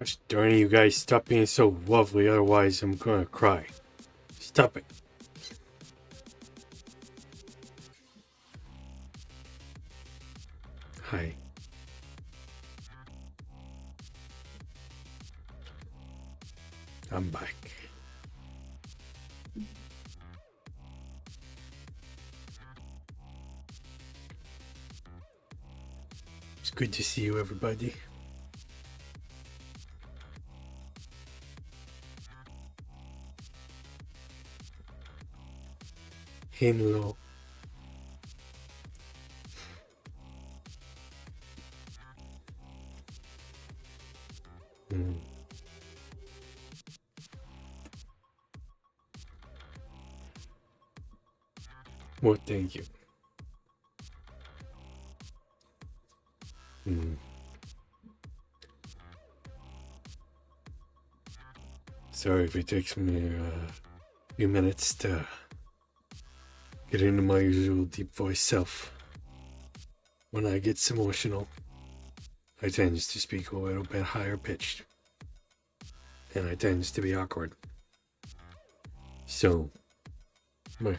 Gosh darn it, you guys, stop being so lovely, otherwise I'm gonna cry. Stop it. Hi. I'm back. It's good to see you, everybody. Hello. Mm. Well, thank you. Mm. Sorry if it takes me a few minutes to get into my usual deep voice self. When I get emotional, I tend to speak a little bit higher pitched. And I tend to be awkward. So, my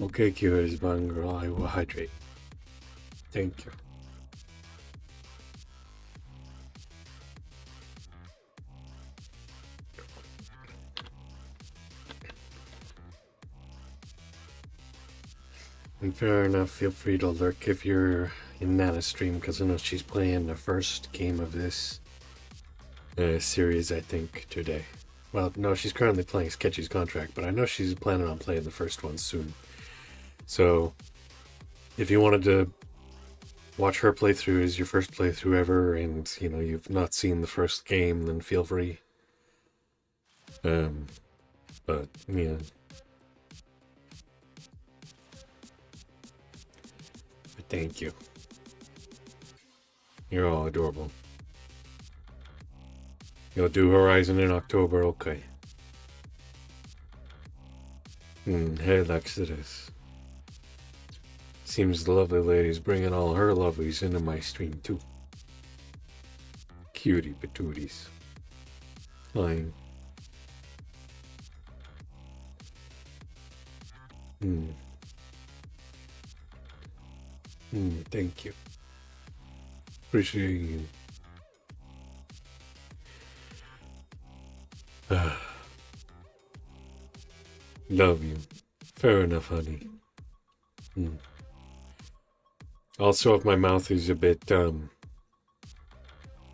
Okay, Kira's bang girl, I will hydrate. Thank you. And fair enough, feel free to lurk if you're in Nana's stream, because I know she's playing the first game of this series, I think, today. Well, no, she's currently playing Sketchy's Contract, but I know she's planning on playing the first one soon. So, if you wanted to watch her playthrough as your first playthrough ever, and, you know, you've not seen the first game, then feel free. But, yeah. But thank you. You're all adorable. You'll do Horizon in October, okay. Hey, Exodus. Seems the lovely lady's bringing all her lovelies into my stream, too. Cutie patooties. Fine. Thank you. Appreciate you. Love you. Fair enough, honey. Also, if my mouth is a bit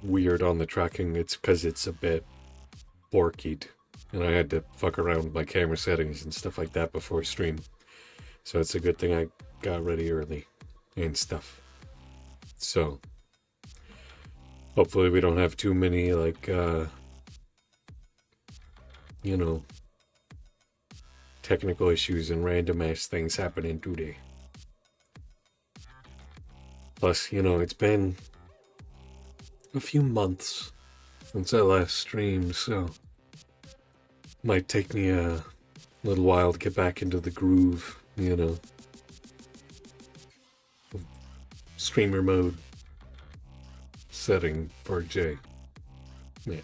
weird on the tracking, it's because it's a bit borkied. And I had to fuck around with my camera settings and stuff like that before stream. So it's a good thing I got ready early and stuff. So hopefully we don't have too many, like, you know, technical issues and random ass things happening today. Plus, you know, it's been a few months since I last streamed, so might take me a little while to get back into the groove, you know. Streamer mode setting for Jay. Yeah.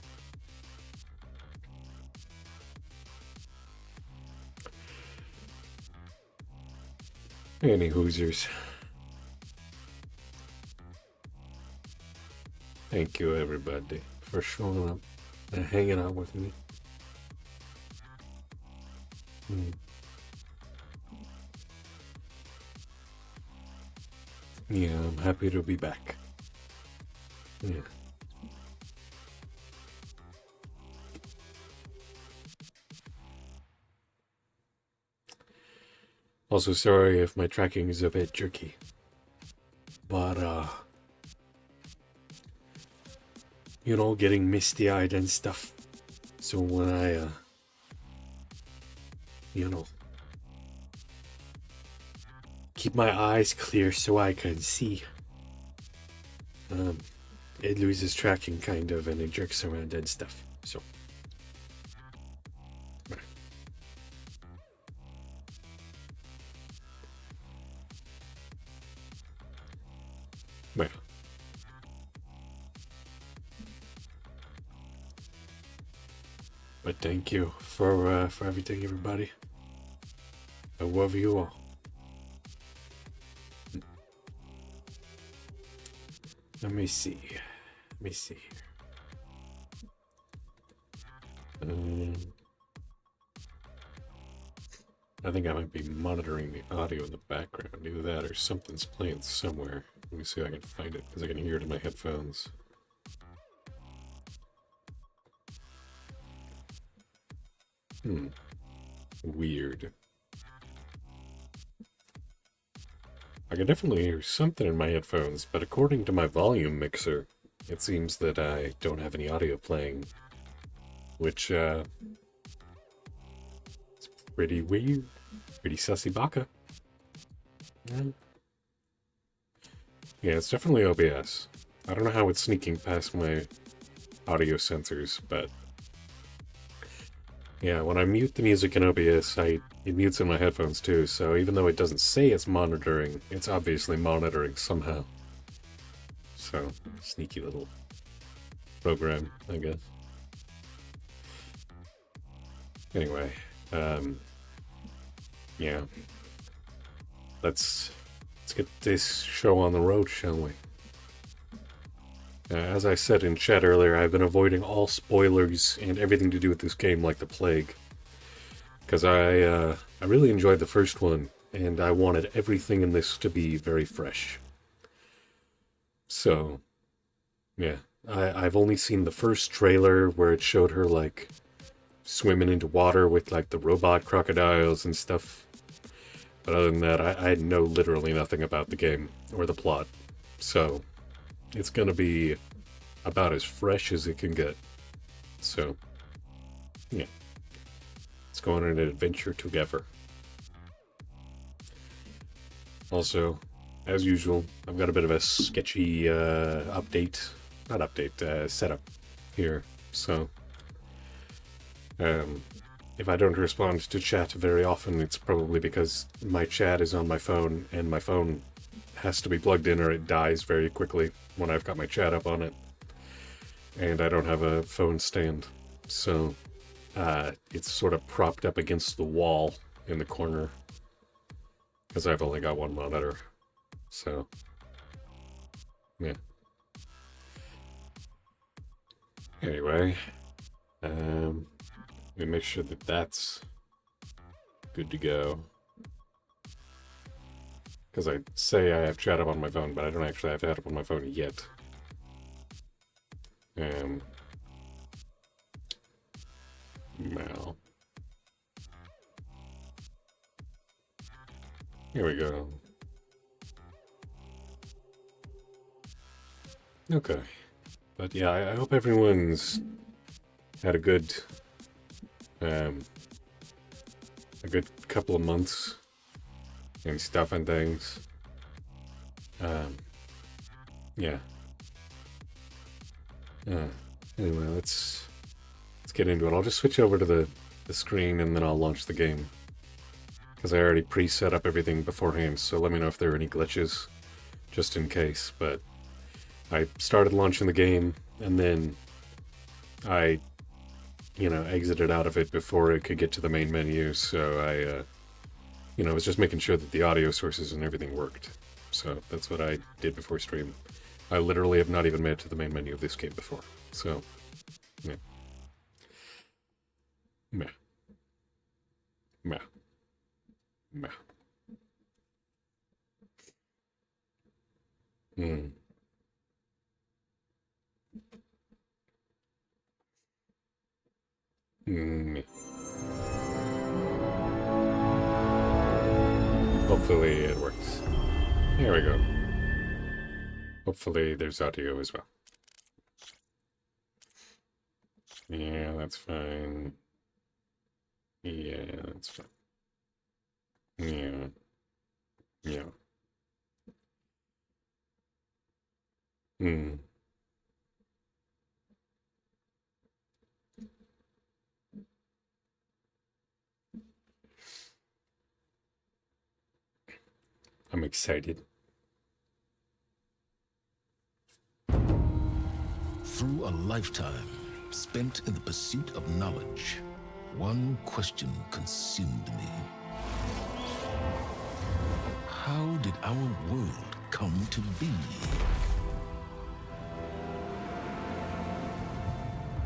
Any Hoosiers. Thank you, everybody, for showing up and hanging out with me. Yeah, I'm happy to be back. Yeah. Also, sorry if my tracking is a bit jerky. But, you know, getting misty-eyed and stuff. So when I, you know, keep my eyes clear so I can see. it loses tracking kind of, and it jerks around and stuff. So, well, but thank you for everything, everybody. I love you all. Let me see. Let me see here. I think I might be monitoring the audio in the background. Either that or something's playing somewhere. Let me see if I can find it, because I can hear it in my headphones. Weird. I can definitely hear something in my headphones, but according to my volume mixer, it seems that I don't have any audio playing, which, it's pretty weird. Pretty sussy baka. Yeah, it's definitely OBS. I don't know how it's sneaking past my audio sensors, but yeah, when I mute the music in OBS, it mutes in my headphones too, so even though it doesn't say it's monitoring, it's obviously monitoring somehow. So, sneaky little program, I guess. Anyway, yeah. Let's get this show on the road, shall we? As I said in chat earlier, I've been avoiding all spoilers and everything to do with this game like the plague. Because I really enjoyed the first one, and I wanted everything in this to be very fresh. So, yeah. I've only seen the first trailer where it showed her, like, swimming into water with, like, the robot crocodiles and stuff. But other than that, I know literally nothing about the game or the plot. So, it's gonna be about as fresh as it can get. So, yeah. Let's go on an adventure together. Also, as usual, I've got a bit of a sketchy setup here. So, if I don't respond to chat very often, it's probably because my chat is on my phone, and my phone has to be plugged in or it dies very quickly when I've got my chat up on it. And I don't have a phone stand, so it's sort of propped up against the wall in the corner, because I've only got one monitor. So, yeah. Anyway, let me make sure that that's good to go. Because I say I have chat up on my phone, but I don't actually have chat up on my phone yet. Now. Here we go. Okay. But yeah, I hope everyone's had a good couple of months and stuff and things. Yeah. Anyway, let's get into it. I'll just switch over to the screen and then I'll launch the game. Because I already pre-set up everything beforehand, so let me know if there are any glitches, just in case. But I started launching the game, and then I, exited out of it before it could get to the main menu, so I, was just making sure that the audio sources and everything worked. So that's what I did before stream. I literally have not even made it to the main menu of this game before, so, yeah. Meh. Meh. Meh. Meh. Hopefully it works. Here we go. Hopefully there's audio as well. Yeah, that's fine. Yeah, that's fine. Yeah. Yeah. I'm excited. Through a lifetime spent in the pursuit of knowledge, one question consumed me. How did our world come to be?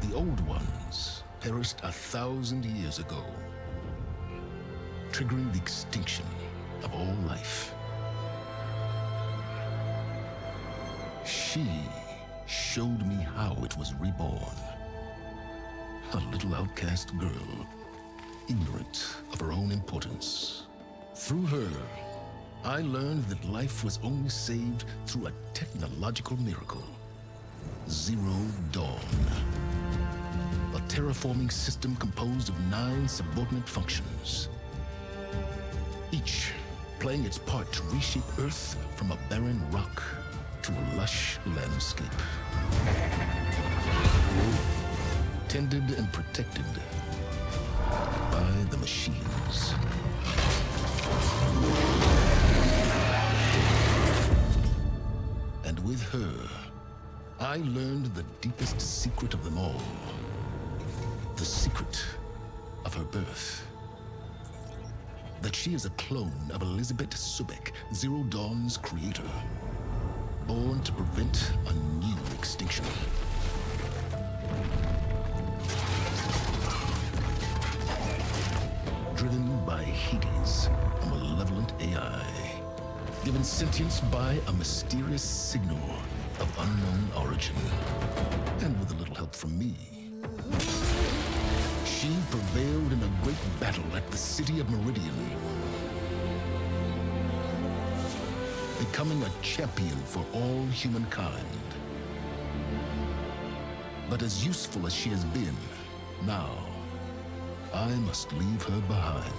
The old ones perished 1,000 years ago, triggering the extinction of all life. She showed me how it was reborn. A little outcast girl, ignorant of her own importance. Through her, I learned that life was only saved through a technological miracle. Zero Dawn. A terraforming system composed of 9 subordinate functions, each playing its part to reshape Earth from a barren rock to a lush landscape. Tended and protected by the machines. And with her, I learned the deepest secret of them all. The secret of her birth. That she is a clone of Elizabeth Subek, Zero Dawn's creator. Born to prevent a new extinction. Driven by Hades, a malevolent AI. Given sentience by a mysterious signal of unknown origin. And with a little help from me, she prevailed in a great battle at the city of Meridian. Becoming a champion for all humankind. But as useful as she has been, now, I must leave her behind.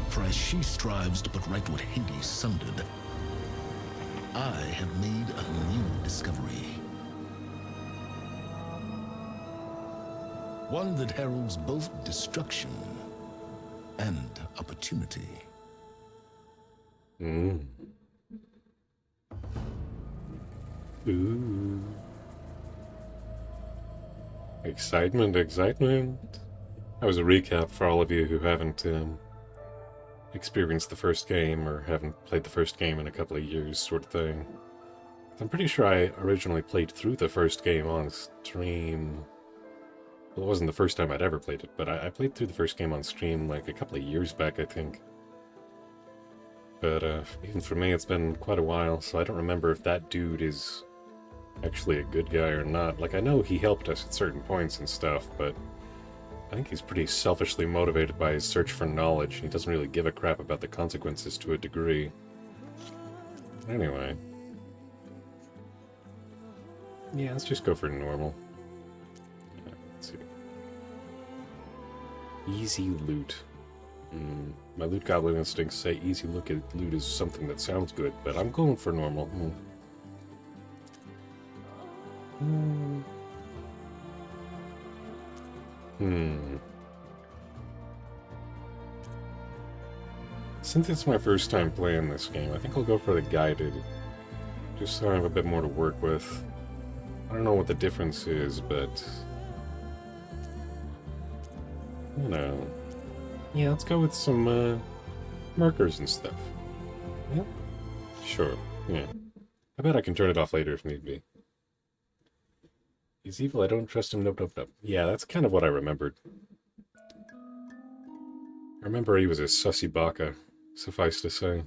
For as she strives to put right what Hades sundered, I have made a new discovery. One that heralds both destruction and opportunity. Ooh. Excitement, excitement. That was a recap for all of you who haven't experienced the first game or haven't played the first game in a couple of years, sort of thing. I'm pretty sure I originally played through the first game on stream. Well, it wasn't the first time I'd ever played it, but I played through the first game on stream like a couple of years back, I think. But even for me, it's been quite a while, so I don't remember if that dude is actually a good guy or not. Like, I know he helped us at certain points and stuff, but I think he's pretty selfishly motivated by his search for knowledge. He doesn't really give a crap about the consequences to a degree. Anyway. Yeah, let's just go for normal. Let's see. Easy loot. My loot goblin instincts say easy look at loot is something that sounds good, but I'm going for normal. Since it's my first time playing this game, I think I'll go for the guided. Just so I have a bit more to work with. I don't know what the difference is, but you know. Yeah, let's go with some markers and stuff. Yeah? Sure, yeah. I bet I can turn it off later if need be. He's evil, I don't trust him, nope, nope, nope. Yeah, that's kind of what I remembered. I remember he was a sussy baka, suffice to say.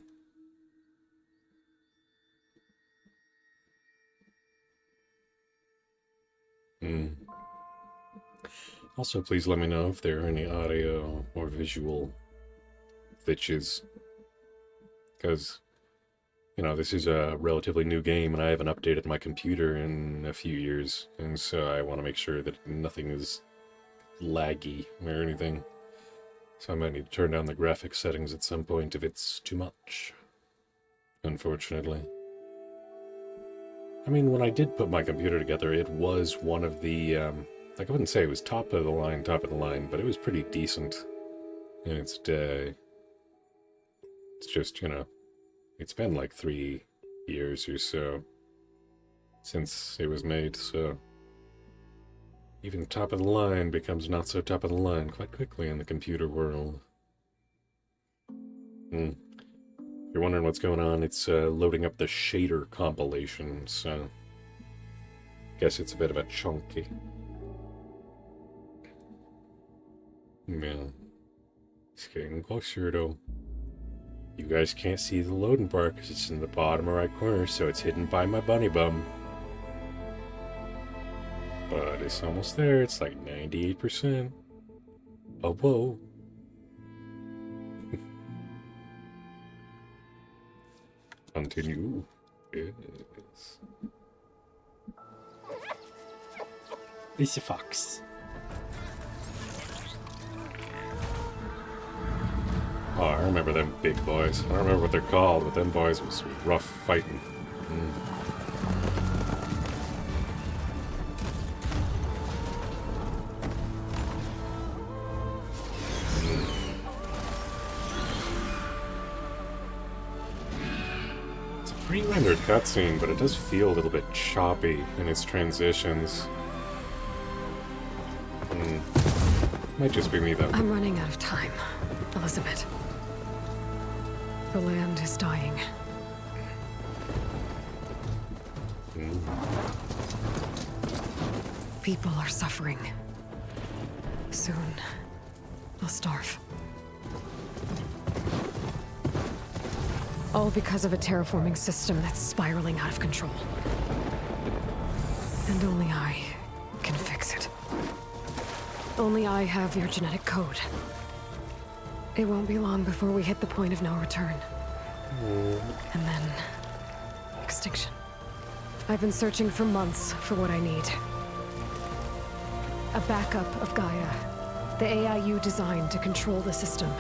Also, please let me know if there are any audio or visual glitches. Because, you know, this is a relatively new game, and I haven't updated my computer in a few years, and so I want to make sure that nothing is laggy or anything. So I might need to turn down the graphics settings at some point if it's too much. Unfortunately. I mean, when I did put my computer together, it was one of the, like, I wouldn't say it was top of the line, but it was pretty decent in its day. It's just, you know, It's been like 3 years or so since it was made, so even top of the line becomes not so top of the line quite quickly in the computer world. If you're wondering what's going on, it's loading up the shader compilation, so guess it's a bit of a chunky. Yeah. It's getting closer though. You guys can't see the loading bar because it's in the bottom right corner, so it's hidden by my bunny bum. But it's almost there. It's like 98%. Oh, whoa. Continue. Yes. It's a fox. Oh, I remember them big boys. I don't remember what they're called, but them boys was rough fighting. It's a pre-rendered cutscene, but it does feel a little bit choppy in its transitions. Might just be me, though. I'm running out of time, Elizabeth. The land is dying. People are suffering. Soon, they'll starve. All because of a terraforming system that's spiraling out of control. And only I can fix it. Only I have your genetic code. It won't be long before we hit the point of no return. And then... extinction. I've been searching for months for what I need. A backup of Gaia. The AI you designed to control the system.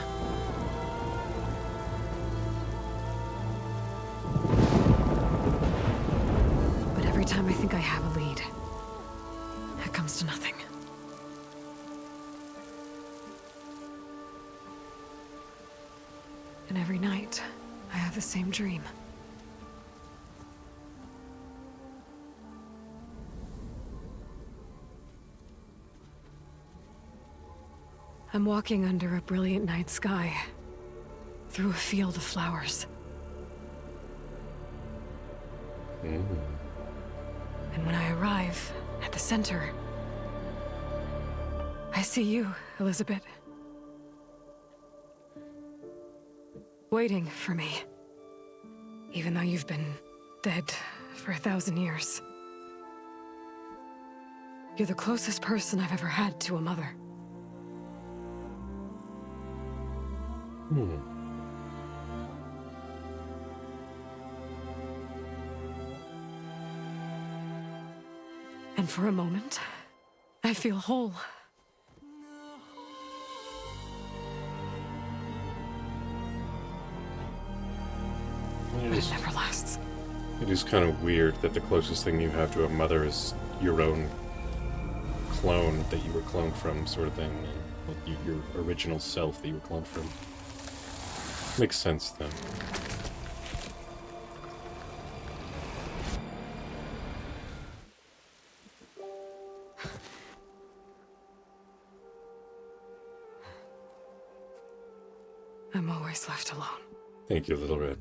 But every time I think I have a lead, it comes to nothing. And every night, I have the same dream. I'm walking under a brilliant night sky, through a field of flowers. And when I arrive at the center, I see you, Elizabeth. Waiting for me. Even though you've been dead for 1,000 years. You're the closest person I've ever had to a mother. And for a moment, I feel whole. But it never lasts. It is kind of weird that the closest thing you have to a mother is your own clone that you were cloned from, sort of thing. Your original self that you were cloned from. Makes sense, then. I'm always left alone. Thank you, Little Red.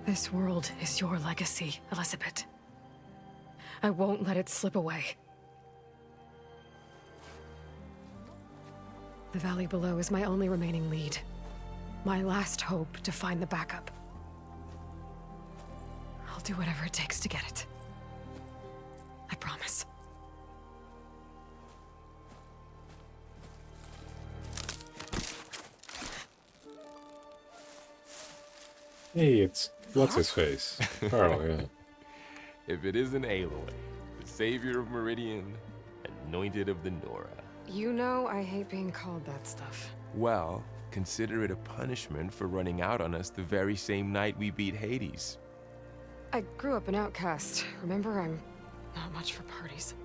This world is your legacy, Elizabeth. I won't let it slip away. The valley below is my only remaining lead. My last hope to find the backup. I'll do whatever it takes to get it. I promise. Hey, it's... what's his face? Carl, yeah. If it isn't Aloy, the savior of Meridian, anointed of the Nora. You know I hate being called that stuff. Well, consider it a punishment for running out on us the very same night we beat Hades. I grew up an outcast. Remember, I'm not much for parties.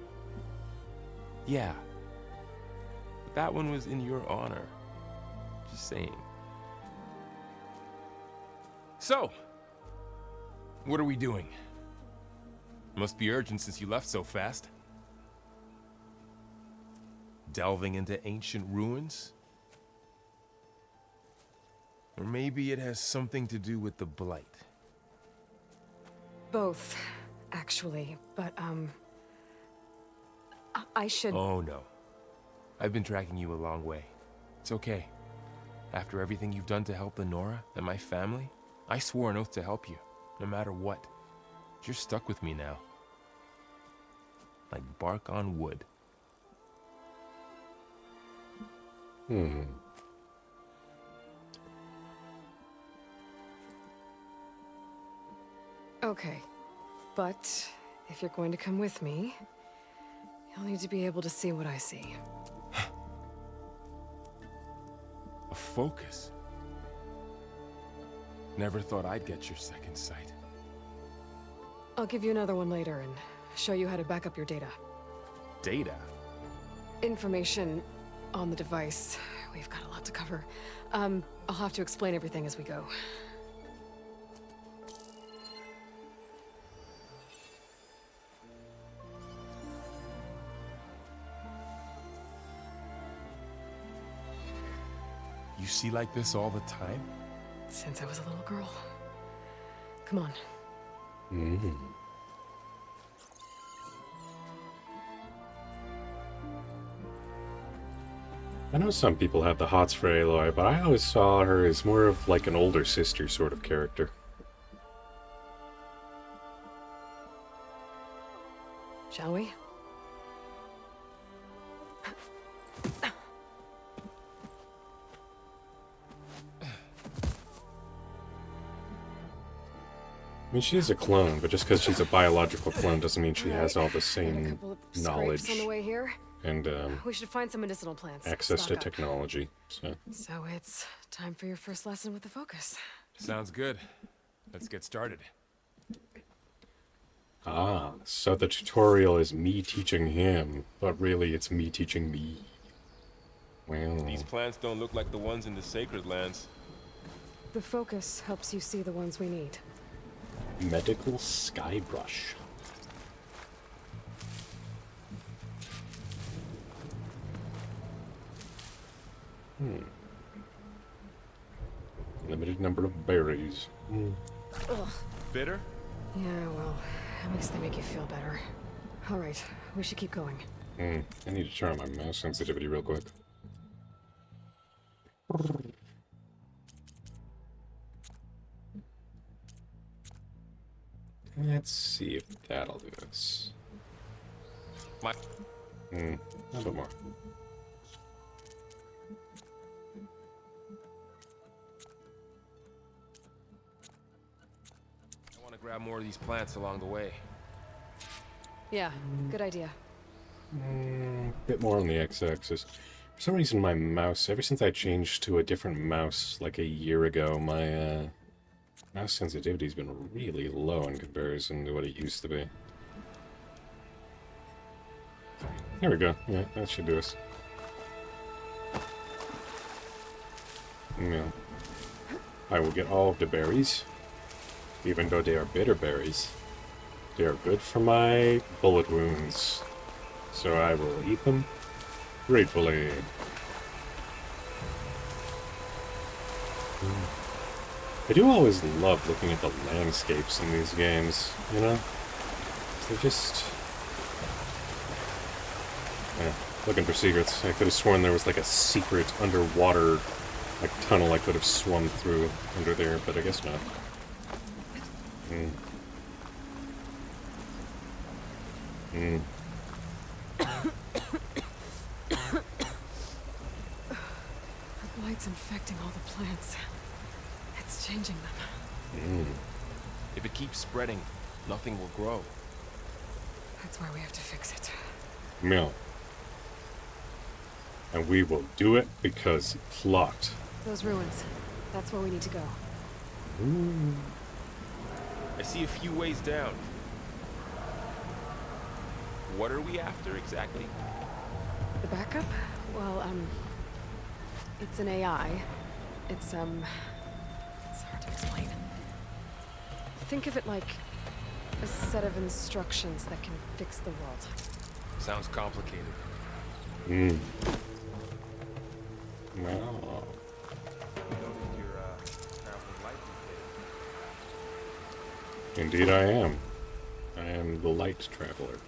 Yeah. But that one was in your honor. Just saying. So, what are we doing? Must be urgent since you left so fast. Delving into ancient ruins? Or maybe it has something to do with the Blight. Both, actually. But, I should... Oh no. I've been tracking you a long way. It's okay. After everything you've done to help Lenora and my family, I swore an oath to help you, no matter what. You're stuck with me now. Like bark on wood. Okay. But, if you're going to come with me, you'll need to be able to see what I see. A focus? Never thought I'd get your second sight. I'll give you another one later and show you how to back up your data. Data? Information on the device. We've got a lot to cover. I'll have to explain everything as we go. You see like this all the time? Since I was a little girl. Come on. I know some people have the hots for Aloy, but I always saw her as more of like an older sister sort of character. Shall we? I mean, she is a clone, but just because she's a biological clone doesn't mean she has all the A same couple of knowledge scrapes on the way here. and We should find some medicinal plants. access to Stock up. technology. So, So it's time for your first lesson with the focus. Sounds good. Let's get started. so the tutorial is me teaching him, but really it's me teaching me. Well, These plants don't look like the ones in the Sacred Lands. The focus helps you see the ones we need. medical skybrush. Limited number of berries. Ugh. Bitter? Yeah, well, at least they make you feel better. All right, we should keep going. I need to turn on my mouse sensitivity real quick. Let's see if that'll do this. My A little bit more. I want to grab more of these plants along the way. Yeah, good idea. Bit more on the x-axis. For some reason my mouse, ever since I changed to a different mouse like a year ago, my mouse sensitivity's been really low in comparison to what it used to be. There we go. Yeah, that should do us. Yeah. I will get all of the berries, even though they are bitter berries. They are good for my bullet wounds, so I will eat them gratefully. I do always love looking at the landscapes in these games, you know? They're just... yeah, looking for secrets. I could have sworn there was like a secret underwater like tunnel I could have swum through under there, but I guess not. The blight's infecting all the plants. It's changing them. If it keeps spreading, nothing will grow. That's why we have to fix it. Mill. And we will do it because plot. Those ruins. That's where we need to go. I see a few ways down. What are we after exactly? The backup? Well, it's an AI. It's hard to explain. Think of it like a set of instructions that can fix the world. Sounds complicated. Hmm. Wow. You noticed your traveling light these days. Indeed I am. I am the light traveler.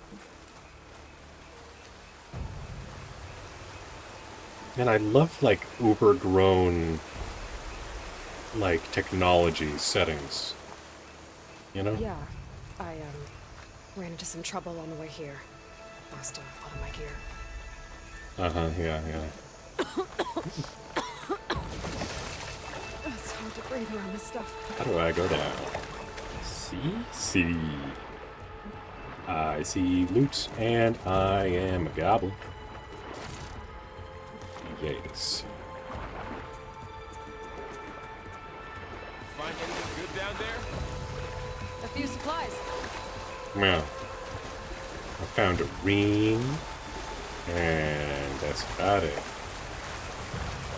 And I love, like, overgrown, like, technology settings. You know? Yeah, I ran into some trouble on the way here. Lost a lot of my gear. Uh-huh, yeah. It's hard to breathe around this stuff. How do I go down? See. I see loot, and I am a goblin. Yes. Find anything good down there? A few supplies. Well, I found a ring, and that's about it.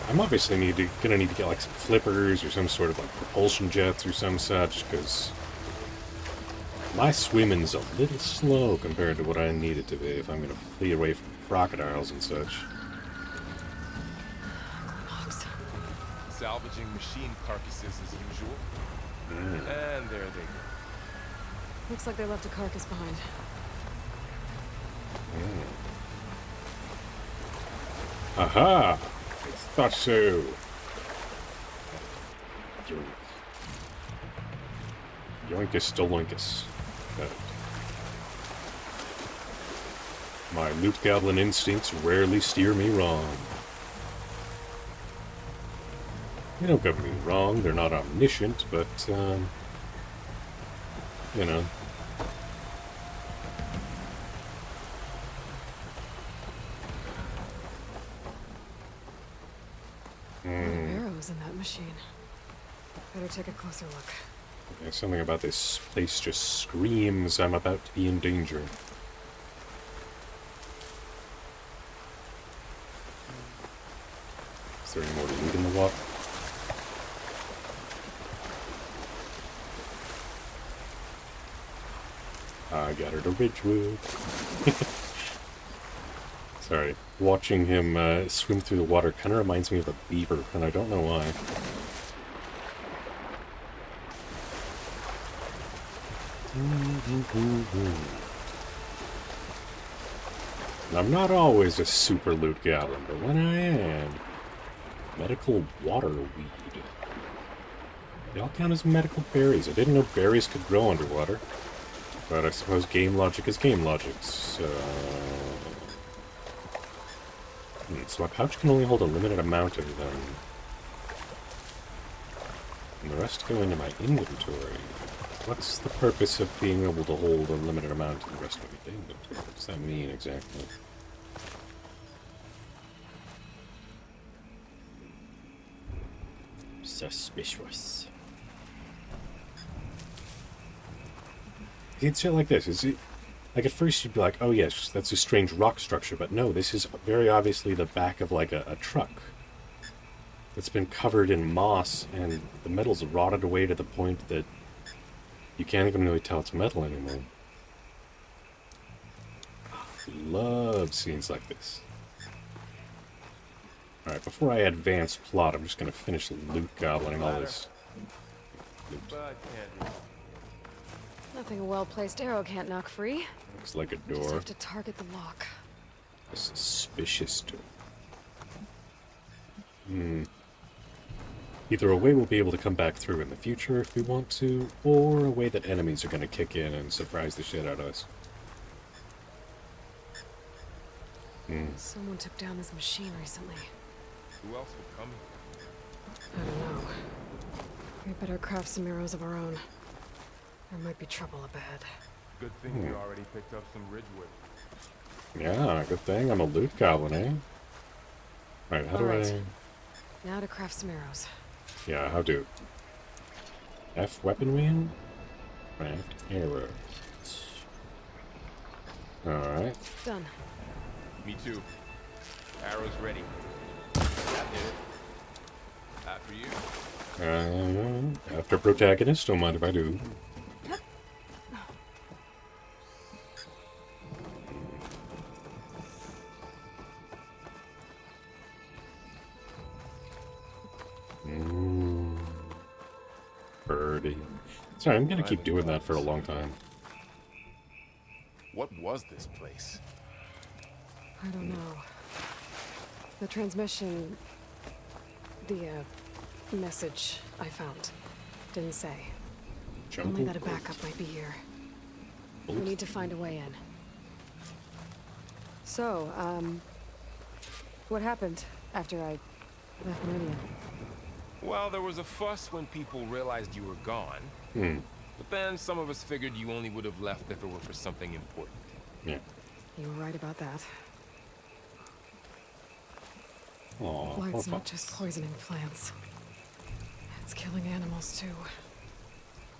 I'm obviously gonna need to get like some flippers or some sort of like propulsion jets or some such, because my swimming's a little slow compared to what I need it to be if I'm gonna flee away from crocodiles and such. Salvaging machine carcasses as usual. And there they go. Looks like they left a carcass behind. Aha! I thought so. Yoinkus Stoloinkus. My loot goblin instincts rarely steer me wrong. They don't get me wrong, they're not omniscient, but, you know. Arrows in that machine. Better take a closer look. Yeah, something about this place just screams I'm about to be in danger. Is there any more loot in the water? I got her to Ridgewood. Sorry. Watching him swim through the water kind of reminds me of a beaver, and I don't know why. I'm not always a super loot goblin, but when I am, medical water weed. They all count as medical berries. I didn't know berries could grow underwater. But I suppose game logic is game logic, so... So my pouch can only hold a limited amount of them. And the rest go into my inventory. What's the purpose of being able to hold a limited amount of the rest of my inventory? What does that mean exactly? Suspicious. It's shit like this. Is it like at first you'd be like, oh yes, that's a strange rock structure, but no, this is very obviously the back of like a truck that's been covered in moss, and the metal's rotted away to the point that you can't even really tell it's metal anymore. Love scenes like this. Alright, before I advance plot, I'm just gonna finish loot goblining all this loot. But can't. Nothing a well-placed arrow can't knock free. Looks like a You just door. have to target the lock. A suspicious door. Either a way we'll be able to come back through in the future if we want to, or a way that enemies are going to kick in and surprise the shit out of us. Someone took down this machine recently. Who else would come? I don't know. We better craft some arrows of our own. There might be trouble up ahead. Good thing we already picked up some ridgewood. Yeah, good thing I'm a loot goblin, eh? Right, how do Alright. I... Now to craft some arrows. Yeah, how do... F weapon wheel? Craft arrows. Alright. Done. Me too. Arrows ready. That did it. After you. After protagonist, don't mind if I do. Birdie. Sorry, I'm gonna keep doing that for a long time. What was this place? I don't know. The transmission... The, message I found didn't say. Only that a backup might be here. We need to find a way in. So, what happened after I left Meridian? Well, there was a fuss when people realized you were gone. But then some of us figured you only would have left if it were for something important. Yeah. You were right about that. Aw, Blight's poor not fox. just poisoning plants. It's killing animals, too.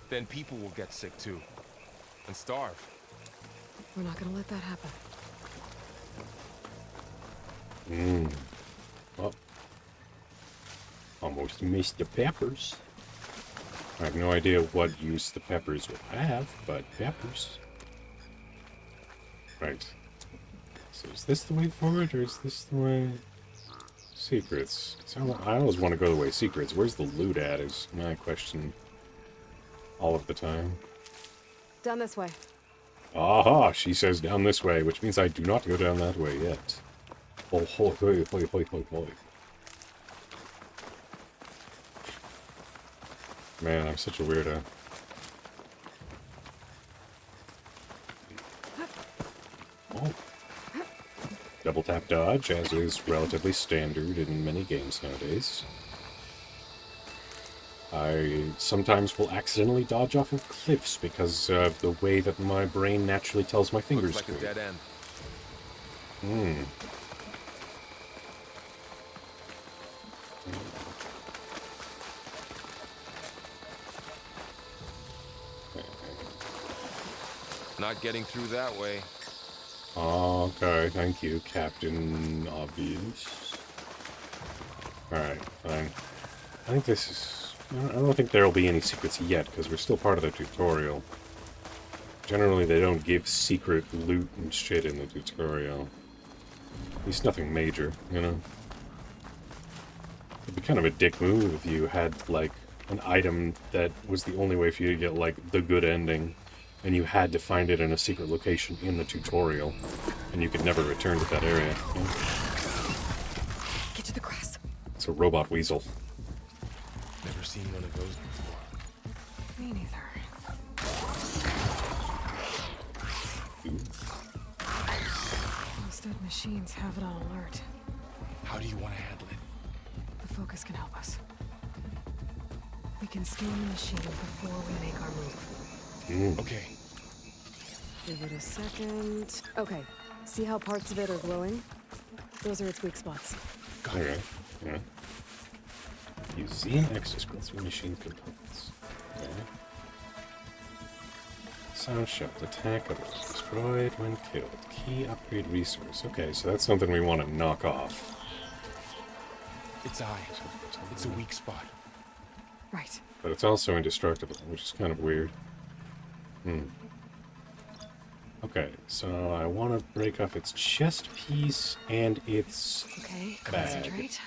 Then people will get sick too. And starve. We're not gonna let that happen. Well, almost missed the peppers. I have no idea what use the peppers will have, but peppers. Right. So is this the way forward, or is this the way... Secrets. So I always want to go the way secrets. Where's the loot at is my question all of the time. Down this way. Aha! She says down this way, which means I do not go down that way yet. Oh, hoi, hoi, hoi, hoi, hoi, hoi. Man, I'm such a weirdo. Oh. Double tap dodge, as is relatively standard in many games nowadays. I sometimes will accidentally dodge off of cliffs because of the way that my brain naturally tells my fingers Looks like a to. dead end. Not getting through that way. Okay, thank you, Captain Obvious. Alright, fine. I think this is... I don't think there'll be any secrets yet, because we're still part of the tutorial. Generally, they don't give secret loot and shit in the tutorial. At least nothing major, you know? It'd be kind of a dick move if you had, like, an item that was the only way for you to get, like, the good ending, and you had to find it in a secret location in the tutorial, and you could never return to that area. You know? Get to the grass. It's a robot weasel. Never seen one of those before. Me neither. Those dead machines have it on alert. How do you want to handle it? The focus can help us. We can scan the machine before we make our move. Okay. Give it a second. Okay. See how parts of it are glowing? Those are its weak spots. Okay, yeah. Museum exoskeletons for machine components. Okay. Sound shield. Attack others. Destroyed when killed. Key upgrade resource. Okay, so that's something we want to knock off. Its eye. It's a weak spot. Right. But it's also indestructible, which is kind of weird. Okay, so I want to break off its chest piece and its... Okay, Bag. concentrate.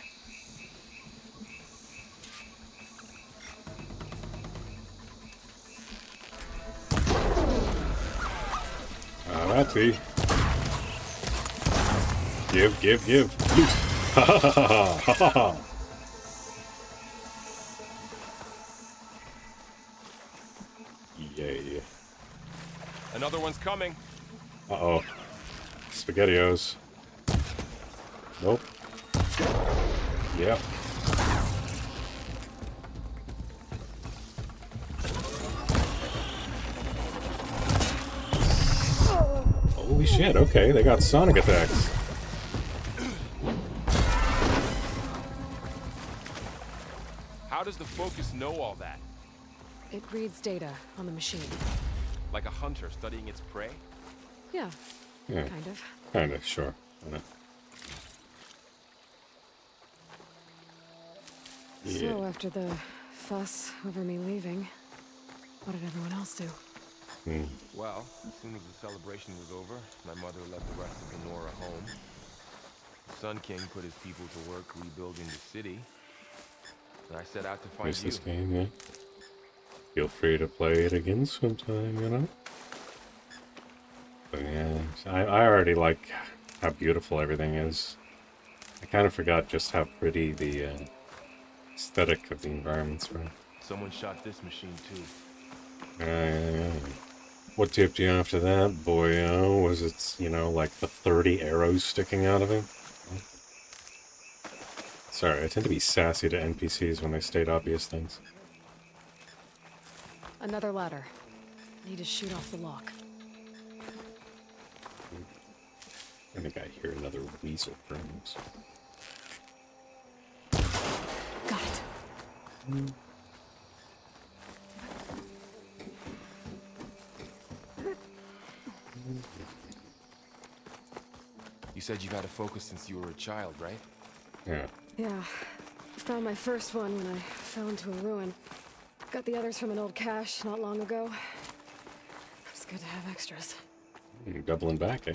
Alrighty. Give. Loot. Ha ha ha ha ha ha. Yay. Another one's coming. Uh-oh. SpaghettiOs. Nope. Yep. Holy shit, okay, they got sonic attacks. How does the focus know all that? It reads data on the machine. Like a hunter studying its prey? Yeah, Yeah, kind of. kinda, sure. Yeah. So after the fuss over me leaving, what did everyone else do? Well, as soon as the celebration was over, my mother left the rest of the Nora home. The Sun King put his people to work rebuilding the city. And I set out to find Miss you. this game, yeah. Feel free to play it again sometime, you know? But yeah, I already like how beautiful everything is. I kind of forgot just how pretty the aesthetic of the environments were. Someone shot this machine too. Yeah. What tipped you after that, boyo? Was it, you know, like the 30 arrows sticking out of him? Sorry, I tend to be sassy to NPCs when they state obvious things. Another ladder. Need to shoot off the lock. I think I hear another weasel friends. Got it. You said you've had a focus since you were a child, right? Yeah. Yeah. Found my first one when I fell into a ruin. Got the others from an old cache not long ago. It's good to have extras. Doubling back, eh?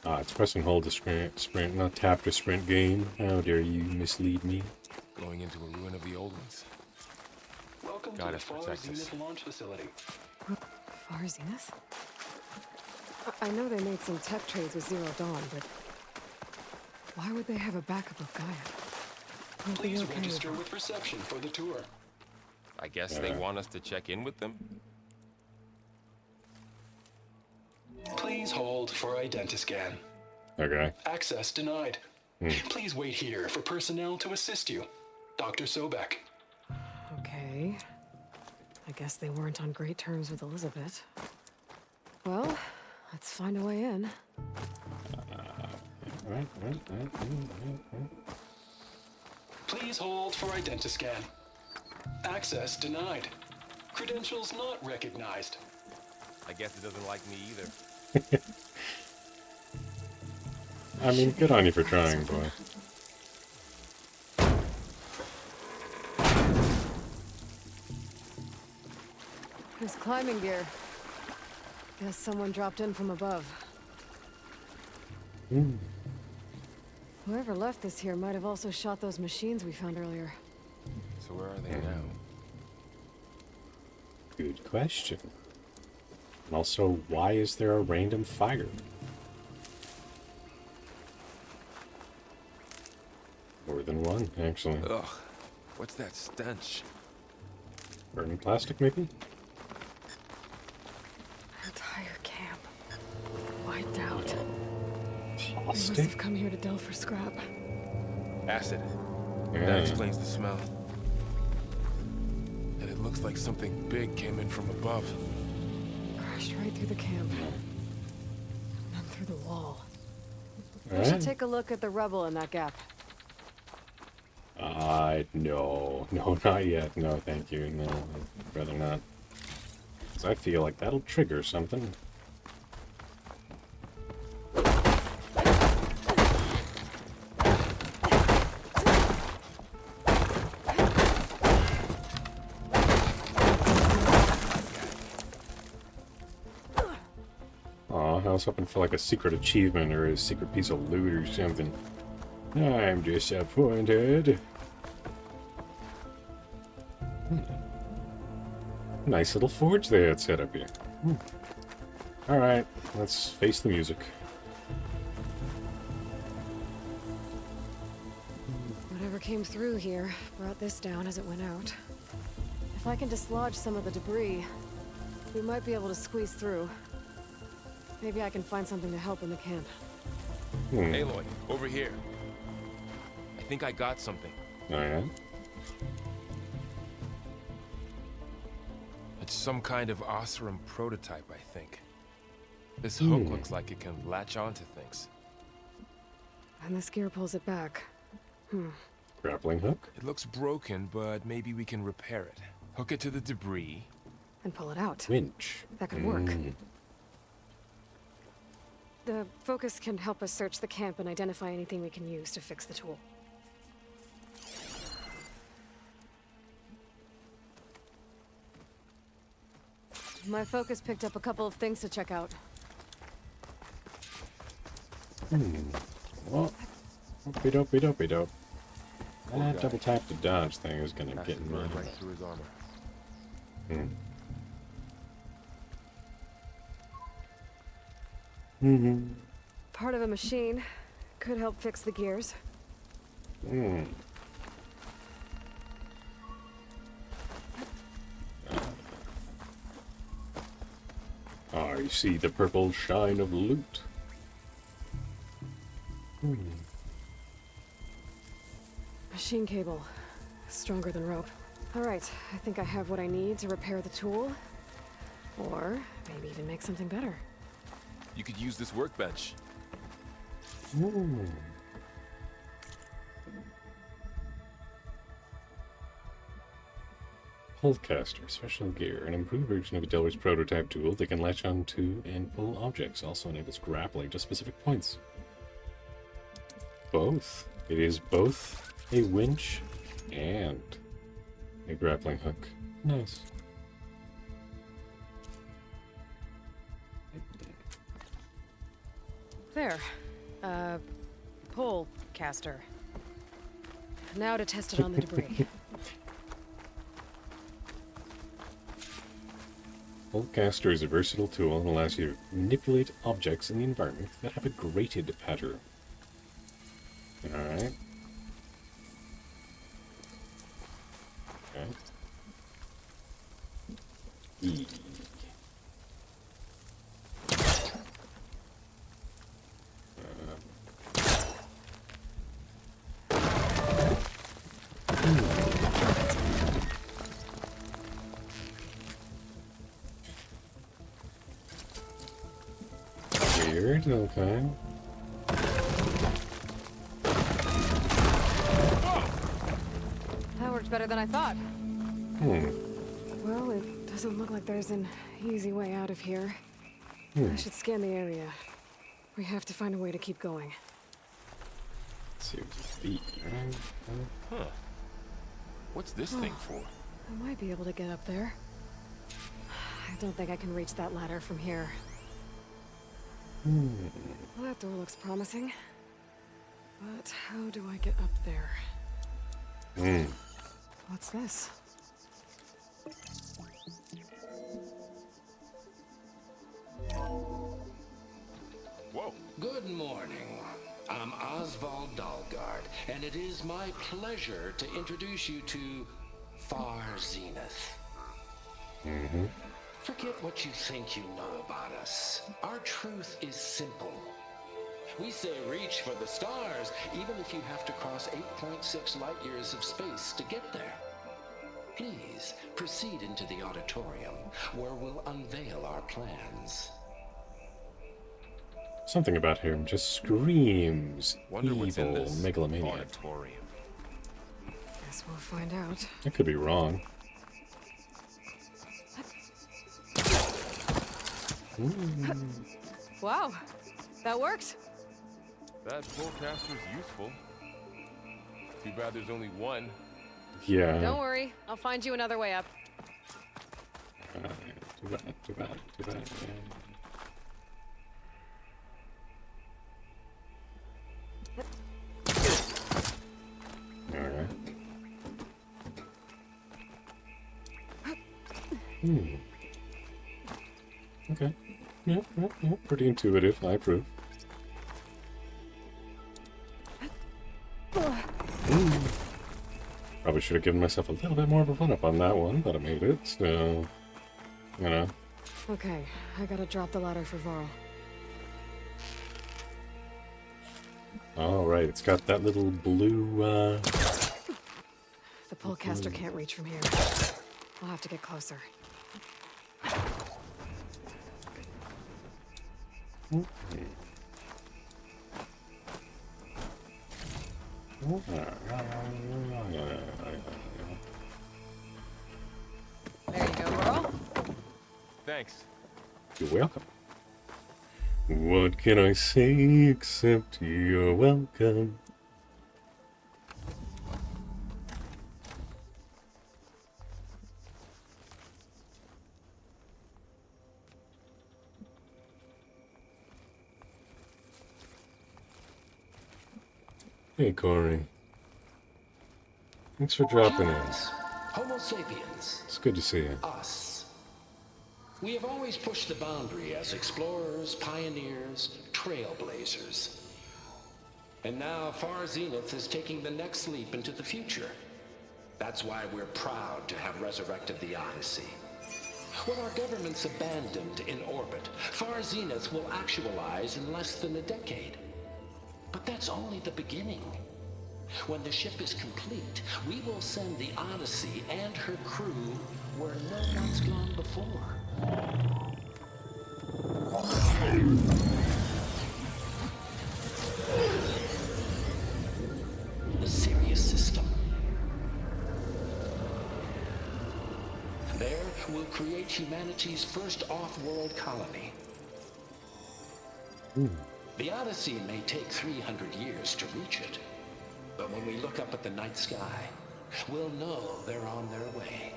Ah, it's pressing hold to sprint, not tap to sprint game. How dare you mislead me? Going into a ruin of the old ones. Welcome God to the has Far protected us. Zenith launch facility. Far Zenith? I know they made some tech trades with Zero Dawn, but why would they have a backup of Gaia? I'll be Please okay register with with reception for the tour. I guess they want us to check in with them? Please hold for Identiscan. Okay. Access denied. Please wait here for personnel to assist you. Dr. Sobek. Okay. I guess they weren't on great terms with Elizabeth. Well, let's find a way in. Right. Please hold for Identiscan. Access denied. Credentials not recognized. I guess it doesn't like me either. I mean, good on you for trying, boy. There's climbing gear. Guess someone dropped in from above. Whoever left this here might have also shot those machines we found earlier. So where are they now? Good question. And also, why is there a random fire? More than one, actually. Ugh, what's that stench? Burning plastic, maybe? Entire camp. Wiped out. They must Plastic? have come here to delve for scrap. Acid. That Yeah. explains the smell. And it looks like something big came in from above. Crashed right through the camp. And through the wall. We Alright. should take a look at the rubble in that gap. No, not yet. No, thank you. No, I'd rather not. Because I feel like that'll trigger something. Aw, I was hoping for like a secret achievement or a secret piece of loot or something. I'm disappointed. Nice little forge they had set up here. Alright, let's face the music. Whatever came through here brought this down as it went out. If I can dislodge some of the debris, we might be able to squeeze through. Maybe I can find something to help in the camp. Aloy, over here. I think I got something. Alright. It's some kind of Osram prototype, I think. This hook looks like it can latch onto things. And this gear pulls it back. Grappling hook? It looks broken, but maybe we can repair it. Hook it to the debris. And pull it out. Winch. That could work. The focus can help us search the camp and identify anything we can use to fix the tool. My focus picked up a couple of things to check out. Well, dopey dope. Poor That guy. double tap to dodge thing is gonna get Acid in my burned right through his armor. Part of a machine could help fix the gears. I see the purple shine of loot. Machine cable. Stronger than rope. Alright, I think I have what I need to repair the tool. Or maybe even make something better. You could use this workbench. Pullcaster, special gear, an improved version of a Delwer's prototype tool that can latch onto and pull objects. Also enables grappling to specific points. Both. It is both a winch and a grappling hook. Nice. There. Pole caster. Now to test it on the debris. Pullcaster is a versatile tool and allows you to manipulate objects in the environment that have a grated pattern. Alright. Okay. E. Weird, okay. That worked better than I thought. Well, it doesn't look like there's an easy way out of here. I should scan the area. We have to find a way to keep going. Let's see what's feet. Huh. What's this thing for? I might be able to get up there. I don't think I can reach that ladder from here. Well, that door looks promising. But how do I get up there? What's this? Whoa. Good morning. I'm Oswald Dalgard, and it is my pleasure to introduce you to Far Zenith. Forget what you think you know about us. Our truth is simple. We say reach for the stars, even if you have to cross 8.6 light years of space to get there. Please proceed into the auditorium, where we'll unveil our plans. Something about him just screams Wonder what's in evil this megalomania. auditorium. Guess we'll find out. I could be wrong. Wow, that worked. That pullcaster's useful. Too bad there's only one. Yeah. Don't worry, I'll find you another way up. Too bad. Alright. Okay. Yeah, pretty intuitive. I approve. Probably should have given myself a little bit more of a run-up on that one, but I made it, so... You know. Okay, I gotta drop the ladder for Varl. Alright, it's got that little blue, The pullcaster can't reach from here. I'll have to get closer. There you go, girl. Thanks. You're welcome. What can I say except you're welcome? Hey, Corey. Thanks for dropping in. Homo sapiens. It's good to see you. Us. We have always pushed the boundary as explorers, pioneers, trailblazers. And now Far Zenith is taking the next leap into the future. That's why we're proud to have resurrected the Odyssey. When our government's abandoned in orbit, Far Zenith will actualize in less than a decade. But that's only the beginning. When the ship is complete, we will send the Odyssey and her crew where no one's gone before. The Sirius system. There, we'll create humanity's first off-world colony. The Odyssey may take 300 years to reach it, but when we look up at the night sky, we'll know they're on their way.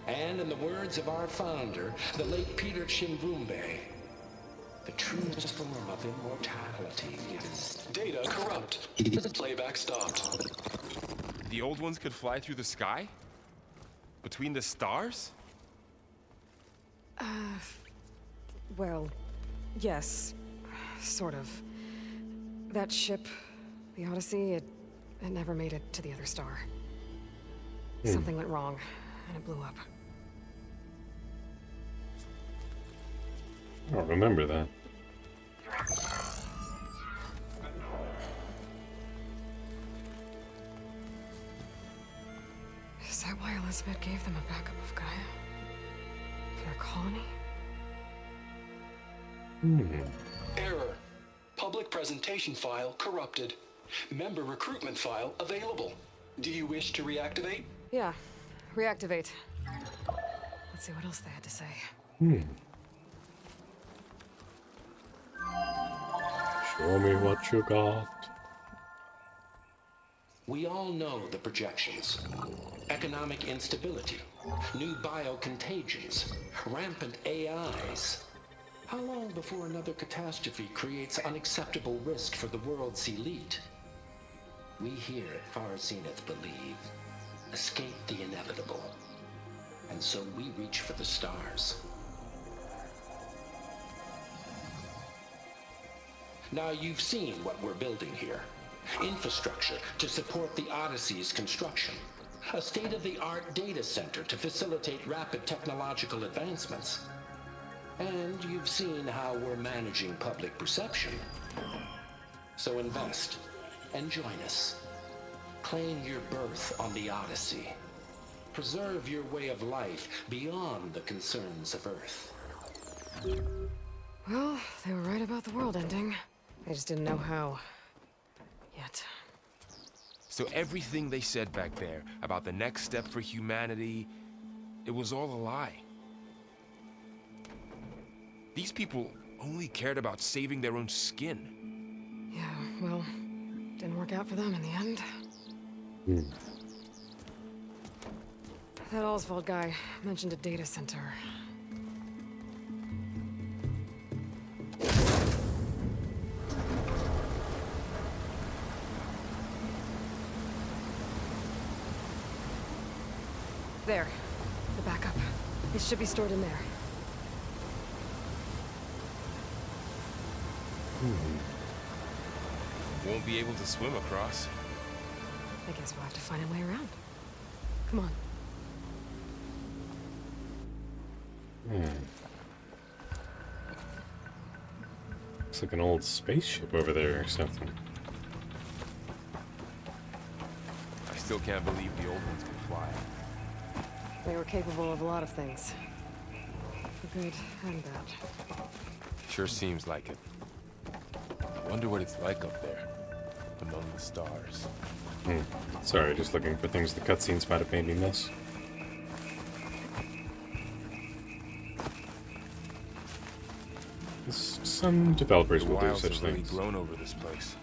And in the words of our founder, the late Peter Chimbumbe, the truest form of immortality is Data corrupt. Playback stopped. The old ones could fly through the sky? Between the stars? Well, yes, sort of. That ship, the Odyssey, it never made it to the other star. Something went wrong, and it blew up. I don't remember that. Is that why Elizabeth gave them a backup of Gaia? For their colony? Error. Public presentation file corrupted. Member recruitment file available. Do you wish to reactivate? Yeah, reactivate. Let's see what else they had to say. Show me what you got. We all know the projections. Economic instability, new biocontagions, rampant AIs. How long before another catastrophe creates unacceptable risk for the world's elite? We here at Far Zenith believe, escape the inevitable. And so we reach for the stars. Now you've seen what we're building here. Infrastructure to support the Odyssey's construction. A state-of-the-art data center to facilitate rapid technological advancements. And you've seen how we're managing public perception. So invest and join us. Claim your berth on the Odyssey. Preserve your way of life beyond the concerns of Earth. Well, they were right about the world ending. They just didn't know how. Yet. So everything they said back there about the next step for humanity, it was all a lie. These people only cared about saving their own skin. Yeah, well, didn't work out for them in the end. That Oswald guy mentioned a data center. There. The backup. It should be stored in there. Won't be able to swim across. I guess we'll have to find a way around. Come on. Looks like an old spaceship over there or something. I still can't believe the old ones could fly. They were capable of a lot of things. For good and bad. Sure seems like it. I wonder what it's like up there. among the stars. Sorry, just looking for things the cutscenes might have made me miss. Some developers The will do wilds such have really things. grown over this place.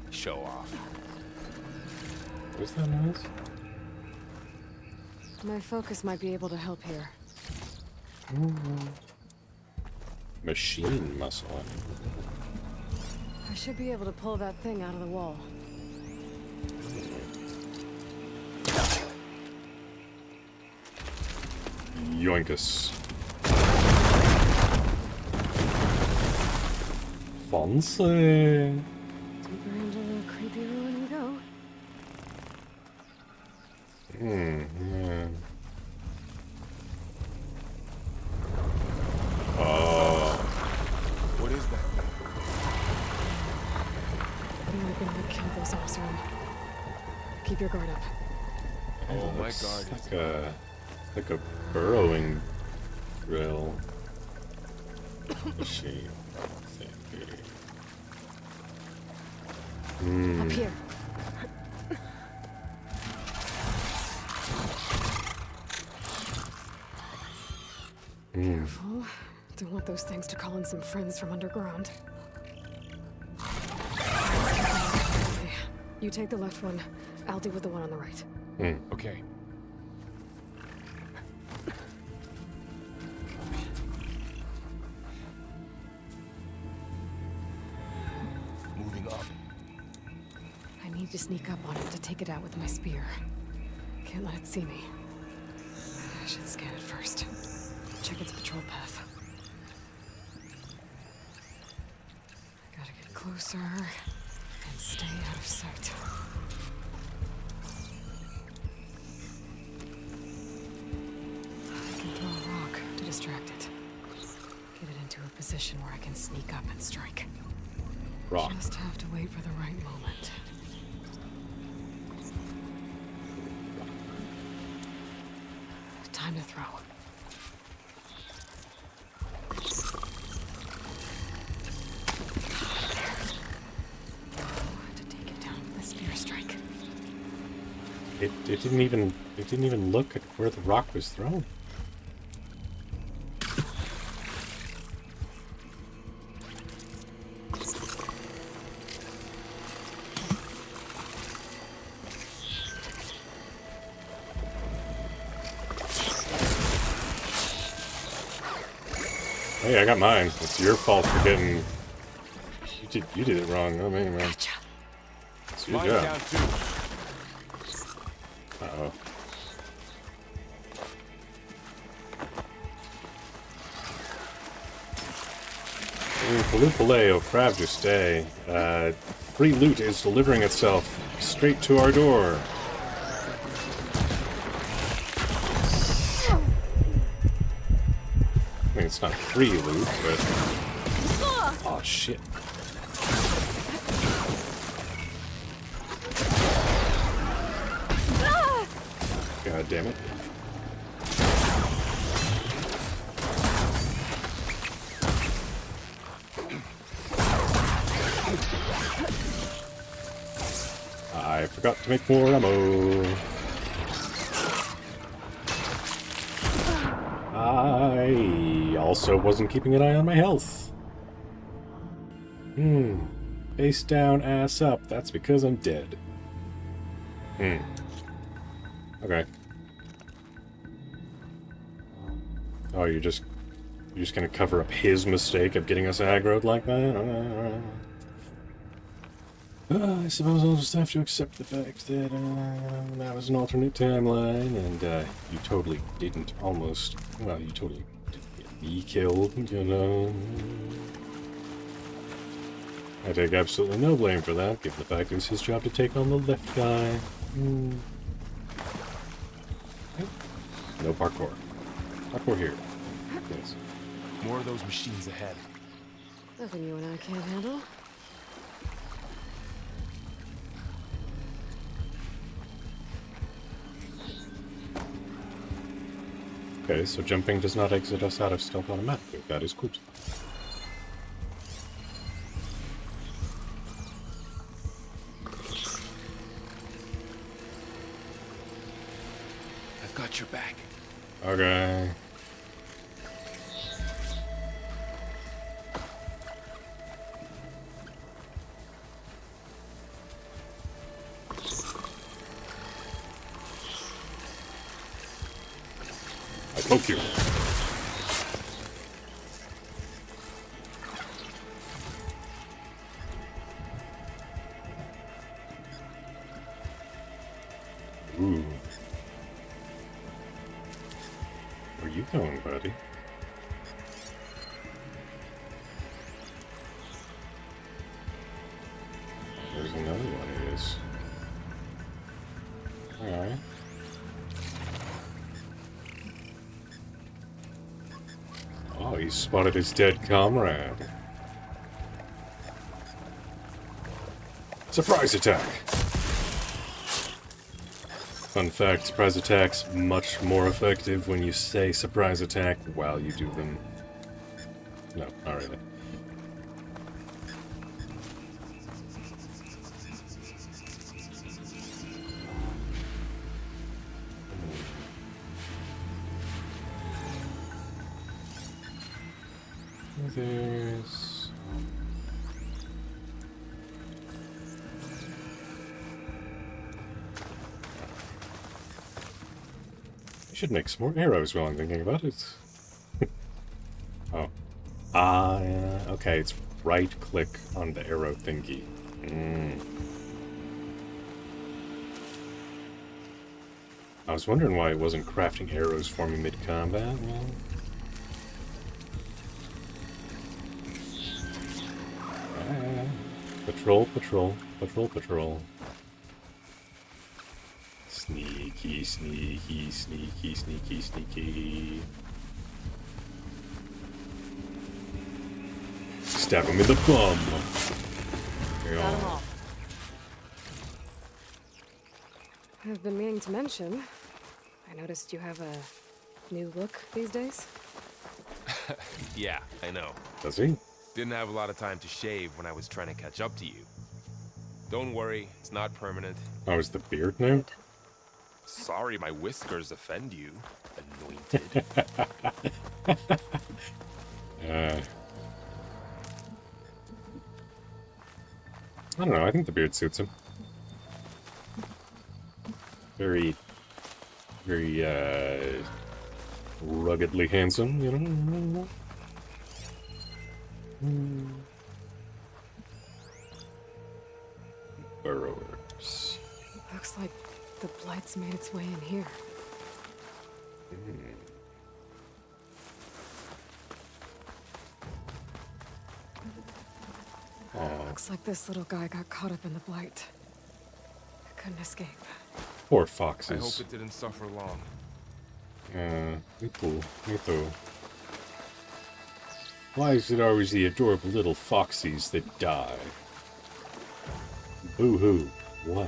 Show off. What's that noise? My focus might be able to help here. Machine muscle. I should be able to pull that thing out of the wall. Yoinkus. Fancy. Deeper into the creepy ruin we go. Yeah. Oh. What is that? I'm gonna kill those Osram. Keep your guard up. Oh, my Looks guard is like a burrowing drill machine thingy. Up here. Careful. Don't want those things to call in some friends from underground. Okay. You take the left one. I'll deal with the one on the right. okay. Moving up. I need to sneak up on it to take it out with my spear. Can't let it see me. I should scan it first. Check its patrol path. I gotta get closer and stay out of sight. I can throw a rock to distract it. Get it into a position where I can sneak up and strike. Rock. Just have to wait for the right moment. Time to throw. To take it down with a spear strike. It didn't even look at where the rock was thrown. Hey, I got mine. It's your fault for getting. You did it wrong. Oh man, man. Gotcha. It's your Mine job. down too. Uh-oh. Palupale, Pravda stay. Free loot is delivering itself straight to our door. I mean, it's not free loot, but... Aw, shit. God damn it. I forgot to make more ammo. I also wasn't keeping an eye on my health. Face down, ass up. That's because I'm dead. Okay. Oh, you're just gonna cover up his mistake of getting us aggroed like that? Alright. I suppose I'll just have to accept the fact that that was an alternate timeline, and you totally didn't almost... Well, you totally didn't get me killed, you know? I take absolutely no blame for that, given the fact it was his job to take on the left guy. No parkour. Parkour here. Yes. More of those machines ahead. Nothing you and I can't handle. Okay, so jumping does not exit us out of stealth automatically. That is good. I've got your back. Okay. I poke you. Ooh. Where you going, buddy? There's another one of these. Alright. Oh, he spotted his dead comrade. Surprise attack! Fun fact, surprise attacks much more effective when you say surprise attack while you do them. No, not really. There's... I should make some more arrows while I'm thinking about it. Oh. Yeah. Okay, it's right-click on the arrow thingy. I was wondering why it wasn't crafting arrows for me mid-combat. Well... Patrol, patrol, patrol, patrol. Sneaky, sneaky, sneaky, sneaky, sneaky. Stab him in the bum. Got 'em all. I've been meaning to mention, I noticed you have a new look these days. Yeah, I know. Does he? Didn't have a lot of time to shave when I was trying to catch up to you. Don't worry, it's not permanent. Oh, is the beard now? Sorry my whiskers offend you, anointed. I don't know, I think the beard suits him. Very, ruggedly handsome, you know? Burrowers. Looks like the blight's made its way in here. Looks like this little guy got caught up in the blight. Couldn't escape. Poor I foxes. hope it didn't suffer long. Me too. Me too. Why is it always the adorable little foxies that die? Boo-hoo. Wow.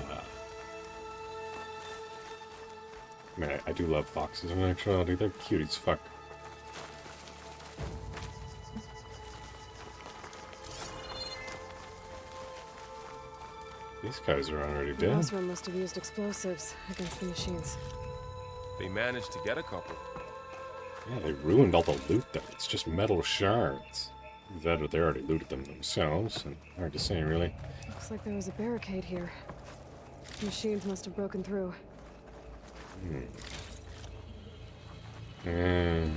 I mean, I do love foxes in actuality. They're cute as fuck. These guys are already dead. Those one must have used explosives against the machines. They managed to get a couple. Yeah, they ruined all the loot though. It's just metal shards. That or they already looted them themselves, and hard to say really. Looks like there was a barricade here. The machines must have broken through. I'll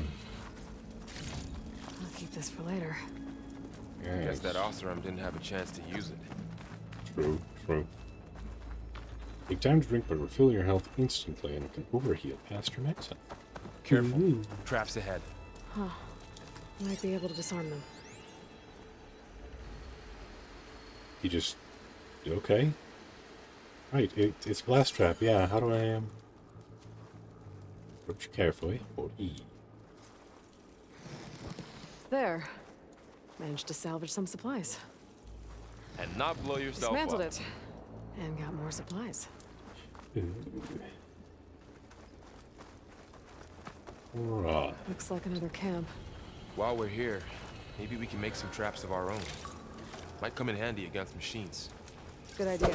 keep this for later. Guess that Oseram didn't have a chance to use it. True, true. Take time to drink, but refill your health instantly, and it can overheal past your max health. Careful. Traps ahead. Huh. Might be able to disarm them. You just... Okay. Right, it's blast trap, yeah. How do I, approach carefully. Hold E. There. Managed to salvage some supplies. And not blow yourself Dismantled up. it. And got more supplies. Ooh. Raw. Looks like another camp. While we're here, maybe we can make some traps of our own. Might come in handy against machines. Good idea.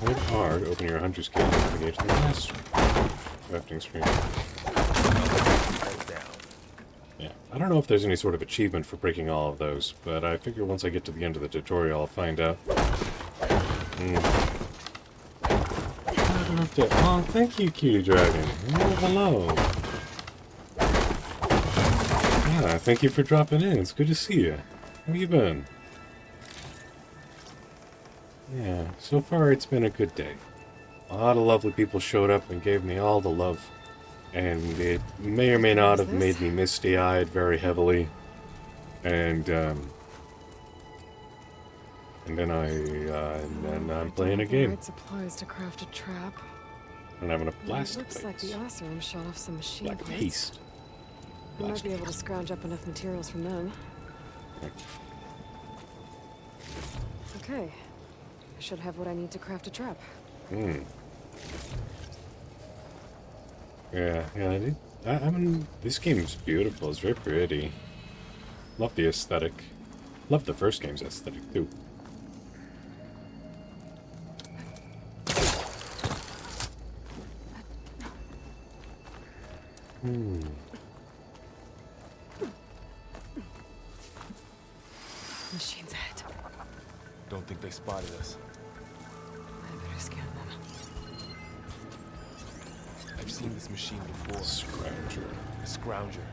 Hold R to open your hunter's kit and navigate to the master crafting screen. Head down. Yeah, I don't know if there's any sort of achievement for breaking all of those, but I figure once I get to the end of the tutorial, I'll find out. Oh, thank you, Cutie Dragon. Oh, hello. Yeah, thank you for dropping in. It's good to see you. How have you been? Yeah, so far it's been a good day. A lot of lovely people showed up and gave me all the love. And it may or may not have made me misty-eyed very heavily. And then I'm playing a game. Right supplies to craft a trap. And I'm having a blast. Looks like the Oseram shot off some machine Black parts. paste. We might be able to scrounge up enough materials from them. Okay. I should have what I need to craft a trap. Yeah, I mean, this game's beautiful. It's very pretty. Love the aesthetic. Love the first game's aesthetic, too. Machine's ahead. Don't think they spotted us. I better scan them. I've seen this machine before. Scrounger. A scrounger.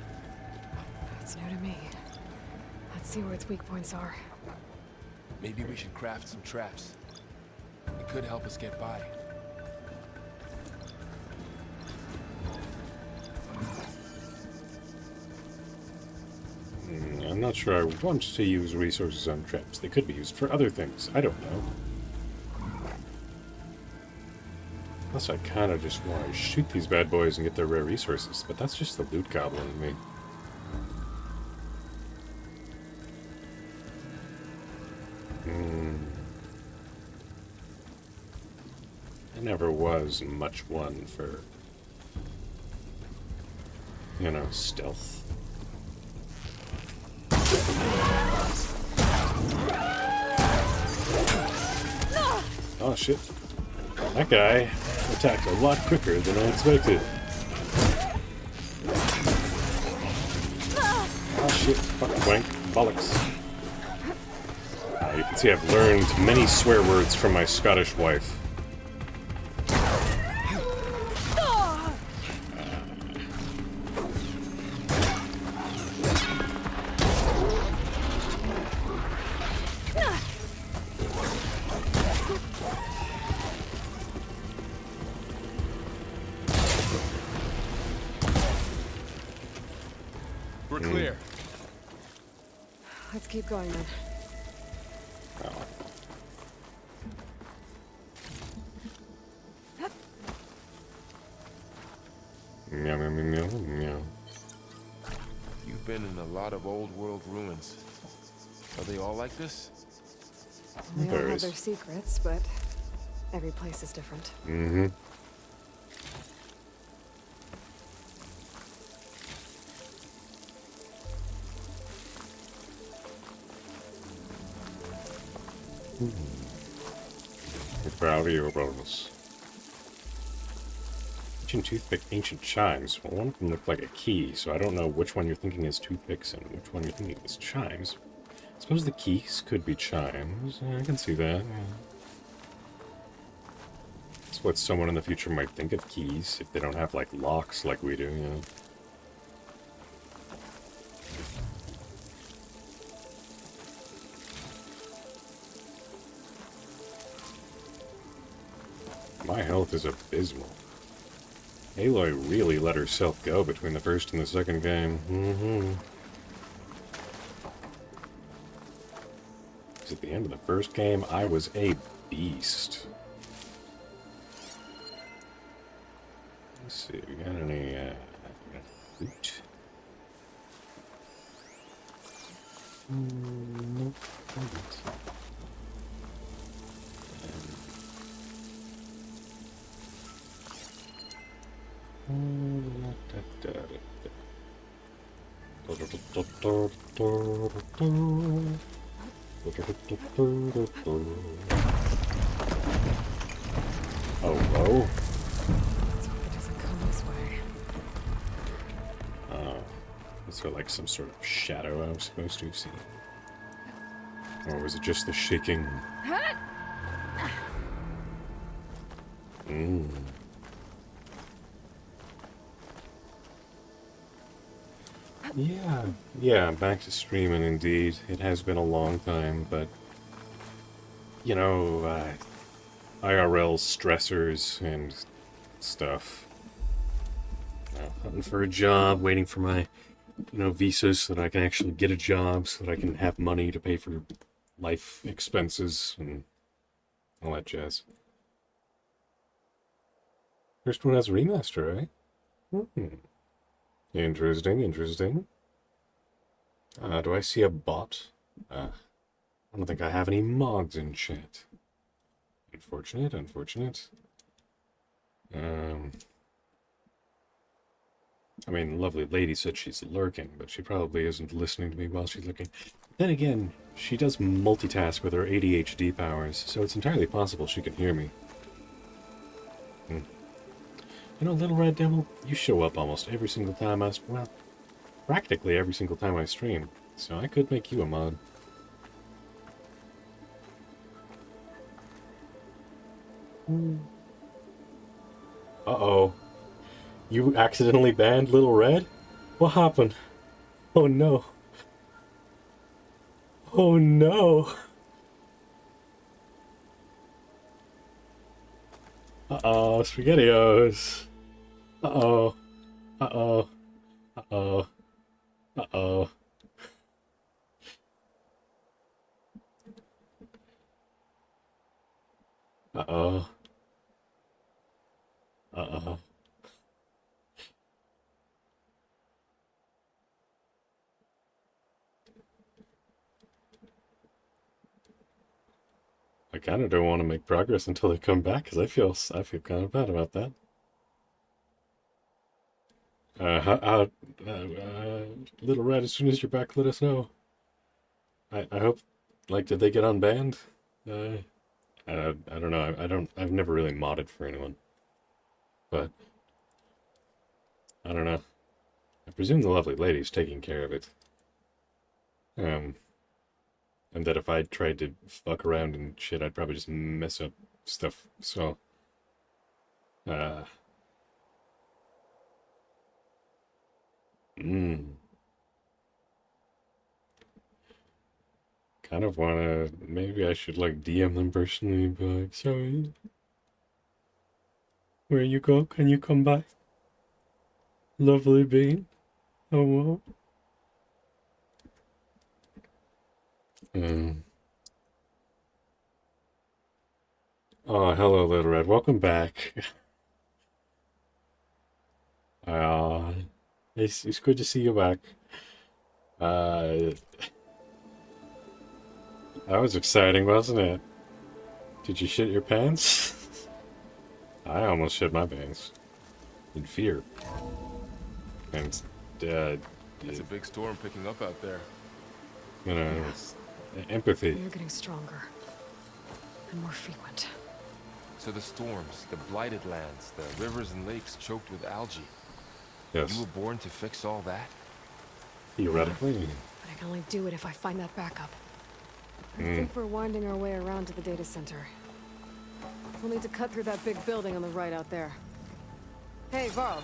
It's new to me. Let's see where its weak points are. Maybe we should craft some traps. It could help us get by. I'm not sure I want to use resources on traps. They could be used for other things. I don't know. Plus, I kind of just want to shoot these bad boys and get their rare resources, but that's just the loot goblin in me. I never was much one for, you know, stealth. Oh shit. That guy attacked a lot quicker than I expected. Oh shit. Fuck wank. Bollocks. You can see I've learned many swear words from my Scottish wife. We're clear. Let's keep going then. Meow, meow, meow, meow, meow. You've been in a lot of old world ruins. Are they all like this? They all have Varies. their secrets, but every place is different. Mm-hmm. We're proud of you, brothers. Ancient toothpick, ancient chimes. Well, one of them looked like a key, so I don't know which one you're thinking is toothpicks and which one you're thinking is chimes. I suppose the keys could be chimes. I can see that. Yeah. That's what someone in the future might think of keys, if they don't have, like, locks like we do, you know. My health is abysmal. Aloy really let herself go between the first and the second game. Because at the end of the first game, I was a beast. Let's see, we got any loot? Nope. Oh, whoa. Let's hope it doesn't come this way. Is there like some sort of shadow I was supposed to have seen? Or was it just the shaking? Yeah, back to streaming indeed. It has been a long time, but you know, IRL stressors and stuff. Hunting for a job, waiting for my, visas so that I can actually get a job, so that I can have money to pay for life expenses and all that jazz. First one has a remaster, right? Interesting. Do I see a bot? I don't think I have any mods in chat. Unfortunate. I mean, lovely lady said she's lurking, but she probably isn't listening to me while she's lurking. Then again, she does multitask with her ADHD powers, so it's entirely possible she can hear me. Little Red Devil, you show up almost every single time practically every single time I stream, so I could make you a mod. Uh-oh. You accidentally banned Little Red? What happened? Oh no. Oh no. Uh-oh, SpaghettiOs. Uh-oh. Uh-oh. Uh-oh. Uh-oh. Uh-oh. Uh-oh. I kind of don't want to make progress until they come back, because I feel kind of bad about that. Little Red, as soon as you're back, let us know. I hope, did they get unbanned? I don't know. I've never really modded for anyone. But, I don't know. I presume the lovely lady's taking care of it. And that if I tried to fuck around and shit, I'd probably just mess up stuff. So, kind of wanna, maybe I should DM them personally and be like, sorry. Where you go? Can you come back? Lovely bean. Oh well. Oh, hello, Little Red. Welcome back. It's good to see you back. That was exciting, wasn't it? Did you shit your pants? I almost shit my pants. In fear. And, It's a big storm picking up out there. It's empathy. You're getting stronger. And more frequent. So the storms, the blighted lands, the rivers and lakes choked with algae. Yes. You were born to fix all that? Theoretically. But I can only do it if I find that backup. I think we're winding our way around to the data center. We'll need to cut through that big building on the right out there. Hey, Varl.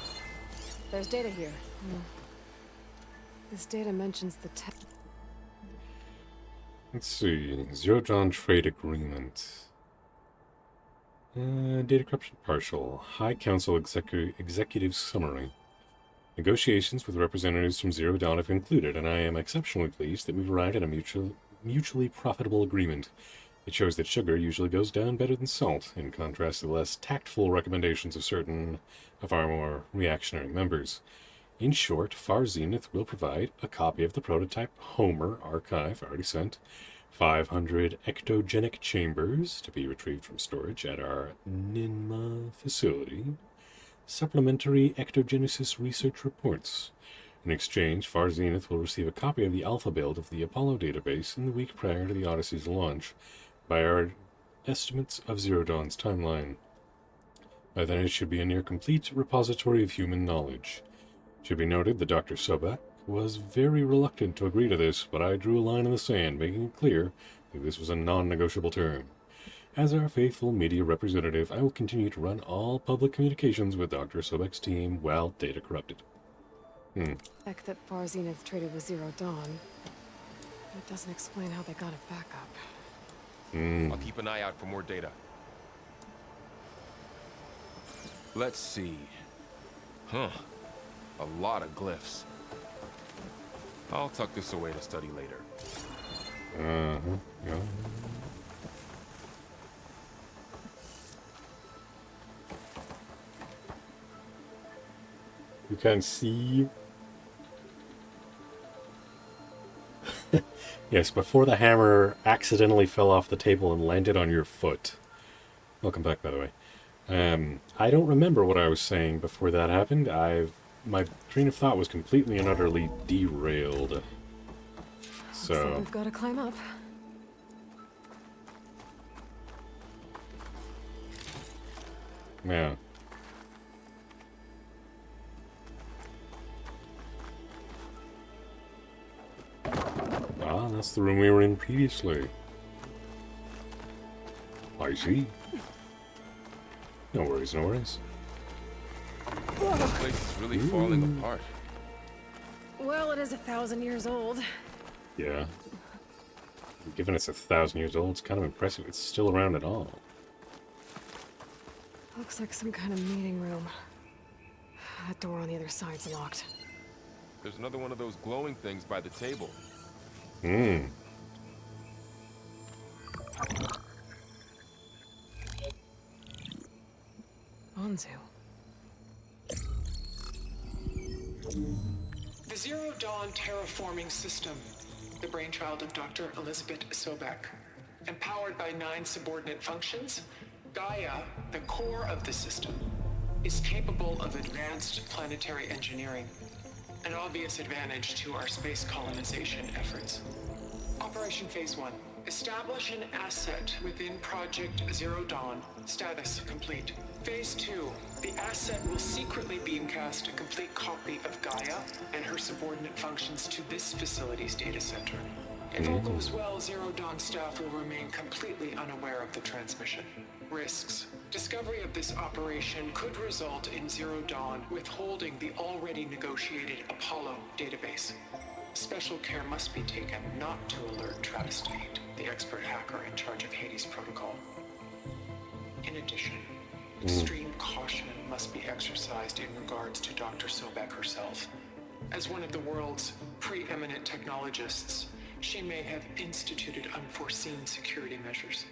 There's data here. This data mentions the Let's see. Zero-Dawn Trade Agreement. Data corruption partial. High Council Executive Summary. Negotiations with representatives from Zero Dawn have concluded, and I am exceptionally pleased that we've arrived at a mutually profitable agreement. It shows that sugar usually goes down better than salt, in contrast to the less tactful recommendations of certain of our more reactionary members. In short, Far Zenith will provide a copy of the prototype Homer archive, already sent, 500 ectogenic chambers to be retrieved from storage at our Ninma facility, supplementary ectogenesis research reports, In exchange, Far Zenith will receive a copy of the alpha build of the Apollo database in the week prior to the Odyssey's launch, by our estimates of Zero Dawn's timeline. By then it should be a near-complete repository of human knowledge. It should be noted that Dr. Sobek was very reluctant to agree to this, but I drew a line in the sand, making it clear that this was a non-negotiable term. As our faithful media representative, I will continue to run all public communications with Dr. Sobek's team while data corrupted. The fact that Far Zenith traded with Zero Dawn, it doesn't explain how they got it back up. I'll keep an eye out for more data. Let's see. Huh. A lot of glyphs. I'll tuck this away to study later. Yeah. You can see. Yes, before the hammer accidentally fell off the table and landed on your foot. Welcome back, by the way. I don't remember what I was saying before that happened. My train of thought was completely and utterly derailed. So we've got to climb up. Yeah. Ah, that's the room we were in previously. I see. No worries, no worries. This place is really falling apart. Well, it is 1,000 years old. Yeah. Given it's 1,000 years old, it's kind of impressive it's still around at all. Looks like some kind of meeting room. That door on the other side's locked. There's another one of those glowing things by the table. Onzu. The Zero Dawn terraforming system, the brainchild of Dr. Elizabeth Sobek. Empowered by 9 subordinate functions, Gaia, the core of the system, is capable of advanced planetary engineering, an obvious advantage to our space colonization efforts. Operation Phase 1. Establish an asset within Project Zero Dawn. Status complete. Phase 2. The asset will secretly beamcast a complete copy of Gaia and her subordinate functions to this facility's data center. If all goes well, Zero Dawn staff will remain completely unaware of the transmission. Risks. Discovery of this operation could result in Zero Dawn withholding the already negotiated Apollo database. Special care must be taken not to alert Travis Tate, the expert hacker in charge of Hades Protocol. In addition, extreme caution must be exercised in regards to Dr. Sobek herself. As one of the world's preeminent technologists, she may have instituted unforeseen security measures.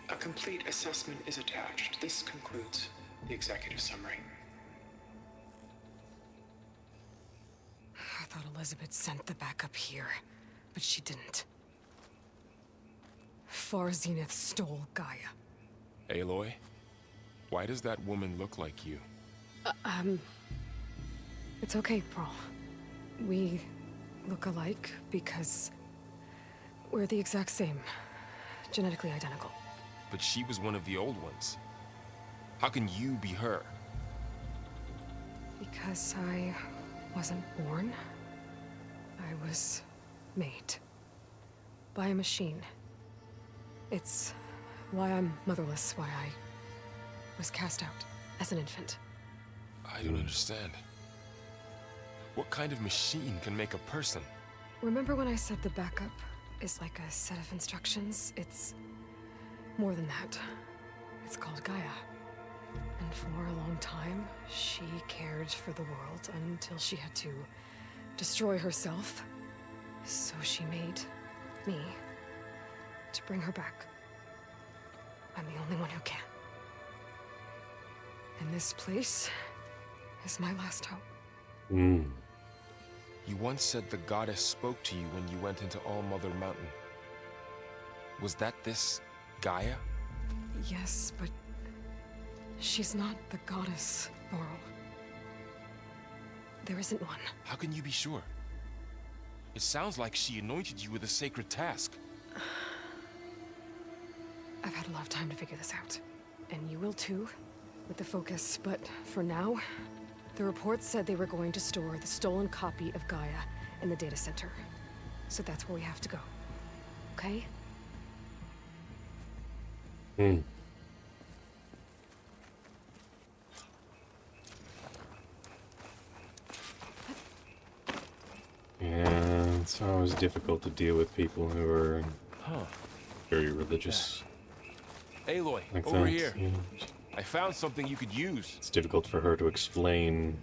A complete assessment is attached. This concludes the executive summary. I thought Elizabeth sent the backup here, but she didn't. Far Zenith stole Gaia. Aloy, why does that woman look like you? It's okay, Pearl. We look alike because we're the exact same. Genetically identical. But she was one of the old ones. How can you be her? Because I wasn't born. I was made. By a machine. It's why I'm motherless, why I was cast out as an infant. I don't understand. What kind of machine can make a person? Remember when I said the backup is like a set of instructions? It's more than that. It's called Gaia. And for a long time, she cared for the world until she had to destroy herself. So she made me to bring her back. I'm the only one who can. And this place is my last hope. You once said the goddess spoke to you when you went into All Mother Mountain. Was that this Gaia? Yes, but she's not the goddess, Laurel. there isn't one. How can you be sure? It sounds like she anointed you with a sacred task. I've had a lot of time to figure this out. And you will too, with the focus. But for now, the reports said they were going to store the stolen copy of Gaia in the data center. So that's where we have to go. Okay? Yeah, it's always difficult to deal with people who are very religious. Aloy, Like over that. here. Yeah. I found something you could use. It's difficult for her to explain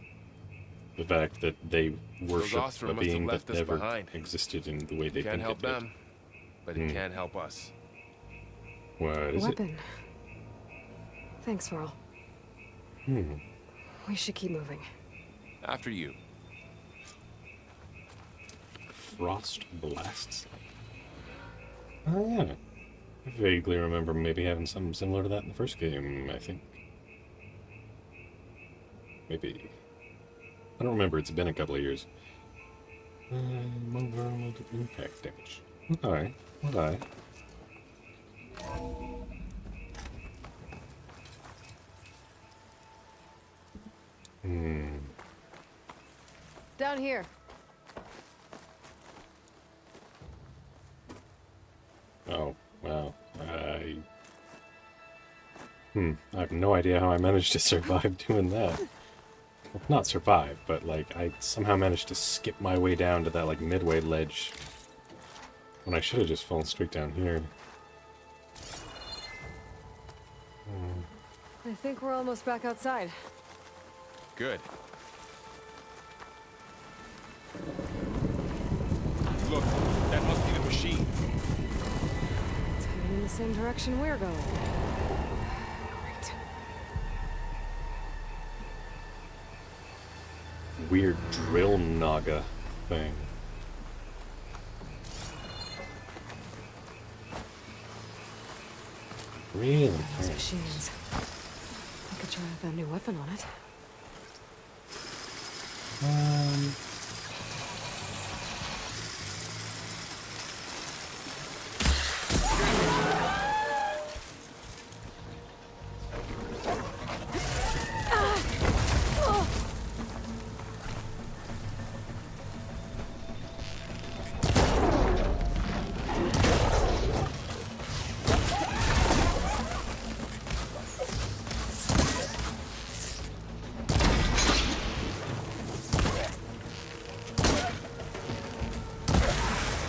the fact that they worship Ostra a must have being that left us never behind. existed in the way they Can't think help it did. them, but it can help us. What is it? Weapon. Thanks, Varl. We should keep moving. After you. Frost blasts. Oh yeah. I vaguely remember maybe having something similar to that in the first game, I think. Maybe. I don't remember, it's been a couple of years. Overall impact damage. Okay, okay. Down here. Oh, wow. I have no idea how I managed to survive doing that. Well, not survive, but, like, I somehow managed to skip my way down to that, like, midway ledge. When I should have just fallen straight down here. I think we're almost back outside. Good. Look, that must be the machine. It's heading in the same direction we're going. Great. Weird drill naga thing. Really? Those machines. I could try out that new weapon on it.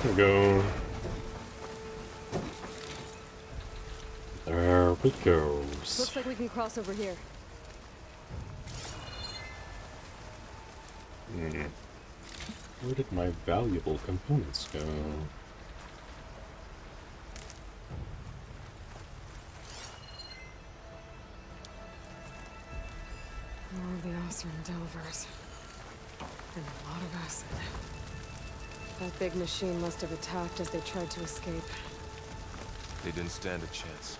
There we go. There we go. Looks like we can cross over here. Where did my valuable components go? More of the Osram Delvers. And a lot of acid. That big machine must have attacked as they tried to escape. They didn't stand a chance.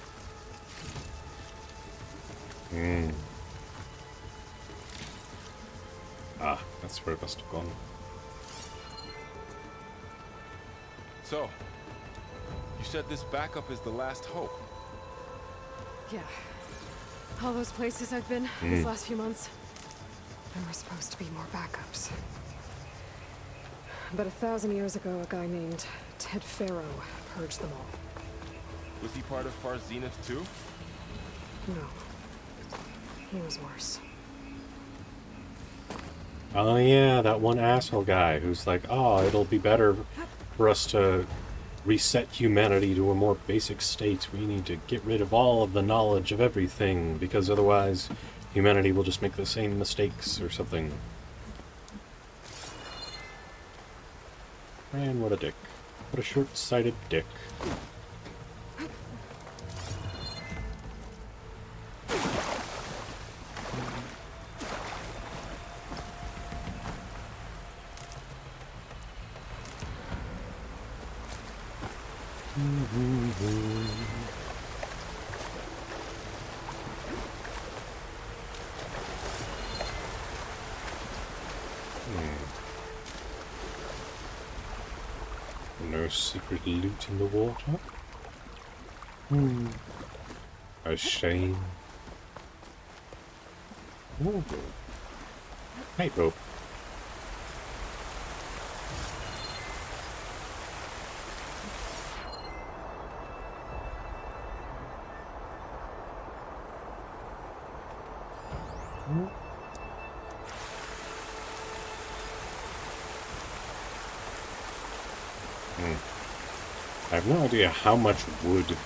Ah, that's where it must have gone. So, you said this backup is the last hope. Yeah. All those places I've been these last few months. There were supposed to be more backups. But 1,000 years ago, a guy named Ted Faro purged them all. Was he part of Far Zenith too? No. He was worse. Oh yeah, that one asshole guy who's like, oh, it'll be better for us to reset humanity to a more basic state. We need to get rid of all of the knowledge of everything, because otherwise humanity will just make the same mistakes or something. Man, what a dick. What a short-sighted dick. more secret loot in the water? A shame. Ooh. Hey, rope. I have no idea how much wood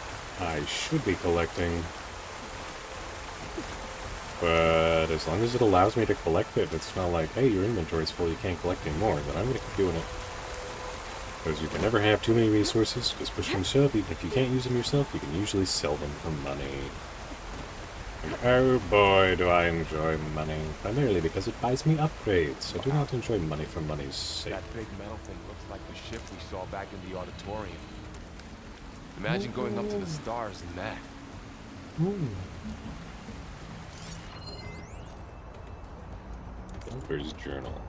I should be collecting, but as long as it allows me to collect it, it's not like, hey, your inventory's full, you can't collect anymore, then I'm going to keep doing it. Because you can never have too many resources, just push them shove, even if you can't use them yourself, you can usually sell them for money. And oh boy, do I enjoy money, primarily because it buys me upgrades. I do not enjoy money for money's sake. That big metal thing looks like the ship we saw back in the auditorium. Imagine going up to the stars in that. Builder's Journal.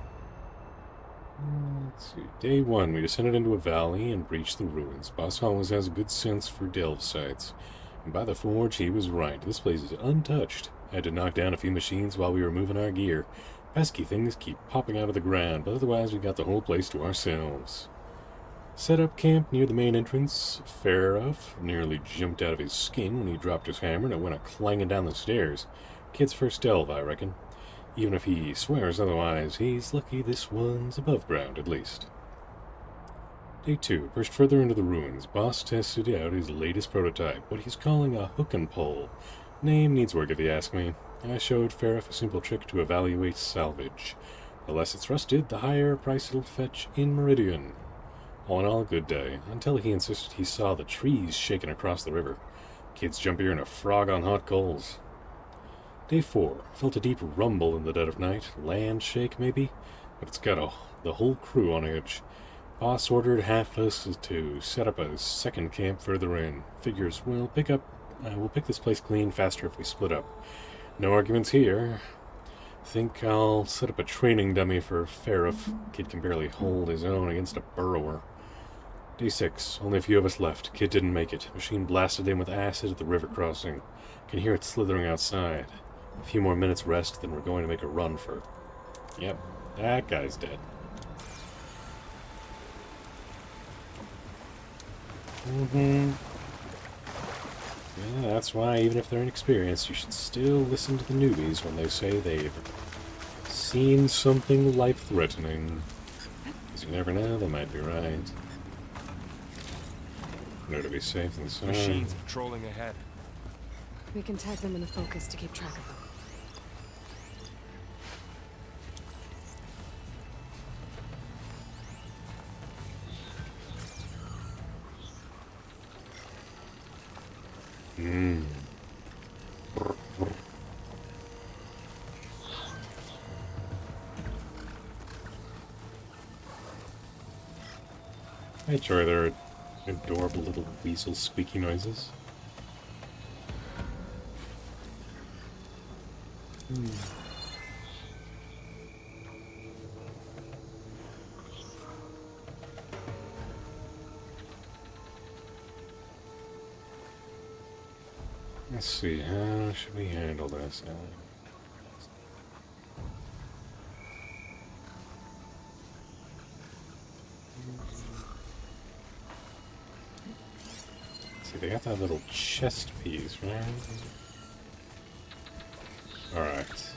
Let's see. Day 1, we descended into a valley and breached the ruins. Boss always has a good sense for delve sites. And by the forge, he was right. This place is untouched. I had to knock down a few machines while we were moving our gear. Pesky things keep popping out of the ground, but otherwise we got the whole place to ourselves. Set up camp near the main entrance. Farah nearly jumped out of his skin when he dropped his hammer and it went a-clanging down the stairs. Kid's first delve, I reckon. Even if he swears otherwise, he's lucky this one's above ground, at least. Day 2. Pushed further into the ruins. Boss tested out his latest prototype, what he's calling a hook and pole. Name needs work if you ask me. I showed Farah a simple trick to evaluate salvage. The less it's rusted, the higher price it'll fetch in Meridian. All in all, a good day, until he insisted he saw the trees shaking across the river. Kid's jumpier than a frog on hot coals. Day 4. Felt a deep rumble in the dead of night. Land shake, maybe? But it's got the whole crew on edge. Boss ordered half us to set up a second camp further in. Figures we'll pick this place clean faster if we split up. No arguments here. Think I'll set up a training dummy for Farah. Kid can barely hold his own against a burrower. Day 6. Only a few of us left. Kid didn't make it. Machine blasted in with acid at the river crossing. Can hear it slithering outside. A few more minutes rest, then we're going to make a run for... Yep, that guy's dead. Yeah, that's why, even if they're inexperienced, you should still listen to the newbies when they say they've seen something life-threatening. Because you never know, they might be right. Better to be safe than sorry. Machines patrolling ahead. We can tag them in the focus to keep track of them. I enjoy their adorable little weasel squeaky noises. Let's see, how should we handle this? See, they got that little chest piece, right? Alright.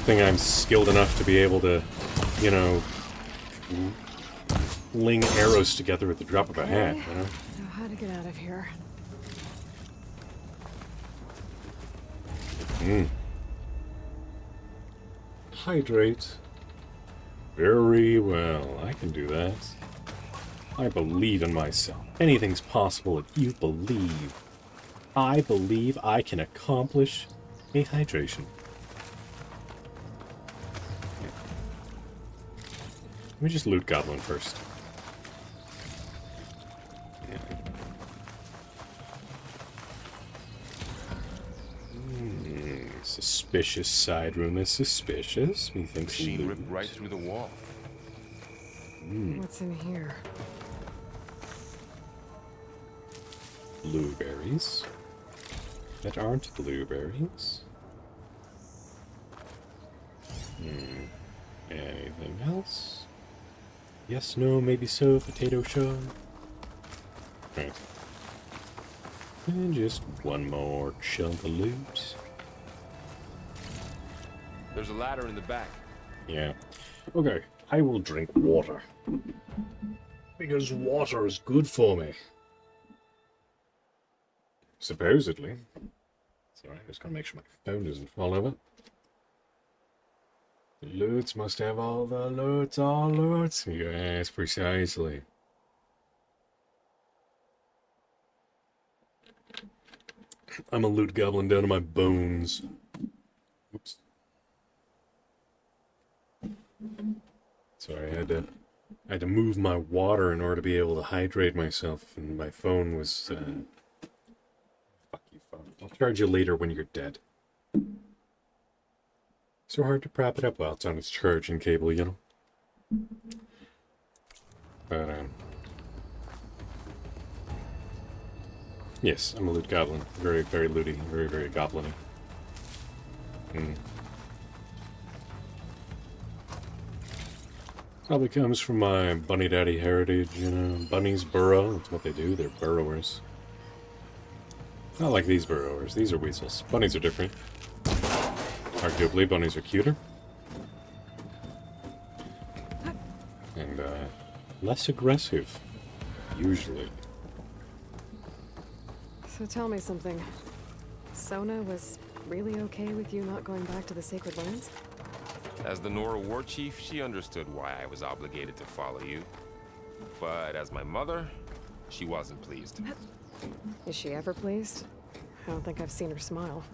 Thing I'm skilled enough to be able to, you know, fling arrows together at the drop of a hat, you know? Know how to get out of here. Hydrate. Very well. I can do that. I believe in myself. Anything's possible if you believe. I believe I can accomplish a hydration. Let me just loot Goblin first. Suspicious side room is suspicious. Methinks Machine ripped right through the wall. What's in here? Blueberries. That aren't blueberries. Anything else? Yes, no, maybe so, potato show. Right. And just one more chunk of loot. There's a ladder in the back. Yeah. Okay, I will drink water. Because water is good for me. Supposedly. Sorry, I'm just gonna make sure my phone doesn't fall over. The loots must have all the loots, all loots. Yes, precisely. I'm a loot goblin down to my bones. Oops. Sorry, I had to move my water in order to be able to hydrate myself, and my phone was, fuck you, phone. I'll charge you later when you're dead. So hard to prop it up while it's on its charging cable, you know? But, yes, I'm a loot goblin. Very, very looty. Very, very goblin-y. Probably comes from my bunny daddy heritage, you know. Bunnies burrow. That's what they do. They're burrowers. Not like these burrowers. These are weasels. Bunnies are different. Arguably, bunnies are cuter. And, less aggressive. Usually. So tell me something. Sona was really okay with you not going back to the Sacred Lands? As the Nora war chief, she understood why I was obligated to follow you. But as my mother, she wasn't pleased. Is she ever pleased? I don't think I've seen her smile.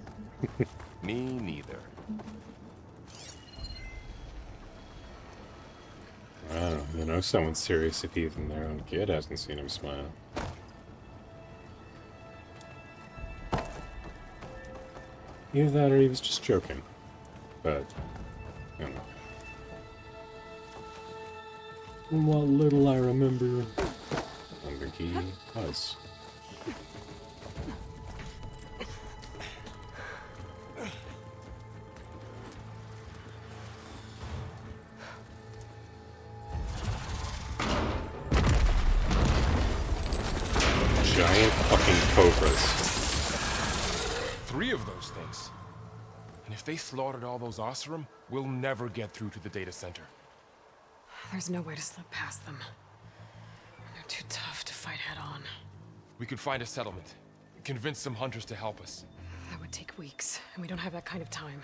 Me neither. Wow, you know someone's serious if even their own kid hasn't seen him smile. Either that or he was just joking. But, I don't know. From what little I remember, I don't think he was. Giant fucking cobras. 3 of those things. And if they slaughtered all those Oseram, we'll never get through to the data center. There's no way to slip past them. They're too tough to fight head-on. We could find a settlement. Convince some hunters to help us. That would take weeks, and we don't have that kind of time.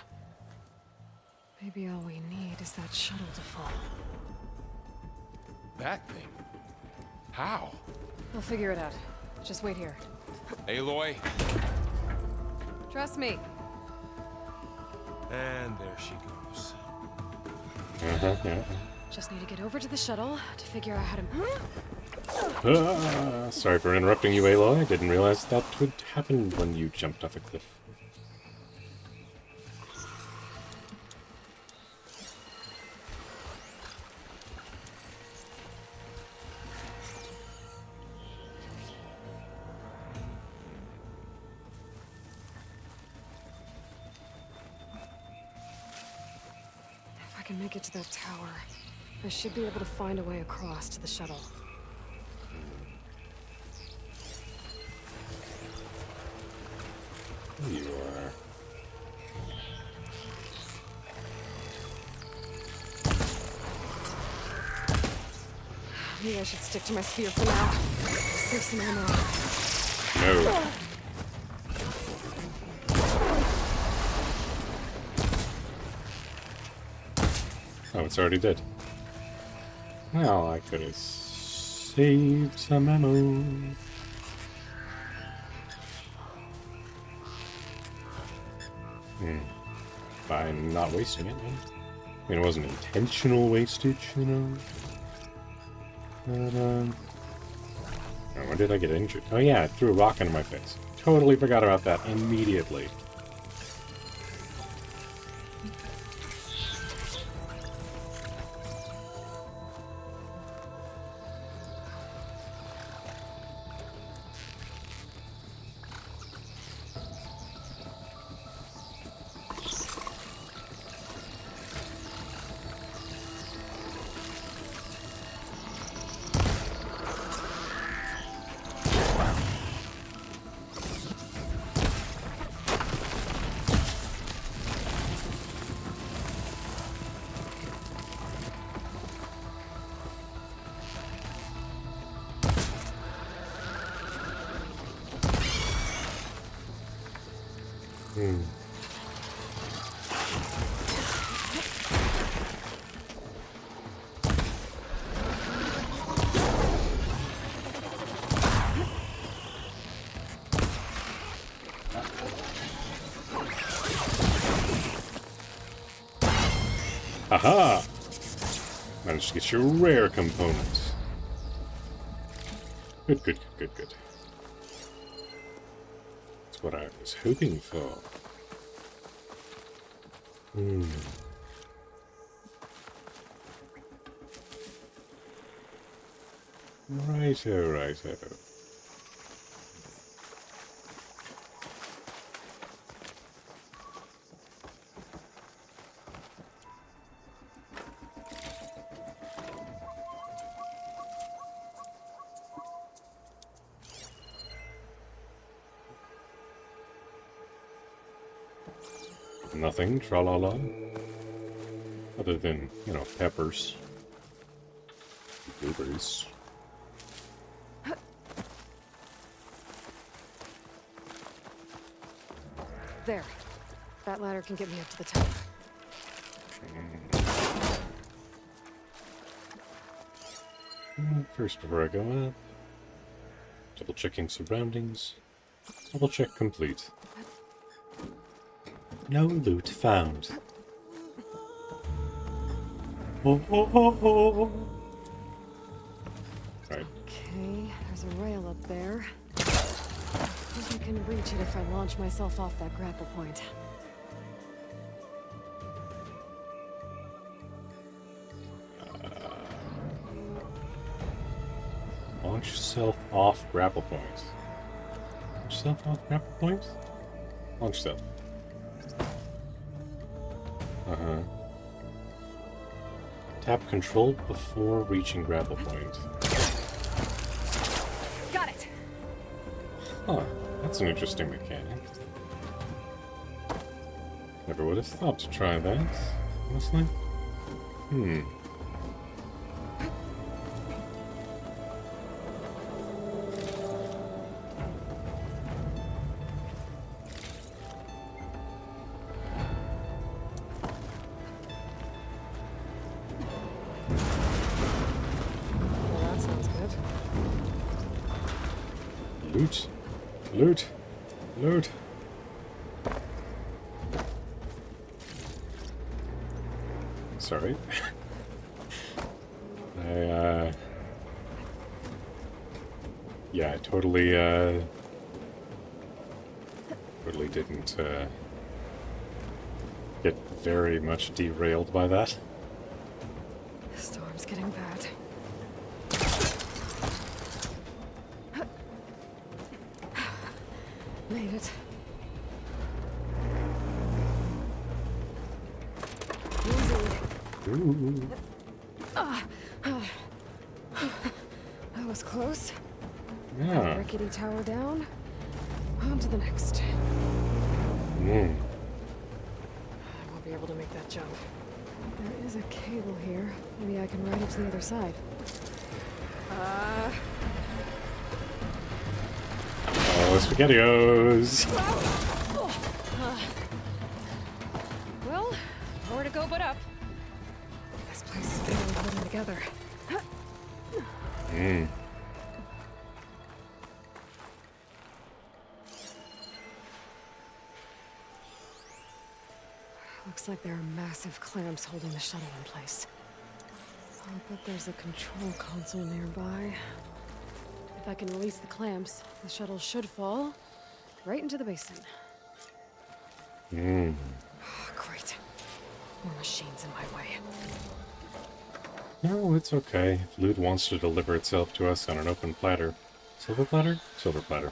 Maybe all we need is that shuttle to fall. That thing? How? We'll figure it out. Just wait here. Aloy. Trust me. And there she goes. Just need to get over to the shuttle to figure out how to... Sorry for interrupting you, Aloy. I didn't realize that would happen when you jumped off a cliff. If I can make it to that tower, I should be able to find a way across to the shuttle. You are. Maybe I should stick to my spear for now. Save some ammo. No. it's already dead. Well, I could have saved some ammo. By not wasting it, man. I mean, it wasn't intentional wastage, you know? But, oh, when did I get injured? Oh yeah, it threw a rock into my face. Totally forgot about that immediately. Aha! Managed to get your rare components. Good, good, good, good, good. That's what I was hoping for. Righto, righto. Nothing, tra-la-la. Other than, you know, peppers. Blueberries. There. That ladder can get me up to the top. First, before I go up, double checking surroundings. Double check complete. No loot found. Oh, oh, oh, oh. Right. Okay, there's a rail up there. I think I can reach it if I launch myself off that grapple point. Launch yourself off grapple points. Launch yourself off grapple points? Launch yourself. Uh-huh. Tap control before reaching grapple point. Got it! Huh, that's an interesting mechanic. Never would have thought to try that, honestly. Well, that sounds good. Loot. Loot. Loot. Sorry. Yeah, I totally, totally didn't, get very much derailed by that. The storm's getting bad. Made it. Easy. Ooh. That was close. Yeah. Rickety tower down. On to the next. Mm. I won't be able to make that jump. There is a cable here. Maybe I can ride it to the other side. Oh, SpaghettiOs! Well, nowhere to go but up. This together. Looks like there are massive clamps holding the shuttle in place. I'll bet there's a control console nearby. If I can release the clamps, the shuttle should fall right into the basin. Great. More machines in my way. No, it's okay. If loot wants to deliver itself to us on an open platter. Silver platter? Silver platter.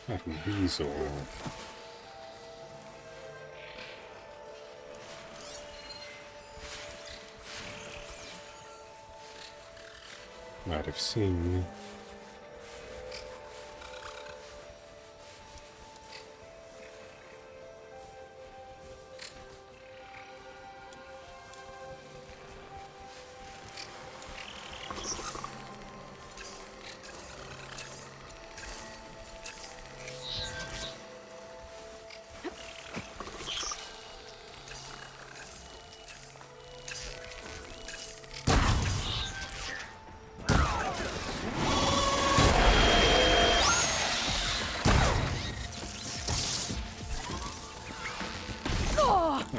That weasel. Might have seen me.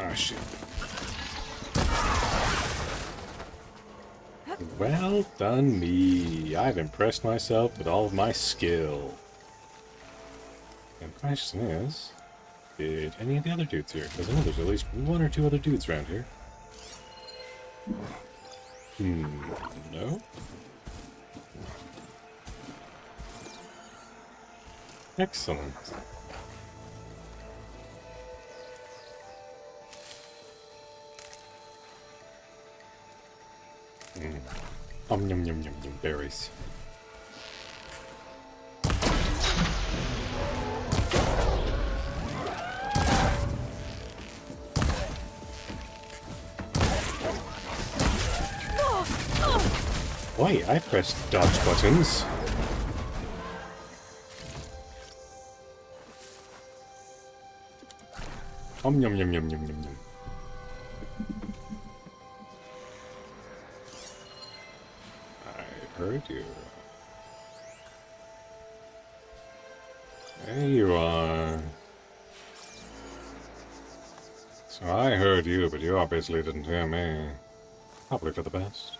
Ah, shit. Well done me. I've impressed myself with all of my skill. And the question is, did any of the other dudes here? Because I know there's at least one or two other dudes around here. No? Excellent. Yum yum yum yum berries. Why? I pressed dodge buttons. Yum yum yum yum yum yum yum. Heard you. There you are. So I heard you, but you obviously didn't hear me. Probably for the best.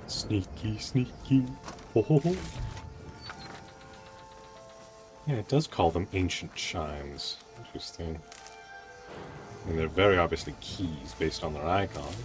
Sneaky, sneaky. Ho ho ho. Yeah, it does call them ancient chimes. Interesting. And they're very obviously keys based on their icon.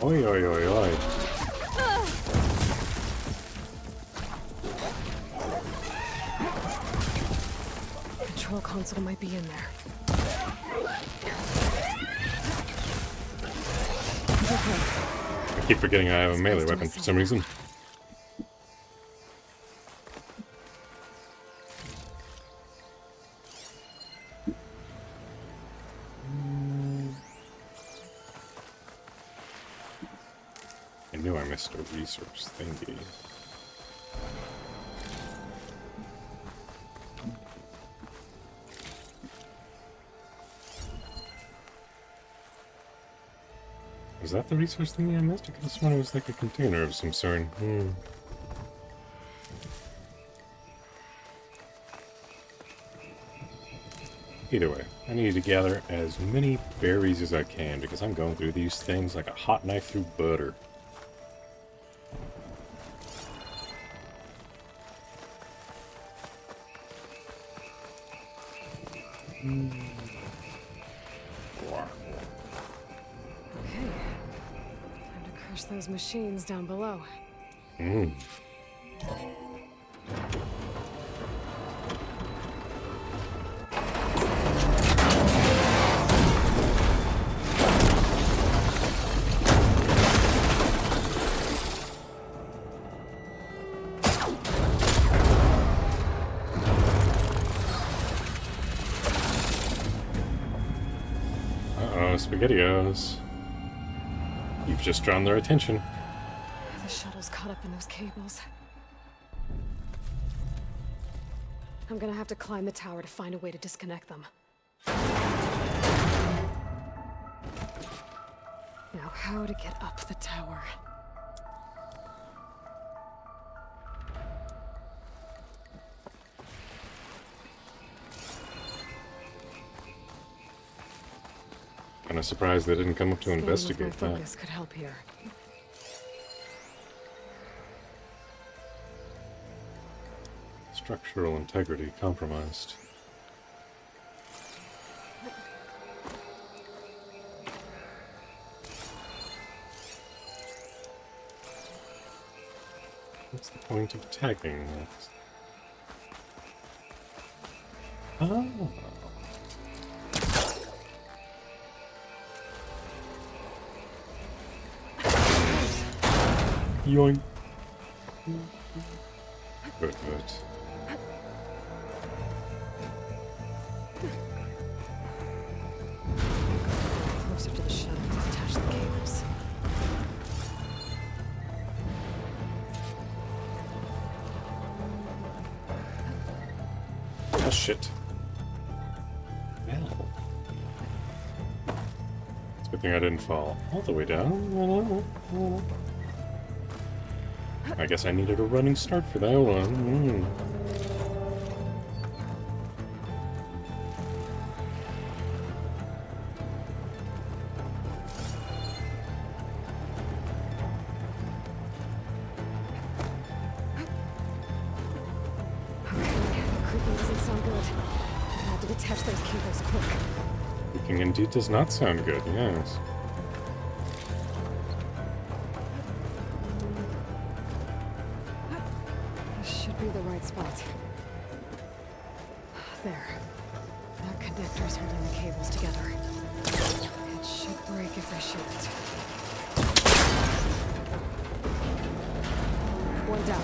Oi, oi, oi, oi. Control console might be in there. I keep forgetting I have a melee weapon for some reason. I knew I missed a resource thingy. Was that the resource thingy I missed? I could have sworn it was like a container of some sort. Either way, I need to gather as many berries as I can because I'm going through these things like a hot knife through butter. Okay. Time to crush those machines down below. Uh-oh, SpaghettiOs. You've just drawn their attention. The shuttle's caught up in those cables. I'm gonna have to climb the tower to find a way to disconnect them. Now, how to get up the tower? Kinda surprised they didn't come up to Staying with investigate my that. focus could help here. Structural integrity compromised. What's the point of tagging that? Oh. Yoink. Good, good. Closer to the shuttle to detach the cables. Oh shit. Well. It's a good thing I didn't fall all the way down. I guess I needed a running start for that one. Creeping doesn't sound good. I have to detach those cables quick. Cooking indeed does not sound good, yes. This should be the right spot. There. That connector's holding the cables together. It should break if I shoot it. One down.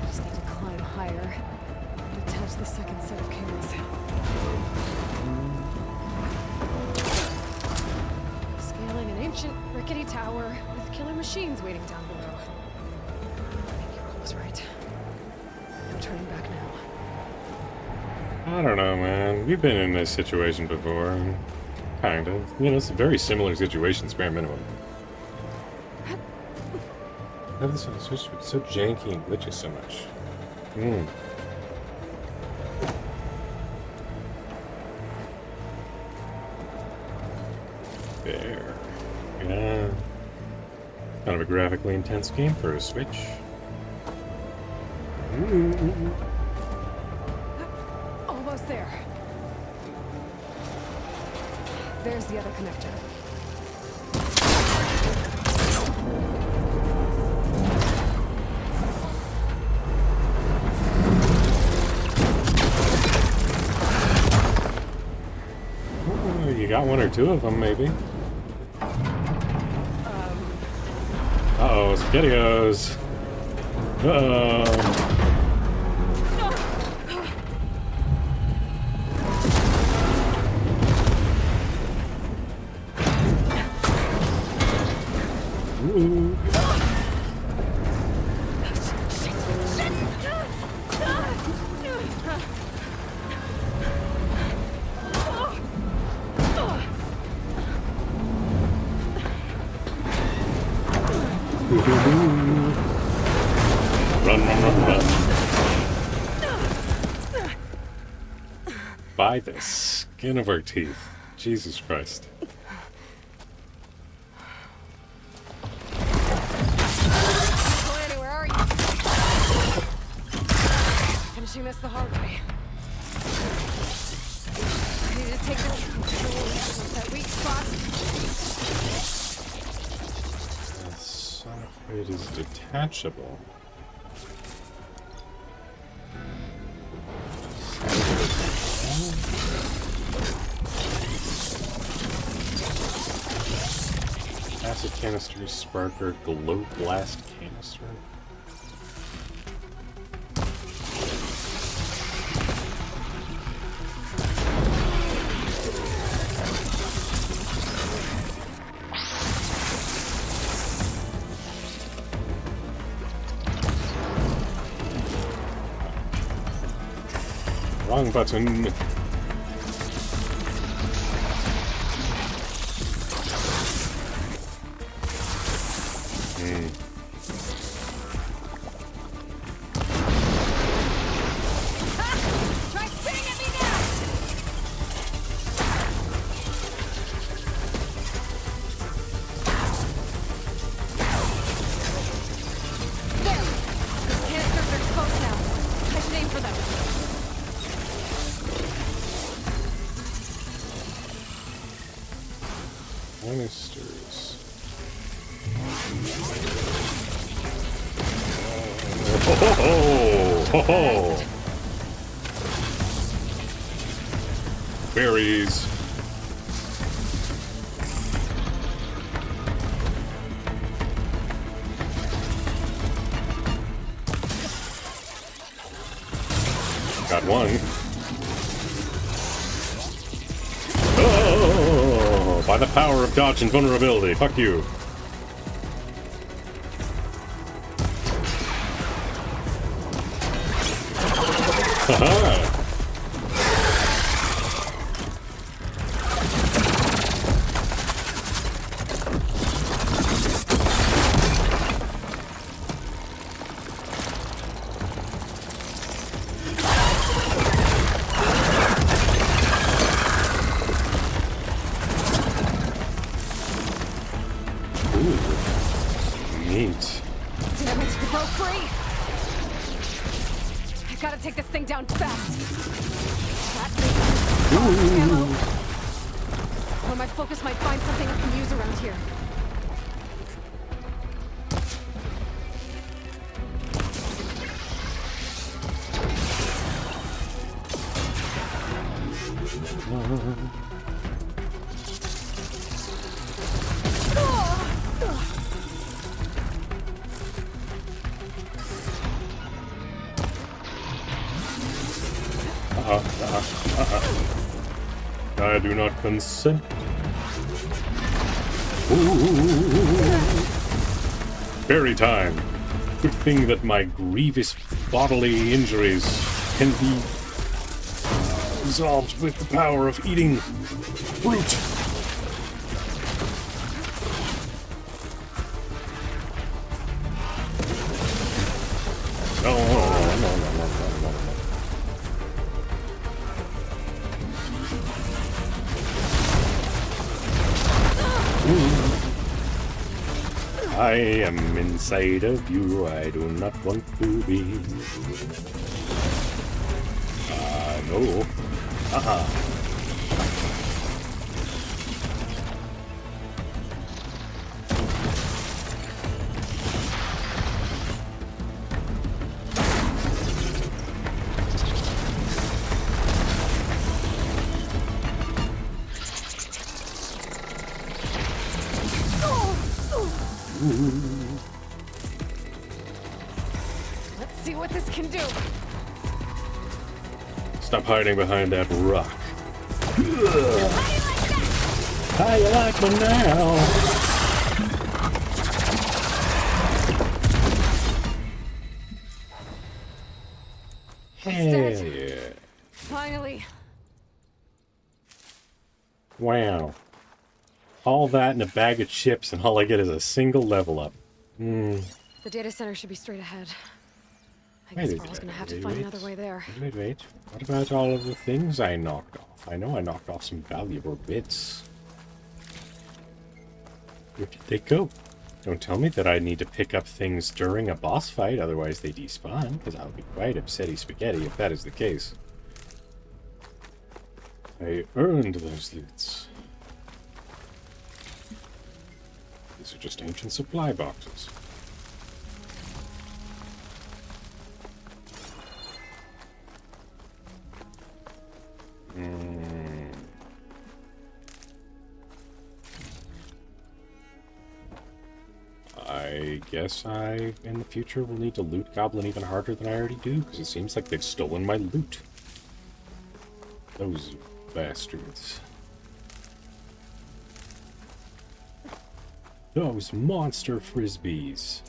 I just need to climb higher. Detach the second set of cables. Scaling an ancient, rickety tower with killer machines waiting down below. I think you're always right. I'm turning back now. I don't know, man. We've been in this situation before. Kind of. You know, it's a very similar situation, bare minimum. How this is supposed to be so janky and glitchy so much. There. Yeah. Kind of a graphically intense game for a Switch. Almost there. There's the other connector. Oh, you got one or two of them, maybe. Uh-oh, SpaghettiOs. Uh-oh. Ooh. Run, run, run, run. by the skin of our teeth. Jesus Christ. Planning, where are you? Finishing this the hard way. I need to take control of that weak spot. Son of it is detachable. Acid canister, sparker, glow blast canister. Wrong button. Try spitting at me now! There! Those canisters are exposed now. I should aim for them. Canisters. Ho ho! Berries. Got one. Oh, by the power of dodge and vulnerability. Fuck you. Haha. Neat. Damn it, you broke free! I gotta take this thing down fast. That thing. Ammo. When my focus might find something I can use around here. I do not consent. Ooh. Berry time. Good thing that my grievous bodily injuries can be resolved with the power of eating fruit. No. I am inside of you, I do not want to be. No. Let's see what this can do. Stop hiding behind that rock. How you like me now? Hell yeah. Finally. Wow. All that in a bag of chips and all I get is a single level up. The data center should be straight ahead. I guess Varl's gonna have to find another way there. Wait. What about all of the things I knocked off? I know I knocked off some valuable bits. Where did they go? Don't tell me that I need to pick up things during a boss fight, otherwise they despawn, because I'll be quite upsetty spaghetti if that is the case. I earned those loots. These are just ancient supply boxes. I guess I, in the future, will need to loot Goblin even harder than I already do, because it seems like they've stolen my loot. Those bastards. Those monster frisbees.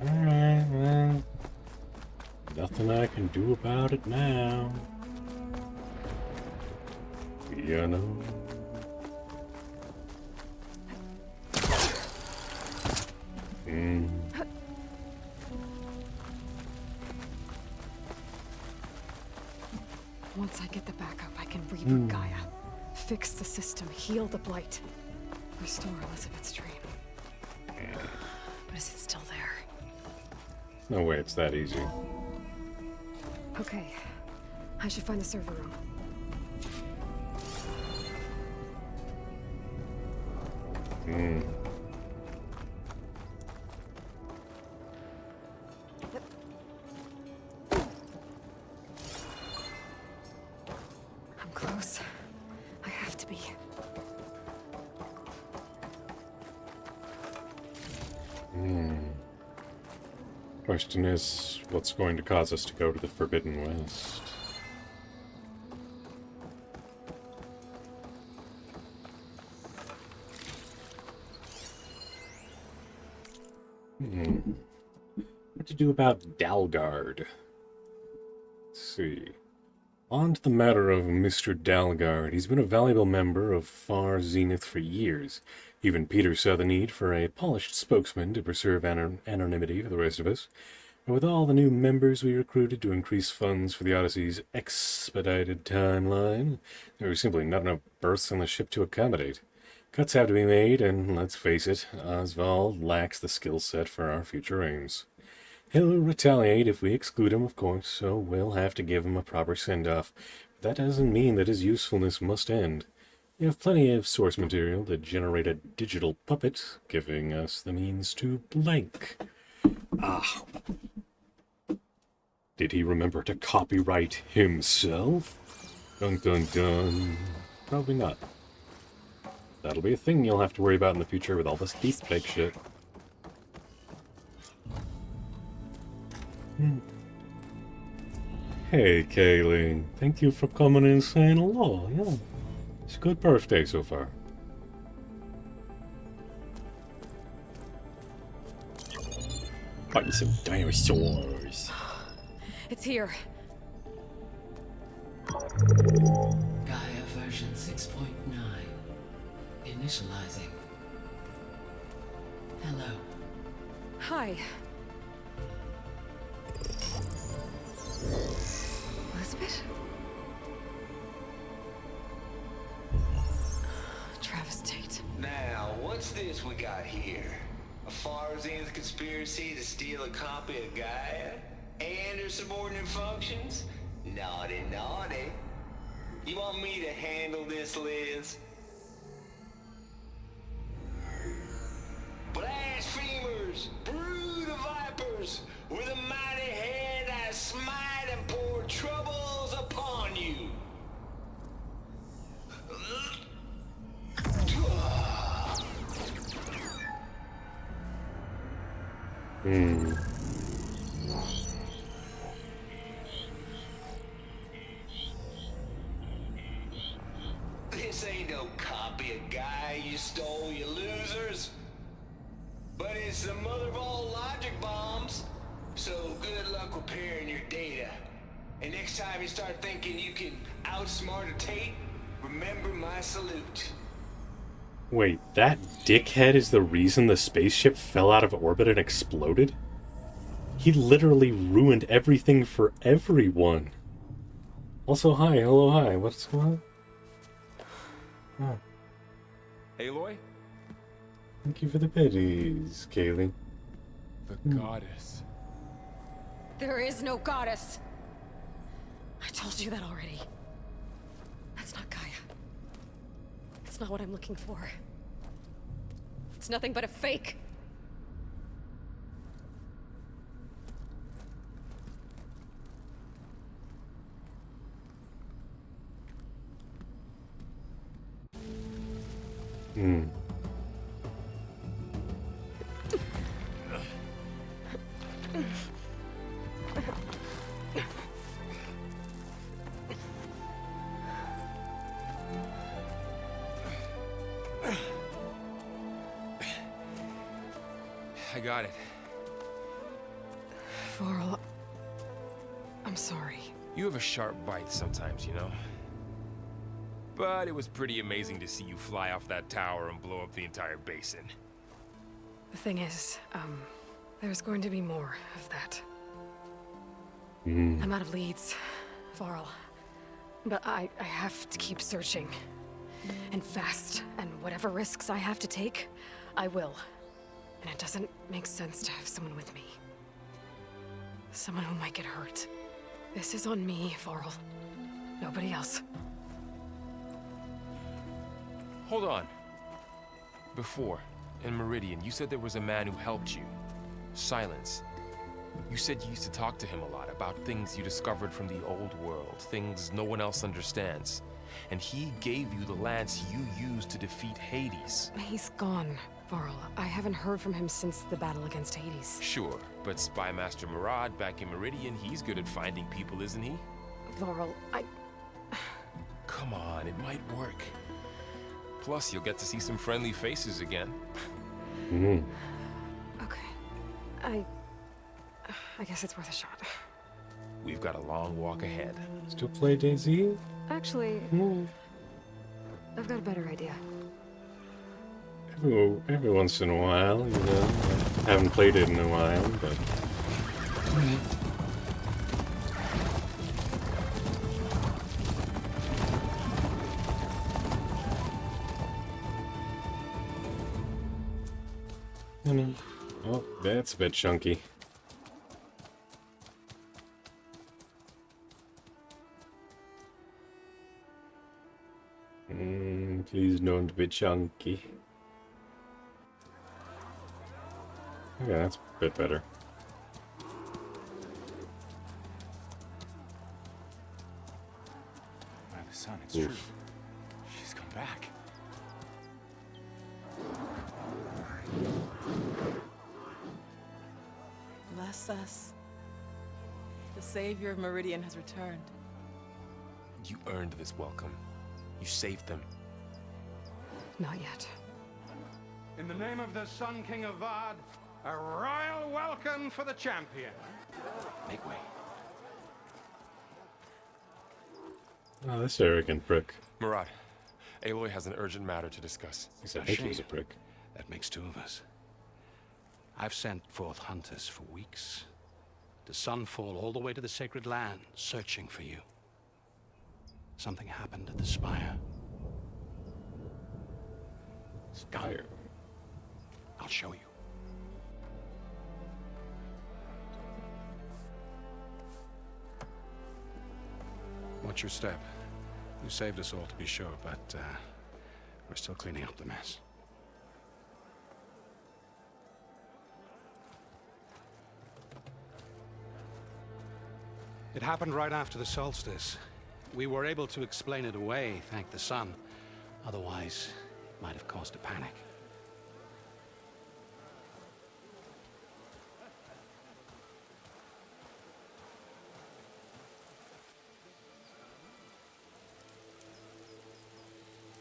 Alright, well, nothing I can do about it now. You know. Once I get the backup, I can reboot Gaia, fix the system, heal the blight, restore Elizabeth's dream. But is it still there? No way it's that easy. Okay, I should find the server room. I'm close. I have to be. Question is, what's going to cause us to go to the Forbidden West? What to do about Dalgard? Let's see. On to the matter of Mr. Dalgard. He's been a valuable member of Far Zenith for years. Even Peter saw the need for a polished spokesman to preserve anonymity for the rest of us. But with all the new members we recruited to increase funds for the Odyssey's expedited timeline, there was simply not enough berths on the ship to accommodate. Cuts have to be made, and let's face it, Oswald lacks the skill set for our future aims. He'll retaliate if we exclude him, of course, so we'll have to give him a proper send-off. But that doesn't mean that his usefulness must end. We have plenty of source material to generate a digital puppet, giving us the means to blank. Ah. Did he remember to copyright himself? Dun dun dun. Probably not. That'll be a thing you'll have to worry about in the future with all this deepfake shit. Hey, Kaylee. Thank you for coming and saying hello. Yeah. It's a good birthday so far. Fighting some dinosaurs. It's here. Gaia version 6.9. Initializing. Hello. Hi. Elizabeth? Travis Tate. Now, what's this we got here? A Far Zenith conspiracy to steal a copy of Gaia? And her subordinate functions? Naughty, naughty. You want me to handle this, Liz? Blasphemers! Brood of vipers! With a mighty hand I smite and pour troubles upon you! This ain't no copy of Gaia you stole, you losers. But it's the mother of all logic bombs. So good luck repairing your data. And next time you start thinking you can outsmart a Tate, remember I salute. Wait, that dickhead is the reason the spaceship fell out of orbit and exploded? He literally ruined everything for everyone. Also, hi, hello, hi, what's going on? Oh, Aloy? thank you for the biddies, Kaylee. The goddess. There is no goddess. I told you that already. That's not Gaia. It's not what I'm looking for. It's nothing but a fake. Hmm. I got it. Varl, I'm sorry. You have a sharp bite sometimes, you know? But it was pretty amazing to see you fly off that tower and blow up the entire basin. The thing is, there's going to be more of that. Hmm. I'm out of leads, Varl. But I have to keep searching. And fast. And whatever risks I have to take, I will. And it doesn't make sense to have someone with me. Someone who might get hurt. This is on me, Varl. Nobody else. Hold on. Before, in Meridian, you said there was a man who helped you. Silence. You said you used to talk to him a lot about things you discovered from the old world, things no one else understands. And he gave you the lance you used to defeat Hades. He's gone, Varl. I haven't heard from him since the battle against Hades. Sure, but Spy Master Murad back in Meridian, he's good at finding people, isn't he? Varl, Come on, it might work. Plus, you'll get to see some friendly faces again. Hmm. Okay. I guess it's worth a shot. We've got a long walk ahead. Still play DayZ? Actually, Hmm. I've got a better idea. Every once in a while, you know. I haven't played it in a while, but... Oh, that's a bit chunky. Please don't be chunky. Okay, that's a bit better. By the sun, it's Oof. true. She's come back. Bless us. The savior of Meridian has returned. You earned this welcome. You saved them. Not yet. In the name of the Sun King of Vard, a royal welcome for the champion. Make way. Oh, this arrogant prick. Murad, Aloy has an urgent matter to discuss. I think he was a prick. That makes two of us. I've sent forth hunters for weeks. To Sunfall all the way to the Sacred Land, searching for you. Something happened at the Spire. Spire. I'll show you. Watch your step. You saved us all, to be sure, but we're still cleaning up the mess. It happened right after the solstice. We were able to explain it away, thank the sun. Otherwise, it might have caused a panic.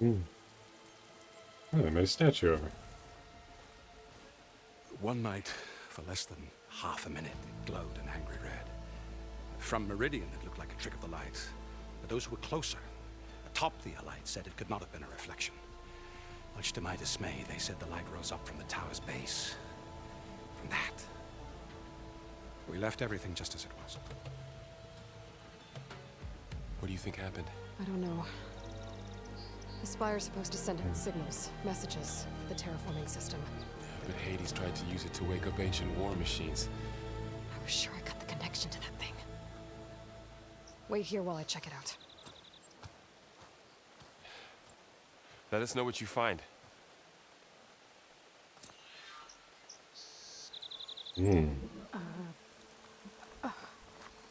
Oh, they made a statue of her. One night, for less than half a minute, it glowed an angry red. From Meridian, it looked like a trick of the light. But those who were closer, atop the Elite said it could not have been a reflection. Much to my dismay, they said the light rose up from the tower's base. From that. We left everything just as it was. What do you think happened? I don't know. The Spire's supposed to send out signals, messages, the terraforming system. But Hades tried to use it to wake up ancient war machines. I was sure I got the connection to that thing. Wait here while I check it out. Let us know what you find.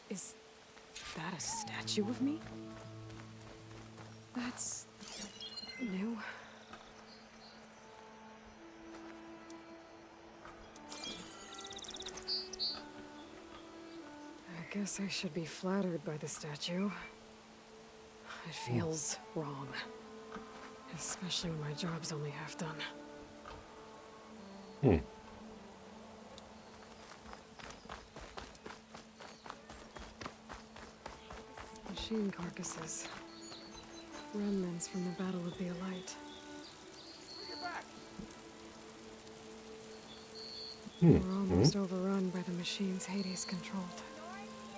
Is that a statue of me? That's new. I guess I should be flattered by the statue. It feels wrong. Especially when my job's only half done. Machine carcasses. Remnants from the Battle of the Elite. We're almost overrun by the machines Hades controlled.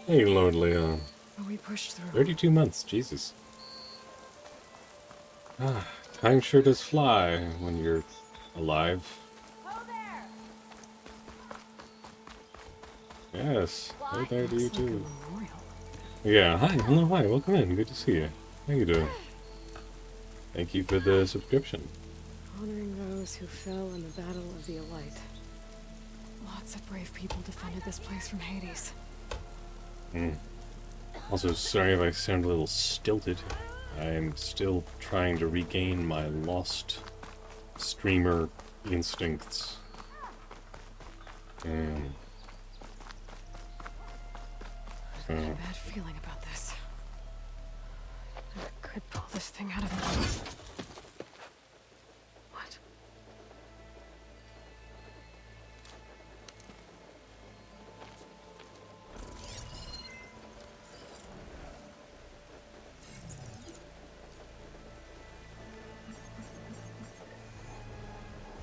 Hey, Lord Leon. But we pushed through. 32 months, Jesus. Ah, time sure does fly when you're alive. Yes, right there to you too. Yeah, hi, hello, hi, welcome in, good to see you. How you doing? Thank you for the subscription. Honoring those who fell in the Battle of the Elite. Lots of brave people defended this place from Hades. Also, sorry if I sound a little stilted. I'm still trying to regain my lost streamer instincts. I have a bad feeling about this. I could pull this thing out of it. What?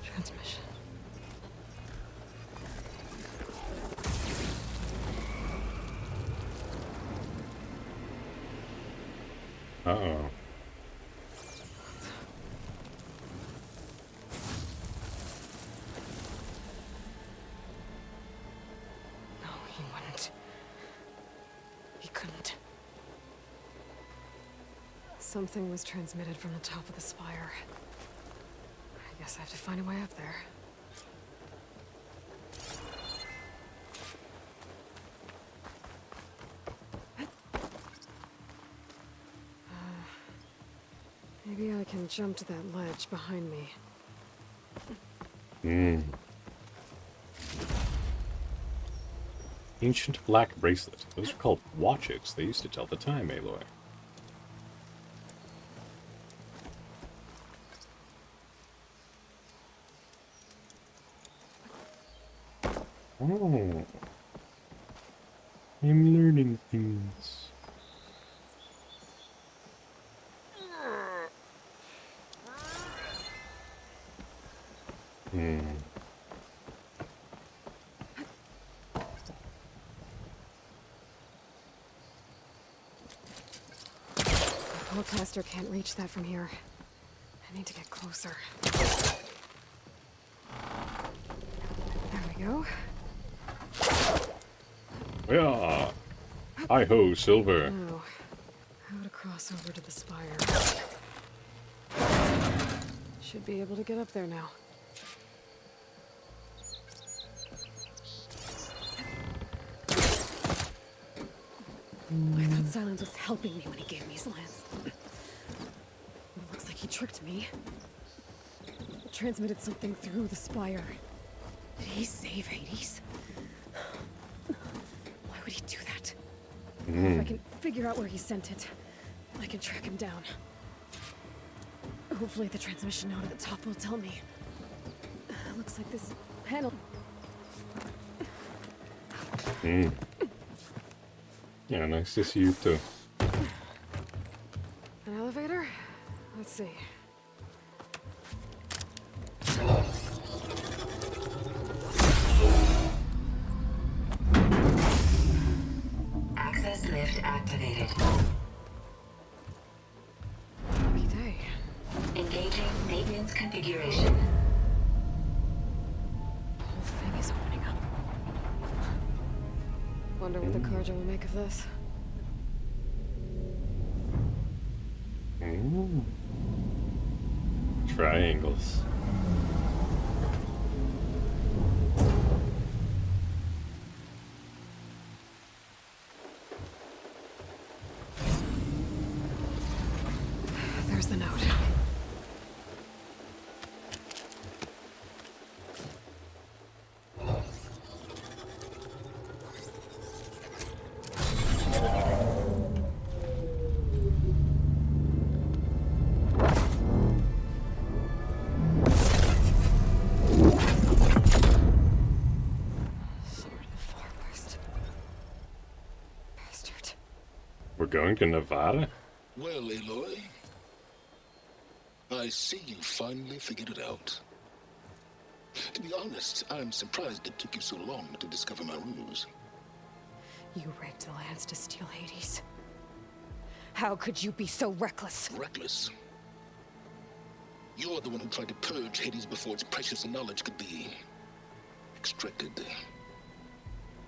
Transmission. Uh-oh. No, he wouldn't. He couldn't. Something was transmitted from the top of the spire. I guess I have to find a way up there. Maybe I can jump to that ledge behind me. Ancient black bracelet. Those are called watches. They used to tell the time, Aloy. Oh. I'm learning things. The Hellcaster can't reach that from here. I need to get closer. There we go. Yeah. Hi-ho, Silver. Now, how to cross over to the spire. Should be able to get up there now. I thought Silence was helping me when he gave me his lance. It looks like he tricked me. Transmitted something through the spire. Did he save Hades? Why would he do that? If I can figure out where he sent it, I can track him down. Hopefully the transmission node at the top will tell me. Looks like this panel. Yeah, nice to see you too. An elevator? Let's see. Access lift activated. Lucky day. Engaging maintenance configuration. The whole thing is opening up. Wonder what the Carja will make of this. Ooh. Triangles. There's the note. Sword of the Forest. Bastard. We're going to Nevada? Well, Aloy, I see you finally figured it out. To be honest, I'm surprised it took you so long to discover my ruse. You raped the lands to steal Hades. How could you be so reckless? Reckless? You're the one who tried to purge Hades before its precious knowledge could be extracted.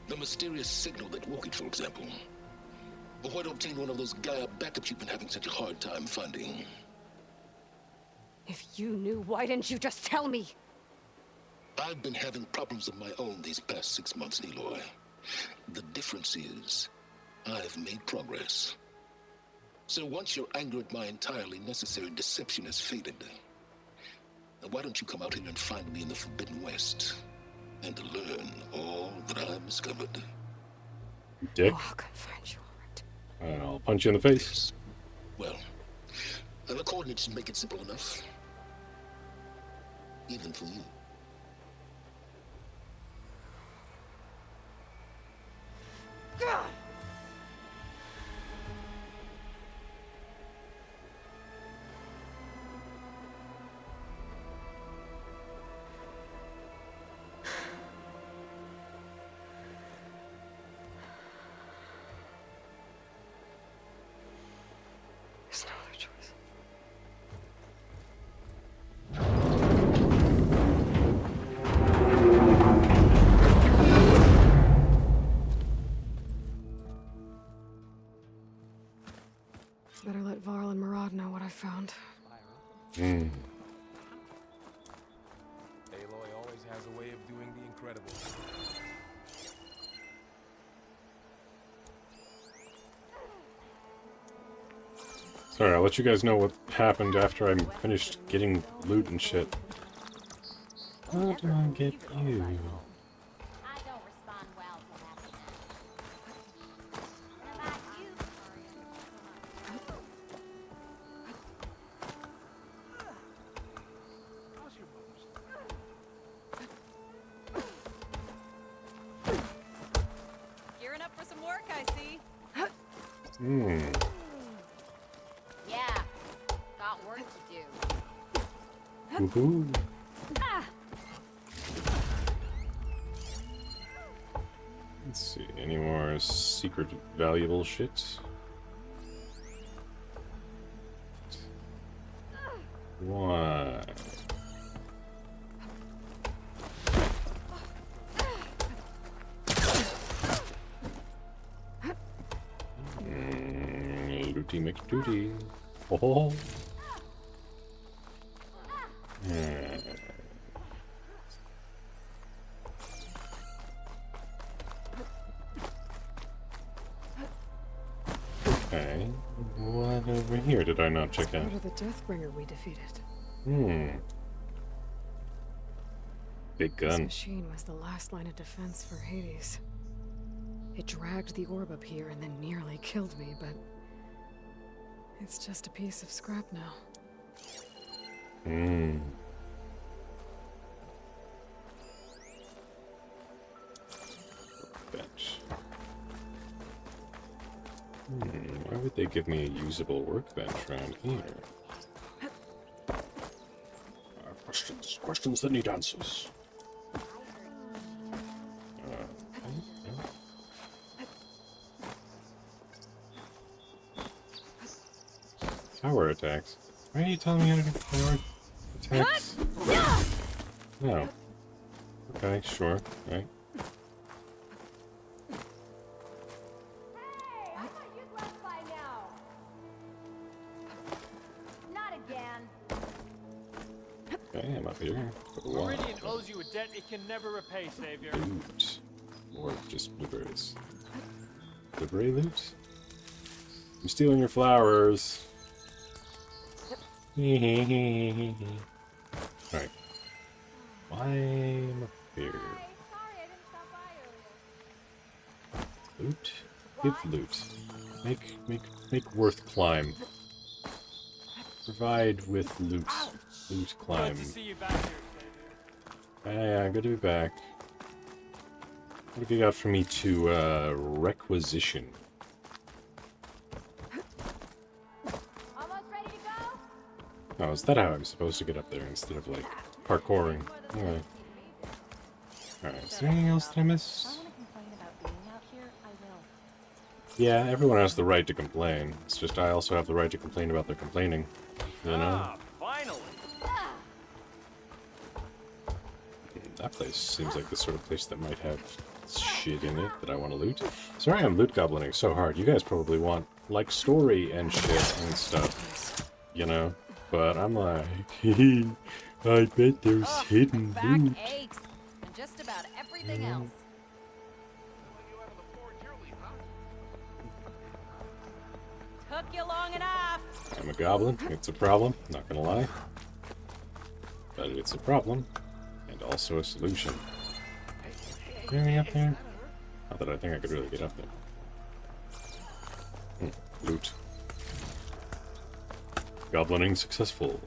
The mysterious signal that woke it, for example. Or why to obtain one of those Gaia backups you've been having such a hard time finding. If you knew, why didn't you just tell me? I've been having problems of my own these past 6 months, Aloy. The difference is, I've made progress. So once your anger at my entirely necessary deception has faded, why don't you come out here and find me in the Forbidden West and learn all that I've discovered? Dick. Oh, I'll come find you, all right. I'll punch you in the face. Well, and the coordinates should make it simple enough. Even for you. God! There's no other choice. Better let Varl and Murad know what I found. Aloy always has a way of doing the incredible. Sorry, I'll let you guys know what happened after I finished getting loot and shit. How do I get you? I don't respond well to happiness. What about you, Gearing up for some work, I see. Yeah, got work to do. Woohoo. Let's see, any more secret valuable shit? Why? Looty McDooty. Oh. Okay. What over here did I not check out? Part of the Deathbringer we defeated. Big This gun. machine was the last line of defense for Hades. It dragged the orb up here and then nearly killed me, but it's just a piece of scrap now. Bench. Why would did they give me a usable workbench around here? Questions that need answers. Power attacks. Why are you telling me how to do power attacks? No. Okay, sure. Right. Okay, I'm up here. Meridian owes you a debt it can never repay, Savior. Loot. Or just blueberries. Blueberry loot? I'm stealing your flowers. Alright. I'm up here. Loot? Give loot. Make worth climb. Provide with loot. Loot climb. Good to see you back here, Savior. Yeah, good to be back. What have you got for me to requisition? Almost ready to go? Oh, is that how I'm supposed to get up there instead of, like, parkouring? Alright. Alright, is there anything else that I missed? Yeah, everyone has the right to complain. It's just I also have the right to complain about their complaining. You know? Finally. That place seems like the sort of place that might have shit in it that I want to loot. Sorry I'm loot goblining so hard. You guys probably want, like, story and shit and stuff. You know? But I'm like, I bet there's hidden loot. Aches, and just about everything else. Took you long enough. I'm a goblin. It's a problem. Not gonna lie. But it's a problem. And also a solution. Get me up there? Not that I think I could really get up there. Loot. Goblining successful.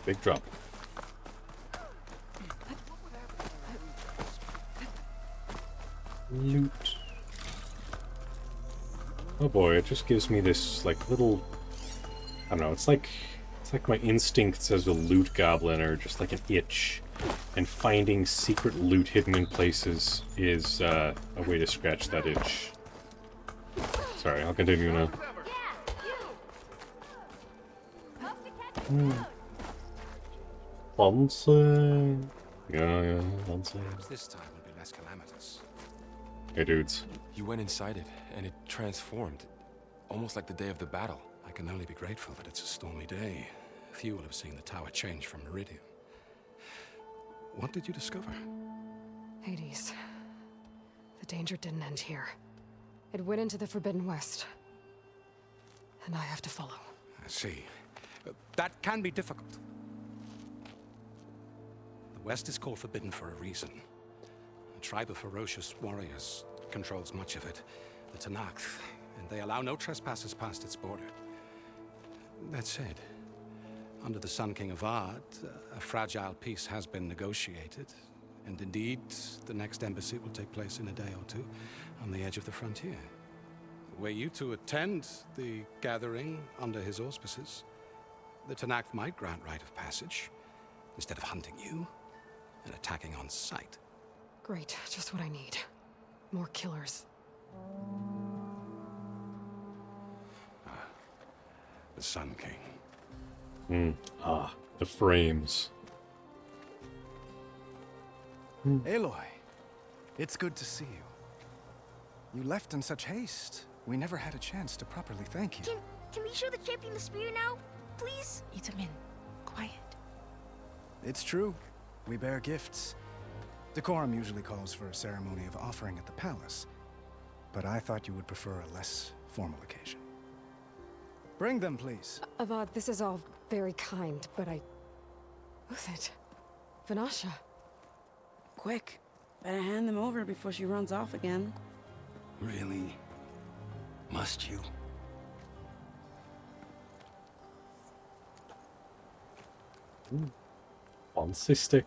Big drop. Loot. Oh boy, it just gives me this, like, little... I don't know, it's like my instincts as a loot goblin are just like an itch. And finding secret loot hidden in places is a way to scratch that itch. Sorry, I'll continue now. Fancy. Yeah, fancy. Perhaps this time will be less calamitous. Hey, dudes. You went inside it, and it transformed. Almost like the day of the battle. I can only be grateful that it's a stormy day. Few will have seen the tower change from Meridian. What did you discover? Hades. The danger didn't end here. It went into the Forbidden West. And I have to follow. I see. That can be difficult. The West is called Forbidden for a reason. A tribe of ferocious warriors controls much of it, the Tenakth, and they allow no trespassers past its border. That said, under the Sun King of Ard, a fragile peace has been negotiated, and indeed, the next embassy will take place in a day or two on the edge of the frontier. Were you to attend the gathering under his auspices, the Tenakth might grant right of passage, instead of hunting you and attacking on sight. Great, just what I need. More killers. The Sun King. The frames. Aloy, it's good to see you. You left in such haste. We never had a chance to properly thank you. Can we show the champion the spear now, please? Itamin, quiet. It's true. We bear gifts. Decorum usually calls for a ceremony of offering at the palace, but I thought you would prefer a less formal occasion. Bring them, please. Avad, this is all very kind, but Who's it? Vanasha. Quick. Better hand them over before she runs off again. Really? Must you? Fancy stick.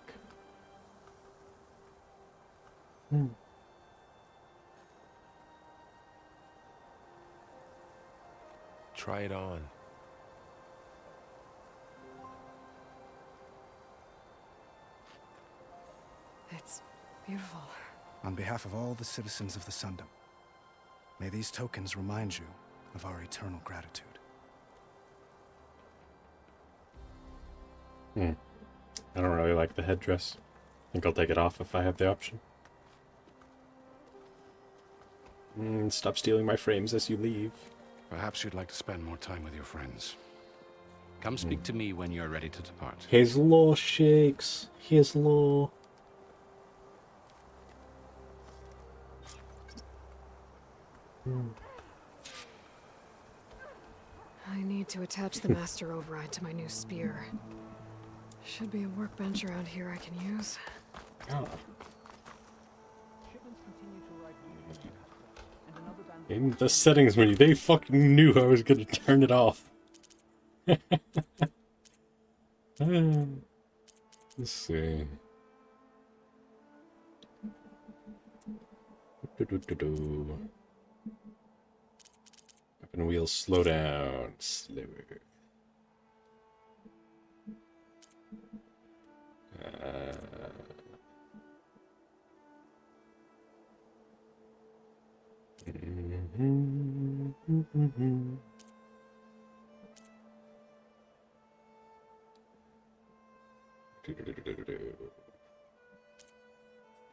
try it on. It's beautiful. On behalf of all the citizens of the Sundom, may these tokens remind you of our eternal gratitude. I don't really like the headdress. I think I'll take it off if I have the option. Stop stealing my frames as you leave. Perhaps you'd like to spend more time with your friends. Come speak to me when you're ready to depart. His law shakes. His law. I need to attach the master override to my new spear. Should be a workbench around here I can use. Oh. In the settings menu, they fucking knew I was gonna turn it off. Let's see. Weapon wheels slow down. Slower.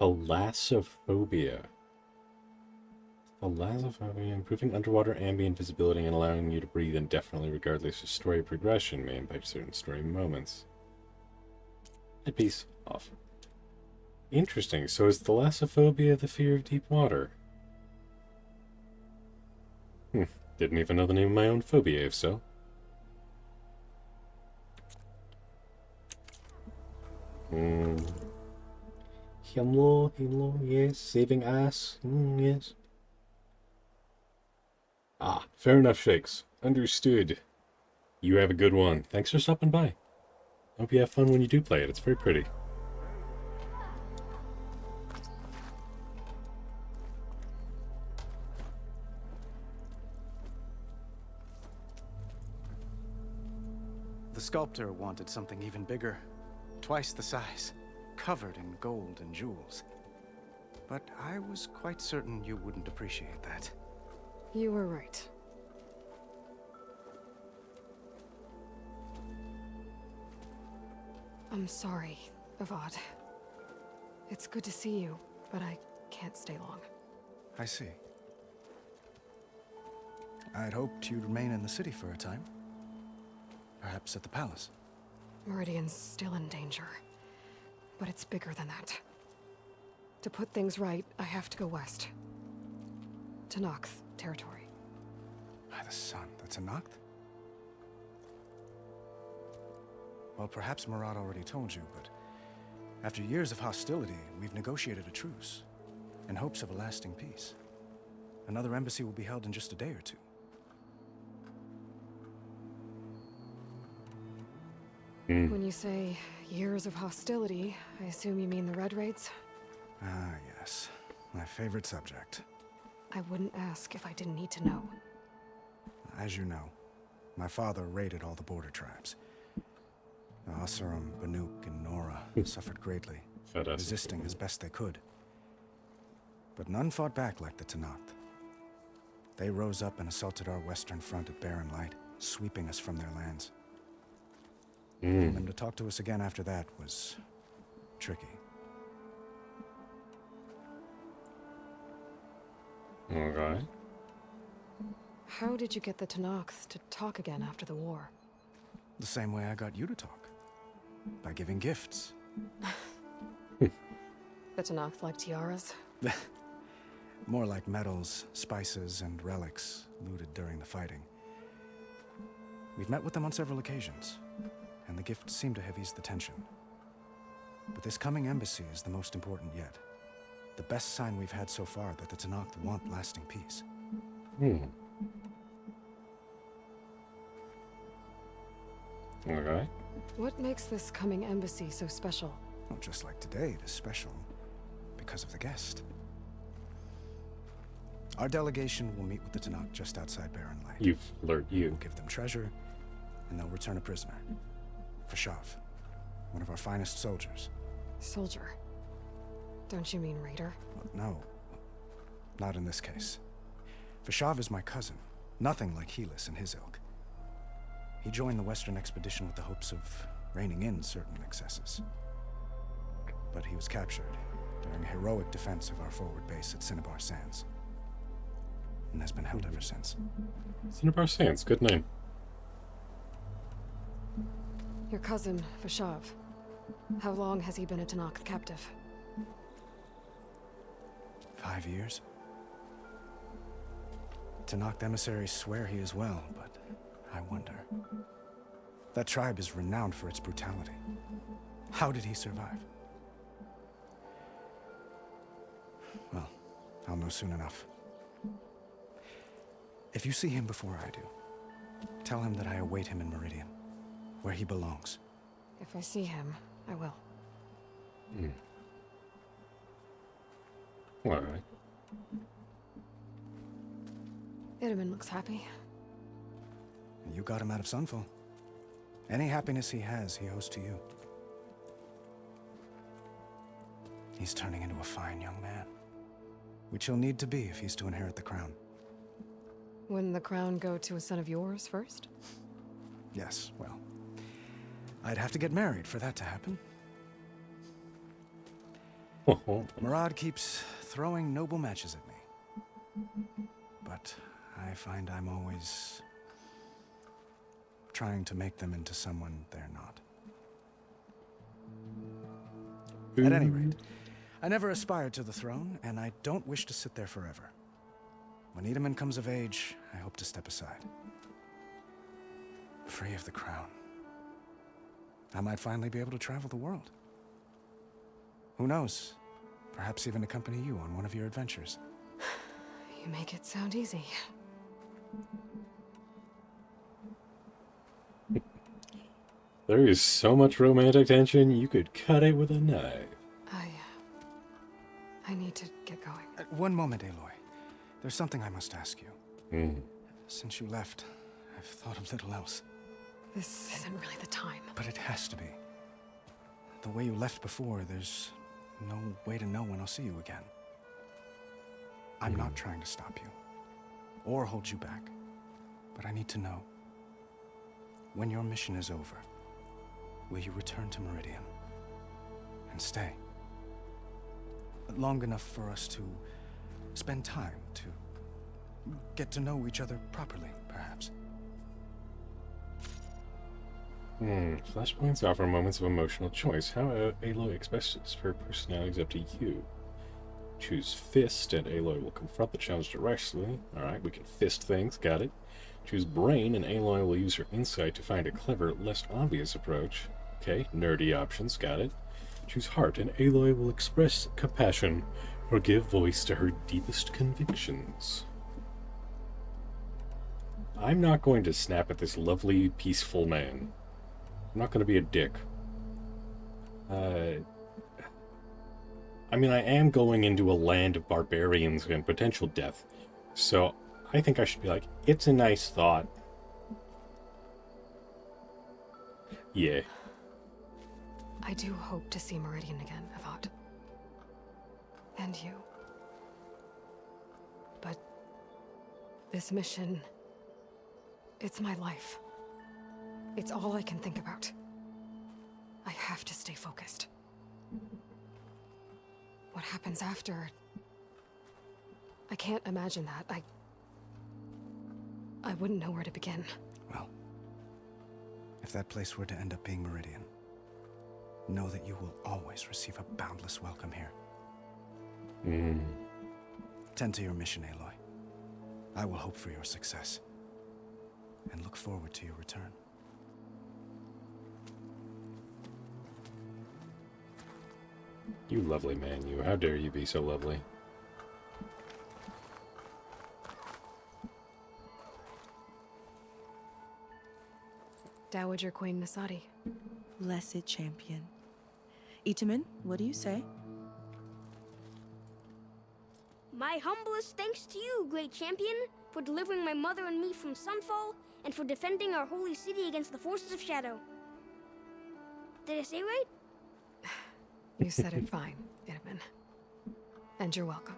Thalassophobia. Thalassophobia, improving underwater ambient visibility and allowing you to breathe indefinitely regardless of story progression may impact certain story moments. Headpiece off. Interesting. So is thalassophobia the fear of deep water? Didn't even know the name of my own phobia, if so. Hello, yes, saving ass, yes. Ah, fair enough, Shakes. Understood. You have a good one. Thanks for stopping by. Hope you have fun when you do play it. It's very pretty. The sculptor wanted something even bigger, twice the size, covered in gold and jewels. But I was quite certain you wouldn't appreciate that. You were right. I'm sorry, Avad. It's good to see you, but I can't stay long. I see. I'd hoped you'd remain in the city for a time. Perhaps at the palace. Meridian's still in danger, but it's bigger than that. To put things right, I have to go west. To Nox territory. By the sun, that's a Noct? Well, perhaps Murad already told you, but after years of hostility, we've negotiated a truce, in hopes of a lasting peace. Another embassy will be held in just a day or two. When you say years of hostility, I assume you mean the Red Raids? Ah, yes. My favorite subject. I wouldn't ask if I didn't need to know. As you know, my father raided all the border tribes. The Asurum, Banuk, and Nora suffered greatly, resisting as best they could. But none fought back like the Tenakth. They rose up and assaulted our western front at Barren Light, sweeping us from their lands. Getting them to talk to us again after that was tricky. Okay. How did you get the Tenakth to talk again after the war? The same way I got you to talk. By giving gifts. The Tenakth like tiaras? More like medals, spices, and relics looted during the fighting. We've met with them on several occasions, and the gifts seem to have eased the tension. But this coming embassy is the most important yet. The best sign we've had so far that the Tenakth want lasting peace. Okay. What makes this coming embassy so special? Well, just like today, it is special because of the guest. Our delegation will meet with the Tanakh just outside Barren Light. You've learned you. We'll give them treasure, and they'll return a prisoner. Fashav, one of our finest soldiers. Soldier? Don't you mean raider? No, not in this case. Fashav is my cousin, nothing like Helis and his ilk. He joined the Western expedition with the hopes of reining in certain excesses. But he was captured during a heroic defense of our forward base at Cinnabar Sands, and has been held ever since. Cinnabar Sands, good name. Your cousin, Fashav. How long has he been a Tanakh captive? 5 years. Tanakh emissaries swear he is well, but I wonder. That tribe is renowned for its brutality. How did he survive? Well, I'll know soon enough. If you see him before I do, tell him that I await him in Meridian, where he belongs. If I see him, I will. All right. Itamen looks happy. You got him out of Sunfall. Any happiness he has, he owes to you. He's turning into a fine young man, which he'll need to be if he's to inherit the crown. Wouldn't the crown go to a son of yours first? Yes, well, I'd have to get married for that to happen. Murad keeps throwing noble matches at me. But I find I'm always trying to make them into someone they're not. At any rate, I never aspired to the throne, and I don't wish to sit there forever. When Itamen comes of age, I hope to step aside. Free of the crown. I might finally be able to travel the world. Who knows? Perhaps even accompany you on one of your adventures. You make it sound easy. There is so much romantic tension, you could cut it with a knife. I need to get going. One moment, Aloy. There's something I must ask you. Since you left, I've thought of little else. This isn't really the time. But it has to be. The way you left before, there's no way to know when I'll see you again. I'm not trying to stop you, or hold you back, but I need to know, when your mission is over, will you return to Meridian and stay? Long enough for us to spend time, to get to know each other properly, perhaps. Flashpoints offer moments of emotional choice. How Aloy expresses her personality is up to you. Choose Fist, and Aloy will confront the challenge directly. Alright, we can fist things, got it. Choose Brain, and Aloy will use her insight to find a clever, less obvious approach. Okay, nerdy options, got it. Choose Heart, and Aloy will express compassion or give voice to her deepest convictions. I'm not going to snap at this lovely, peaceful man. I'm not going to be a dick. I mean, I am going into a land of barbarians and potential death, so I think I should be like, it's a nice thought. Yeah. I do hope to see Meridian again, Avad. And you. But this mission, it's my life. It's all I can think about. I have to stay focused. What happens after? I can't imagine that. I wouldn't know where to begin. Well, if that place were to end up being Meridian, know that you will always receive a boundless welcome here. Tend to your mission, Aloy. I will hope for your success, and look forward to your return. You lovely man, you. How dare you be so lovely? Dowager Queen Nasadi. Blessed champion. Itamen, what do you say? My humblest thanks to you, great champion, for delivering my mother and me from Sunfall, and for defending our holy city against the forces of Shadow. Did I say right? You said it fine, Itamen. And you're welcome.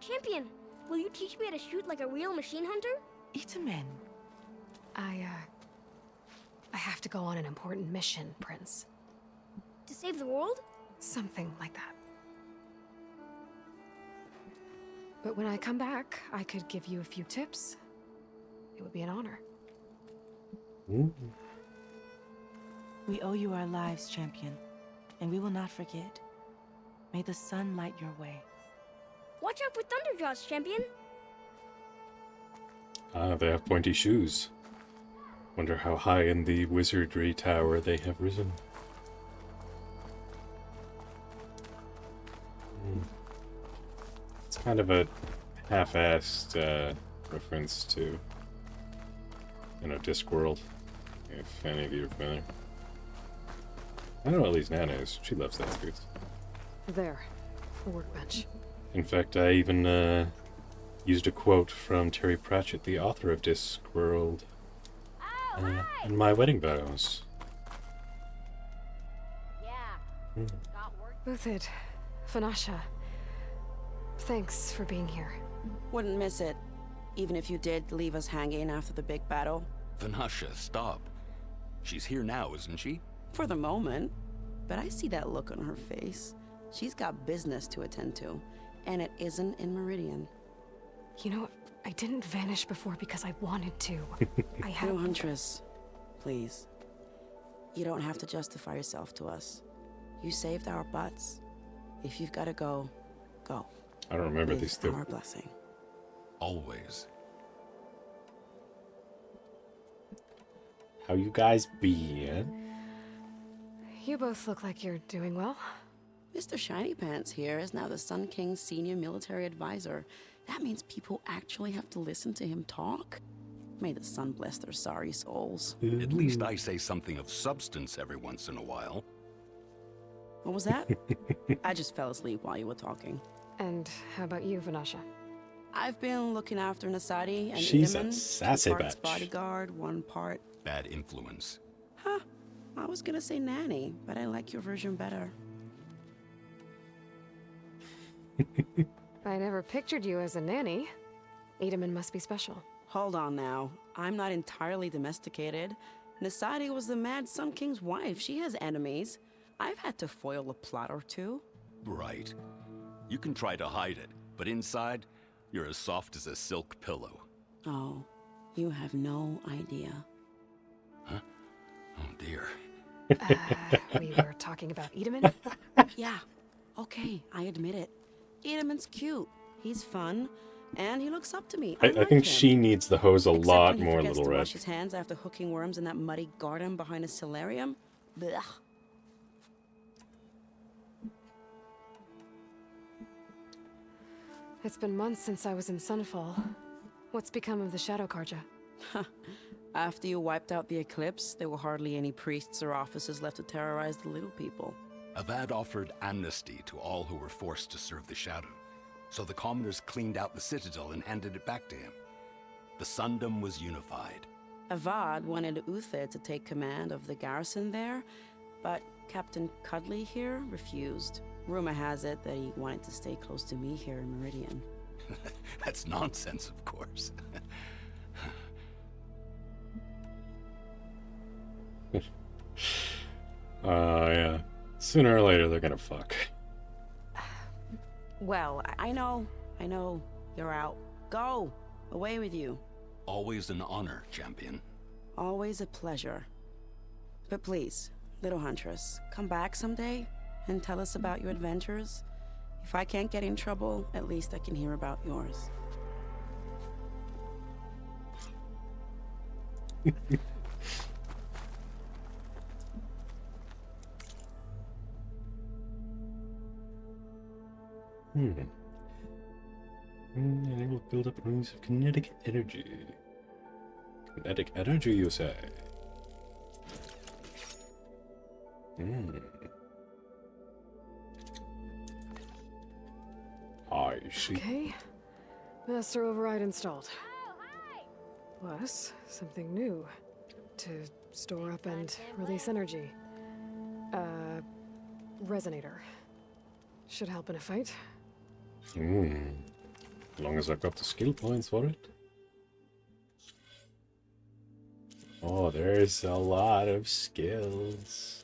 Champion, will you teach me how to shoot like a real machine hunter? Itamen. I have to go on an important mission, Prince. To save the world? Something like that. But when I come back, I could give you a few tips. It would be an honor. We owe you our lives, champion, and we will not forget. May the sun light your way. Watch out for Thunderjaws, champion. Ah, they have pointy shoes. Wonder how high in the wizardry tower they have risen. It's kind of a half-assed reference to, Discworld, if any of you are familiar. I know at least Nana is. She loves that space. There, the workbench. In fact, I even used a quote from Terry Pratchett, the author of Discworld, in my wedding vows. Yeah. Uthid, Fanasha, thanks for being here. Wouldn't miss it, even if you did leave us hanging after the big battle. Vanasha, stop. She's here now, isn't she? For the moment. But I see that look on her face. She's got business to attend to, and it isn't in Meridian. You know, I didn't vanish before because I wanted to. I had... No, Huntress. Please. You don't have to justify yourself to us. You saved our butts. If you've got to go, go. I don't remember With these two. our blessing. Always. How you guys been? You both look like you're doing well. Mr. Shiny Pants here is now the Sun King's senior military advisor. That means people actually have to listen to him talk? May the sun bless their sorry souls. At least I say something of substance every once in a while. What was that? I just fell asleep while you were talking. And how about you, Vanasha? I've been looking after Nasadi and She's a Itamen, sassy 2 parts bitch. bodyguard, 1 part... Bad influence. Huh. I was gonna say nanny, but I like your version better. I never pictured you as a nanny. Itamen must be special. Hold on now. I'm not entirely domesticated. Nasadi was the Mad Sun King's wife. She has enemies. I've had to foil a plot or 2. Right. You can try to hide it, but inside, you're as soft as a silk pillow. Oh, you have no idea. Huh? Oh dear. We were talking about Itamen? Yeah. Okay, I admit it. Itamen's cute. He's fun. And he looks up to me. I like think him. she needs the hose a Except lot when he more, forgets Little to Red. wash his hands after hooking worms in that muddy garden behind a solarium. Blech. It's been months since I was in Sunfall. What's become of the Shadow Karja? After you wiped out the eclipse, there were hardly any priests or officers left to terrorize the little people. Avad offered amnesty to all who were forced to serve the Shadow, so the commoners cleaned out the citadel and handed it back to him. The Sundom was unified. Avad wanted Uthid to take command of the garrison there, but Captain Cudley here refused. Rumor has it that he wanted to stay close to me here in Meridian. That's nonsense, of course. Yeah. Sooner or later, they're gonna fuck. Well, I know. You're out. Go! Away with you. Always an honor, champion. Always a pleasure. But please, little Huntress, come back someday and tell us about your adventures. If I can't get in trouble, at least I can hear about yours. And it will build up rings of kinetic energy. Kinetic energy, you say? Aye. Okay. Master override installed. Plus, something new. To store up and release energy. Resonator. Should help in a fight. As long as I've got the skill points for it. Oh, there's a lot of skills.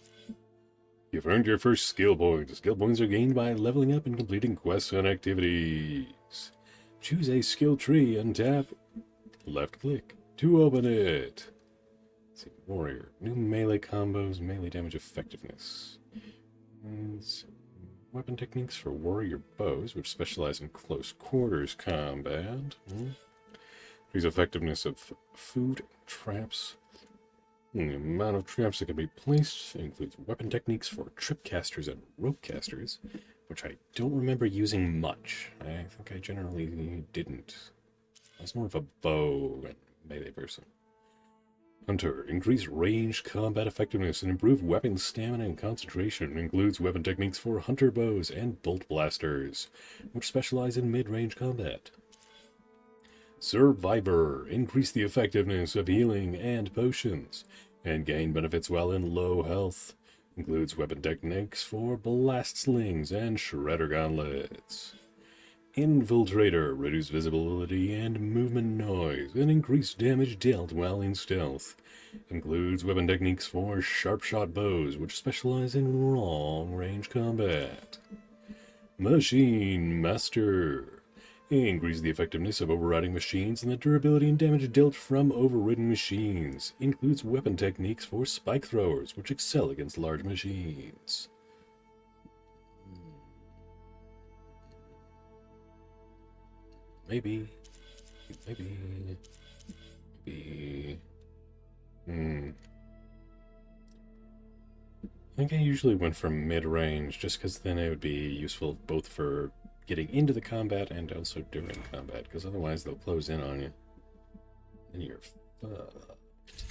You've earned your first skill point. The skill points are gained by leveling up and completing quests and activities. Choose a skill tree and tap left click to open it. Let's see, warrior. New melee combos, melee damage effectiveness. Weapon techniques for warrior bows, which specialize in close quarters combat. Increase effectiveness of food traps. The amount of traps that can be placed includes weapon techniques for trip casters and rope casters, which I don't remember using much. I think I generally didn't. I was more of a bow and melee person. Hunter. Increase range combat effectiveness and improve weapon stamina and concentration. Includes weapon techniques for hunter bows and bolt blasters, which specialize in mid-range combat. Survivor. Increase the effectiveness of healing and potions, and gain benefits while in low health. Includes weapon techniques for blast slings and shredder gauntlets. Infiltrator. Reduce visibility and movement noise, and increase damage dealt while in stealth. Includes weapon techniques for sharp shot bows, which specialize in long range combat. Machine Master. Increase the effectiveness of overriding machines and the durability and damage dealt from overridden machines. Includes weapon techniques for spike throwers, which excel against large machines. Maybe. I think I usually went for mid-range, just because then it would be useful both for getting into the combat and also during combat, because otherwise they'll close in on you. And you're fucked.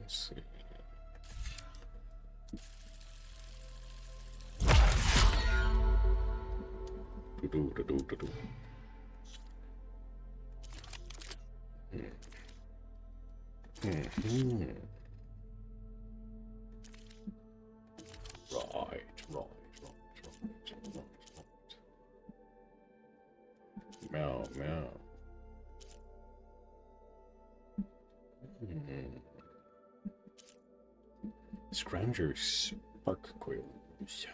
Let's see. Right. Meow. Scrounger spark coils.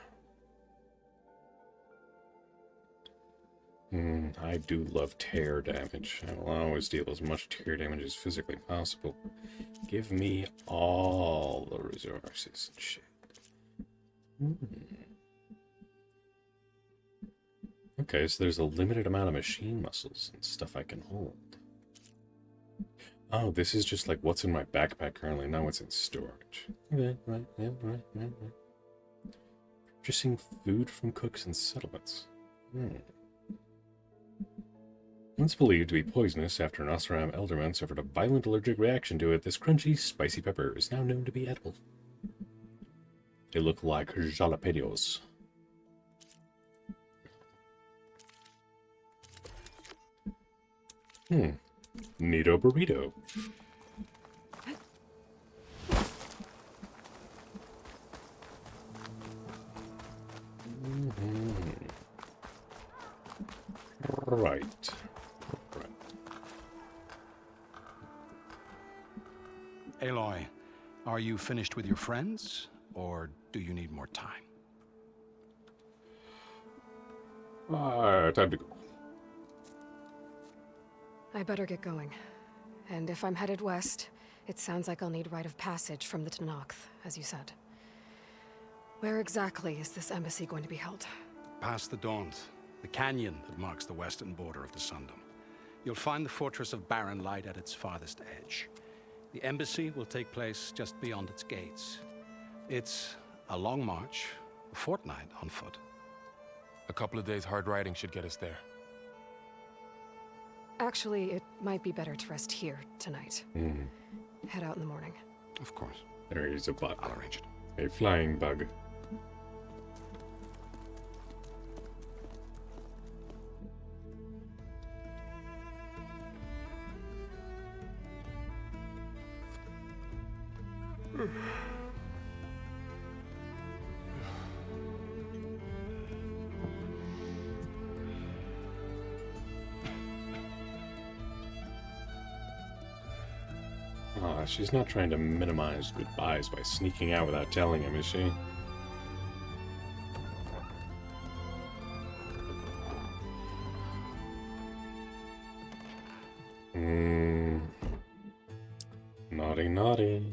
I do love tear damage. I will always deal as much tear damage as physically possible. Give me all the resources and shit. Okay, so there's a limited amount of machine muscles and stuff I can hold. Oh, this is just like what's in my backpack currently, not what's in storage. Okay, right. Purchasing food from cooks and settlements. Once believed to be poisonous after an Oseram elderman suffered a violent allergic reaction to it, this crunchy, spicy pepper is now known to be edible. They look like jalapenos. Neato burrito. Right. Aloy, are you finished with your friends, or do you need more time? Time to go. I better get going. And if I'm headed west, it sounds like I'll need rite of passage from the Tenakth, as you said. Where exactly is this embassy going to be held? Past the Daunt, the canyon that marks the western border of the Sundom. You'll find the fortress of Barren Light at its farthest edge. The embassy will take place just beyond its gates. It's a long march, a fortnight on foot. A couple of days hard riding should get us there. Actually, it might be better to rest here tonight. Head out in the morning. Of course. There is a bug. I'll arrange it. A flying bug. Aw, she's not trying to minimize goodbyes by sneaking out without telling him, is she? Naughty, naughty.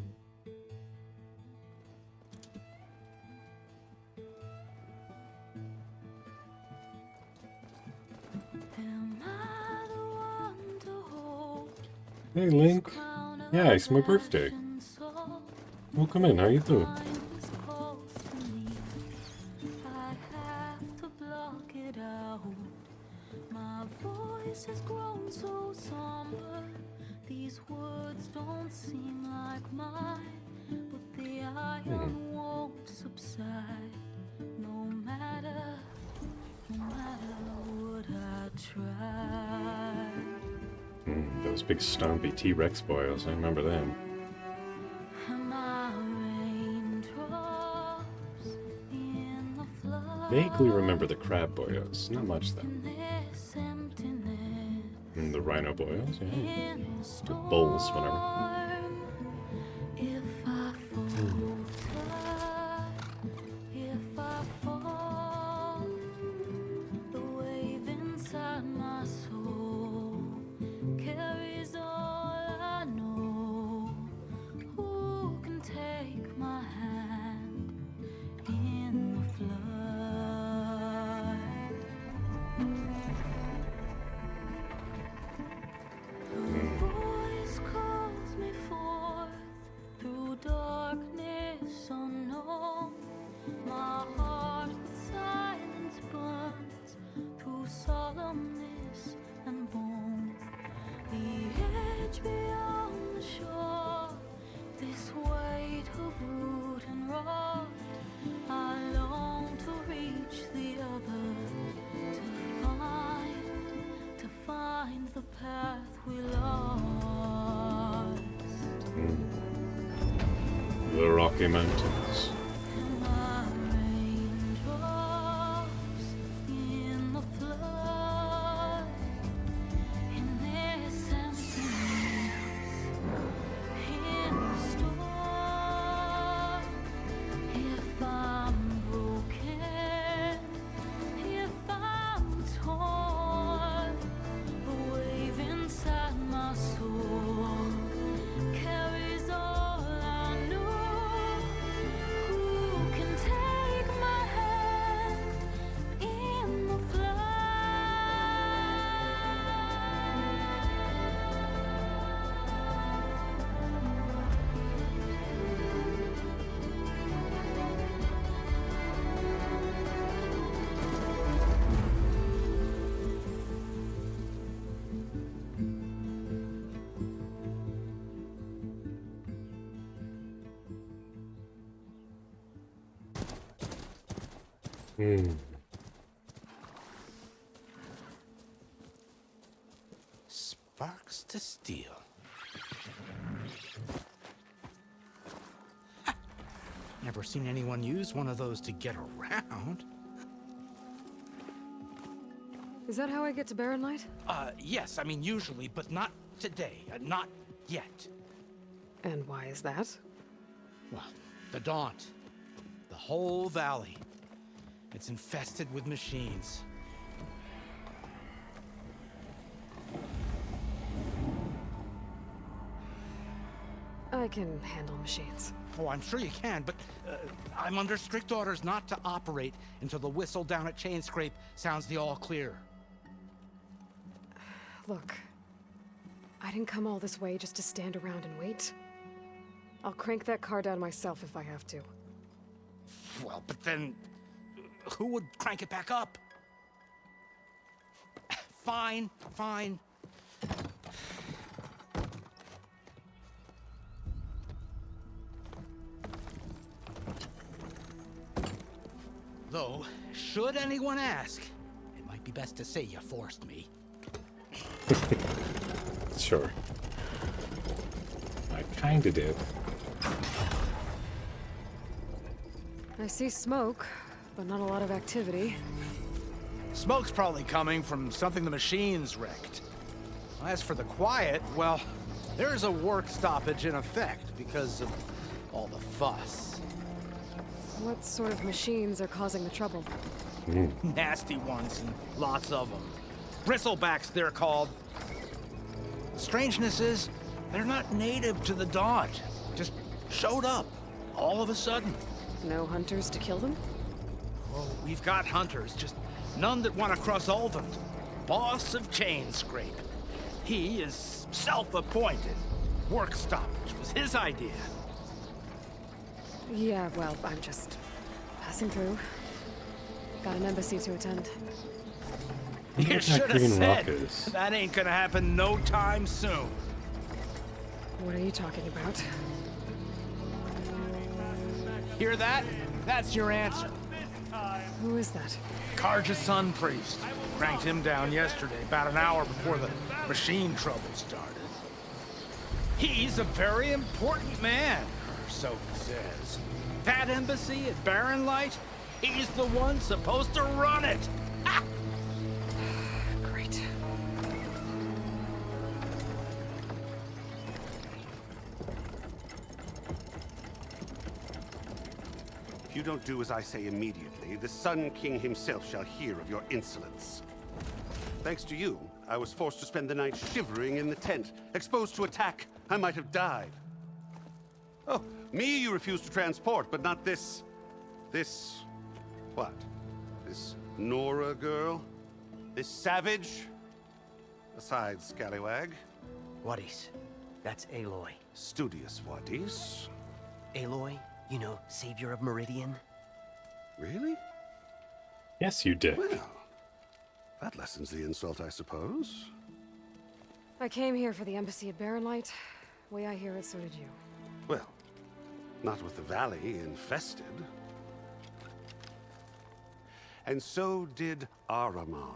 Hey, Link. Yeah, it's my birthday. Welcome in, how you doing? My voice has grown so somber. These words don't seem like mine, but the iron won't subside. No matter what I try. Those big stompy T-Rex boils, I remember them. Vaguely remember the crab boils, not much though. And the rhino boils, yeah. The bulls, whatever. If I fall, the wave inside my soul carries all I know. Who can take my hand in the flood? Her voice calls me forth through darkness unknown. My heart with silence burns through solemnness and bone. The edge beyond the shore, this weight of root and rod. I long to reach the other, to find the path we lost. The Rocky Mountains. My raindrops in the flood, in this emptiness, in the storm. If I'm broken, if I'm torn, the wave inside my soul carries all I know. Who can take my hand in the flood? Sparks to steel. Never seen anyone use one of those to get around. Is that how I get to Barren Light? Yes, I mean usually, but not today. Not yet. And why is that? Well, the Daunt. The whole valley. It's infested with machines. I can handle machines. Oh, I'm sure you can, but I'm under strict orders not to operate until the whistle down at Chain Scrape sounds the all clear. Look, I didn't come all this way just to stand around and wait. I'll crank that car down myself if I have to. Well, but then who would crank it back up? Fine, fine. Though, should anyone ask, it might be best to say you forced me. Sure. I kinda did. I see smoke, but not a lot of activity. Smoke's probably coming from something the machines wrecked. As for the quiet, well, there's a work stoppage in effect because of all the fuss. What sort of machines are causing the trouble? Nasty ones, and lots of them. Bristlebacks, they're called. The strangeness is, they're not native to the Dawn. Just showed up, all of a sudden. No hunters to kill them? Oh, we've got hunters, just none that want to cross Ulvund. Boss of Chainscrape. He is self-appointed. Work stoppage was his idea. Yeah, well, I'm just passing through. Got an embassy to attend. You should have said, that ain't gonna happen no time soon. What are you talking about? Hear that? That's your answer. Who is that? Karja's Sun Priest. Cranked him down yesterday, about an hour before the machine trouble started. He's a very important man, or so he says. That embassy at Barren Light, he's the one supposed to run it. Ha! Great. If you don't do as I say immediately, the Sun King himself shall hear of your insolence. Thanks to you, I was forced to spend the night shivering in the tent. Exposed to attack, I might have died. Oh, me you refuse to transport, but not this... what? This Nora girl? This savage? Aside, scallywag. Wadis. That's Aloy. Studious Wadis. Aloy, you know, savior of Meridian. Really? Yes, you did. Well, that lessens the insult, I suppose. I came here for the embassy at Barren Light. Way I hear it, so did you. Well, not with the valley infested. And so did Ahriman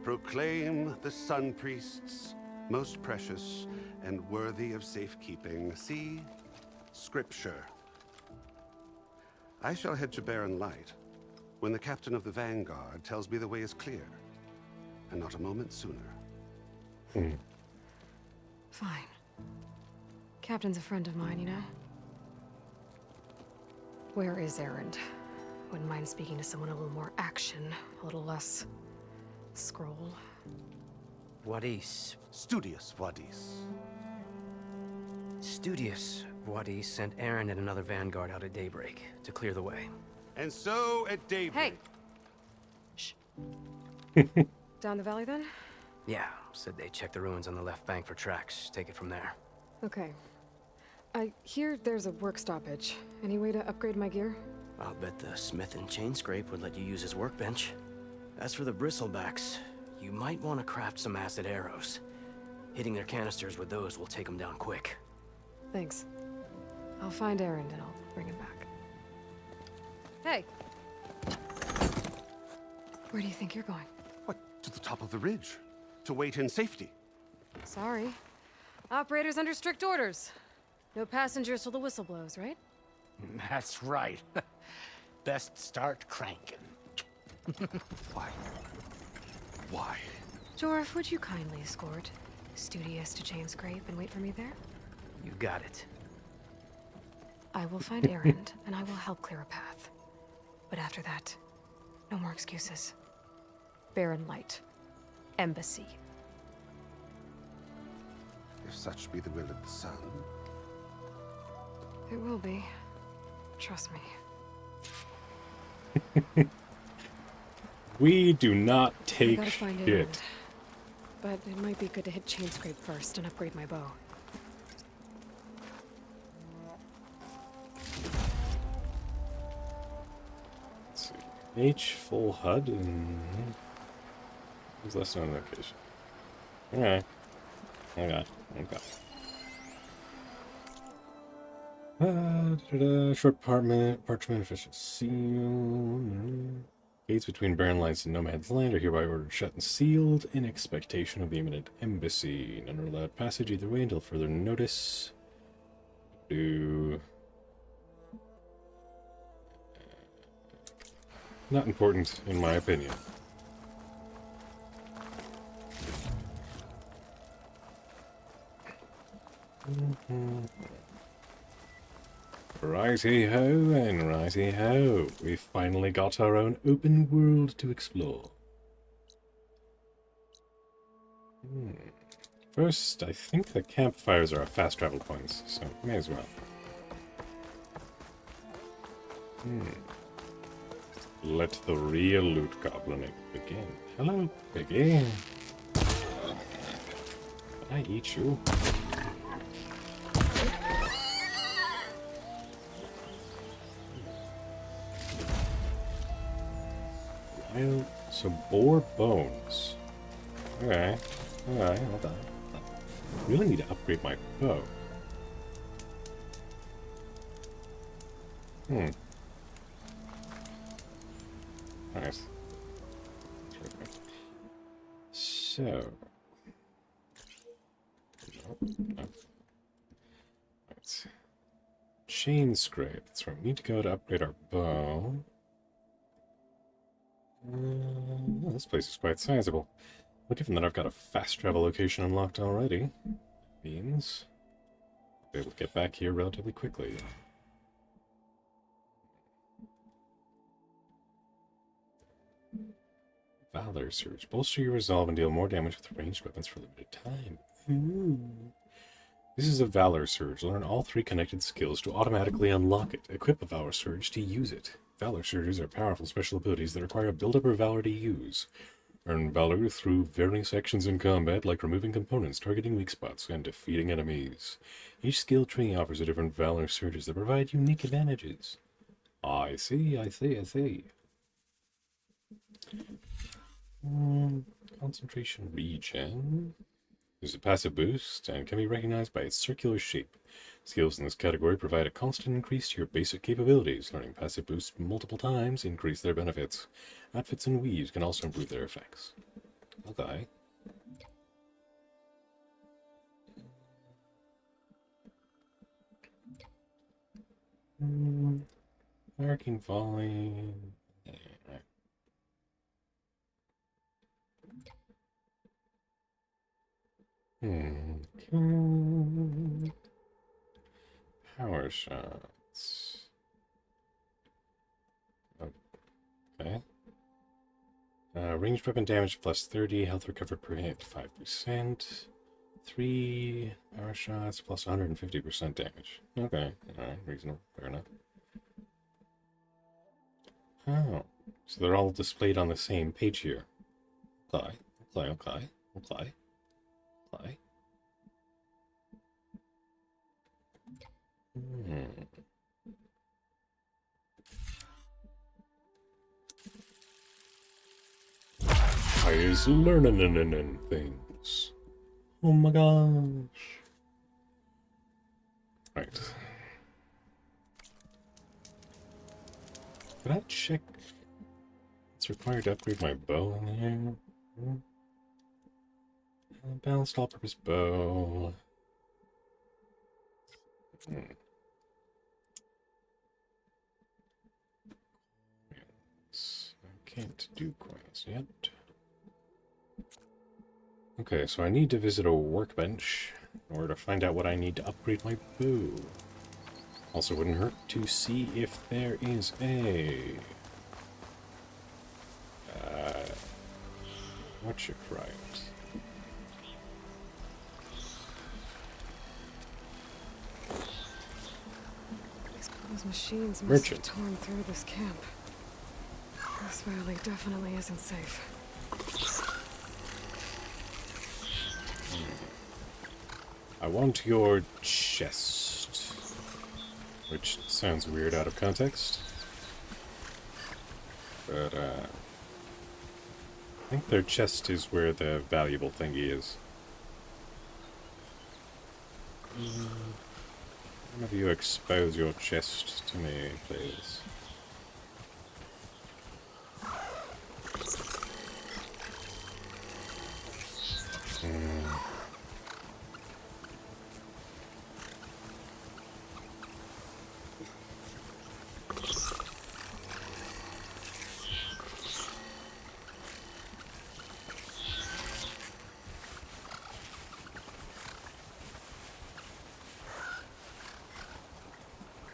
proclaim the Sun Priests most precious and worthy of safekeeping. See? Scripture. I shall head to Barren Light when the captain of the Vanguard tells me the way is clear, and not a moment sooner. Fine. Captain's a friend of mine, you know? Where is Erend? Wouldn't mind speaking to someone a little more action, a little less scroll. Wadis. Studious Wadis. Studious Wadis sent Aaron and another Vanguard out at daybreak to clear the way. And so at daybreak... Hey! Shh. Down the valley, then? Yeah, said they checked the ruins on the left bank for tracks. Take it from there. Okay. I hear there's a work stoppage. Any way to upgrade my gear? I'll bet the smith in Chainscrape would let you use his workbench. As for the bristlebacks, you might want to craft some acid arrows. Hitting their canisters with those will take them down quick. Thanks. I'll find Erend and I'll bring him back. Hey! Where do you think you're going? What, to the top of the ridge? To wait in safety? Sorry. Operator's under strict orders. No passengers till the whistle blows, right? That's right. Best start cranking. Why? Why? Jorf, would you kindly escort Studious to Chainscrape and wait for me there? You got it. I will find Erend, and I will help clear a path. But after that, no more excuses. Barren Light. Embassy. If such be the will of the Sun. It will be. Trust me. We do not I take gotta find shit. Erend. But it might be good to hit Chainscrape first and upgrade my bow. Let's see. H full HUD and who's less known location. Alright. Okay. Short parchment, official seal. Gates between Barren Lights and Nomad's Land are hereby ordered shut and sealed in expectation of the imminent embassy. None are allowed passage either way until further notice. Not important, in my opinion. Righty-ho then, righty-ho. We've finally got our own open world to explore. First, I think the campfires are our fast travel points, so may as well. Let the real loot goblining begin. Hello, piggy. Can I eat you? So boar bones. Okay. Alright, hold on. I really need to upgrade my bow. Nice. So. Nope. Right. Chain scrape. That's where we need to go to upgrade our bow. This place is quite sizable. But given that I've got a fast travel location unlocked already, means I'll be able to get back here relatively quickly. Valor Surge. Bolster your resolve and deal more damage with ranged weapons for a limited time. This is a Valor Surge. Learn all 3 connected skills to automatically unlock it. Equip a Valor Surge to use it. Valor Surges are powerful special abilities that require a build-up or valor to use. Earn valor through various actions in combat, like removing components, targeting weak spots, and defeating enemies. Each skill tree offers a different valor surges that provide unique advantages. I see. Concentration regen. There's a passive boost and can be recognized by its circular shape. Skills in this category provide a constant increase to your basic capabilities. Learning passive boosts multiple times increase their benefits. Outfits and weaves can also improve their effects. Okay. Arcing volley. Power shots. Okay. Ranged weapon damage plus 30, health recovered per hit 5%. 3 power shots plus 150% damage. Okay, alright, reasonable, fair enough. Oh, so they're all displayed on the same page here. Okay. I is learning things. Oh my gosh. Right. Can I check it's required to upgrade my bow in here? Balanced all-purpose bow. I can't do coins yet. Okay, so I need to visit a workbench in order to find out what I need to upgrade my bow. Also, wouldn't hurt to see if there is a... what you right? Those machines must have torn through this camp. This valley definitely isn't safe. I want your chest. Which sounds weird out of context. But, I think their chest is where the valuable thingy is. One of you expose your chest to me, please.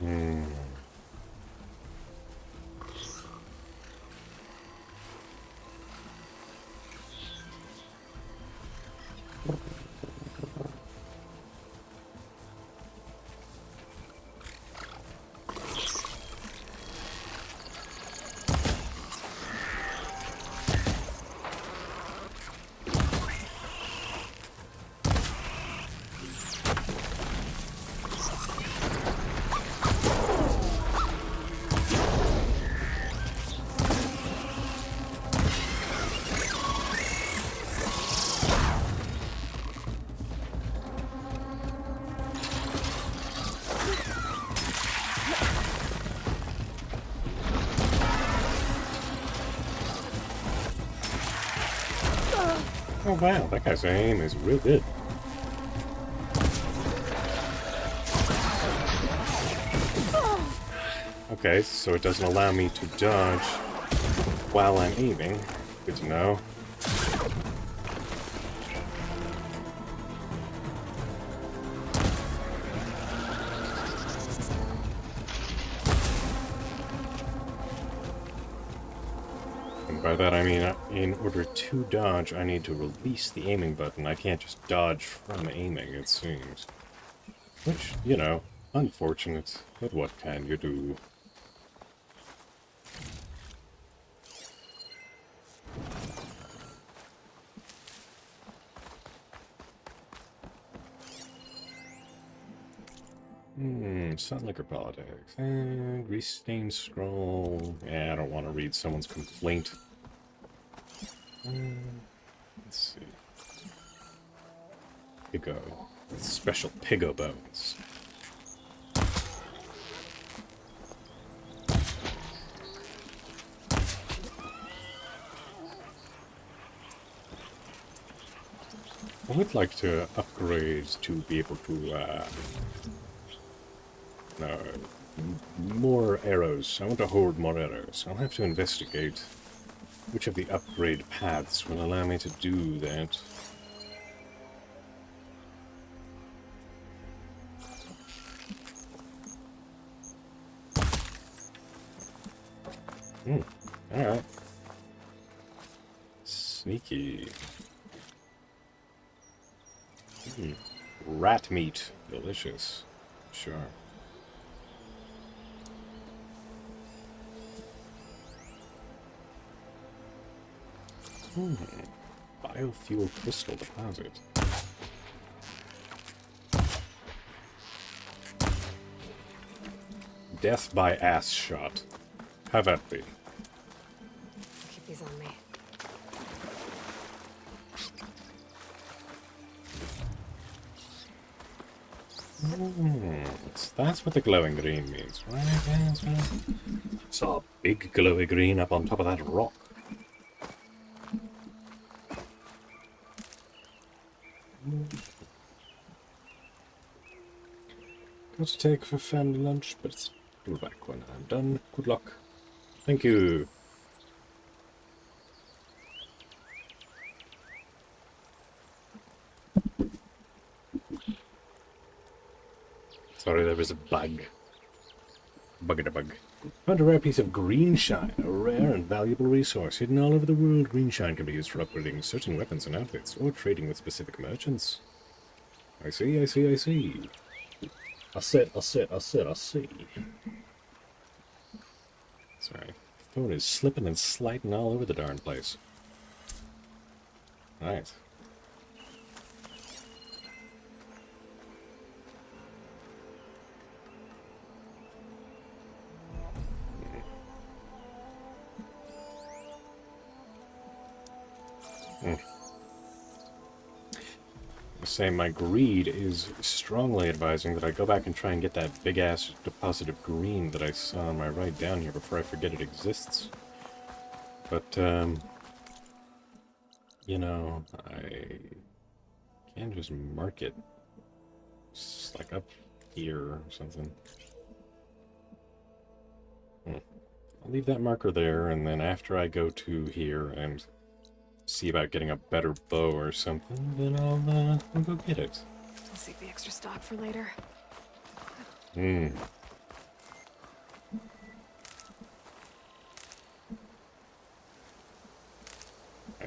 Hmm. Oh wow, that guy's aim is real good. Okay, so it doesn't allow me to dodge while I'm aiming. Good to know. And by that I mean, in order to dodge, I need to release the aiming button. I can't just dodge from aiming, it seems. Which, you know, unfortunate, but what can you do? Sun liquor politics. Grease stained scroll. Yeah, I don't want to read someone's complaint. Let's see. Pigo. Special Pigo bones. I would like to upgrade to be able to, more arrows. I want to hold more arrows. I'll have to investigate which of the upgrade paths will allow me to do that. Alright. Sneaky. Rat meat. Delicious. Sure. Biofuel crystal deposit. Death by ass shot. Have at thee. Keep these on me. That's what the glowing green means, right? That's right. Saw a big glowy green up on top of that rock. Got to take for family lunch, but it's due back when I'm done. Good luck. Thank you. Sorry, there was a bug. Bug. Found a rare piece of green shine, a rare and valuable resource. Hidden all over the world, green shine can be used for upgrading certain weapons and outfits, or trading with specific merchants. I see. I see. Sorry. The phone is slipping and sliding all over the darn place. Right. Say my greed is strongly advising that I go back and try and get that big-ass deposit of green that I saw on my right down here before I forget it exists. But, you know, I can just mark it. It's like up here or something. I'll leave that marker there, and then after I go to here and see about getting a better bow or something, then I'll go get it. I'll save the extra stock for later.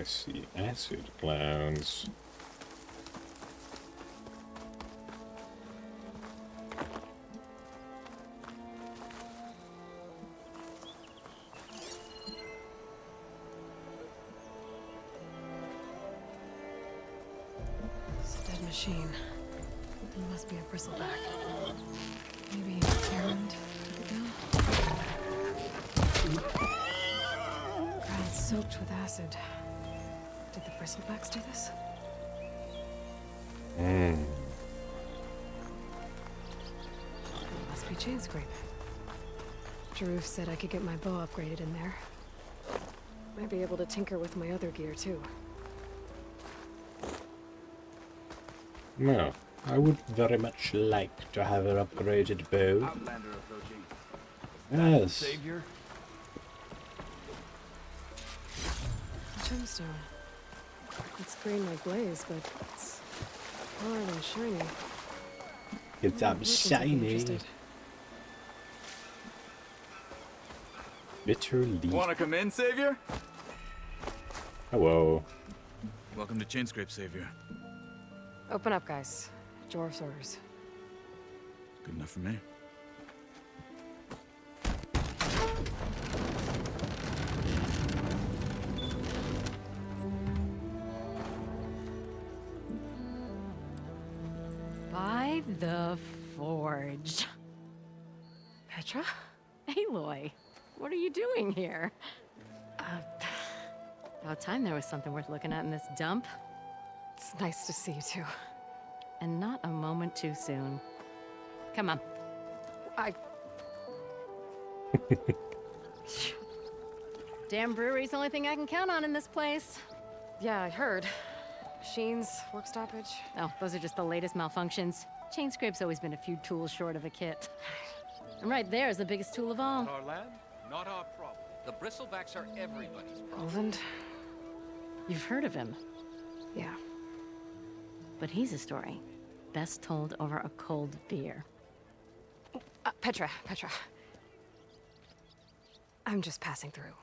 I see acid clouds. It's a dead machine. It must be a bristleback. Maybe Errand took it down? Ground soaked with acid. Did the bristlebacks do this? Must be chain scrape. Jaruf said I could get my bow upgraded in there. Might be able to tinker with my other gear too. Well, I would very much like to have an upgraded bow. Outlander approaching. Yes. Savior. Gemstone. It's green like blaze, but it's hard and shiny. It's shiny. Bitter leaf. Wanna come in, Savior? Hello. Welcome to Chainscrape, Savior. Open up, guys. Dwarf's orders. Good enough for me. By the forge. Petra? Aloy, what are you doing here? About time there was something worth looking at in this dump. It's nice to see you too. And not a moment too soon. Come on. Damn brewery's the only thing I can count on in this place. Yeah, I heard. Machines, work stoppage. Oh, those are just the latest malfunctions. Chainscrape's always been a few tools short of a kit. And right there is the biggest tool of all. Our land, not our problem. The bristlebacks are everybody's problem. Olvend? You've heard of him. Yeah. But he's a story best told over a cold beer. Petra. I'm just passing through.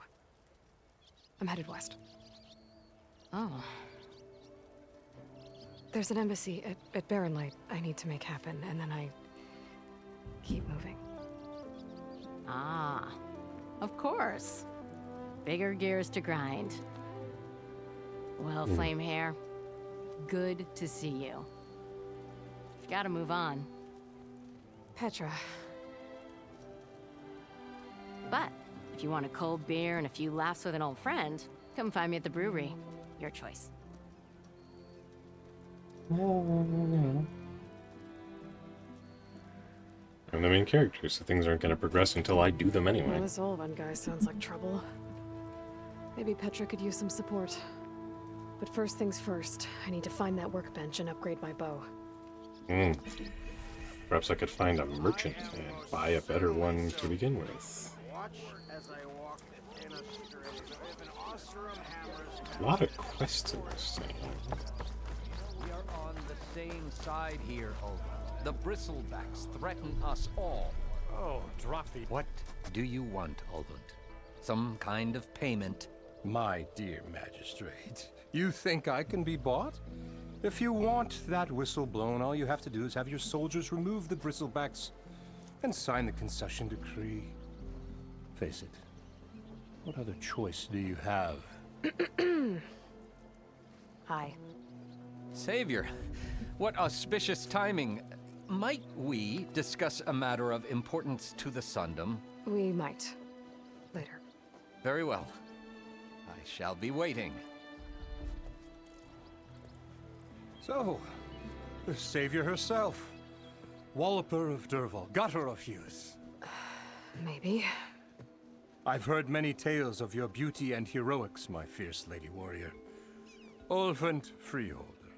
I'm headed west. Oh. There's an embassy at Barren Light I need to make happen, and then I keep moving. Ah, of course. Bigger gears to grind. Well, Flame Hair, good to see you. You've got to move on. Petra. But if you want a cold beer and a few laughs with an old friend, come find me at the brewery. Your choice. I'm the main character, so things aren't going to progress until I do them anyway. Well, this Olvend guy sounds like trouble. Maybe Petra could use some support. But first things first, I need to find that workbench and upgrade my bow. Perhaps I could find a merchant and buy a better one to begin with. A lot of quests in this thing. We are on the same side here, Olga. The bristlebacks threaten us all. Oh, drop the... What do you want, Olvund? Some kind of payment? My dear magistrate, you think I can be bought? If you want that whistle blown, all you have to do is have your soldiers remove the bristlebacks and sign the concession decree. Face it, what other choice do you have? Hi. Savior, what auspicious timing. Might we discuss a matter of importance to the Sundom? We might. Later. Very well. I shall be waiting. So, the savior herself. Walloper of Derval, gutter of youth. Maybe. I've heard many tales of your beauty and heroics, my fierce lady warrior. Olvend Freeholder,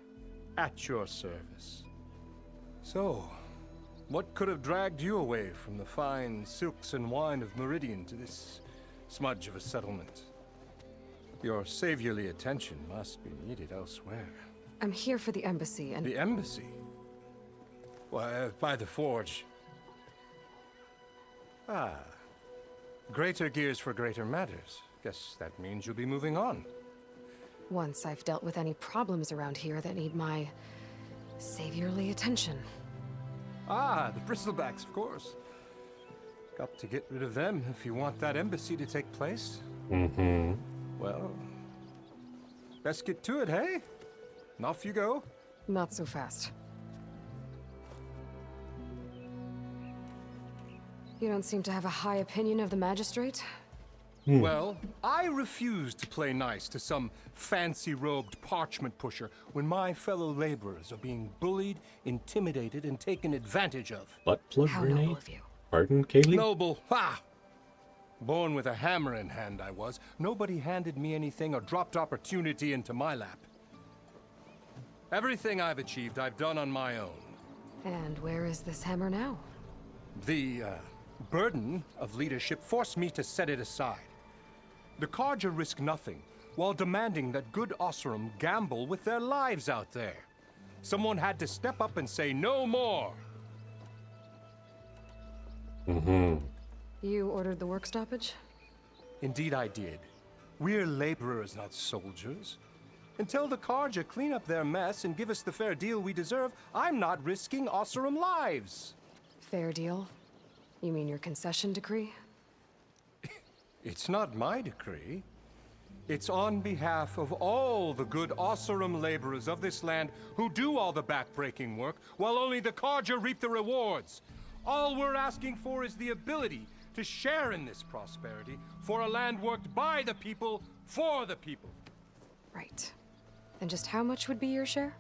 at your service. So, what could have dragged you away from the fine silks and wine of Meridian to this smudge of a settlement? Your saviorly attention must be needed elsewhere. I'm here for the embassy and... The embassy? Why, by the forge. Ah. Greater gears for greater matters. Guess that means you'll be moving on. once I've dealt with any problems around here that need my saviorly attention. Ah, the bristlebacks, of course. Got to get rid of them if you want that embassy to take place. Mm-hmm. Well, best get to it, hey? And off you go. Not so fast. You don't seem to have a high opinion of the magistrate? Well, I refuse to play nice to some fancy-robed parchment pusher when my fellow laborers are being bullied, intimidated, and taken advantage of. Butt plug How grenade? noble of you. Pardon, Kaylee? Noble, ha! Born with a hammer in hand, I was. Nobody handed me anything or dropped opportunity into my lap. Everything I've achieved, I've done on my own. And where is this hammer now? The burden of leadership forced me to set it aside. The Carja risk nothing, while demanding that good Osseram gamble with their lives out there. Someone had to step up and say no more. Mm-hmm. You ordered the work stoppage? Indeed I did. We're laborers, not soldiers. Until the Carja clean up their mess and give us the fair deal we deserve, I'm not risking Osseram lives. Fair deal? You mean your concession decree? It's not my decree. It's on behalf of all the good Osseram laborers of this land who do all the backbreaking work, while only the Carja reap the rewards. All we're asking for is the ability to share in this prosperity for a land worked by the people, for the people. Right. And just how much would be your share?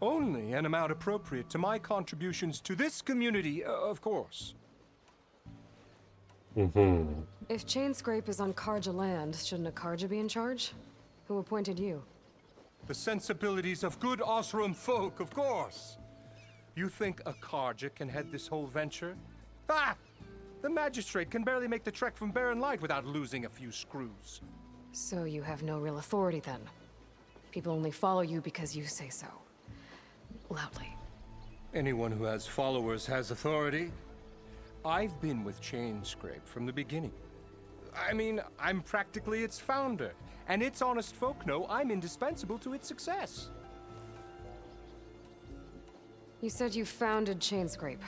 Only an amount appropriate to my contributions to this community, of course. Mm-hmm. If Chainscrape is on Carja land, shouldn't a Carja be in charge? Who appointed you? The sensibilities of good Osseram folk, of course. You think a Carja can head this whole venture? Ah! The magistrate can barely make the trek from Barren Light without losing a few screws. So you have no real authority then? People only follow you because you say so. Loudly. Anyone who has followers has authority. I've been with Chainscrape from the beginning. I mean, I'm practically its founder, and its honest folk know I'm indispensable to its success. You said you founded Chainscrape.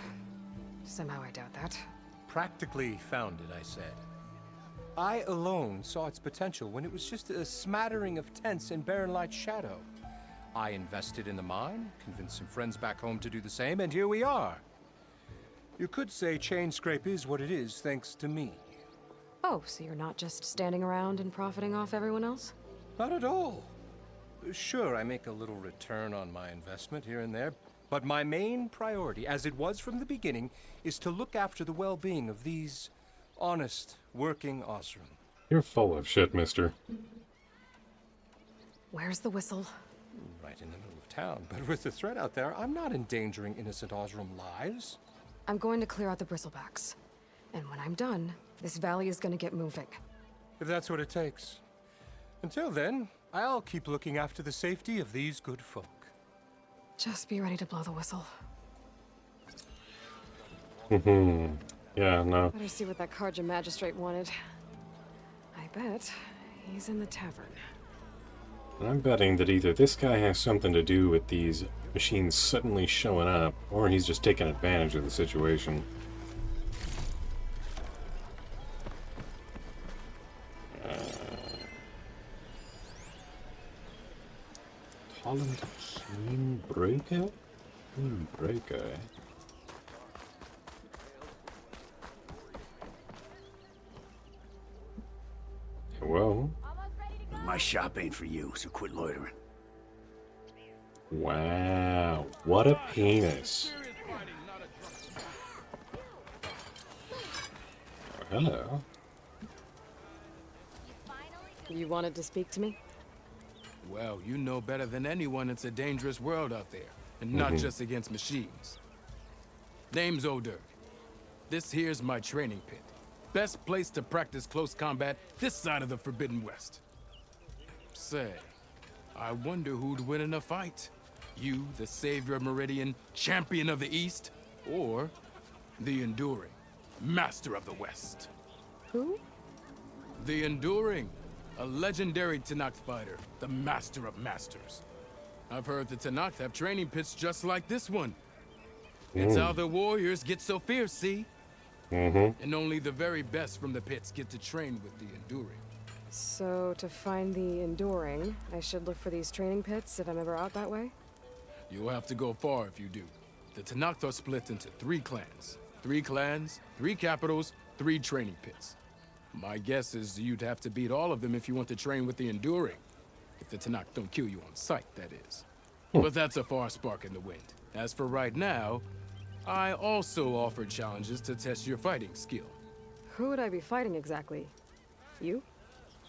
Somehow I doubt that. Practically founded, I said. I alone saw its potential when it was just a smattering of tents in Barren Light's shadow. I invested in the mine, convinced some friends back home to do the same, and here we are. You could say Chainscrape is what it is thanks to me. Oh, so you're not just standing around and profiting off everyone else? Not at all. Sure, I make a little return on my investment here and there, but my main priority, as it was from the beginning, is to look after the well-being of these honest, working Osseram. You're full of shit, mister. Where's the whistle? Right in the middle of town, but with the threat out there, I'm not endangering innocent Osseram lives. I'm going to clear out the bristlebacks. And when I'm done, this valley is going to get moving. If that's what it takes. Until then, I'll keep looking after the safety of these good folk. Just be ready to blow the whistle. Mm-hmm. Yeah, no. Better see what that Carja magistrate wanted. I bet he's in the tavern. I'm betting that either this guy has something to do with these machines suddenly showing up, or he's just taking advantage of the situation. Holland Keen Breaker? Breaker. Well. My shop ain't for you, so quit loitering. Wow, what a penis. Oh, hello. You wanted to speak to me? Well, you know better than anyone it's a dangerous world out there, and not just against machines. Name's O'Dirk. This here's my training pit. Best place to practice close combat this side of the Forbidden West. Say, I wonder who'd win in a fight. You, the savior of Meridian, champion of the East, or the Enduring, master of the West. Who? The Enduring, A legendary Tanakh fighter, the master of masters. I've heard the Tanakh have training pits just like this one. It's how the warriors get so fierce, see? And only the very best from the pits get to train with the enduring. So, to find the enduring, I should look for these training pits if I'm ever out that way? You'll have to go far if you do. The Tanakh are split into 3 clans. 3 clans, 3 capitals, 3 training pits. My guess is you'd have to beat all of them if you want to train with the enduring. If the Tanakh don't kill you on sight, that is. But that's a far spark in the wind. As for right now, I also offer challenges to test your fighting skill. Who would I be fighting exactly? You?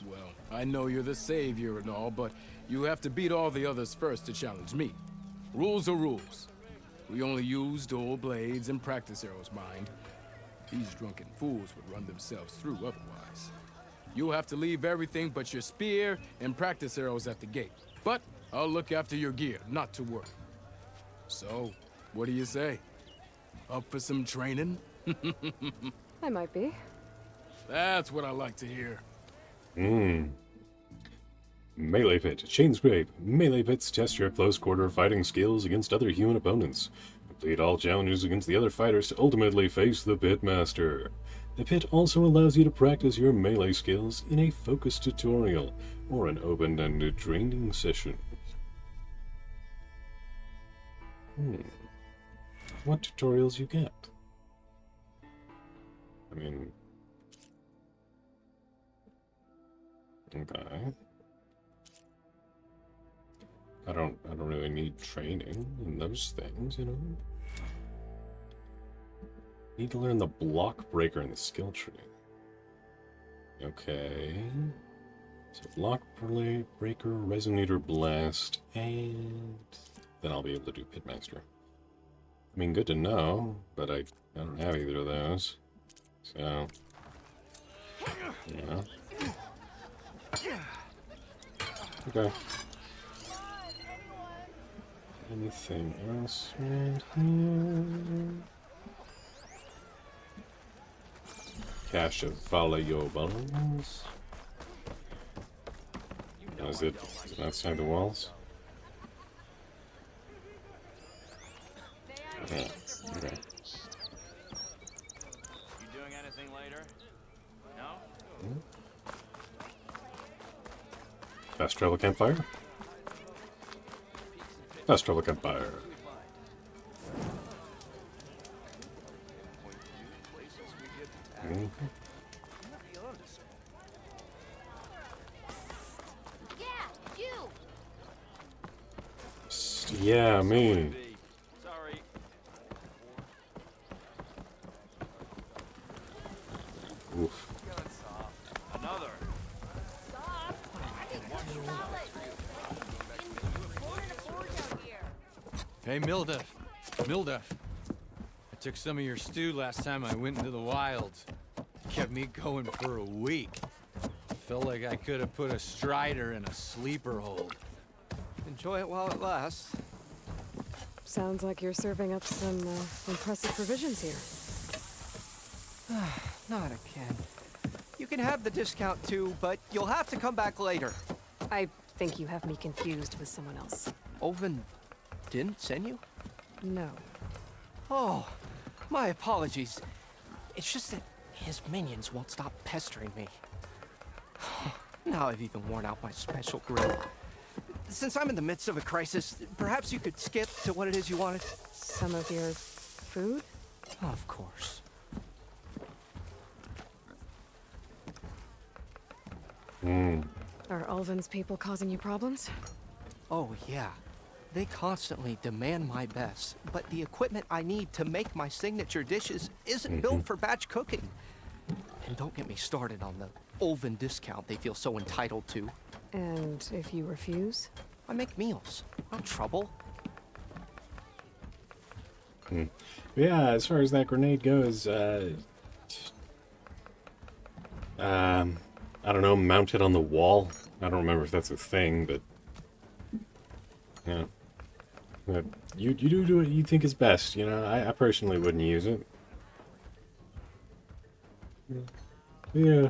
Well, I know you're the savior and all, but you have to beat all the others first to challenge me. Rules are rules. We only use dual blades and practice arrows, mind. These drunken fools would run themselves through otherwise. You'll have to leave everything but your spear and practice arrows at the gate. But I'll look after your gear, not to worry. So, what do you say? Up for some training? I might be. That's what I like to hear. Melee Pit. Chain Scrape. Melee Pits test your close-quarter fighting skills against other human opponents. Complete all challenges against the other fighters to ultimately face the Pitmaster. The pit also allows you to practice your melee skills in a focused tutorial or an open-ended training session. What tutorials you get? I mean... Okay. I don't really need training in those things, you know? Need to learn the block breaker and the skill tree. Okay. So block breaker, resonator blast, and then I'll be able to do pitmaster. I mean, good to know, but I don't have either of those. So, yeah. Okay. Anything else right here? Cache of follow your bones. Is it outside the walls? Yeah, okay. You doing anything later? No? Fast travel campfire? Fast travel campfire. Yeah, me. Sorry. Oof. Another. Hey, Milda. I took some of your stew last time I went into the wilds. Kept me going for a week. Felt like I could have put a strider in a sleeper hold. Enjoy it while it lasts. Sounds like you're serving up some impressive provisions here. Not again. You can have the discount too, but you'll have to come back later. I think you have me confused with someone else. Oven didn't send you? No. Oh, my apologies. It's just that his minions won't stop pestering me. Now I've even worn out my special grill. Since I'm in the midst of a crisis, perhaps you could skip to what it is you wanted? Some of your food? Of course. Are Ulvin's people causing you problems? Oh, yeah. They constantly demand my best, but the equipment I need to make my signature dishes isn't built for batch cooking. And don't get me started on the Ulvin discount they feel so entitled to. And if you refuse? I make meals. No trouble. Yeah, as far as that grenade goes, I don't know, mount it on the wall. I don't remember if that's a thing, but yeah. But you do what you think is best, you know. I personally wouldn't use it. Yeah.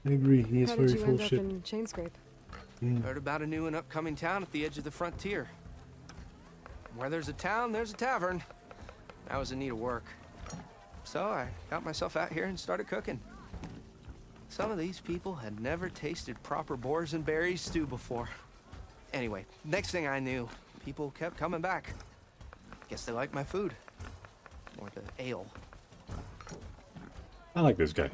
I agree. He is How very did you full end of up shit. in Chainscrape? Heard about a new and upcoming town at the edge of the frontier. Where there's a town, there's a tavern. I was in need of work. So I got myself out here and started cooking. Some of these people had never tasted proper boars and berries stew before. Anyway, next thing I knew, people kept coming back. Guess they liked my food. Or the ale. I like this guy.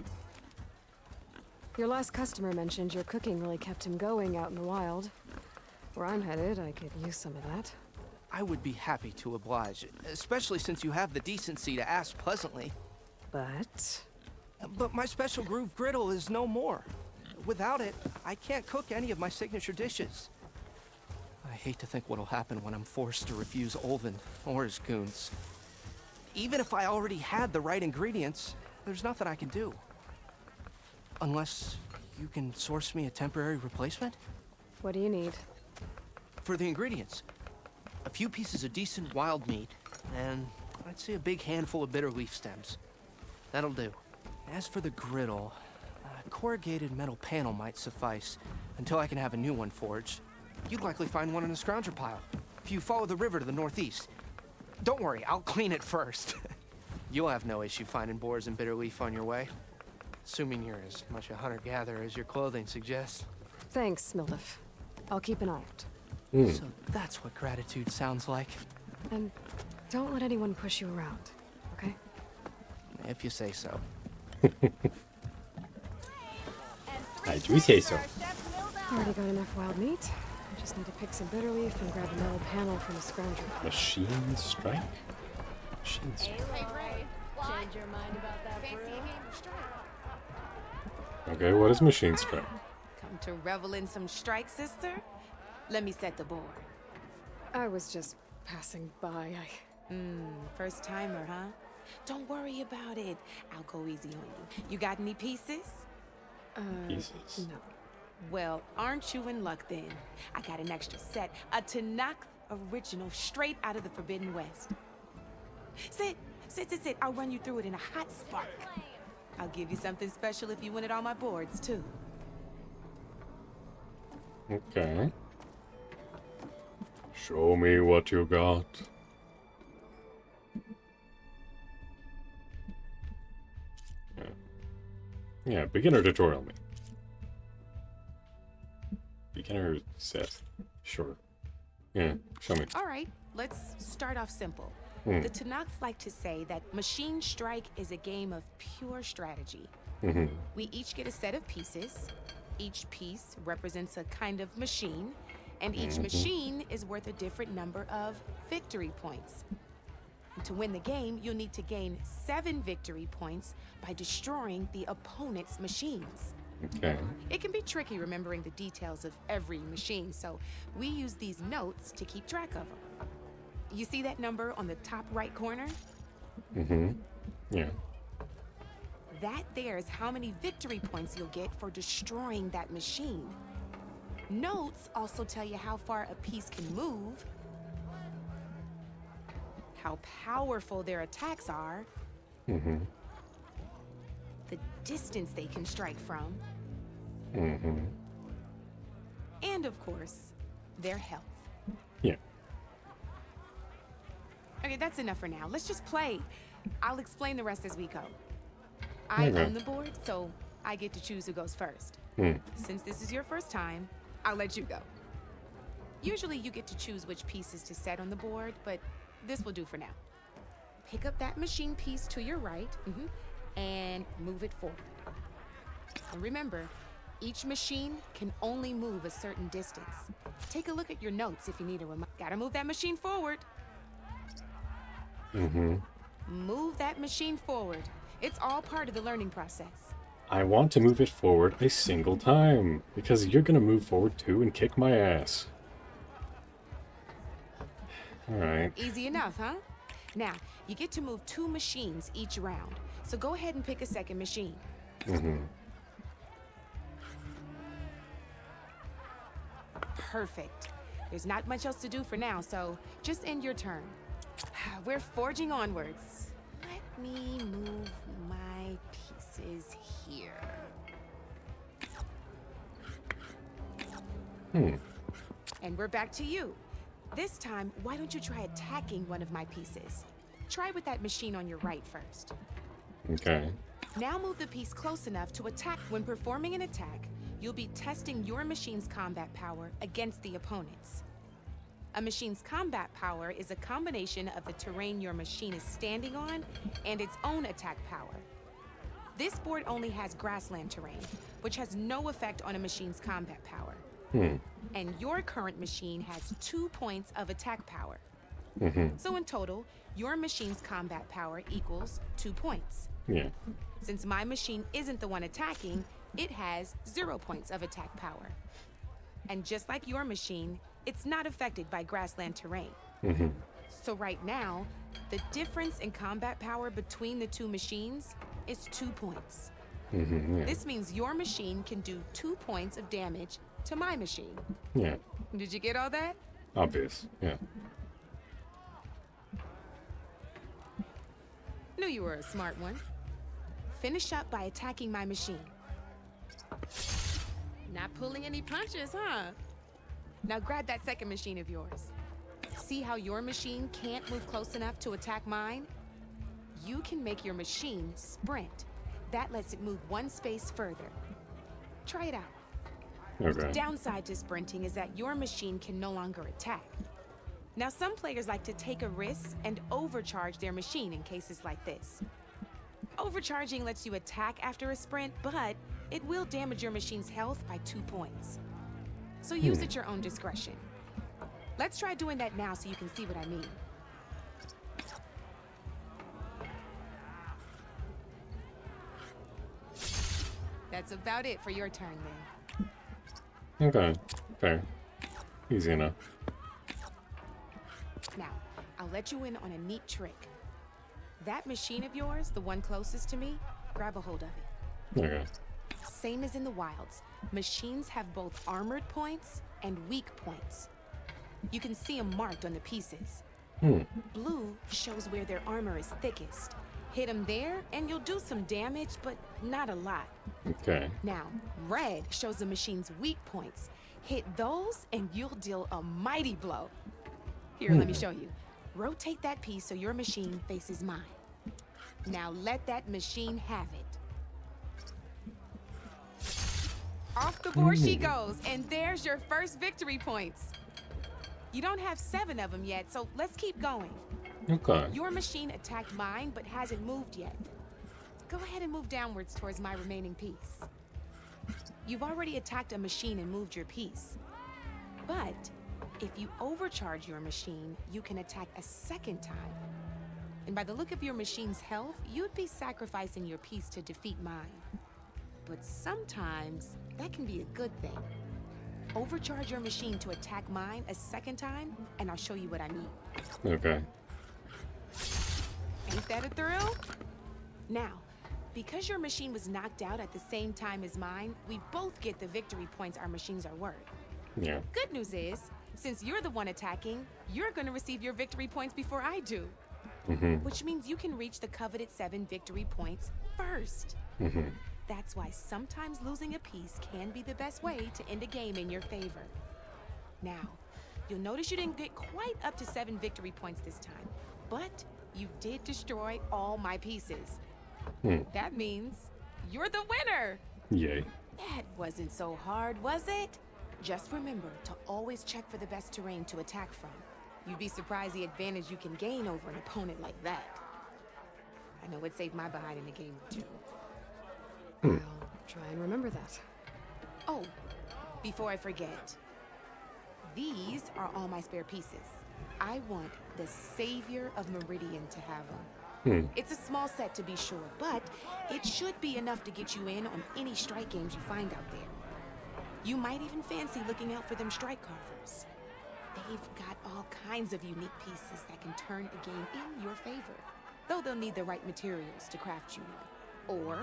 Your last customer mentioned your cooking really kept him going out in the wild. Where I'm headed, I could use some of that. I would be happy to oblige, especially since you have the decency to ask pleasantly. But my special groove griddle is no more. Without it, I can't cook any of my signature dishes. I hate to think what'll happen when I'm forced to refuse Olvin or his goons. Even if I already had the right ingredients, there's nothing I can do. Unless you can source me a temporary replacement? What do you need? For the ingredients, a few pieces of decent wild meat, and I'd say a big handful of bitter leaf stems. That'll do. As for the griddle, a corrugated metal panel might suffice until I can have a new one forged. You'd likely find one in a scrounger pile if you follow the river to the northeast. Don't worry, I'll clean it first. You'll have no issue finding boars and bitter leaf on your way. Assuming you're as much a hunter-gatherer as your clothing suggests. Thanks, Mildef. I'll keep an eye out. So that's what gratitude sounds like. And don't let anyone push you around, okay? If you say so. I do say so. Already got enough wild meat. I just need to pick some bitter leaf and grab a metal panel from a scrounger. Machine strike? Machine strike. Change your mind about that, Fancy a game of strike? Okay, what is machine strike? Come to revel in some strike, sister? Let me set the board. I was just passing by. First timer, huh? Don't worry about it. I'll go easy on you. You got any pieces? Pieces? No. Well, aren't you in luck then? I got an extra set, a Tanakh original straight out of the Forbidden West. Sit. I'll run you through it in a hot spark. I'll give you something special if you win it on my boards, too. Okay. Show me what you got. Yeah, beginner tutorial me. Beginner set. Sure. Yeah, show me. All right, let's start off simple. The Tanakh like to say that Machine Strike is a game of pure strategy. We each get a set of pieces. Each piece represents a kind of machine, and each machine is worth a different number of victory points. And to win the game, you'll need to gain 7 victory points by destroying the opponent's machines. Okay. It can be tricky remembering the details of every machine, so we use these notes to keep track of them. You see that number on the top right corner? Yeah. That there is how many victory points you'll get for destroying that machine. Notes also tell you how far a piece can move, how powerful their attacks are, the distance they can strike from, and of course, their health. Yeah. Okay, that's enough for now. Let's just play. I'll explain the rest as we go. I Okay. own the board, so I get to choose who goes first. Since this is your first time, I'll let you go. Usually you get to choose which pieces to set on the board, but this will do for now. Pick up that machine piece to your right, and move it forward. And remember, each machine can only move a certain distance. Take a look at your notes if you need a reminder. Gotta move that machine forward. Move that machine forward. It's all part of the learning process. I want to move it forward a single time, because you're gonna move forward too and kick my ass. Alright. Easy enough, huh? Now, you get to move 2 machines each round. So go ahead and pick a second machine. Perfect. There's not much else to do for now, so just end your turn. We're forging onwards. Let me move my pieces here. And we're back to you. This time, why don't you try attacking one of my pieces? Try with that machine on your right first. Okay. Now move the piece close enough to attack. When performing an attack, you'll be testing your machine's combat power against the opponent's. A machine's combat power is a combination of the terrain your machine is standing on and its own attack power. This board only has grassland terrain, which has no effect on a machine's combat power. And your current machine has 2 points of attack power. So in total, your machine's combat power equals 2 points. Yeah. Since my machine isn't the one attacking, it has 0 points of attack power. And just like your machine, it's not affected by grassland terrain. So right now, the difference in combat power between the two machines is 2 points. Yeah. This means your machine can do 2 points of damage to my machine. Yeah. Did you get all that? Obvious. Yeah. Knew you were a smart one. Finish up by attacking my machine. Not pulling any punches, huh? Now grab that second machine of yours. See how your machine can't move close enough to attack mine? You can make your machine sprint. That lets it move 1 space further. Try it out. Okay. Downside to sprinting is that your machine can no longer attack. Now, some players like to take a risk and overcharge their machine in cases like this. Overcharging lets you attack after a sprint, but it will damage your machine's health by 2 points. So use at your own discretion. Let's try doing that now so you can see what I mean. That's about it for your turn then. Okay. Fair. Easy enough. Now, I'll let you in on a neat trick. That machine of yours, the one closest to me, grab a hold of it. Okay. Same as in the wilds, machines have both armored points and weak points. You can see them marked on the pieces. Blue shows where their armor is thickest. Hit them there, and you'll do some damage, but not a lot. Okay. Now, red shows the machine's weak points. Hit those, and you'll deal a mighty blow. Here, let me show you. Rotate that piece so your machine faces mine. Now let that machine have it. Off the board she goes, and there's your first victory points. You don't have 7 of them yet, so let's keep going. Okay. Your machine attacked mine, but hasn't moved yet. Go ahead and move downwards towards my remaining piece. You've already attacked a machine and moved your piece. But if you overcharge your machine, you can attack a second time. And by the look of your machine's health, you'd be sacrificing your piece to defeat mine. But sometimes, that can be a good thing. Overcharge your machine to attack mine a second time, and I'll show you what I mean. Okay. Ain't that a thrill? Now, because your machine was knocked out at the same time as mine, we both get the victory points our machines are worth. Yeah. Good news is, since you're the one attacking, you're gonna receive your victory points before I do. Which means you can reach the coveted 7 victory points first. That's why sometimes losing a piece can be the best way to end a game in your favor. Now, you'll notice you didn't get quite up to 7 victory points this time, but you did destroy all my pieces. That means you're the winner! Yay. That wasn't so hard, was it? Just remember to always check for the best terrain to attack from. You'd be surprised the advantage you can gain over an opponent like that. I know it saved my behind in a game or 2. I'll try and remember that. Oh, before I forget, these are all my spare pieces. I want the Savior of Meridian to have them. It's a small set to be sure, but it should be enough to get you in on any strike games you find out there. You might even fancy looking out for them strike carvers. They've got all kinds of unique pieces that can turn a game in your favor, though they'll need the right materials to craft you one. Or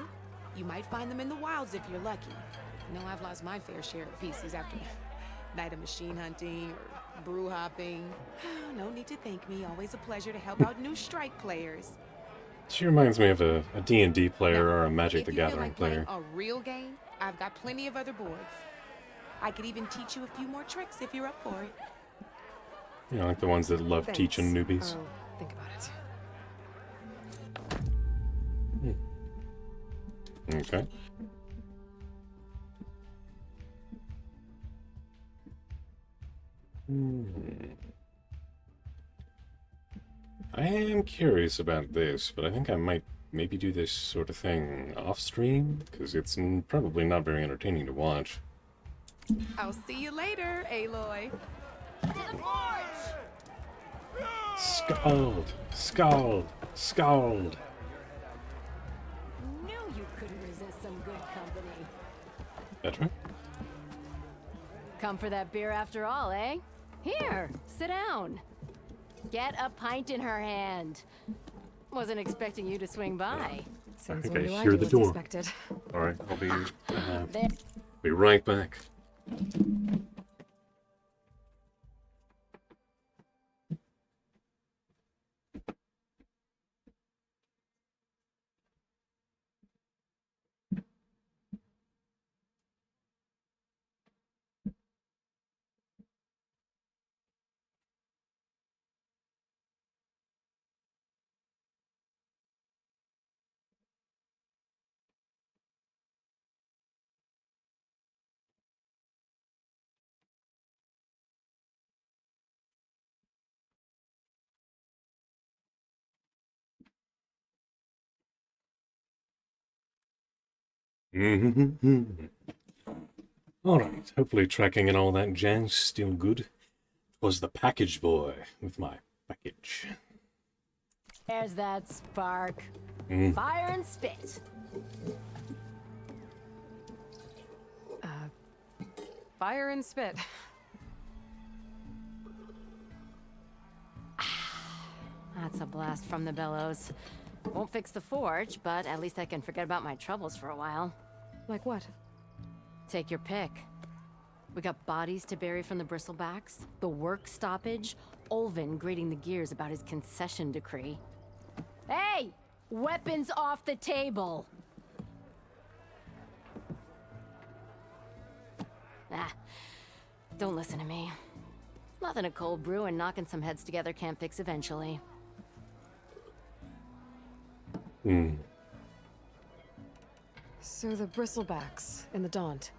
you might find them in the wilds if you're lucky. I know I've lost my fair share of pieces after night of machine hunting or brew hopping. No need to thank me. Always a pleasure to help out new strike players. She reminds me of a D&D player or a Magic If the you feel Gathering like player. playing a real game, I've got plenty of other boards. I could even teach you a few more tricks if you're up for it. You know, like the ones that love Thanks. teaching newbies. I'll think about it. Okay. I am curious about this, but I think I might maybe do this sort of thing off stream, because it's probably not very entertaining to watch. I'll see you later, Aloy. Scald! Scald! Scald! Knew you couldn't resist some good company. That's right. Come for that beer after all, eh? Here, sit down. Get a pint in her hand. Wasn't expecting you to swing by. Since Okay, when do I hear do the what's door. expected? All right, I'll There. be right back. Alright, hopefully tracking and all that jazz still good. Was the package boy with my package. There's that spark. Fire and spit. Fire and spit. That's a blast from the bellows. Won't fix the forge, but at least I can forget about my troubles for a while. Like what? Take your pick. We got bodies to bury from the bristlebacks, the work stoppage, Olvin grating the gears about his concession decree. Hey! Weapons off the table! Ah, don't listen to me. Nothing a cold brew and knocking some heads together can't fix eventually. So the bristlebacks in the Daunt.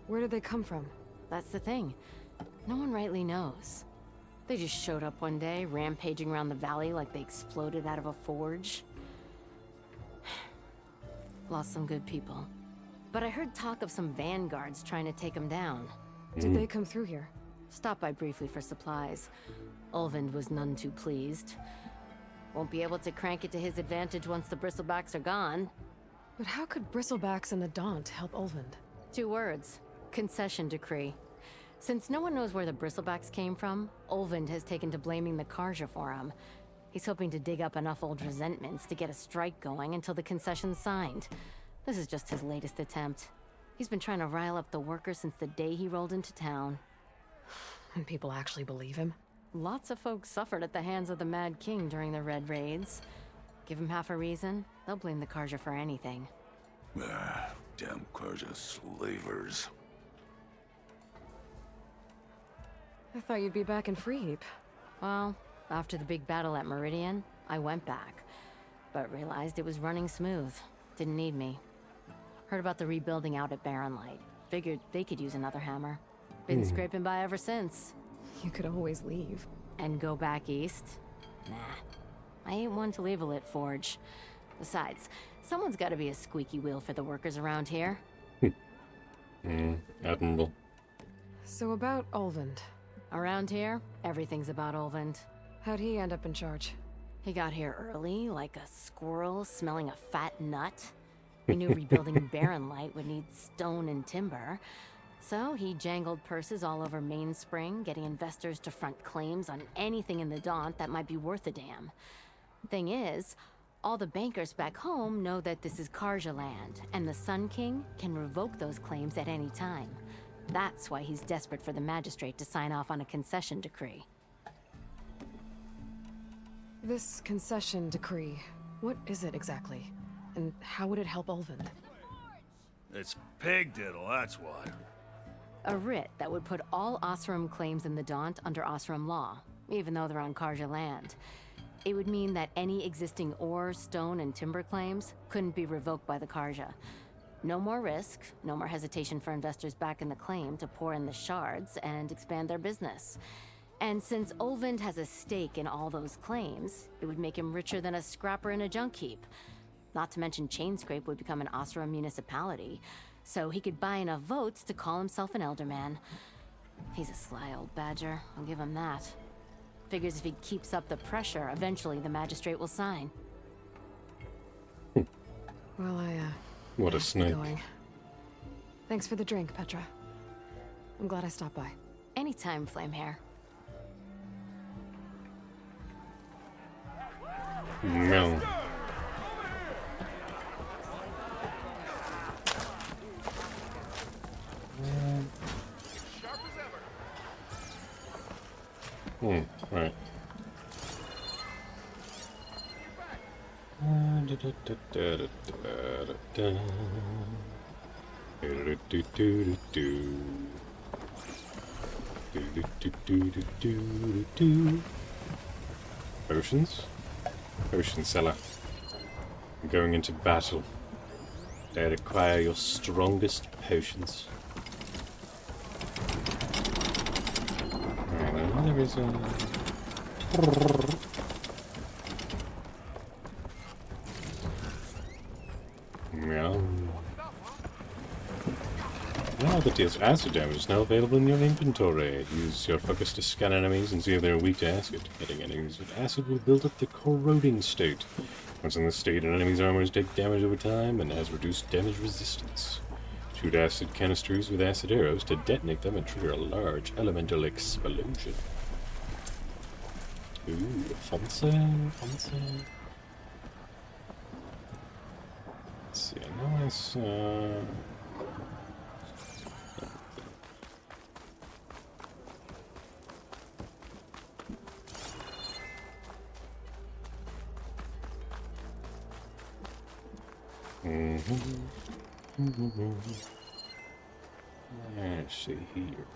Where did they come from? That's the thing. No one rightly knows. They just showed up one day, rampaging around the valley like they exploded out of a forge. Lost some good people. But I heard talk of some vanguards trying to take them down. Did they come through here? Stopped by briefly for supplies. Ulvund was none too pleased. Won't be able to crank it to his advantage once the bristlebacks are gone. But how could bristlebacks and the Daunt help Ulvund? 2 words. Concession decree. Since no one knows where the bristlebacks came from, Ulvund has taken to blaming the Karja for him. He's hoping to dig up enough old resentments to get a strike going until the concession's signed. This is just his latest attempt. He's been trying to rile up the workers since the day he rolled into town. And people actually believe him? Lots of folks suffered at the hands of the Mad King during the Red Raids. Give him half a reason, they'll blame the Karja for anything. Damn Karja slavers. I thought you'd be back in Freeheap. Well, after the big battle at Meridian, I went back. But realized it was running smooth. Didn't need me. Heard about the rebuilding out at Barren Light. Figured they could use another hammer. Been scraping by ever since. You could always leave. And go back east? Nah. I ain't one to leave a lit forge. Besides, someone's gotta be a squeaky wheel for the workers around here. Admirable. So about Ulvund. Around here, everything's about Ulvund. How'd he end up in charge? He got here early, like a squirrel smelling a fat nut. He knew rebuilding Barren Light would need stone and timber. So he jangled purses all over Mainspring, getting investors to front claims on anything in the Daunt that might be worth a damn. Thing is, all the bankers back home know that this is Karja land, and the Sun King can revoke those claims at any time. That's why he's desperate for the magistrate to sign off on a concession decree. This concession decree, what is it exactly? And how would it help Ulvund? It's pig diddle, that's what. A writ that would put all Osram claims in the Daunt under Osram law, even though they're on Karja land. It would mean that any existing ore, stone, and timber claims couldn't be revoked by the Karja. No more risk, no more hesitation for investors back in the claim to pour in the shards and expand their business. And since Ulvund has a stake in all those claims, it would make him richer than a scrapper in a junk heap. Not to mention Chainscrape would become an Osram municipality, so he could buy enough votes to call himself an elderman. He's a sly old badger, I'll give him that. Figures if he keeps up the pressure, eventually the magistrate will sign. Well, What a have to be snake. going. Thanks for the drink, Petra. I'm glad I stopped by. Anytime, Flamehair. No. Right. Potions? Potion seller. Going into battle. They require your strongest potions. Alright, there is a... Yeah. Now that deals acid damage is now available in your inventory. Use your focus to scan enemies and see if they're weak to acid. Hitting enemies with acid will build up the corroding state. Once in this state, an enemy's armor take damage over time and has reduced damage resistance. Shoot acid canisters with acid arrows to detonate them and trigger a large elemental explosion. Ooh, fancy, fancy. Let's see, I know I saw... Let's see here.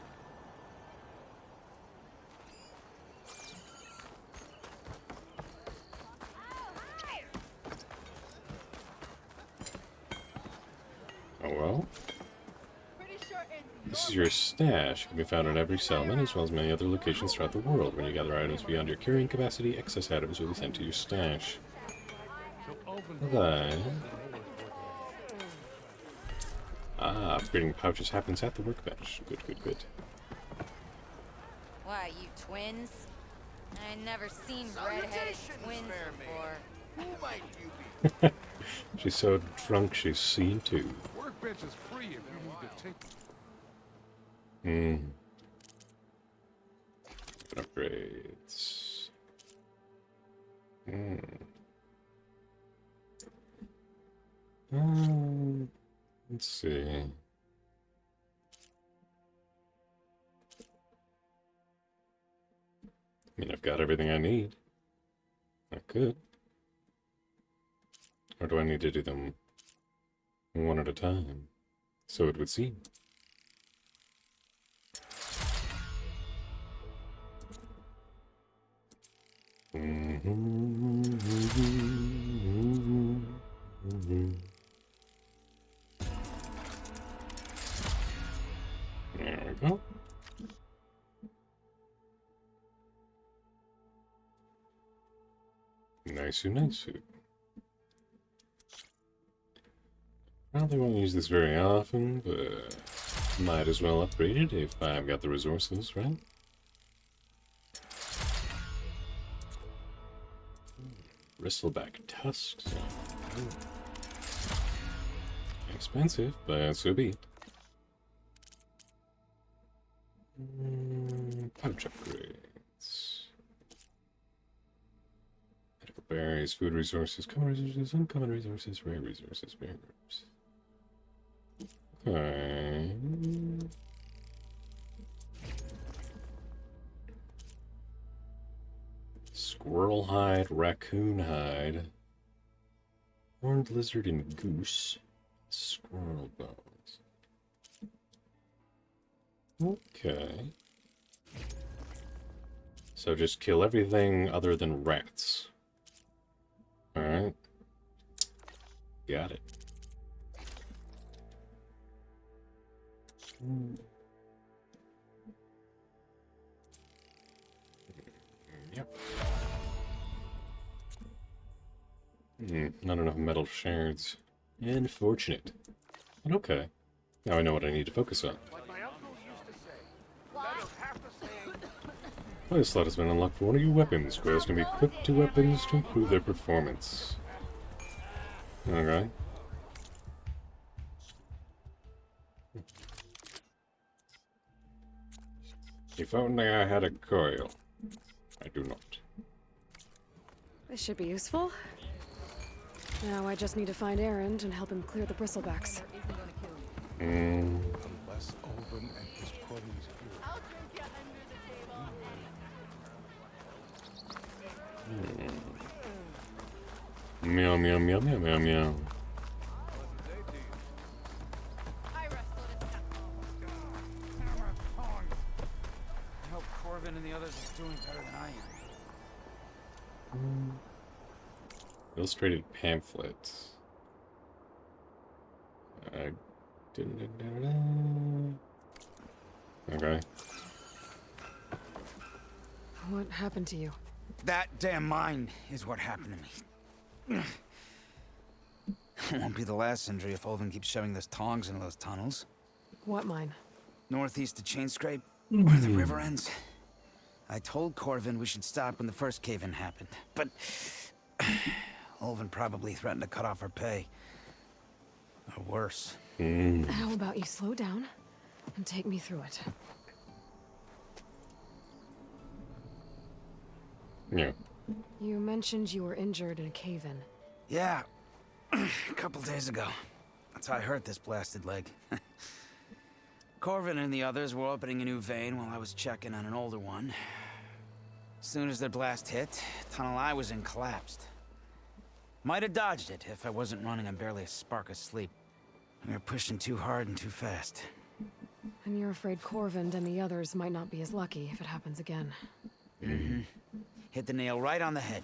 Oh well. This is your stash. It can be found in every settlement as well as many other locations throughout the world. When you gather items beyond your carrying capacity, excess items will be sent to your stash. Then... upgrading pouches happens at the workbench. Good, good, good. Why, you twins? I never seen redheaded twins before. Who might you be? She's so drunk she's seen too. Workbench is free if you need to take. Upgrades. Let's see. I mean, I've got everything I need. I could. Or do I need to do them one at a time? So it would seem. There we go. Nice, nice. Probably won't use this very often, but might as well upgrade it if I've got the resources, right? Bristleback tusks. Expensive, but so be it. Pouch upgrades. Medical berries, food resources, common resources, uncommon resources, rare resources, rare herbs. Okay. Squirrel hide, raccoon hide. Horned lizard and goose. Squirrel bones. Okay. So just kill everything other than rats. Alright. Got it. Yep. Not enough metal shards. Unfortunate. But okay. Now I know what I need to focus on. Play slot has been unlocked for one of your weapons. Squares can be equipped to weapons to improve their performance. Okay. If only I had a coil. I do not. This should be useful. Now I just need to find Erend and help him clear the bristlebacks. Unless Olvin and his cronies Meow, meow, meow, meow, meow, meow. I hope Corvin and the others are doing better than I am. Illustrated pamphlets. Okay. What happened to you? That damn mine is what happened to me. It won't be the last injury if Olvin keeps shoving those tongs into those tunnels. What mine? Northeast of Chainscrape, where the river ends. I told Corvin we should stop when the first cave-in happened, but Olvin probably threatened to cut off our pay. Or worse. How about you slow down and take me through it? Yeah. You mentioned you were injured in a cave-in. Yeah, a couple days ago. That's how I hurt this blasted leg. Corvin and the others were opening a new vein while I was checking on an older one. As soon as their blast hit, tunnel I was in collapsed. Might have dodged it if I wasn't running on barely a spark of sleep. We were pushing too hard and too fast. And you're afraid Corvin and the others might not be as lucky if it happens again. Hit the nail right on the head.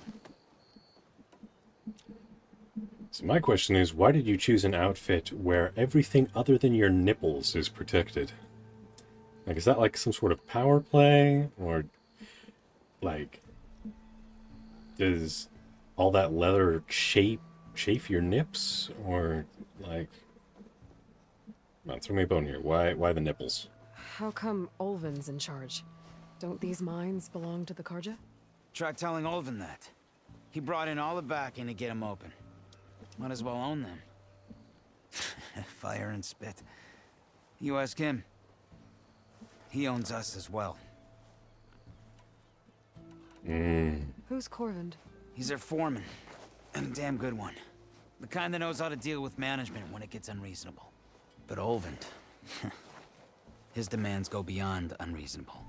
So my question is, why did you choose an outfit where everything other than your nipples is protected? Like, is that like some sort of power play? Or, like, does all that leather chafe your nips? Or, like... Come on, throw me a bone here. Why the nipples? How come Olvin's in charge? Don't these mines belong to the Karja? Try telling Olvin that. He brought in all the backing to get them open. Might as well own them. Fire and spit. You ask him. He owns us as well. Who's Corvin? He's their foreman. And a damn good one. The kind that knows how to deal with management when it gets unreasonable. But Olvin... his demands go beyond unreasonable.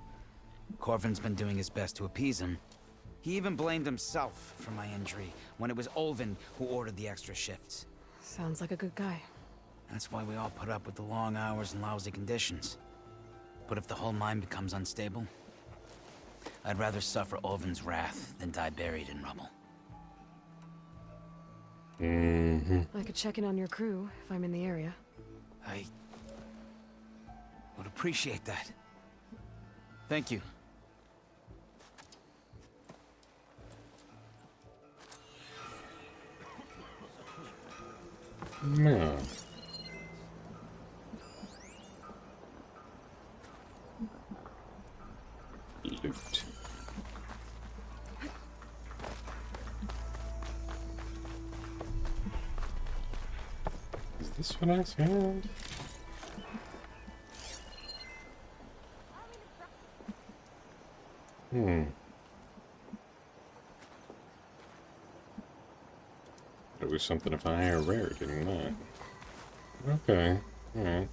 Corvin's been doing his best to appease him. He even blamed himself for my injury when it was Olvin who ordered the extra shifts. Sounds like a good guy. That's why we all put up with the long hours and lousy conditions. But if the whole mine becomes unstable, I'd rather suffer Olvin's wrath than die buried in rubble. I could check in on your crew if I'm in the area. I would appreciate that. Thank you. No. Loot. Is this what I said? It was something of higher rarity than that. Okay, alright.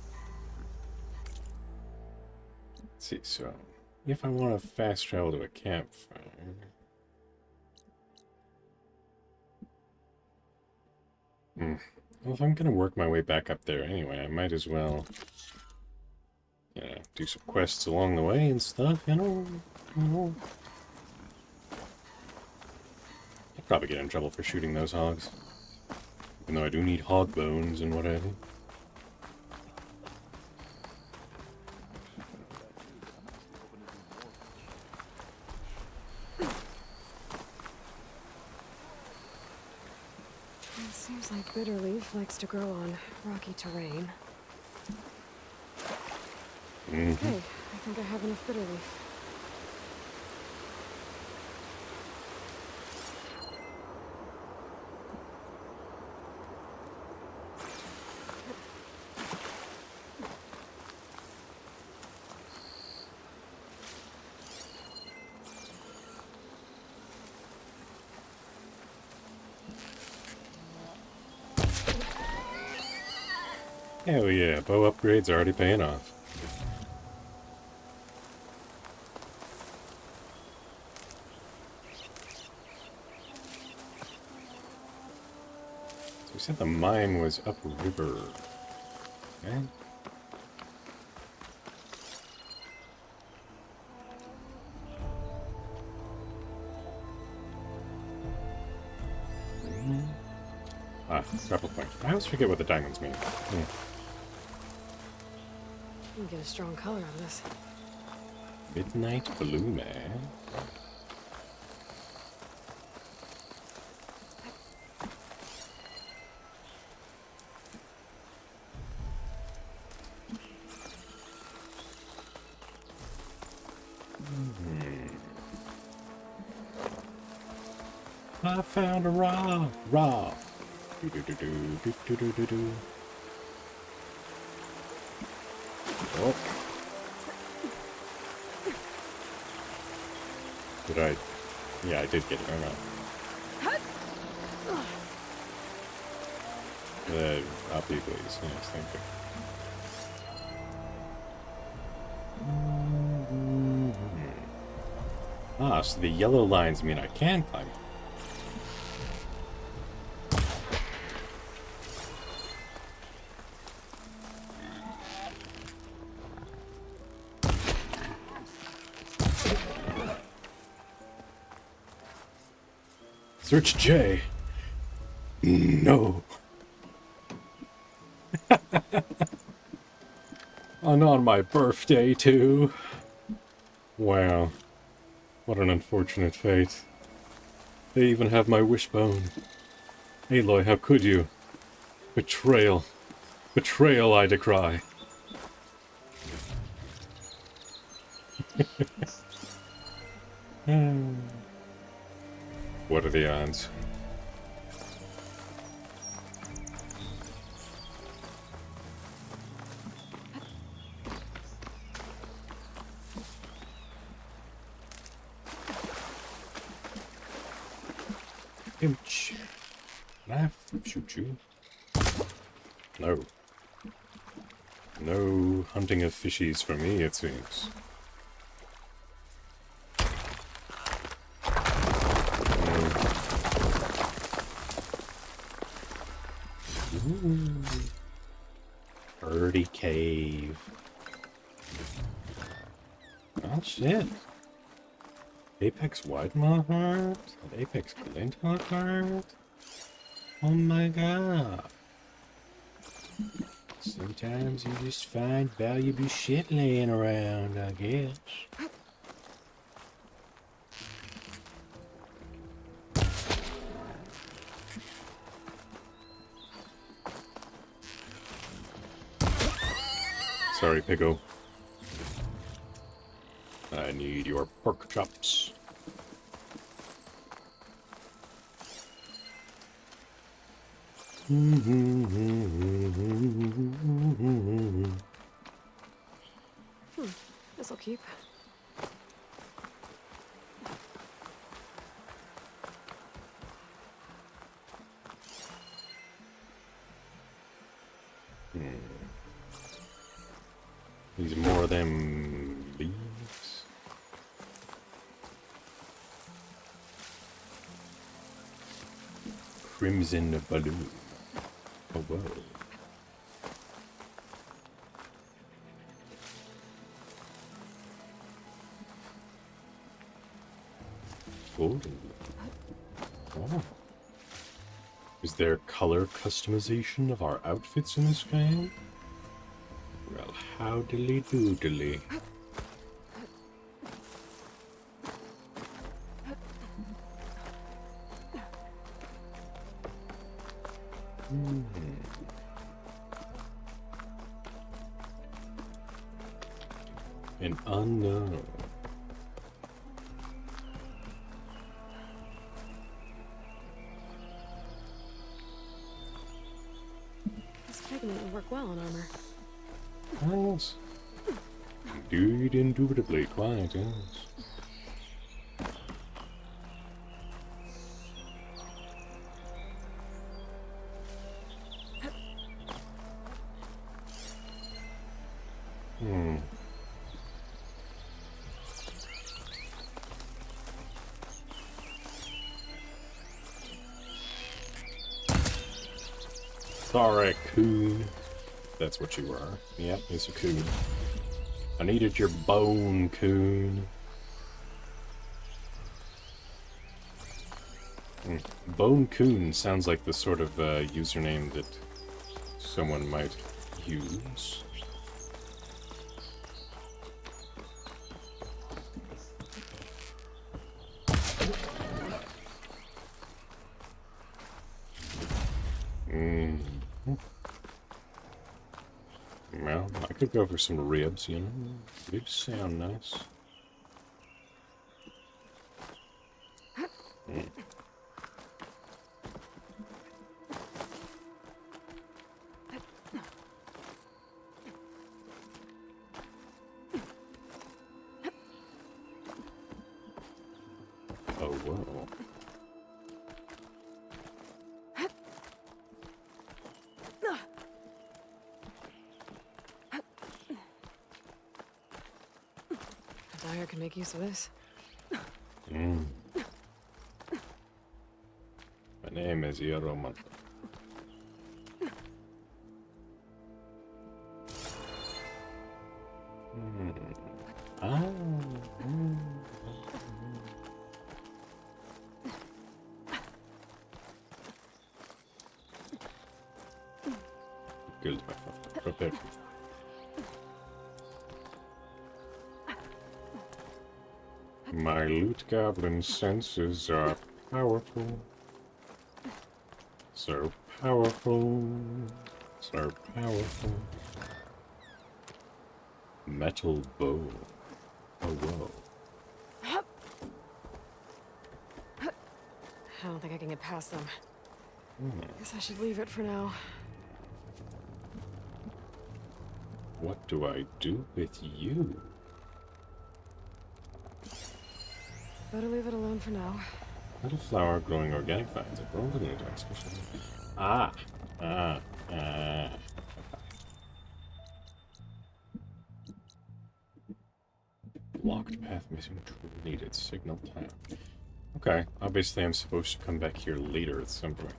Let's see, so if I want to fast travel to a campfire... Well, if I'm gonna work my way back up there anyway, I might as well, you know, do some quests along the way and stuff, you know. I'd probably get in trouble for shooting those hogs. Even though I do need hog bones and what have you. It seems like Bitterleaf likes to grow on rocky terrain. Mm-hmm. Okay, I think I have enough Bitterleaf. Hell yeah, bow upgrades already paying off. So we said the mine was upriver. Okay. Ah, grapple point. I always forget what the diamonds mean. You can get a strong color out of this. Midnight blue, man. I found a raw. Do do do do do do do do do. Oh. Did I? Yeah, I did get it. Hang on. Up you please. Yes, thank you. Ah, so the yellow lines mean I can climb it. Search J. No. And on my birthday, too. Wow. What an unfortunate fate. They even have my wishbone. Aloy, how could you? Betrayal. Betrayal I decry. What are the odds? Imch. Can I shoot you? No. No hunting of fishies for me, it seems. Ooh. Birdie cave. Oh shit. Apex Widemore heart? Apex Glinthawk heart? Oh my god. Sometimes you just find valuable shit laying around, I guess. Sorry, Piggo. I need your pork chops. This'll keep. These more of them leaves. Crimson balloon. Oh, whoa. Oh. Oh. Is there color customization of our outfits in this game? Well, how dilly-doodly. An unknown. This pigment would work well on armor. Yes. Indeed, indubitably, quite, yes. Sorry, coon. That's what you are. Yep, it's a coon. I needed your bone, coon. Bone coon sounds like the sort of username that someone might use. Well, I could go for some ribs, you know. They sound nice. Oh, whoa. Dyer can make use of this. My name is Yeroman. Good, prepare. My loot goblin senses are powerful. So powerful. So powerful. Metal bow. Oh, whoa. I don't think I can get past them. Guess I should leave it for now. What do I do with you? Better leave it alone for now. Little flower growing organic vines that grow living attacks. Blocked path missing needed signal time. Okay, obviously I'm supposed to come back here later at some point.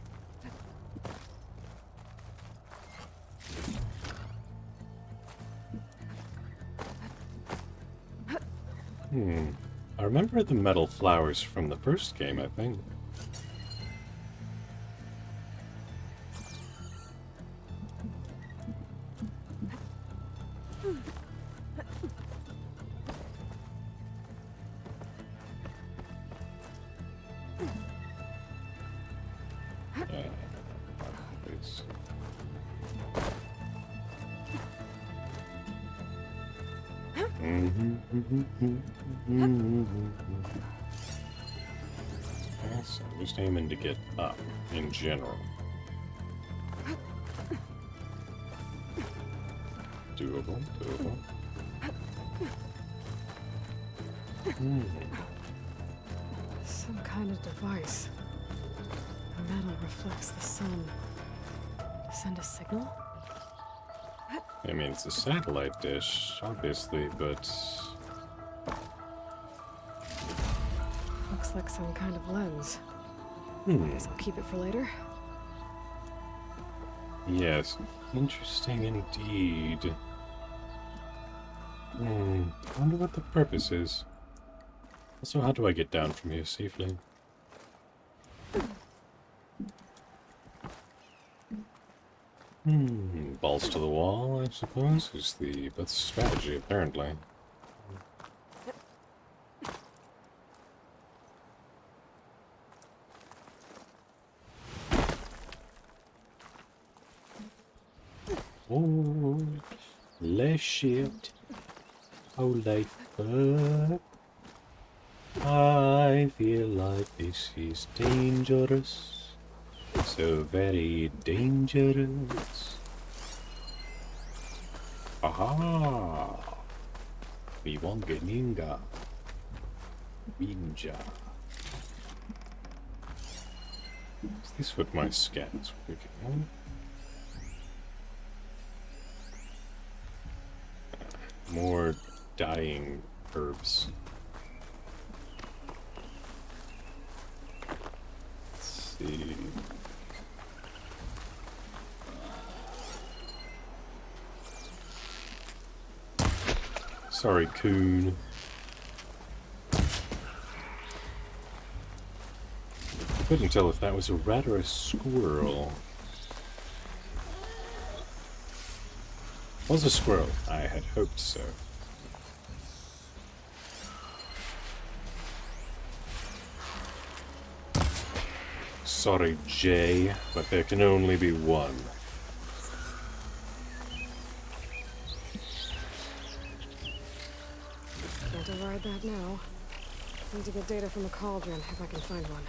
I remember the metal flowers from the first game, I think. Yes, I'm just aiming to get up in general. Doable, doable. Some kind of device. The metal reflects the sun. Send a signal? I mean, it's a satellite dish, obviously, but... Looks like some kind of lens. Guess I'll keep it for later. Yes, interesting indeed. I wonder what the purpose is. Also, how do I get down from here safely? Balls to the wall, I suppose, is the best strategy, apparently. Oh, less shit. Holy fuck. I feel like this is dangerous. So very dangerous. Aha! We won't get ninja. Ninja. Is this what my scans were picking on? More dying herbs. Let's see. Sorry, coon. Couldn't tell if that was a rat or a squirrel. Was a squirrel. I had hoped so. Sorry, Jay, but there can only be one. Can't override that now. Need to get data from the cauldron if I can find one.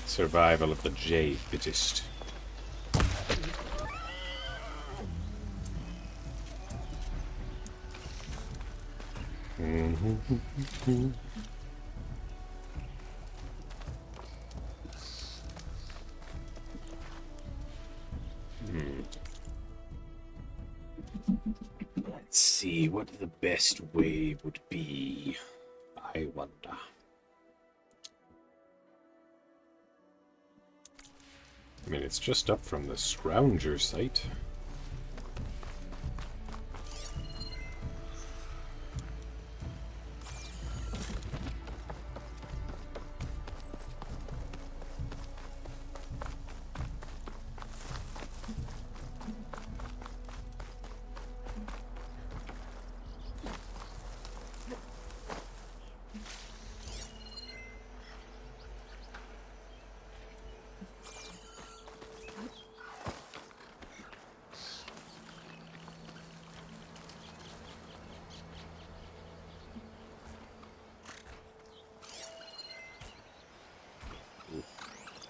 Survival of the J fittest. Let's see what the best way would be. I wonder. I mean, it's just up from the Scrounger site.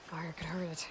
Fire could hurt it.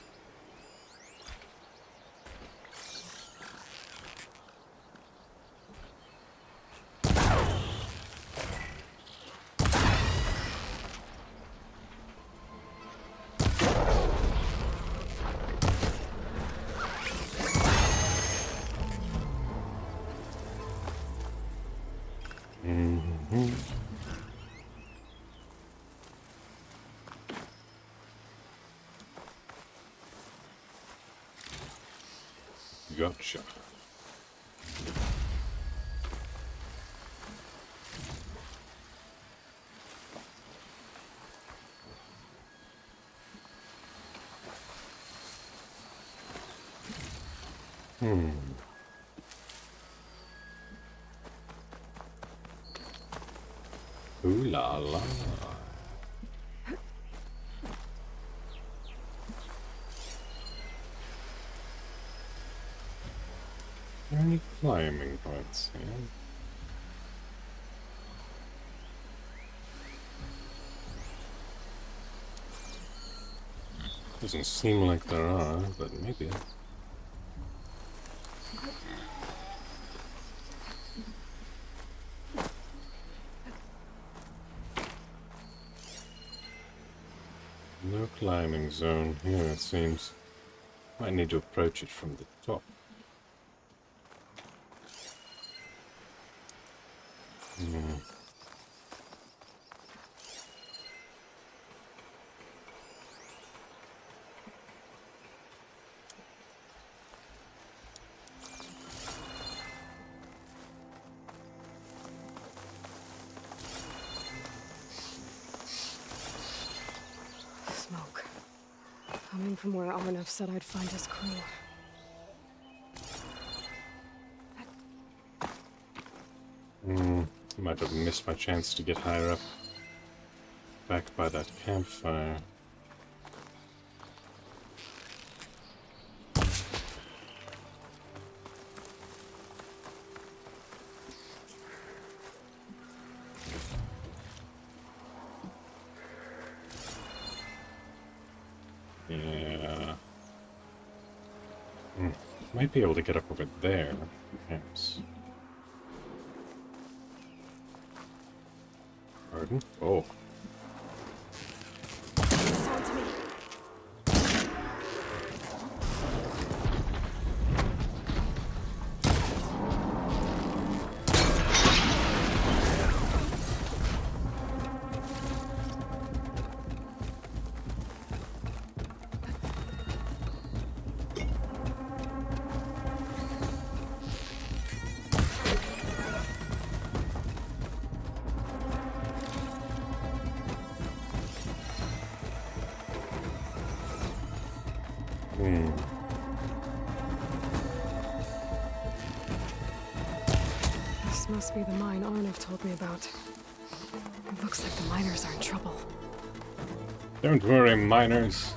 Gotcha. Ooh la la. Any climbing points here? Doesn't seem like there are, but maybe. No climbing zone here, it seems. Might need to approach it from the top. Coming from where Arnav said I'd find his crew. I might have missed my chance to get higher up. Back by that campfire. Yeah. Might be able to get up over there, perhaps. Pardon? Oh. This must be the mine Arnav told me about. It looks like the miners are in trouble. Don't worry, miners.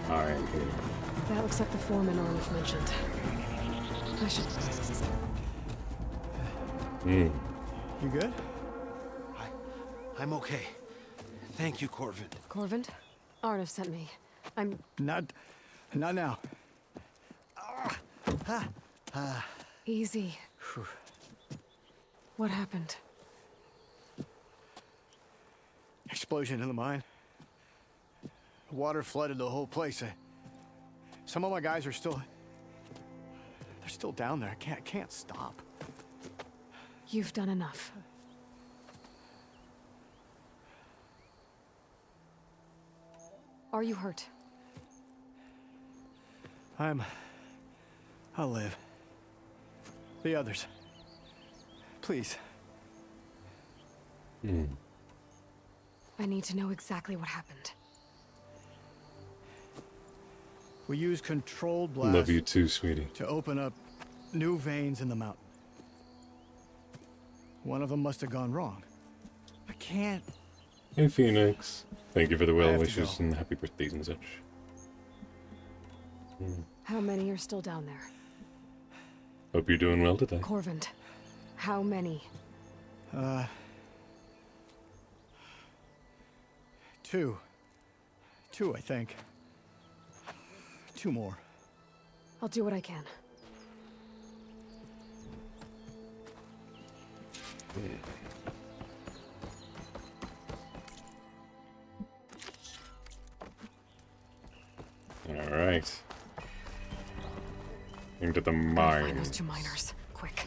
I'm here. That looks like the foreman Arnav mentioned. I should... You good? I'm okay. Thank you, Corvin. Corvin? Arnav sent me. I'm... Not now. Easy. What happened? Explosion in the mine. Water flooded the whole place. Some of my guys are still... They're still down there. I can't stop. You've done enough. Are you hurt? I'll live. The others. Please. I need to know exactly what happened. We use controlled blast. Love you too, sweetie. To open up new veins in the mountain. One of them must have gone wrong. I can't. Hey, Phoenix. Thank you for the well have to wishes go. and happy birthdays and such. How many are still down there? Hope you're doing well today. Corvin, how many? Two, I think. 2 more. I'll do what I can. All right. Into the Find mine. those 2 miners, quick.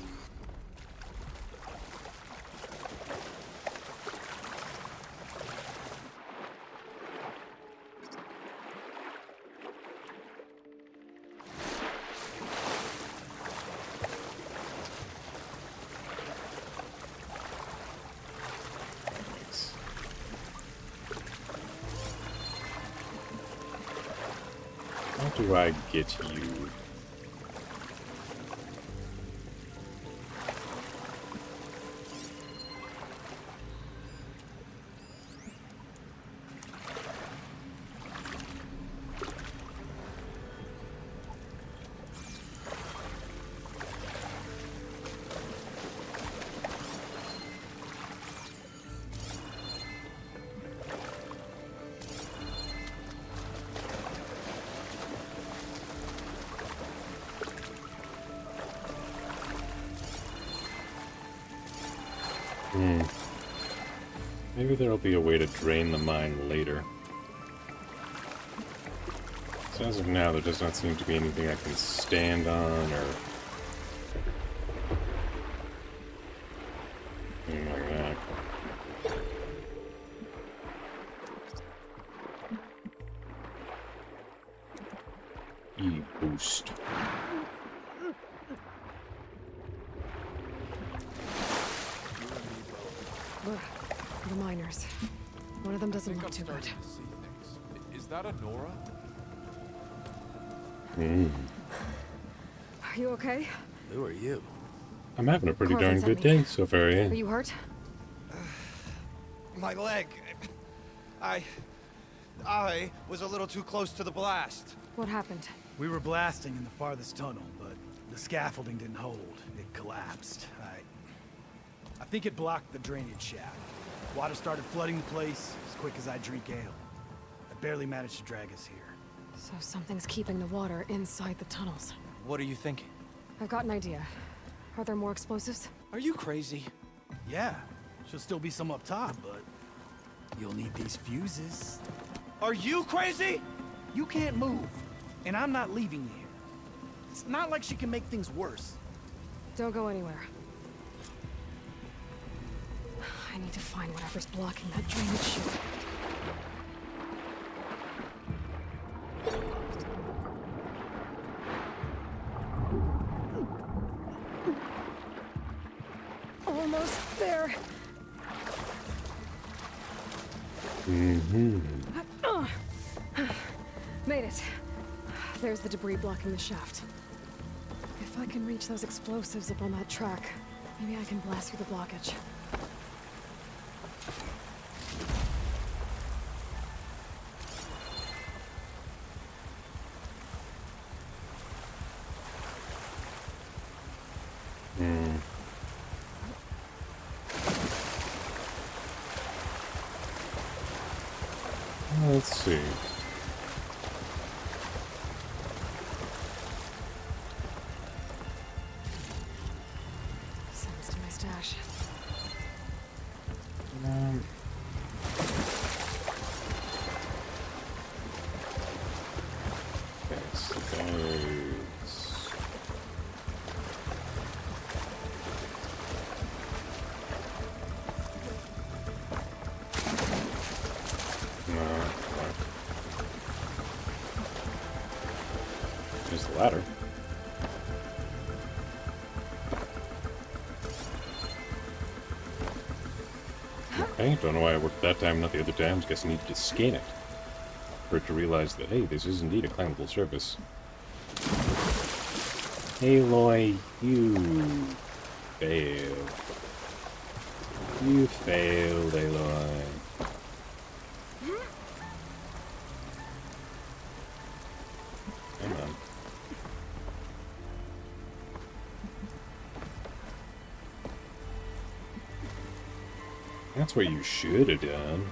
How do I get you? Maybe there'll be a way to drain the mine later. So as of now, there does not seem to be anything I can stand on or anything like that. E-boost. Look, the miners. One of them doesn't look too good. that a Nora? Are you okay? Who are you? I'm having a pretty Corvin darn sent good me. day so far, yeah. Are you hurt? My leg. I was a little too close to the blast. What happened? We were blasting in the farthest tunnel, but the scaffolding didn't hold. It collapsed. I think it blocked the drainage shaft. Water started flooding the place as quick as I drink ale. I barely managed to drag us here. So something's keeping the water inside the tunnels. What are you thinking? I've got an idea. Are there more explosives? Are you crazy? Yeah, should still be some up top, but you'll need these fuses. Are you crazy? You can't move, and I'm not leaving you here. It's not like she can make things worse. Don't go anywhere. I need to find whatever's blocking that drainage chute. Almost there. Made it. There's the debris blocking the shaft. If I can reach those explosives up on that track, maybe I can blast through the blockage. Let's see. Sends to my stash. There's the ladder. Okay, don't know why I worked that time, not the other times. Guess I needed to scan it for it to realize that, hey, this is indeed a climbable surface. Aloy, you failed. You failed, Aloy. Come on. That's what you should have done.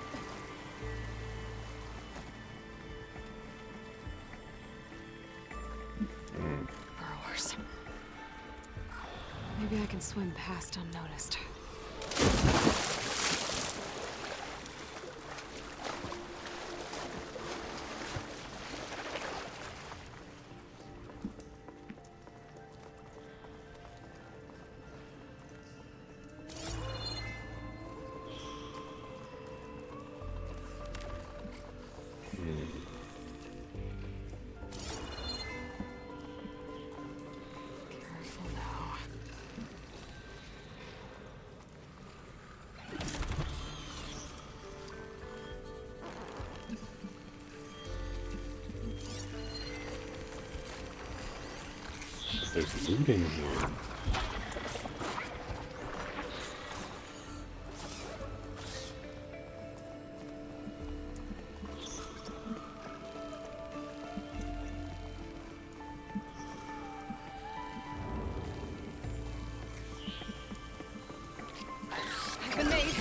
Burrowers. Maybe I can swim past unnoticed. Careful now. There's loot in here. Been made.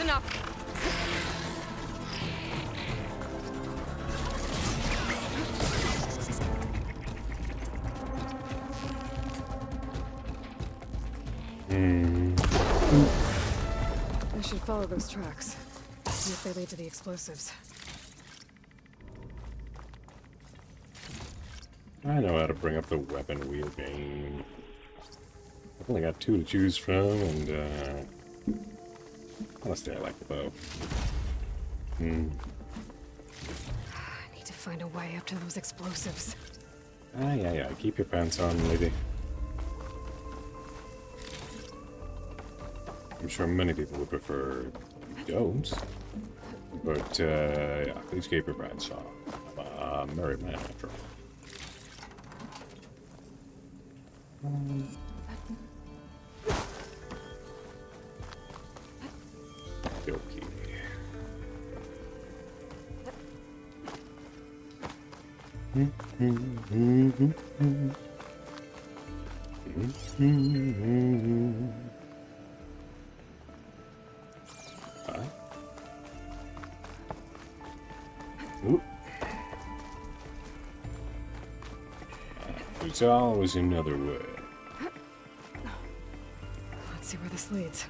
Enough. follow those tracks. See if they lead to the explosives. I know how to bring up the weapon wheel game. I've only got 2 to choose from, and honestly, I like the bow. I need to find a way up to those explosives. Yeah. Keep your pants on, lady. I'm sure many people would prefer you don't. But, yeah, please keep your pants on. I'm a married man, after all. Okay. There's always another way. Let's see where this leads.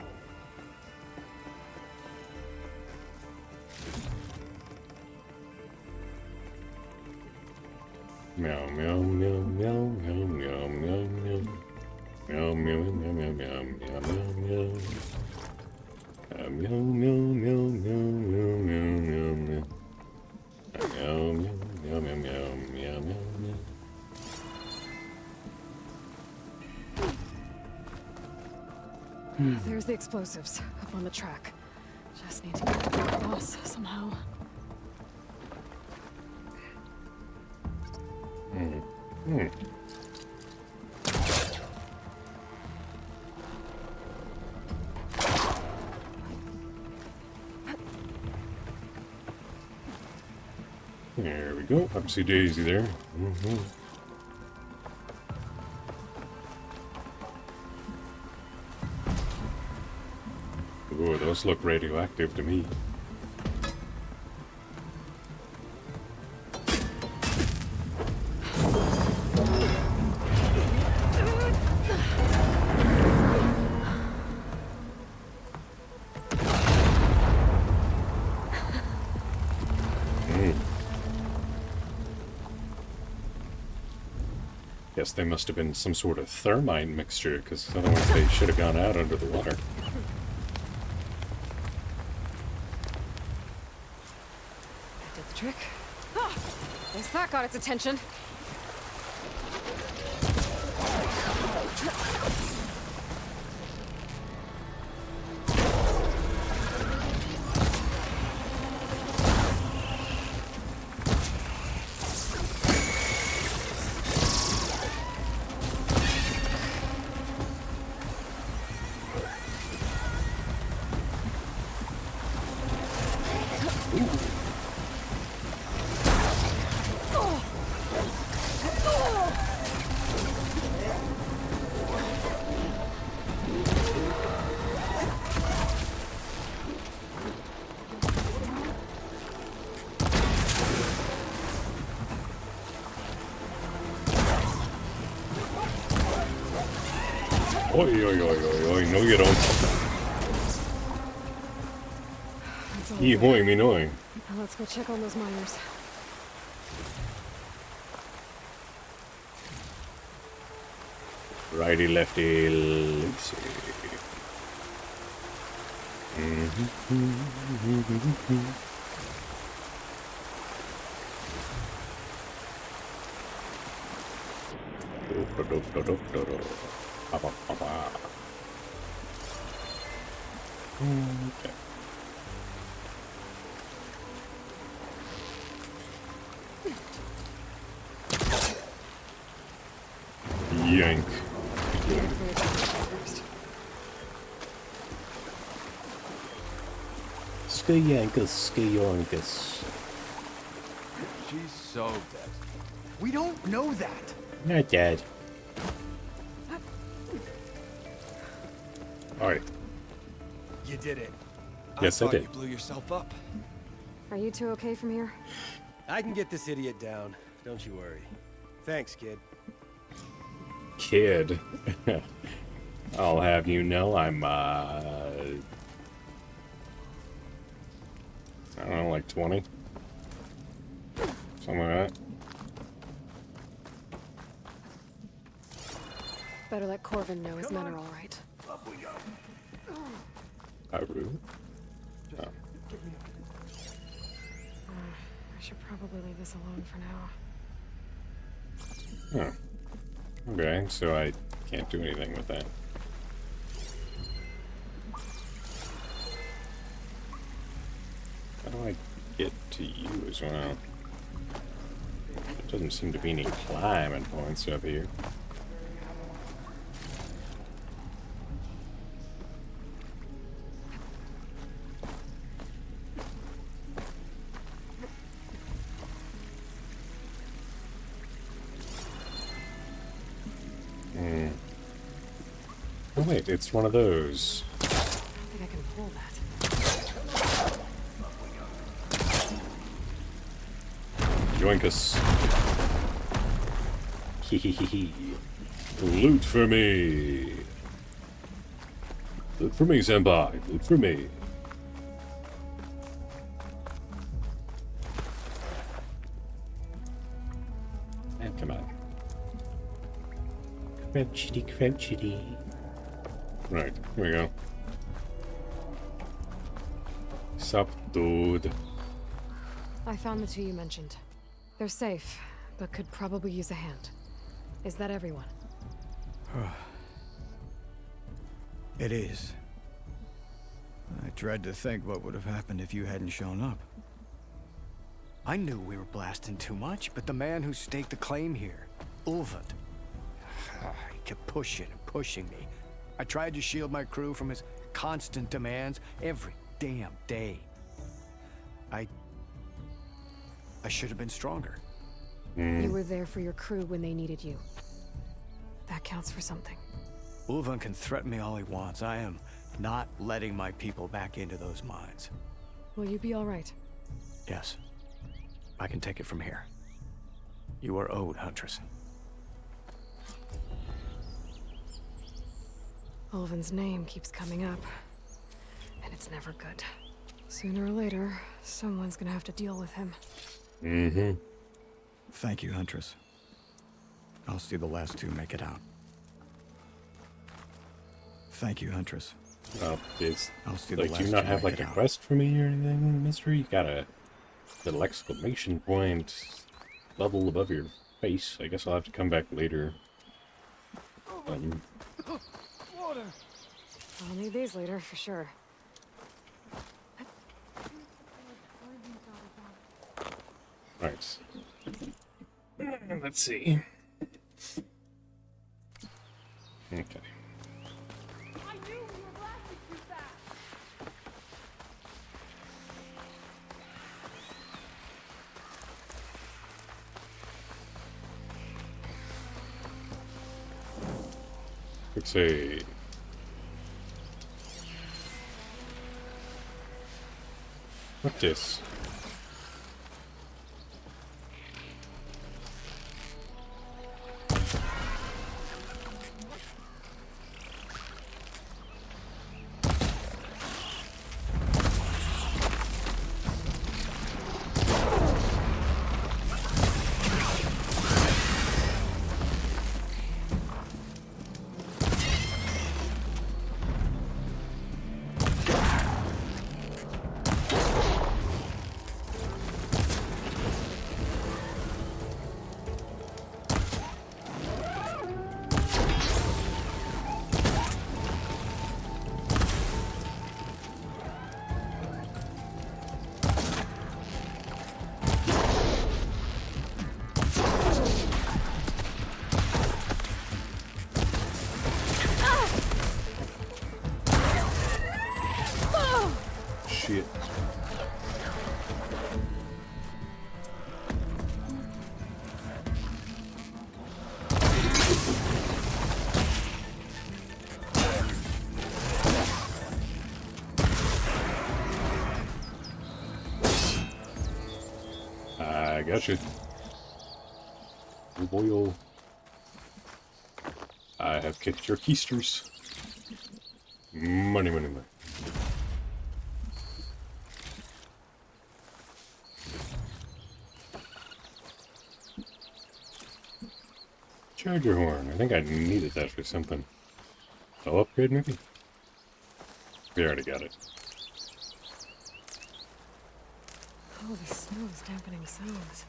Meow meow meow meow meow meow meow meow. Meow meow meow meow meow meow meow meow. Meow meow meow meow meow meow meow meow. Meow meow meow meow meow meow meow. There's the explosives, up on the track. Just need to get across somehow. There we go. Upsy daisy there. Ooh, those look radioactive to me. Guess they must have been some sort of thermite mixture, because otherwise they should have gone out under the water. That did the trick. Ah, at least that got its attention. Oi, oi, oi, oi, oi, no you don't. Hoy me knowing. Now let's go check on those miners. Righty, lefty, loosey. Okay. Yank. Ski-yankus, ski-yankus. She's so dead. We don't know that. Not dead. Alright. You did it. Yes, I did. You blew yourself up. Are you two okay from here? I can get this idiot down. Don't you worry. Thanks, kid. Kid. I'll have you know I'm, like 20. Something like that. Better let Corvin know his men are all right. Haru? Oh. I should probably leave this alone for now. Huh. Okay, so I can't do anything with that. How do I get to you as well? There doesn't seem to be any climbing points up here. Oh wait, it's one of those. I don't think I can pull that. Yoink us. Hehehe. Loot for me. Loot for me, senpai. Loot for me. And come on. Crouchity, crouchity. Right, here we go. Sup, dude. I found the two you mentioned. They're safe, but could probably use a hand. Is that everyone? It is. I dread to think what would have happened if you hadn't shown up. I knew we were blasting too much, but the man who staked the claim here, Ulvund, he kept pushing and pushing me. I tried to shield my crew from his constant demands every damn day. I should have been stronger. You were there for your crew when they needed you. That counts for something. Ulvund can threaten me all he wants. I am not letting my people back into those mines. Will you be all right? Yes. I can take it from here. You are owed, Huntress. Ulvund's name keeps coming up, and it's never good. Sooner or later, someone's gonna have to deal with him. Mm-hmm. Thank you, Huntress. I'll see the last two make it out. Thank you, Huntress. It's I'll see the like, last do you not two have make like it a out. quest for me or anything, mister? You got a little exclamation point level above your face. I guess I'll have to come back later. Water. I'll need these later for sure. Alright. Let's see. Okay. Let's see. What's this? Shit. I gotcha. Oh boy, oh. I have kicked your keisters. Money, money, money. charger horn. I think I needed that for something. Oh, upgrade maybe? We already got it. Oh, the snow is dampening sounds.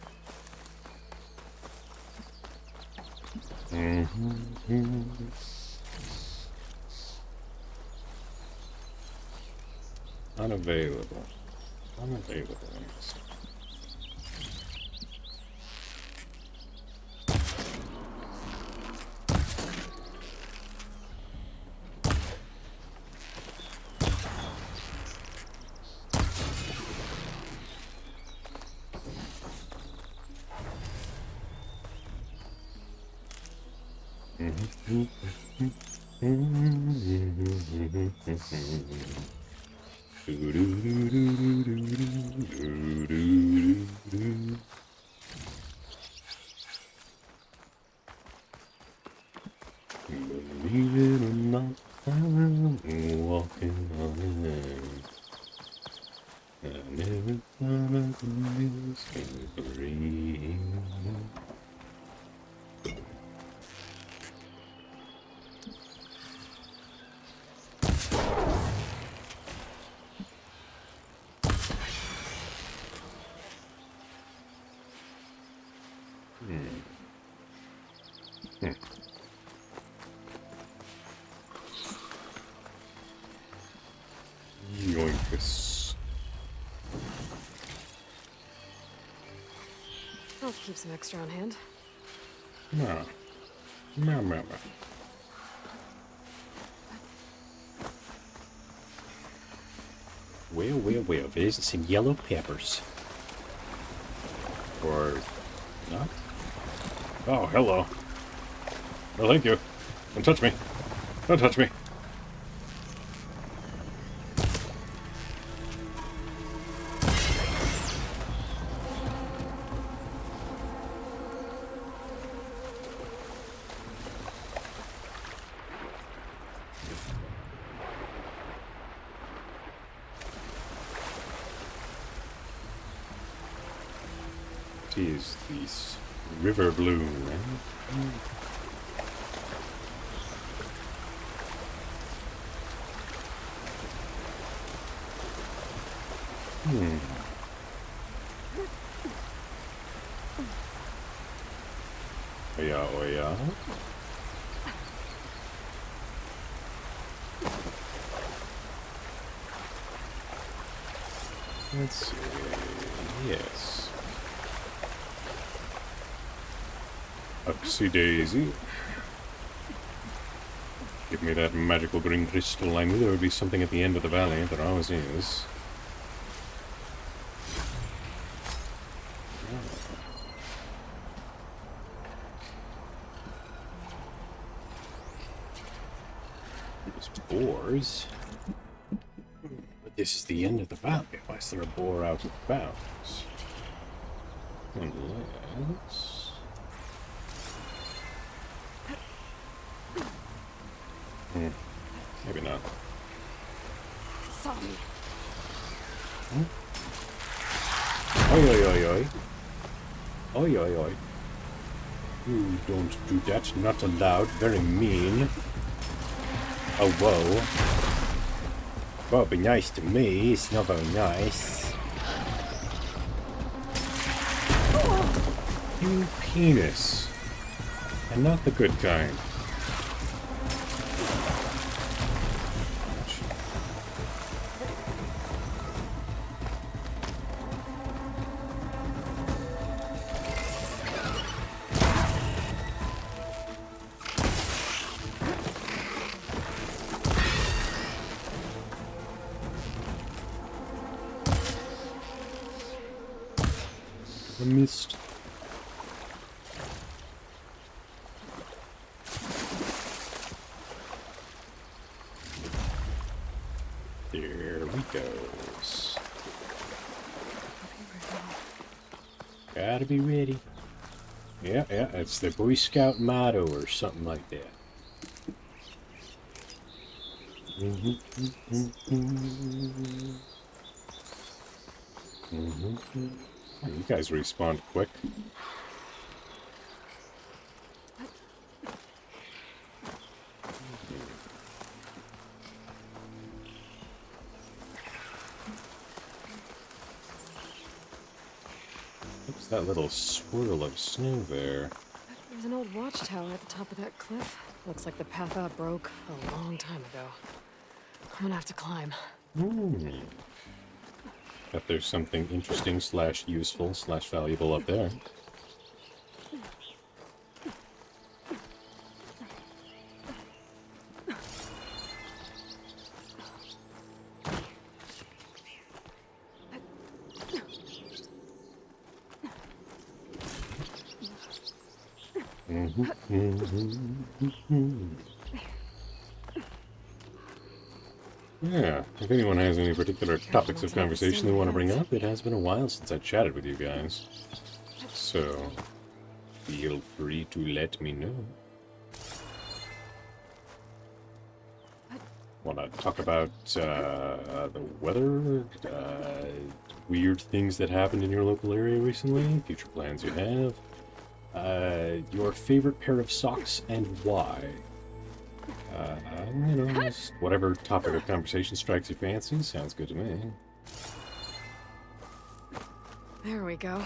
Unavailable. Unavailable. Believe it or not, I'm walking on air. I never thought I'd be this free. Yoinkus. I'll keep some extra on hand. No. No, no, no. Well, there's some yellow peppers. Or not? Oh, hello. No, thank you. Don't touch me. Don't touch me. Is this river blue, right? Oh yeah, oh yeah. Let's see. Yes. Upsy daisy. Give me that magical green crystal. I knew there would be something at the end of the valley. There always is. There's boars. But this is the end of the valley. Why is there a boar out of bounds? Unless... maybe not. Sorry. Oi, oi, oi, oi. Oi, oi, oi. You don't do that. Not allowed. Very mean. Oh, whoa. Well, be nice to me. It's not very nice. You penis. And not the good kind. Missed. There we goes. Gotta be ready. Yeah, it's the Boy Scout motto or something like that. Oh, you guys respawned quick. What's that little swirl of snow there? There's an old watchtower at the top of that cliff. Looks like the path up broke a long time ago. I'm gonna have to climb. Bet there's something interesting / useful / valuable up there. Yeah, if anyone has any particular topics of conversation they want to bring up, it has been a while since I chatted with you guys. So, feel free to let me know. Want to talk about the weather, weird things that happened in your local area recently, future plans you have, your favorite pair of socks and why. You know, just whatever topic of conversation strikes your fancy, sounds good to me. There we go.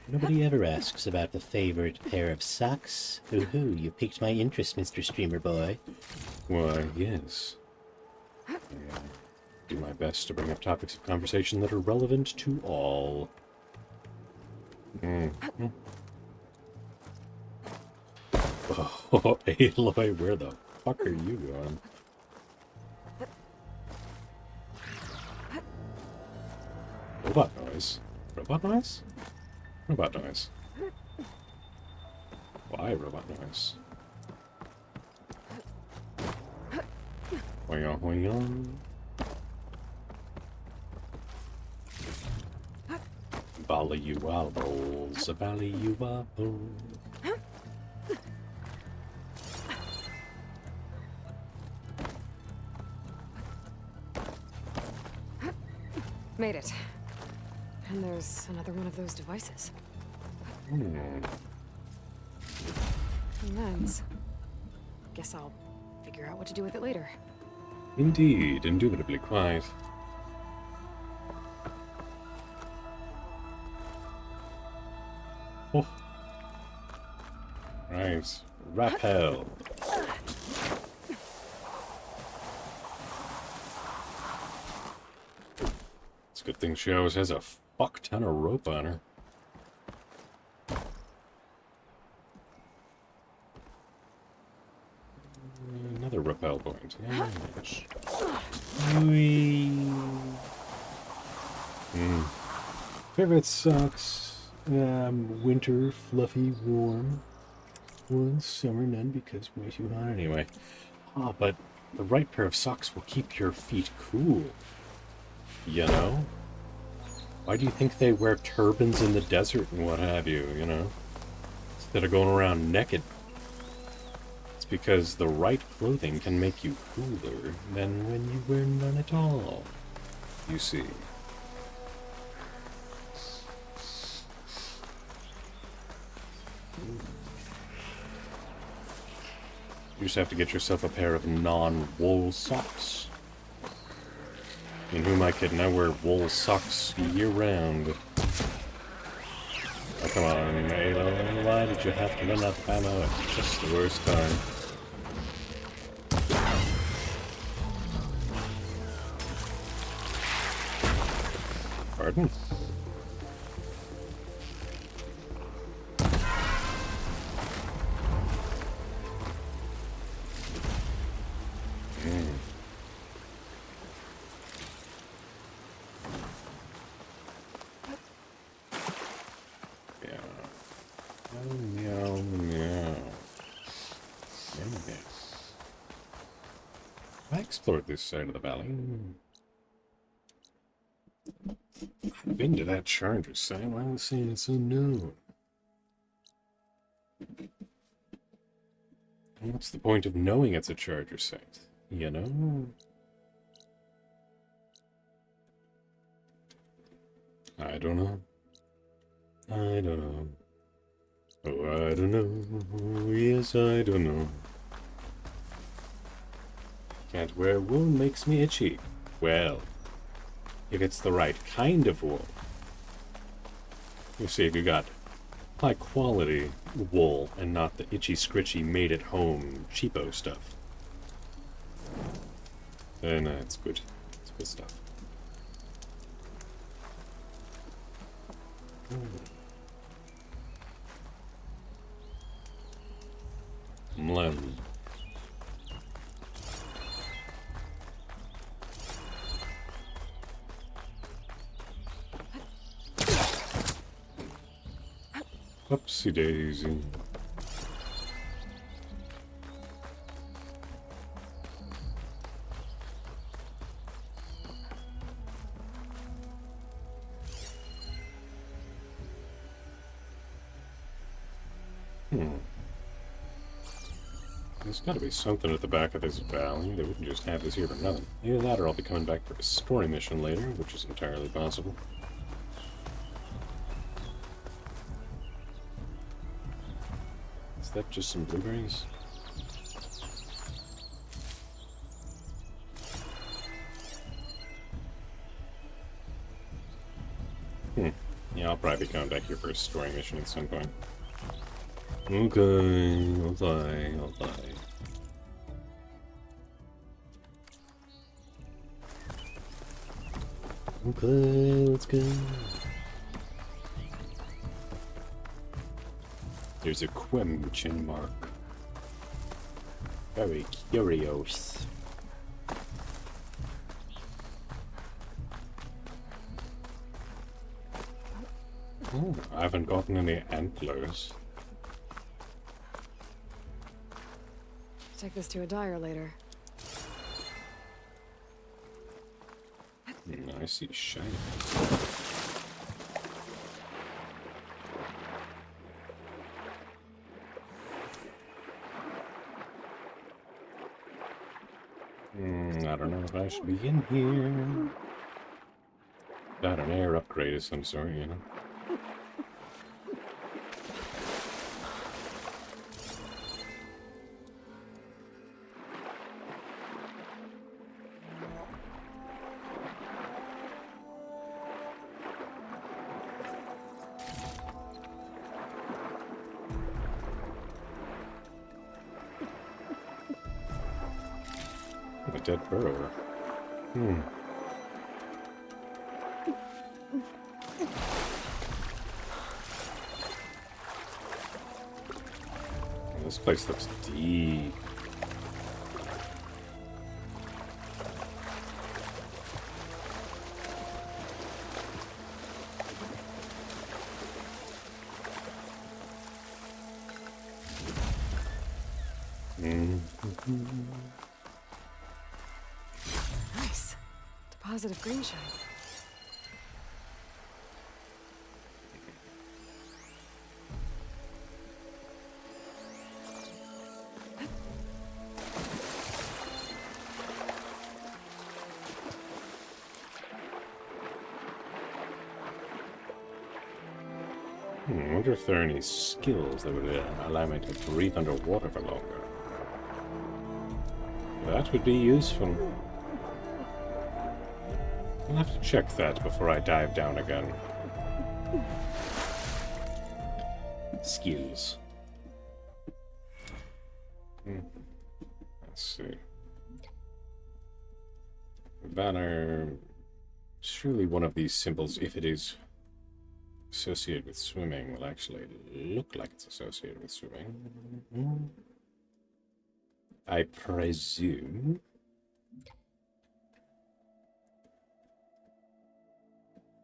Nobody ever asks about the favorite pair of socks. Ooh, you piqued my interest, Mr. Streamer Boy. Why, yes. I do my best to bring up topics of conversation that are relevant to all. Oh, Aloy, where the fuck are you going? Robot noise? Robot noise? Robot noise. Why robot noise? Hoyong, hoyong. Bally you wobbles, bally you wobble. Made it. And there's another one of those devices. Lens. Guess I'll figure out what to do with it later. Indeed, indubitably quite. Oh. Right. Rappel. It's a good thing she always has a fuck ton of rope on her. Another rappel point. Yes. Favorite socks? Winter, fluffy, warm. Ones, summer, none because way too hot anyway. Ah, but the right pair of socks will keep your feet cool. You know? Why do you think they wear turbans in the desert and what have you, you know? Instead of going around naked. It's because the right clothing can make you cooler than when you wear none at all. You see. You just have to get yourself a pair of non-wool socks. And who am I kidding? I wear wool socks year-round. Oh, come on, Aloy. Why did you have to run out of ammo at just the worst time? Pardon? Explored this side of the valley. I've been to that charger site. Why am I saying it's unknown? And what's the point of knowing it's a charger site? You know? I don't know. I don't know. Oh, I don't know. Yes, I don't know. Can't wear wool makes me itchy. Well, if it's the right kind of wool. You see if you got high quality wool and not the itchy scritchy made at home cheapo stuff. And it's good. It's good stuff. Lemon. Whoopsie daisy. There's gotta be something at the back of this valley. They wouldn't just have this here for nothing. Either that or I'll be coming back for a story mission later, which is entirely possible. Is that just some blueberries? Yeah, I'll probably be coming back here for a story mission at some point. Okay, I'll die. Okay, let's go. There's a question mark. Very curious. Oh, I haven't gotten any antlers. Take this to a dyer later. I see shiny. I don't know if I should be in here. Got an air upgrade of some sort, you know. A dead burrower. This place looks deep. Nice. Deposit of green shine. I wonder if there are any skills that would allow me to breathe underwater for longer. That would be useful. I'll have to check that before I dive down again. Skills. Let's see. Banner. Surely one of these symbols, if it is associated with swimming, will actually look like it's associated with swimming. I presume.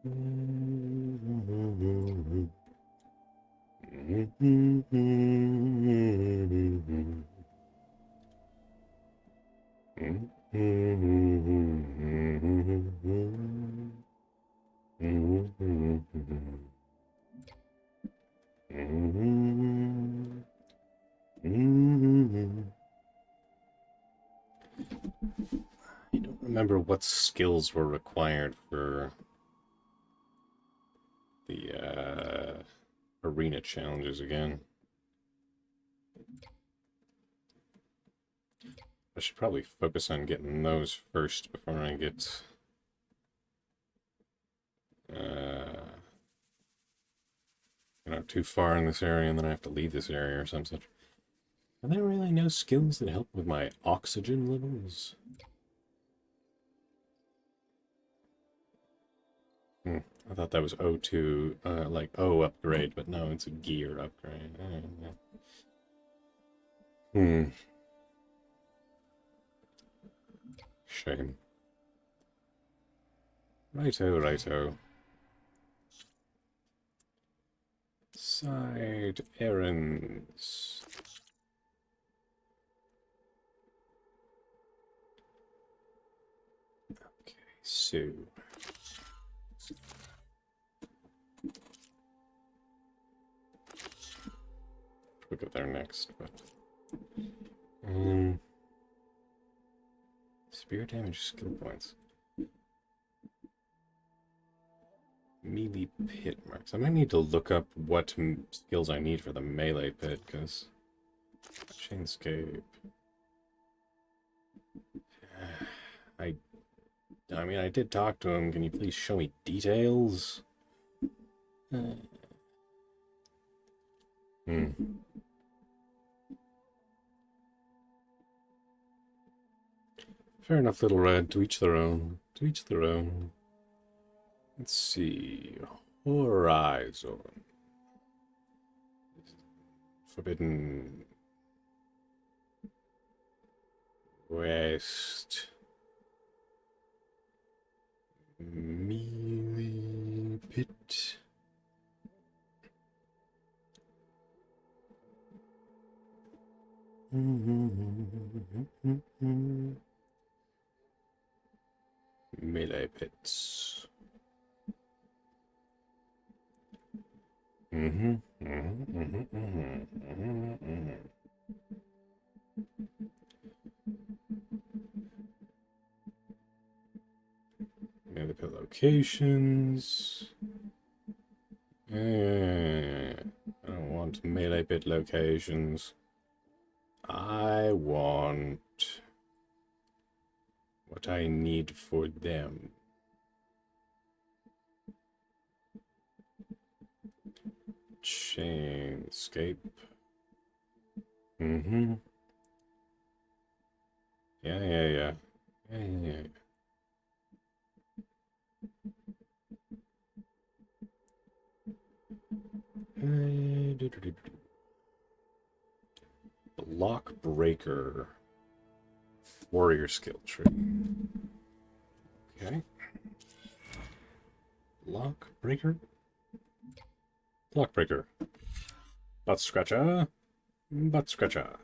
I don't remember what skills were required for the arena challenges again. I should probably focus on getting those first before I get got too far in this area and then I have to leave this area or some such. Are there really no skills that help with my oxygen levels? I thought that was O2, like O upgrade, but no, it's a gear upgrade. Shame. Righto, righto. Side errands. Okay, so... we'll go there next, but... Spear damage skill points. Melee pit marks. I might need to look up what skills I need for the melee pit, because... Chainscape... I mean, I did talk to him. Can you please show me details? Fair enough, Little Red. To each their own. To each their own. Let's see. Horizon. Forbidden West. Melee pit. Melee pits. Melee pit locations. I don't want melee pit locations. I want what I need for them. Chainscape. Yeah. Block breaker. Warrior skill tree. Okay. Block breaker. Block breaker. Butt scratcher. Butt scratcher.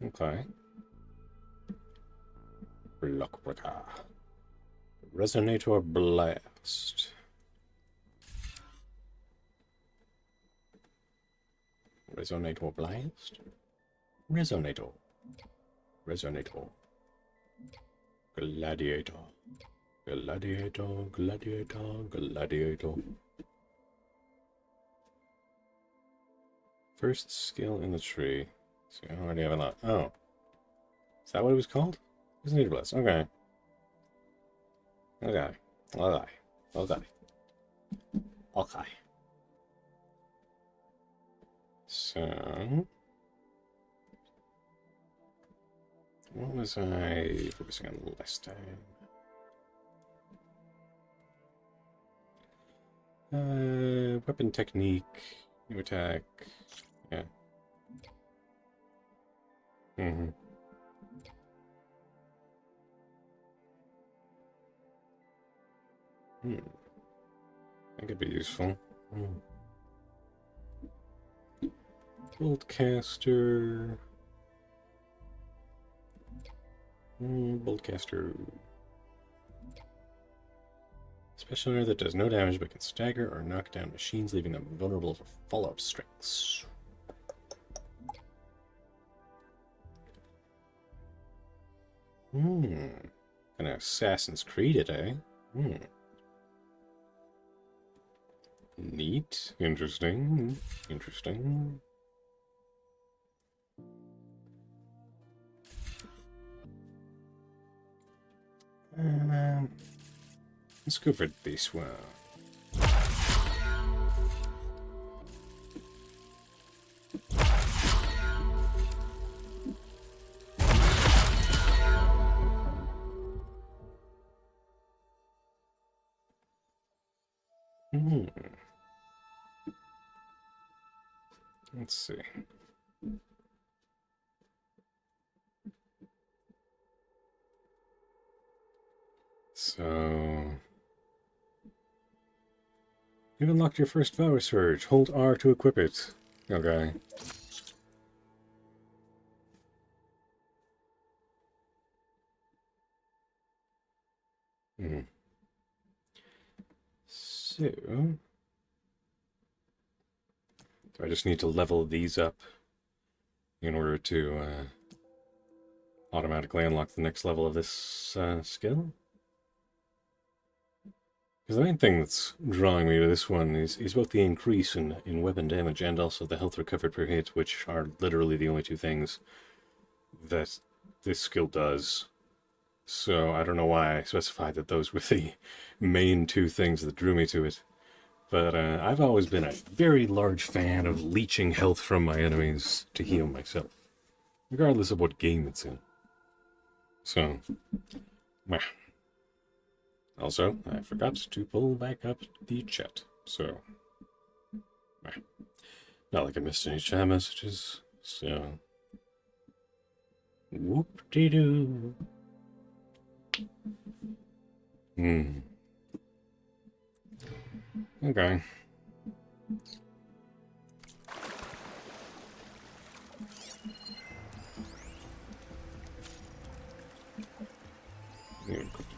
Okay. Block breaker. Resonator blast. Resonator blast. Resonator. Resonator. Gladiator. Gladiator. Gladiator. Gladiator. First skill in the tree. So I already have a lot. Oh. Is that what it was called? Resonator blast. Okay. Okay. Okay. Okay. Okay. So... what was I focusing on last time? Weapon technique, new attack, yeah. That could be useful. Boltcaster. Boltcaster. Special area that does no damage but can stagger or knock down machines, leaving them vulnerable to follow-up strikes. Kind of Assassin's Creed it, eh? Neat. Interesting. Interesting. let's go for this one. Let's see. So, you've unlocked your first power surge. Hold R to equip it. Okay. So, I just need to level these up in order to automatically unlock the next level of this skill. Because the main thing that's drawing me to this one is both the increase in weapon damage and also the health recovered per hit, which are literally the only two things that this skill does. So I don't know why I specified that those were the main two things that drew me to it. But I've always been a very large fan of leeching health from my enemies to heal myself, regardless of what game it's in. So, well. Also, I forgot to pull back up the chat, so not like I missed any chat messages, so whoop-de-doo. Okay.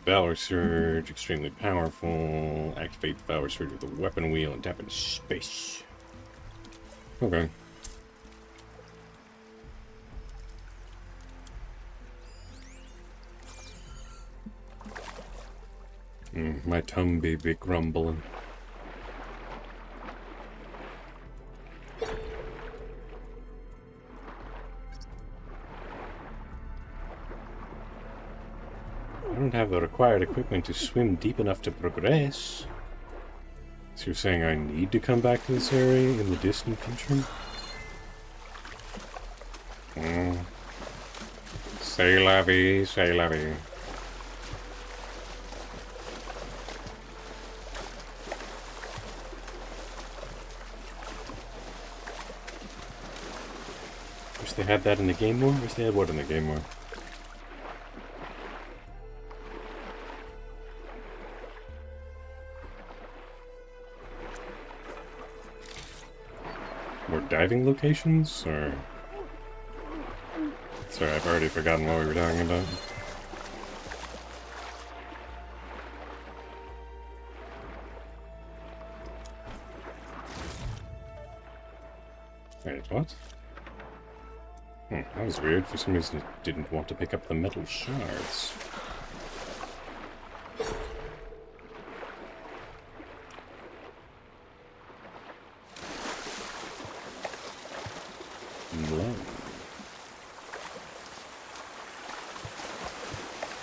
Valor Surge, extremely powerful. Activate the Valor Surge with the weapon wheel and tap into space. Okay. My tongue be big grumbling. I don't have the required equipment to swim deep enough to progress. So you're saying I need to come back to this area in the distant future? C'est la vie, c'est la vie. Wish they had that in the game more? Wish they had what in the game more? More diving locations, or... Sorry, I've already forgotten what we were talking about. Wait, what? That was weird. For some reason it didn't want to pick up the metal shards. Low.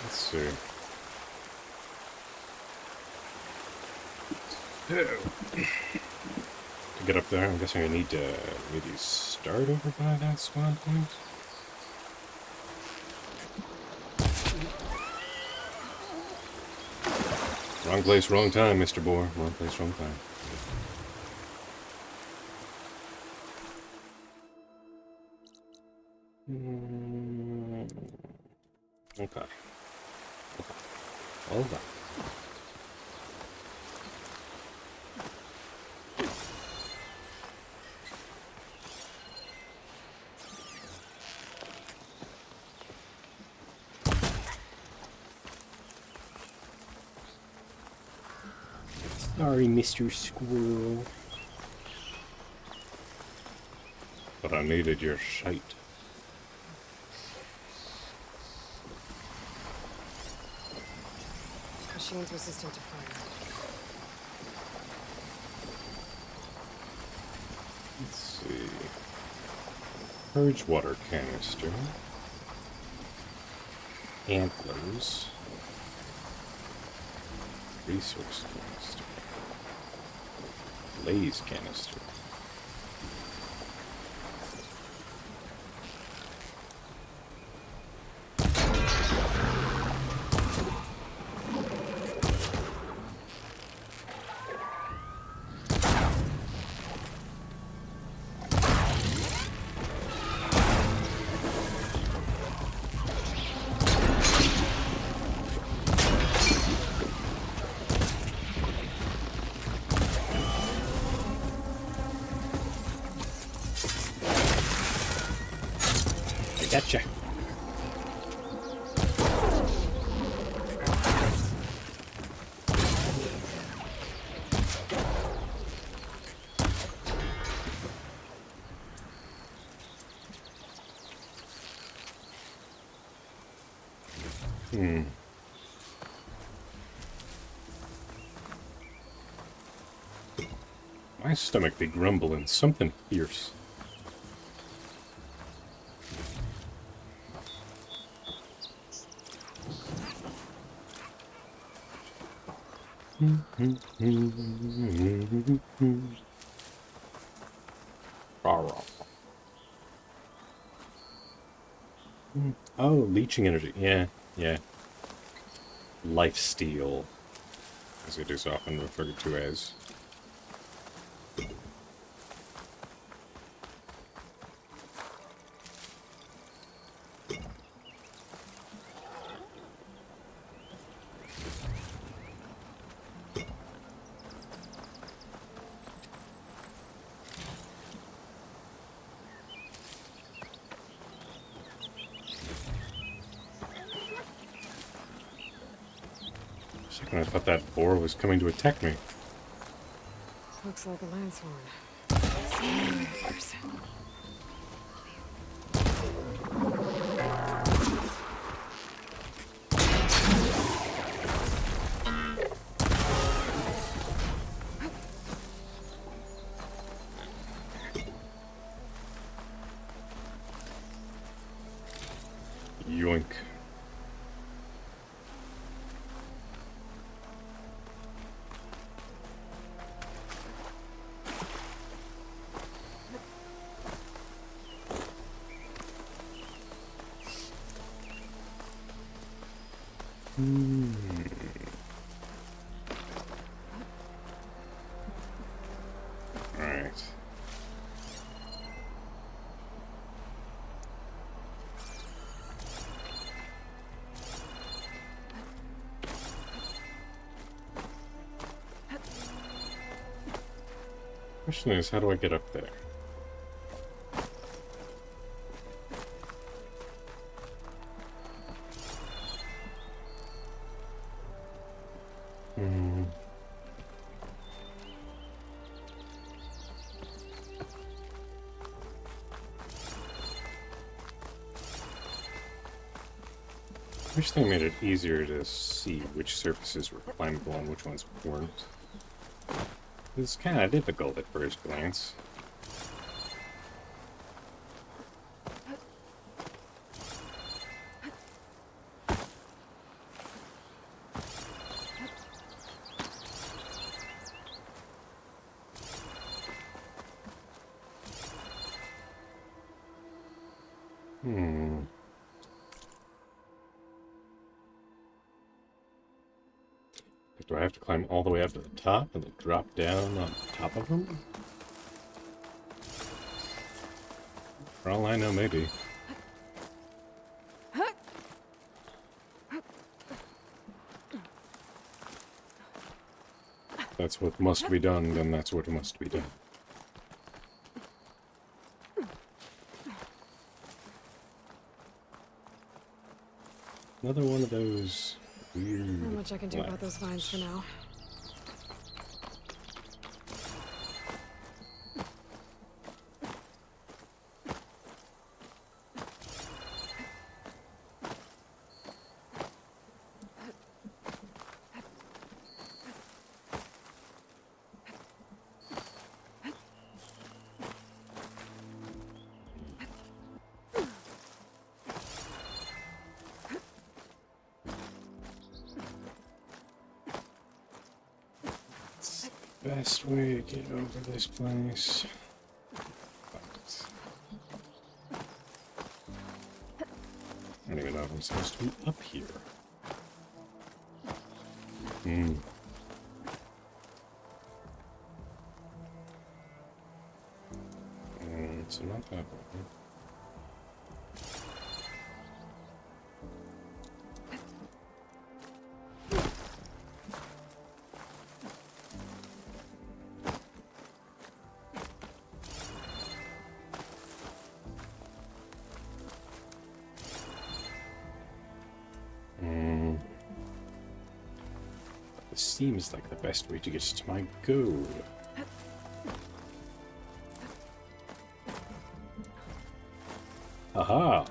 Let's see. To get up there, I'm guessing I need to maybe start over by that spawn point. Wrong place, wrong time, Mr. Boar. Wrong place, wrong time. Okay. All that. Sorry, Mr. Squirrel. But I needed your sight. Machine's resistant to fire. Let's see. Purge water canister. Antlers. Resource canister. Blaze canister. Gotcha. My stomach be grumbling something fierce. Oh, leeching energy. Yeah, yeah. Life steal, as it is often referred to as. I thought that boar was coming to attack me. Looks like a landslord. Yoink. Alright. Question is, how do I get up there? I wish they made it easier to see which surfaces were climbable and which ones weren't. It's kind of difficult at first glance. Do I have to climb all the way up to the top and then drop down on top of them? For all I know, maybe. If that's what must be done, then that's what must be done. Another one of those weird... Not much I can do about those vines for now. best way to get over this place? I don't even know if I'm supposed to be up here. So not that one. This seems like the best way to get to my goal. Aha!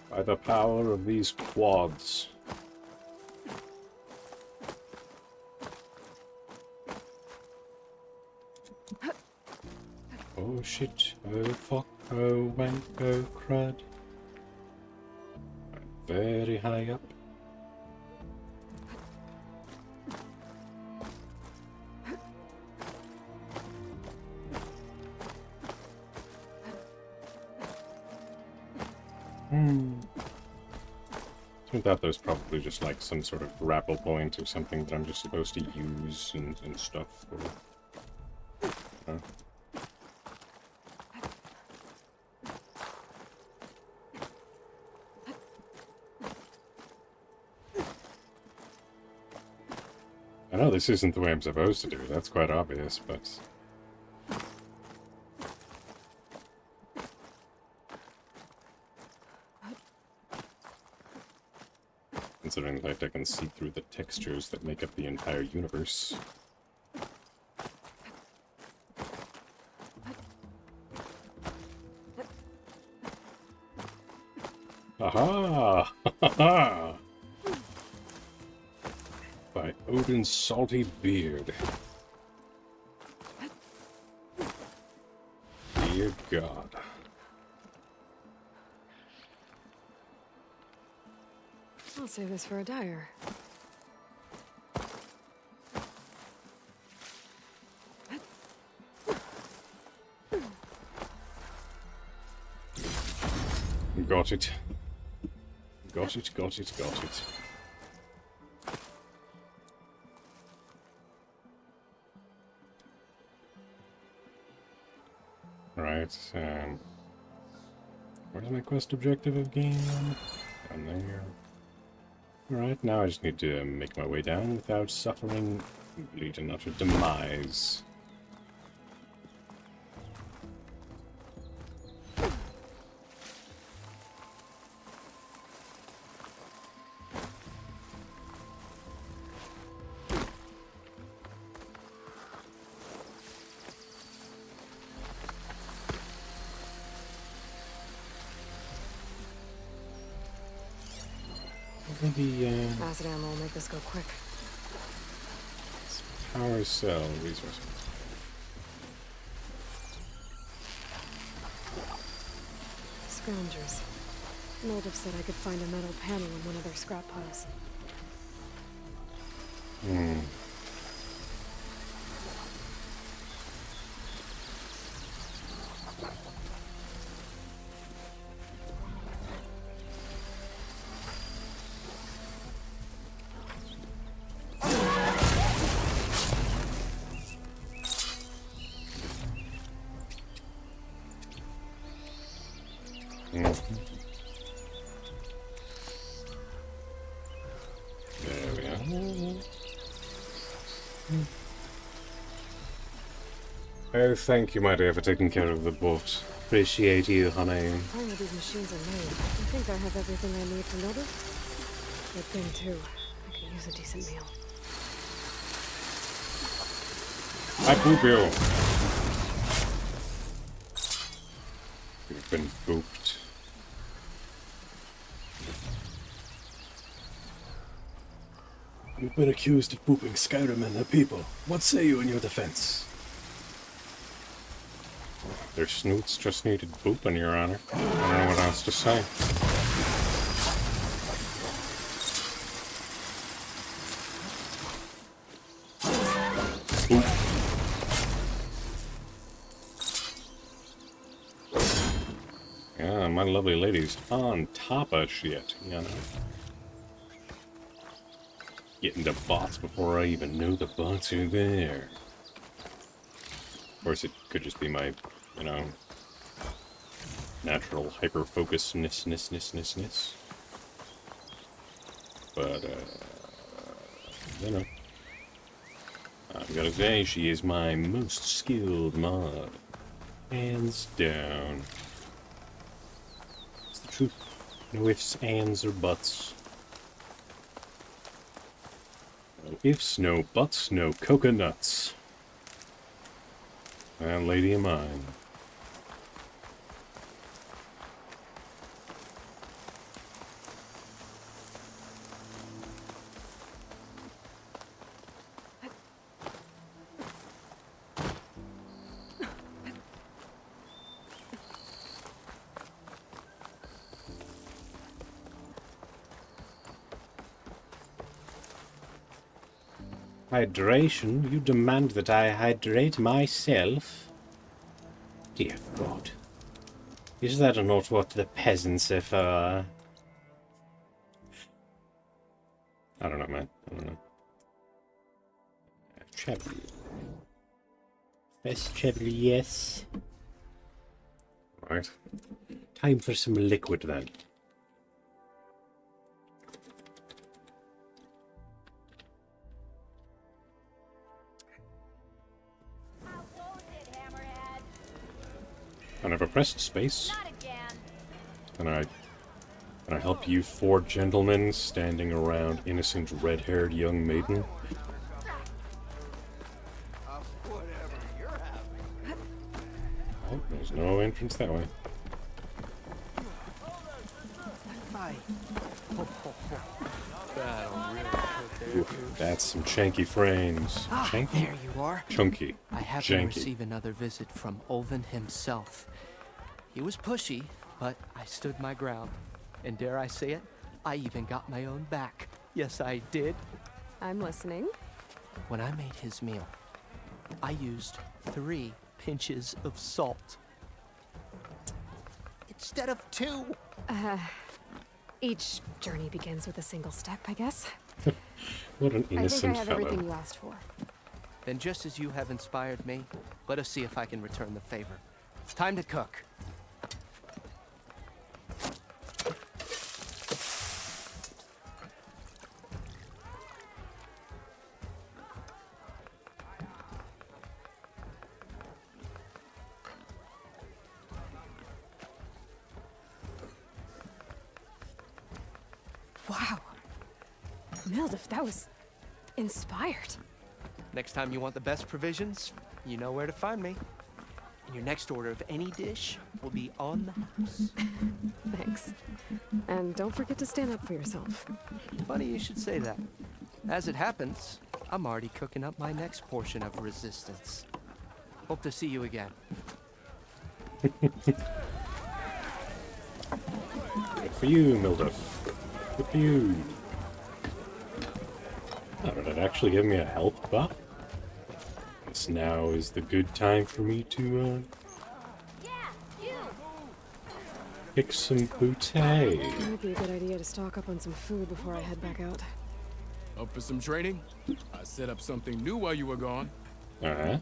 By the power of these quads. Oh shit, oh fuck, oh wank, oh crud. I'm very high up. I thought that was probably just like some sort of grapple point or something that I'm just supposed to use and stuff for. I know this isn't the way I'm supposed to do it, that's quite obvious, but... Considering the fact I can see through the textures that make up the entire universe. Aha! Ha-ha! By Odin's salty beard. Dear God. I'll save this for a dyer. Got it. Got it, got it, got it. Right, where's my quest objective again? Down there. Alright, now I just need to make my way down without suffering complete and utter demise. Acid ammo will make this go quick. Power cell resource. Scroungers. Moldov said I could find a metal panel in one of their scrap piles. Oh, thank you, my dear, for taking care of the boat. Appreciate you, honey. Fine with these machines are made. I think I have everything I need to build it. Good thing, too. I could use a decent meal. I poop you. You've been pooped. You've been accused of pooping Skyrim the people. What say you in your defense? Their snoots just needed pooping, Your Honor. I don't know what else to say. Yeah, my lovely lady's on top of shit, you know. Getting the bots before I even know the bots are there. Of course, it could just be my, you know, natural hyper-focusness. But, you know. I've got to say, she is my most skilled mod. Hands down. It's the truth. No ifs, ands, or buts. No ifs, no buts, no coconuts. That lady of mine. Hydration? You demand that I hydrate myself? Dear God. Is that not what the peasants are for? I don't know, man. I don't know. Chevalier. First Chevalier, yes. Right. Time for some liquid then. And I've pressed space. Can I help you four gentlemen standing around innocent red-haired young maiden? Oh, there's no entrance that way. Ooh, that's some chanky frames. Chanky? There you are. Chunky. I happened to receive another visit from Olvin himself. He was pushy, but I stood my ground. And dare I say it, I even got my own back. Yes, I did. I'm listening. When I made his meal, I used 3 pinches of salt. Instead of 2. Each journey begins with a single step, I guess. What an innocent I think I have fellow. everything you asked for. Then just as you have inspired me, let us see if I can return the favor. Time to cook. Wow. Mildef, that was inspired. Next time you want the best provisions, you know where to find me. And your next order of any dish will be on the house. Thanks. And don't forget to stand up for yourself. Funny you should say that. As it happens, I'm already cooking up my next portion of resistance. Hope to see you again. Good for you, Mildef. Good for you. Oh, did it actually give me a health buff? Guess now is the good time for me to, pick some poutine. It might be a good idea to stock up on some food before I head back out. Up for some training? I set up something new while you were gone. Uh-huh.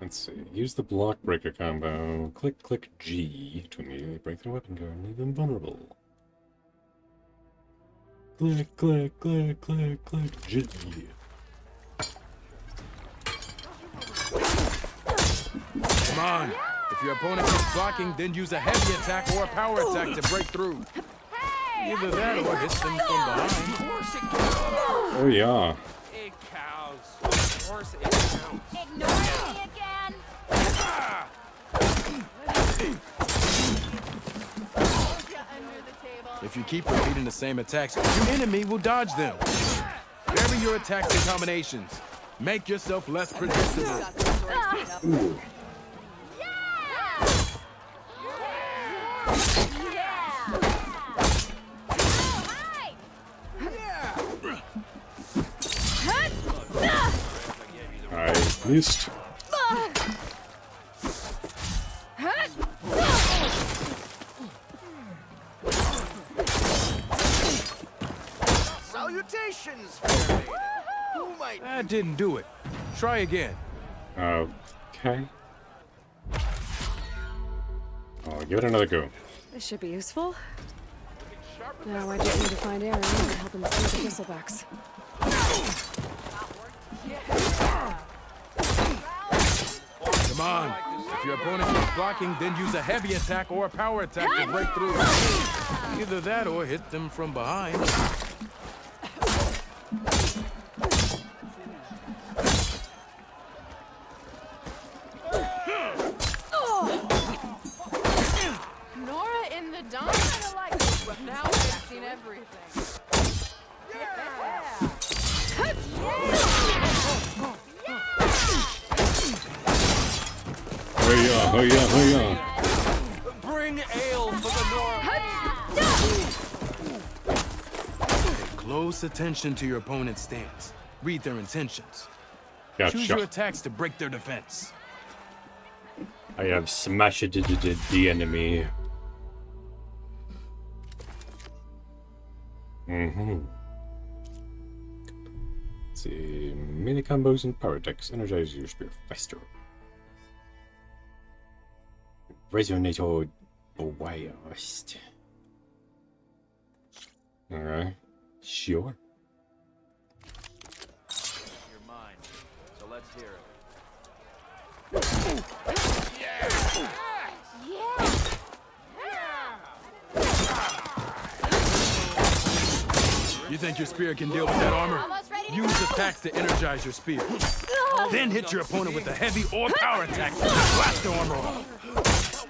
Let's see. Use the block breaker combo. Click, click G to immediately break their weapon guard and leave them vulnerable. Click, click, click, click, click G. Come on. If your opponent is blocking, then use a heavy attack or a power attack to break through. Either that or hit them from behind. Oh yeah. It counts. Of course it counts. Ignore me again. If you keep repeating the same attacks, your enemy will dodge them. Vary your attacks and combinations. Make yourself less predictable. least. Salutations, fair maiden. Who might That didn't do it. Try again. Okay. I'll give it another go. This should be useful. Now I just need to find Aaron and help him through the bristlebacks. Come on. If your opponent is blocking, then use a heavy attack or a power attack to break through. Either that or hit them from behind. Nora in the dawn. Kind of like this, but now I've seen everything. Bring ale for the Nora. Pay close attention to your opponent's stance. Read their intentions. Gotcha. Choose your attacks to break their defense. I have smashed the enemy. Let's see. Mini combos and power attacks energize your spear faster. Resonator blast. Alright. Sure. your mind? So let's hear it. You think your spear can deal with that armor? Use attacks to energize your spear. Then hit your opponent with a heavy or power attack to blast the armor off.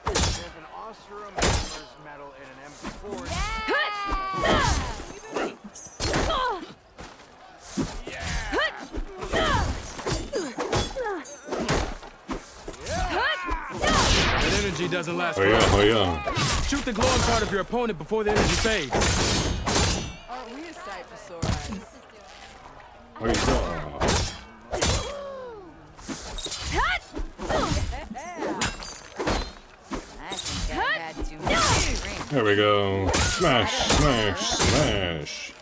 There's an Oseram Hammer's medal in an MP4. That energy doesn't last Oh yeah, forever. oh yeah. Shoot the glowing part of your opponent before the energy fades. Aren't we a sight for sore eyes? Oh yeah. There we go. Smash, smash, smash.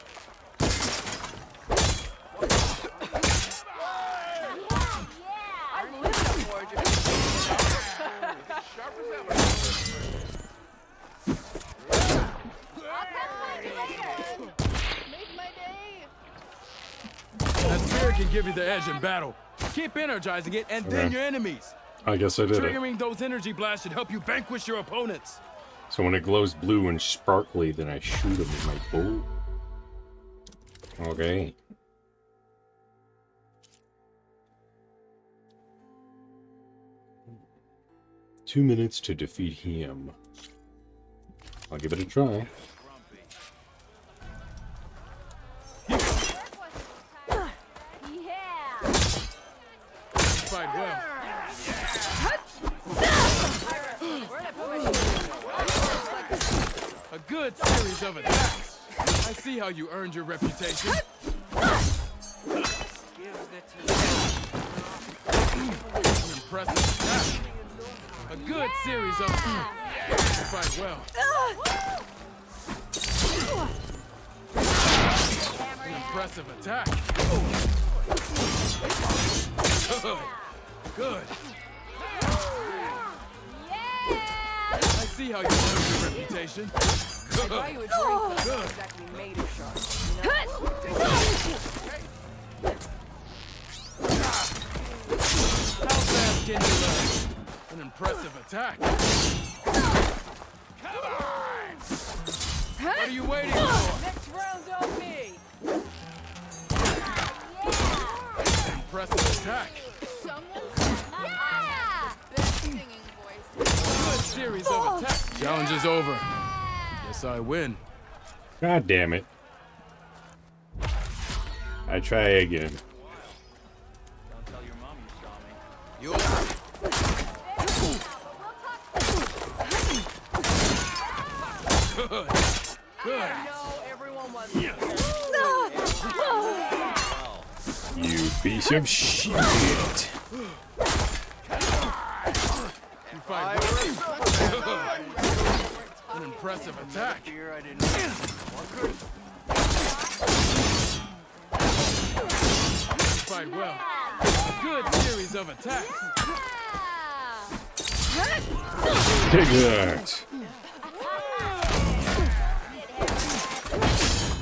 That spear can give you the edge in battle. Keep energizing it and then Okay. your enemies. I guess I did it. Triggering those energy blasts should help you vanquish your opponents. So when it glows blue and sparkly, then I shoot him with my bow. Okay. Two minutes to defeat him. I'll give it a try. Fight well. A good series of attacks. I see how you earned your reputation. An impressive attack. A good series of fight well. An impressive attack. Good. Good. I see how you earned your reputation. Good. Good. How fast can you learn? An impressive attack. Come on! What are you waiting for? Next round's on me. An impressive attack. Good series of attacks. Challenge is over. Yes, I win. God damn it. I try again. Don't tell your mom you saw me. Good. Good. No, everyone was. You Piece of shit. You fight well. An impressive attack. You fight well. A good series of attacks. Take that.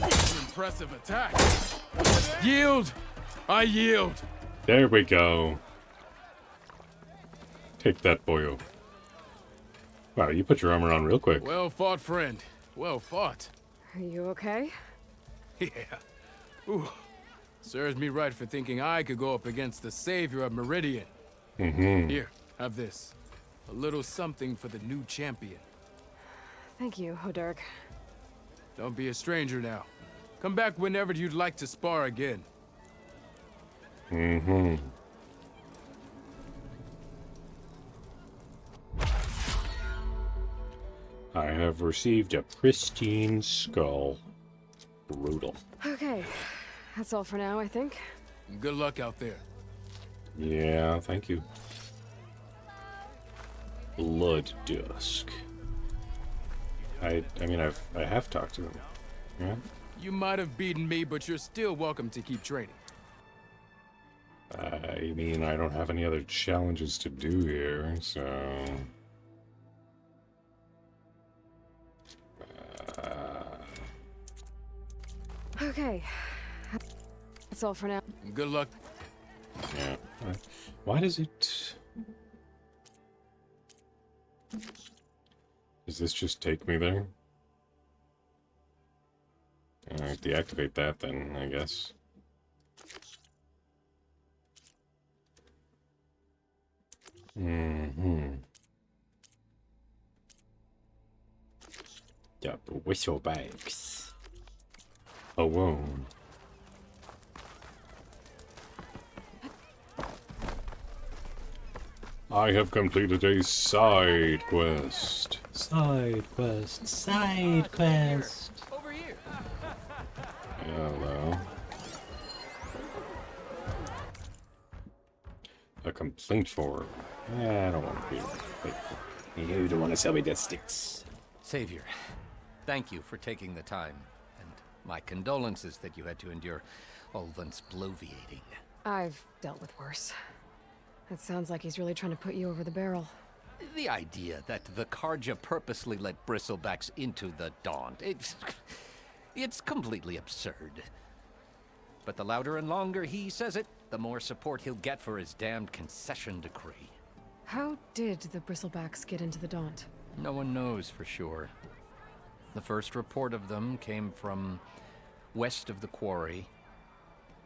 An impressive attack. Yield. I yield. There we go. Take that, boyo. Wow, you put your armor on real quick. Well fought, friend. Well fought. Are you okay? Yeah. Ooh. Serves me right for thinking I could go up against the savior of Meridian. Mm-hmm. Here, have this. A little something for the new champion. Thank you, Hodurk. Don't be a stranger now. Come back whenever you'd like to spar again. Mm-hmm. I have received a pristine skull. Brutal. Okay, that's all for now, I think. Good luck out there. Yeah, thank you. Blood Dusk. I mean, I have talked to him. Yeah. You might have beaten me, but you're still welcome to keep training. I mean, I don't have any other challenges to do here, so... Okay, that's all for now. Good luck. Yeah. Why does it... Does this just take me there? Deactivate that then, I guess. Mm-hmm. Yeah, the whistlebags. Alone. I have completed a side quest. Side quest. Side quest. Over here. Hello. A complaint form. I don't want to be faithful. You don't want to sell me death sticks. Savior, thank you for taking the time, and my condolences that you had to endure Ulvund's bloviating. I've dealt with worse. It sounds like he's really trying to put you over the barrel. The idea that the Karja purposely let bristlebacks into the Daunt, it's completely absurd. But the louder and longer he says it, the more support he'll get for his damned concession decree. How did the Bristlebacks get into the Daunt? No one knows for sure. The first report of them came from west of the quarry.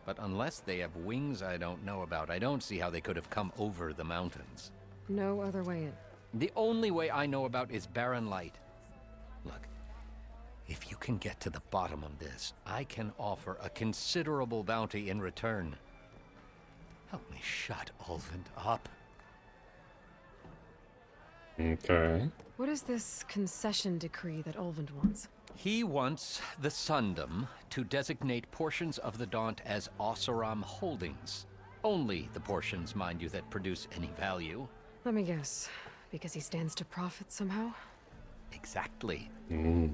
But unless they have wings I don't know about, I don't see how they could have come over the mountains. No other way in. The only way I know about is barren light. Look, if you can get to the bottom of this, I can offer a considerable bounty in return. Help me shut Ulvund up. Okay. What is this concession decree that Ulvund wants? He wants the Sundom to designate portions of the Daunt as Oseram holdings. Only the portions, mind you, that produce any value. Let me guess. Because he stands to profit somehow? Exactly.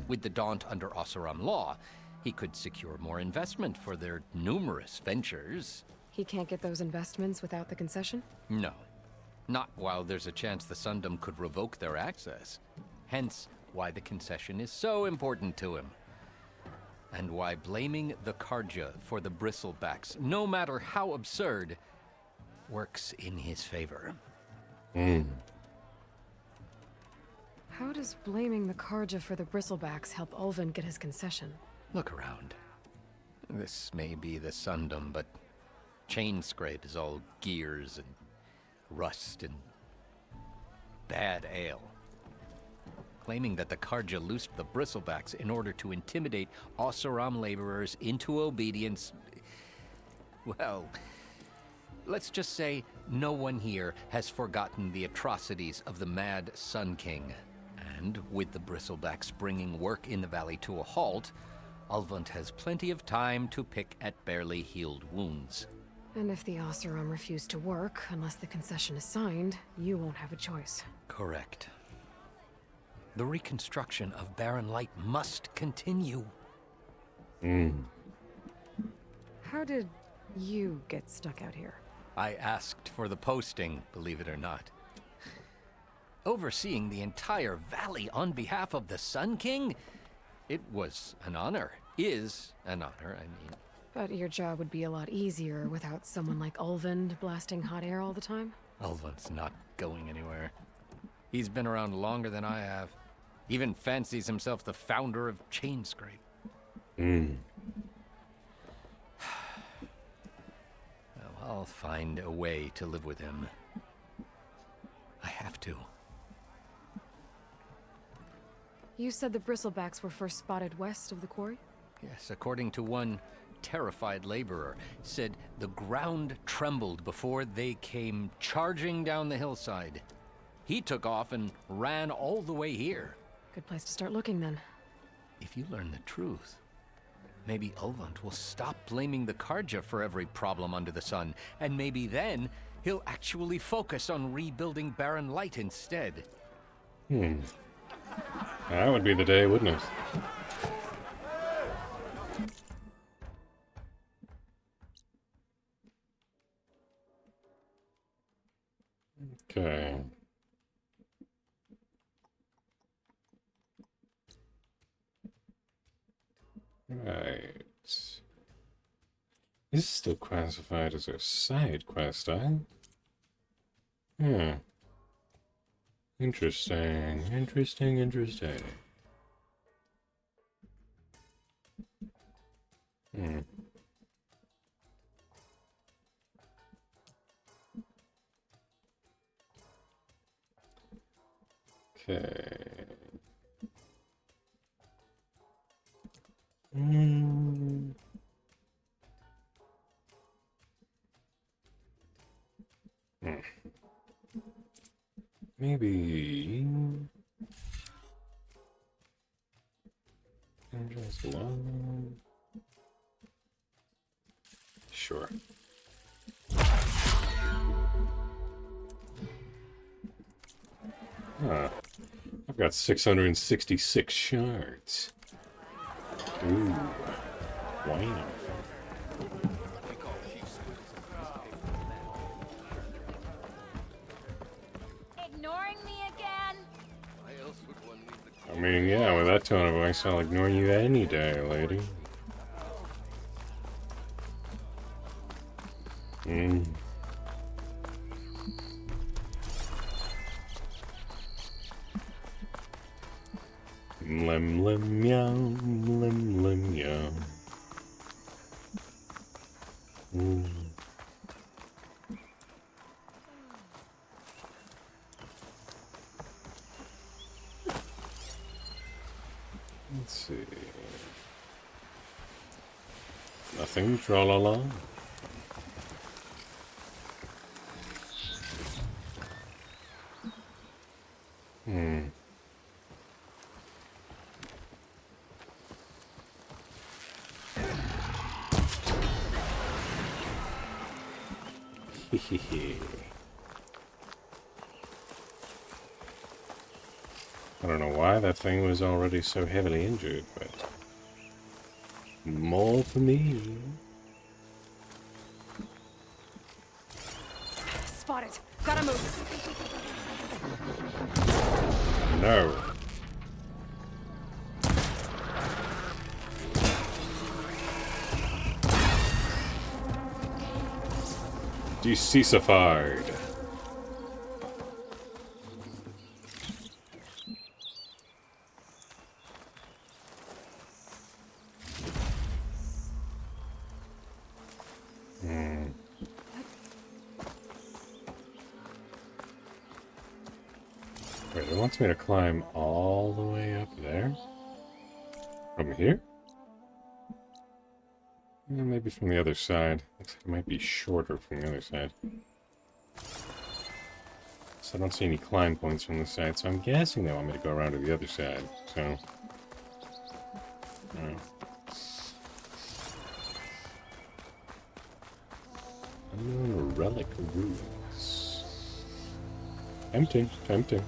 With the Daunt under Oseram law, he could secure more investment for their numerous ventures. He can't get those investments without the concession? No. Not while there's a chance the Sundom could revoke their access. Hence, why the concession is so important to him. And why blaming the Karja for the bristlebacks, no matter how absurd, works in his favor. How does blaming the Karja for the Bristlebacks help Ulvund get his concession? Look around. This may be the Sundom, but Chainscrape is all gears and rust and bad ale. Claiming that the Karja loosed the Bristlebacks in order to intimidate Oseram laborers into obedience. Well, let's just say no one here has forgotten the atrocities of the Mad Sun King. And with the Bristlebacks bringing work in the valley to a halt, Ulvund has plenty of time to pick at barely healed wounds. And if the Oseram refuse to work, unless the concession is signed, you won't have a choice. Correct. The reconstruction of Barren Light must continue. How did you get stuck out here? I asked for the posting, believe it or not. Overseeing the entire valley on behalf of the Sun King? It was an honor. Is an honor, I mean. But your job would be a lot easier without someone like Ulvund blasting hot air all the time? Ulvund's not going anywhere. He's been around longer than I have. Even fancies himself the founder of Chainscrape. Well, I'll find a way to live with him. I have to. You said the bristlebacks were first spotted west of the quarry? Yes, according to one terrified laborer, said the ground trembled before they came charging down the hillside. He took off and ran all the way here. Good place to start looking, then. If you learn the truth, maybe Ulvund will stop blaming the Karja for every problem under the sun, and maybe then he'll actually focus on rebuilding Barren Light instead. That would be the day, wouldn't it? Okay. Right. This is still classified as a side quest, eh? Yeah. Interesting. Okay. Maybe just one. Sure. I've got 666 shards. Ooh. Wow. Ignoring me again? I mean, yeah, with that tone of voice, I'll ignore you any day, lady. Lim yum. Let's see. Nothing, tra-la-la. I don't know why that thing was already so heavily injured, but more for me. Spotted. Gotta move. No. Deceasified. Wait, it wants me to climb all the way up there? From here? Yeah, maybe from the other side. Looks like it might be shorter from the other side. So I don't see any climb points from this side, so I'm guessing they want me to go around to the other side, so... Relic ruins. Tempting, tempting.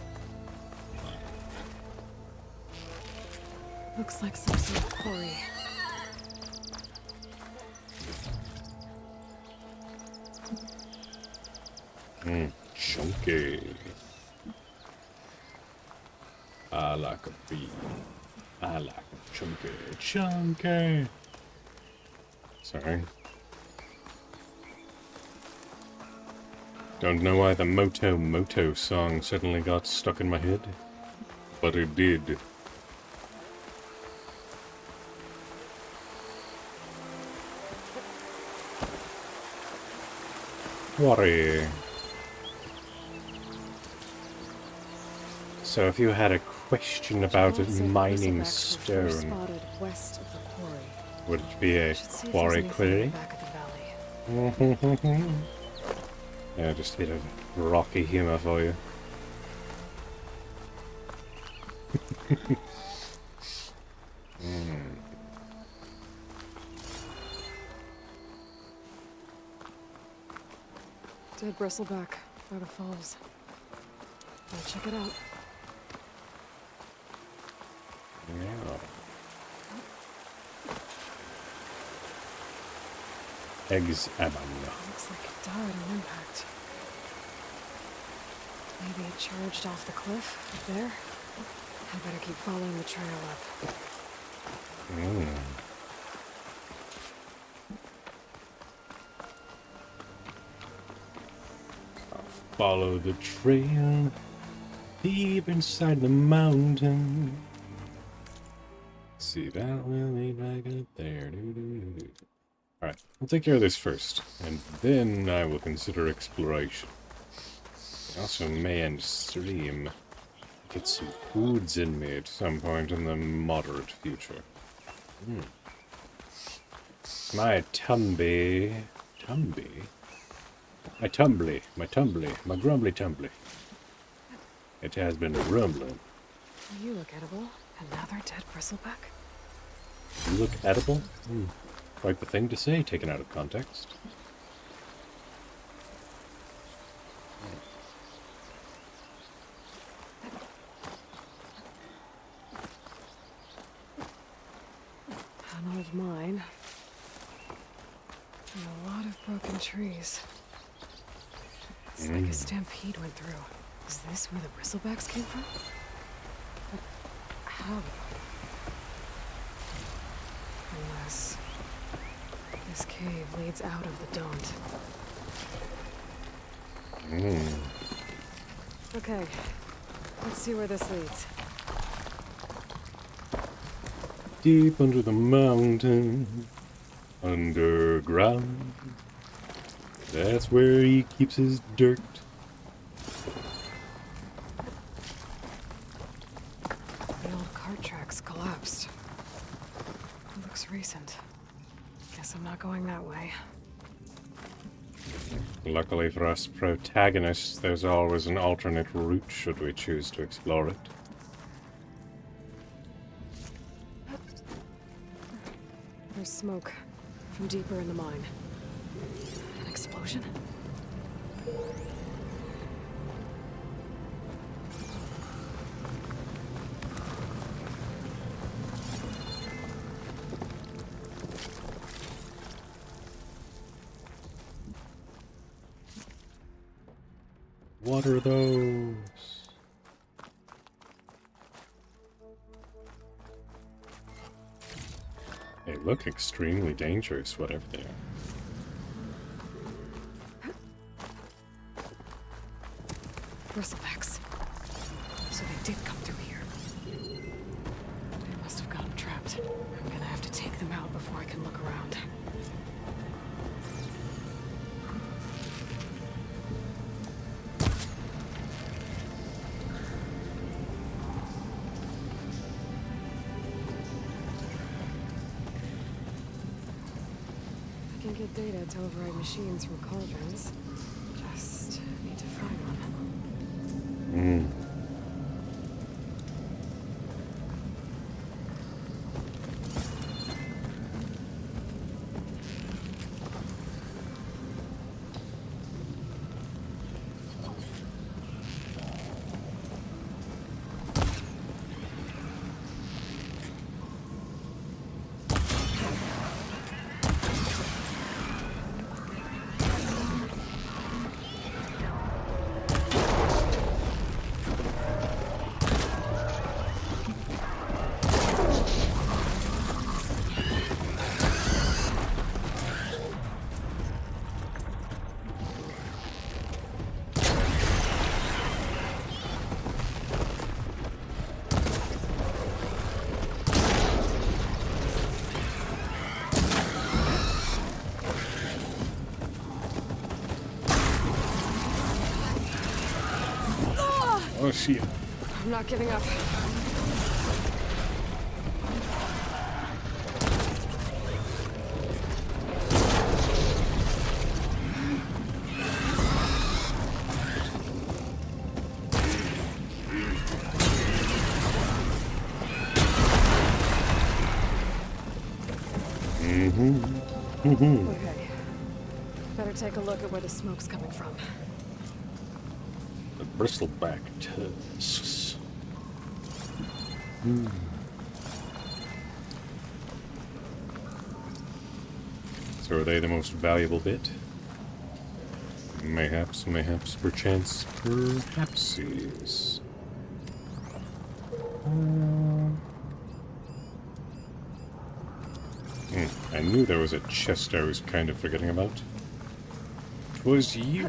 Looks like some sort of quarry. Chunky. I like a bee. I like a chunky. Chunky. Sorry. Don't know why the Moto Moto song suddenly got stuck in my head, but it did. Quarry. So if you had a question about mining stone, Spotted west of the quarry. would it be a quarry query? Yeah, just a bit of rocky humour for you. Dead bristleback by the falls. I'll check it out. Yeah. Eggs Aban. Looks like it died on impact. Maybe it charged off the cliff up there. I better keep following the trail up. Follow the trail deep inside the mountain. See, that will lead right up there. Alright, I'll take care of this first, and then I will consider exploration. I also may end stream. Get some foods in me at some point in the moderate future. My tumby. My tumbly, my grumbly tumbly. It has been rumbling. You look edible. Another dead bristleback? You look edible? Quite the thing to say, taken out of context. An old mine. And a lot of broken trees. It's like a stampede went through. Is this where the bristlebacks came from? But how? Unless this cave leads out of the Daunt. Okay, let's see where this leads. Deep under the mountain, underground. That's where he keeps his dirt. The old cart tracks collapsed. It looks recent. Guess I'm not going that way. Luckily for us protagonists, there's always an alternate route should we choose to explore it. There's smoke from deeper in the mine. An explosion? What are those? They look extremely dangerous, whatever they are. Bristlebacks. So they did come through here. They must have gotten trapped. I'm gonna have to take them out before I can look around. I can get data to override machines from cauldrons. Just need to find one. Oh, shit. I'm not giving up. Okay. Better take a look at where the smoke's coming from. The bristleback tusks. So are they the most valuable bit? Mayhaps, mayhaps, perchance, perhapsies. I knew there was a chest I was kind of forgetting about. It was you.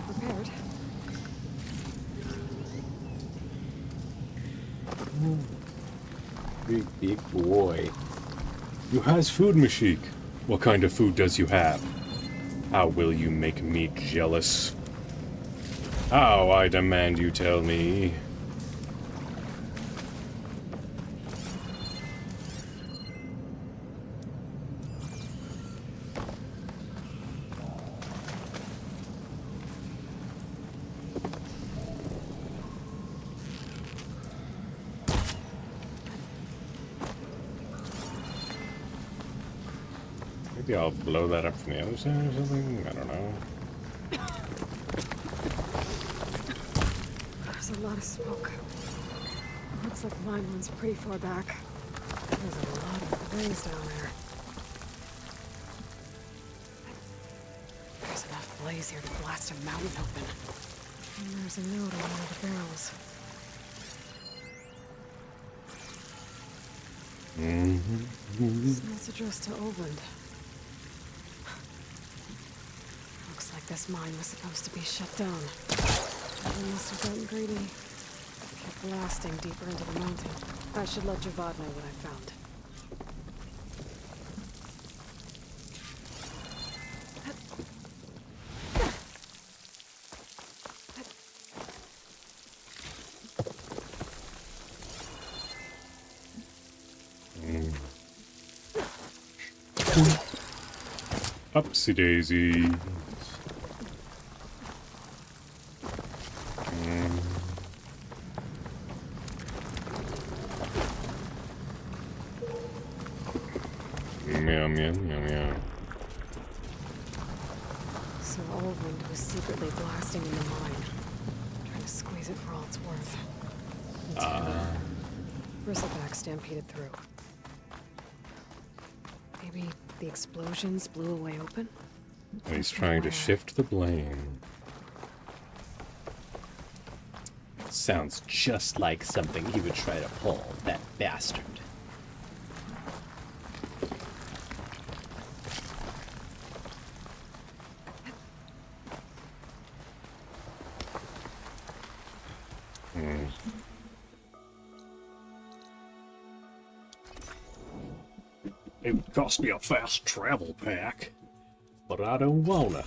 Prepared. Big boy. You has food, Mashik. What kind of food does you have? How will you make me jealous? How, I demand you tell me. Maybe I'll blow that up from the other side or something? I don't know. There's a lot of smoke. Looks like the mine runs pretty far back. There's a lot of blaze down there. There's enough blaze here to blast a mountain open. And there's a note on one of the barrels. Smells addressed to Oland. Looks like this mine was supposed to be shut down. They must have gotten greedy. Kept blasting deeper into the mountain. I should let Javad know what I found. Upsy daisy. Meow, meow, meow, meow. So Oland was secretly blasting in the mine. Trying to squeeze it for all it's worth. Bristleback stampeded through. Maybe the explosions blew a way open? And he's trying to shift the blame. Sounds just like something he would try to pull, that bastard. It would cost me a fast travel pack, but I don't wanna.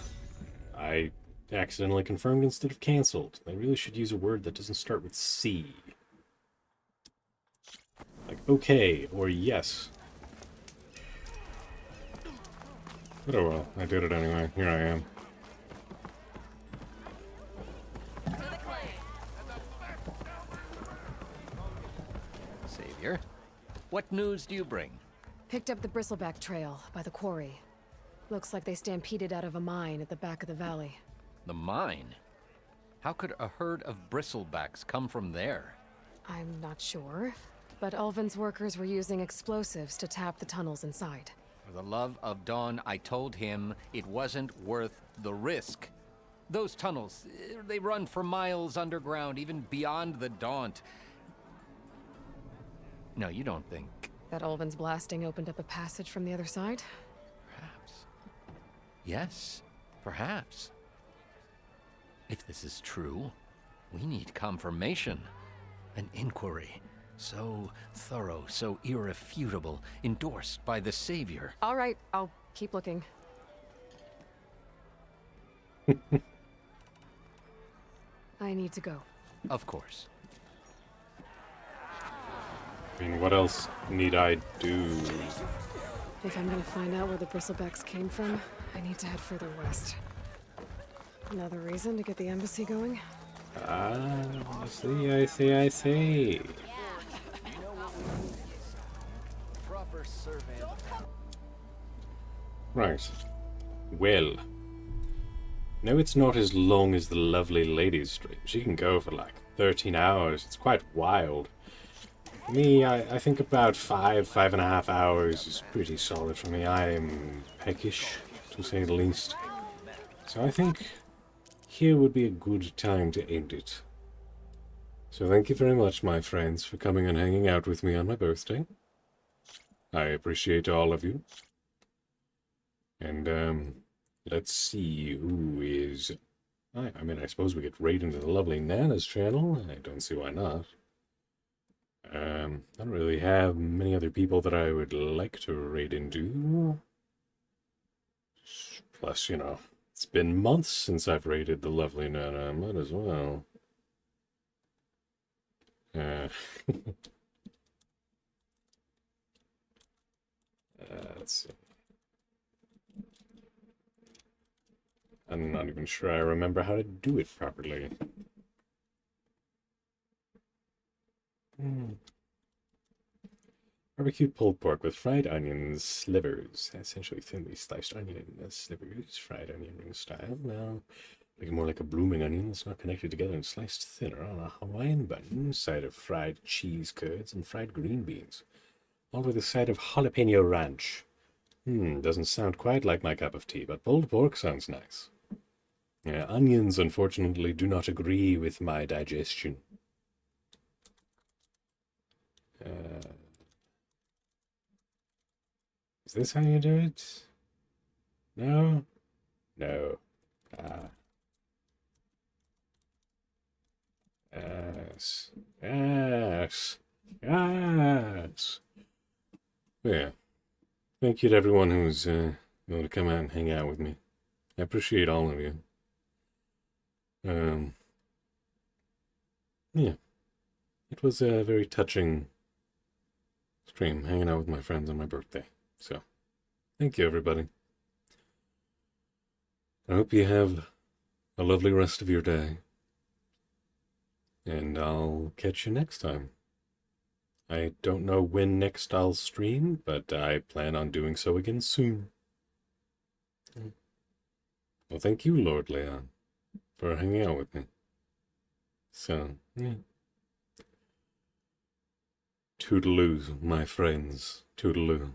I accidentally confirmed instead of canceled. I really should use a word that doesn't start with C. Like okay or yes. But oh well, I did it anyway. Here I am. Savior, what news do you bring? Picked up the Bristleback trail by the quarry. Looks like they stampeded out of a mine at the back of the valley. The mine? How could a herd of bristlebacks come from there? I'm not sure, but Ulvin's workers were using explosives to tap the tunnels inside. For the love of Dawn, I told him it wasn't worth the risk. Those tunnels, they run for miles underground, even beyond the Daunt. No, you don't think... That Ulvin's blasting opened up a passage from the other side? Perhaps. Yes, perhaps. If this is true, we need confirmation. An inquiry. So thorough, so irrefutable, endorsed by the Savior. All right, I'll keep looking. I need to go. Of course. I mean, what else need I do? If I'm gonna find out where the bristlebacks came from, I need to head further west. Another reason to get the embassy going? Ah, I see. Proper survey. Right. Well. No, it's not as long as the lovely lady's stream. She can go for like 13 hours. It's quite wild. For me, I think about 5.5 hours is pretty solid for me. I am peckish, to say the least. So I think here would be a good time to end it. So thank you very much, my friends, for coming and hanging out with me on my birthday. I appreciate all of you. And, let's see who is... I mean, I suppose we could raid into the lovely Nana's channel. I don't see why not. I don't really have many other people that I would like to raid into. Plus, you know, it's been months since I've raided the lovely Nana. I might as well. Let's see. I'm not even sure I remember how to do it properly. Barbecued pulled pork with fried onions, slivers, essentially thinly sliced onion slivers, fried onion ring style. Now, looking more like a blooming onion that's not connected together and sliced thinner on a Hawaiian bun, side of fried cheese curds and fried green beans, all with a side of jalapeno ranch. Doesn't sound quite like my cup of tea, but pulled pork sounds nice. Yeah, onions, unfortunately, do not agree with my digestion. Is this how you do it? No? No. Yes. Yes. Yes. Yeah. Thank you to everyone who's willing to come out and hang out with me. I appreciate all of you. Yeah. It was a very touching stream, hanging out with my friends on my birthday. So, thank you, everybody. I hope you have a lovely rest of your day. And I'll catch you next time. I don't know when next I'll stream, but I plan on doing so again soon. Well, thank you, Lord Leon, for hanging out with me. So, yeah. Toodaloo, my friends. Toodaloo.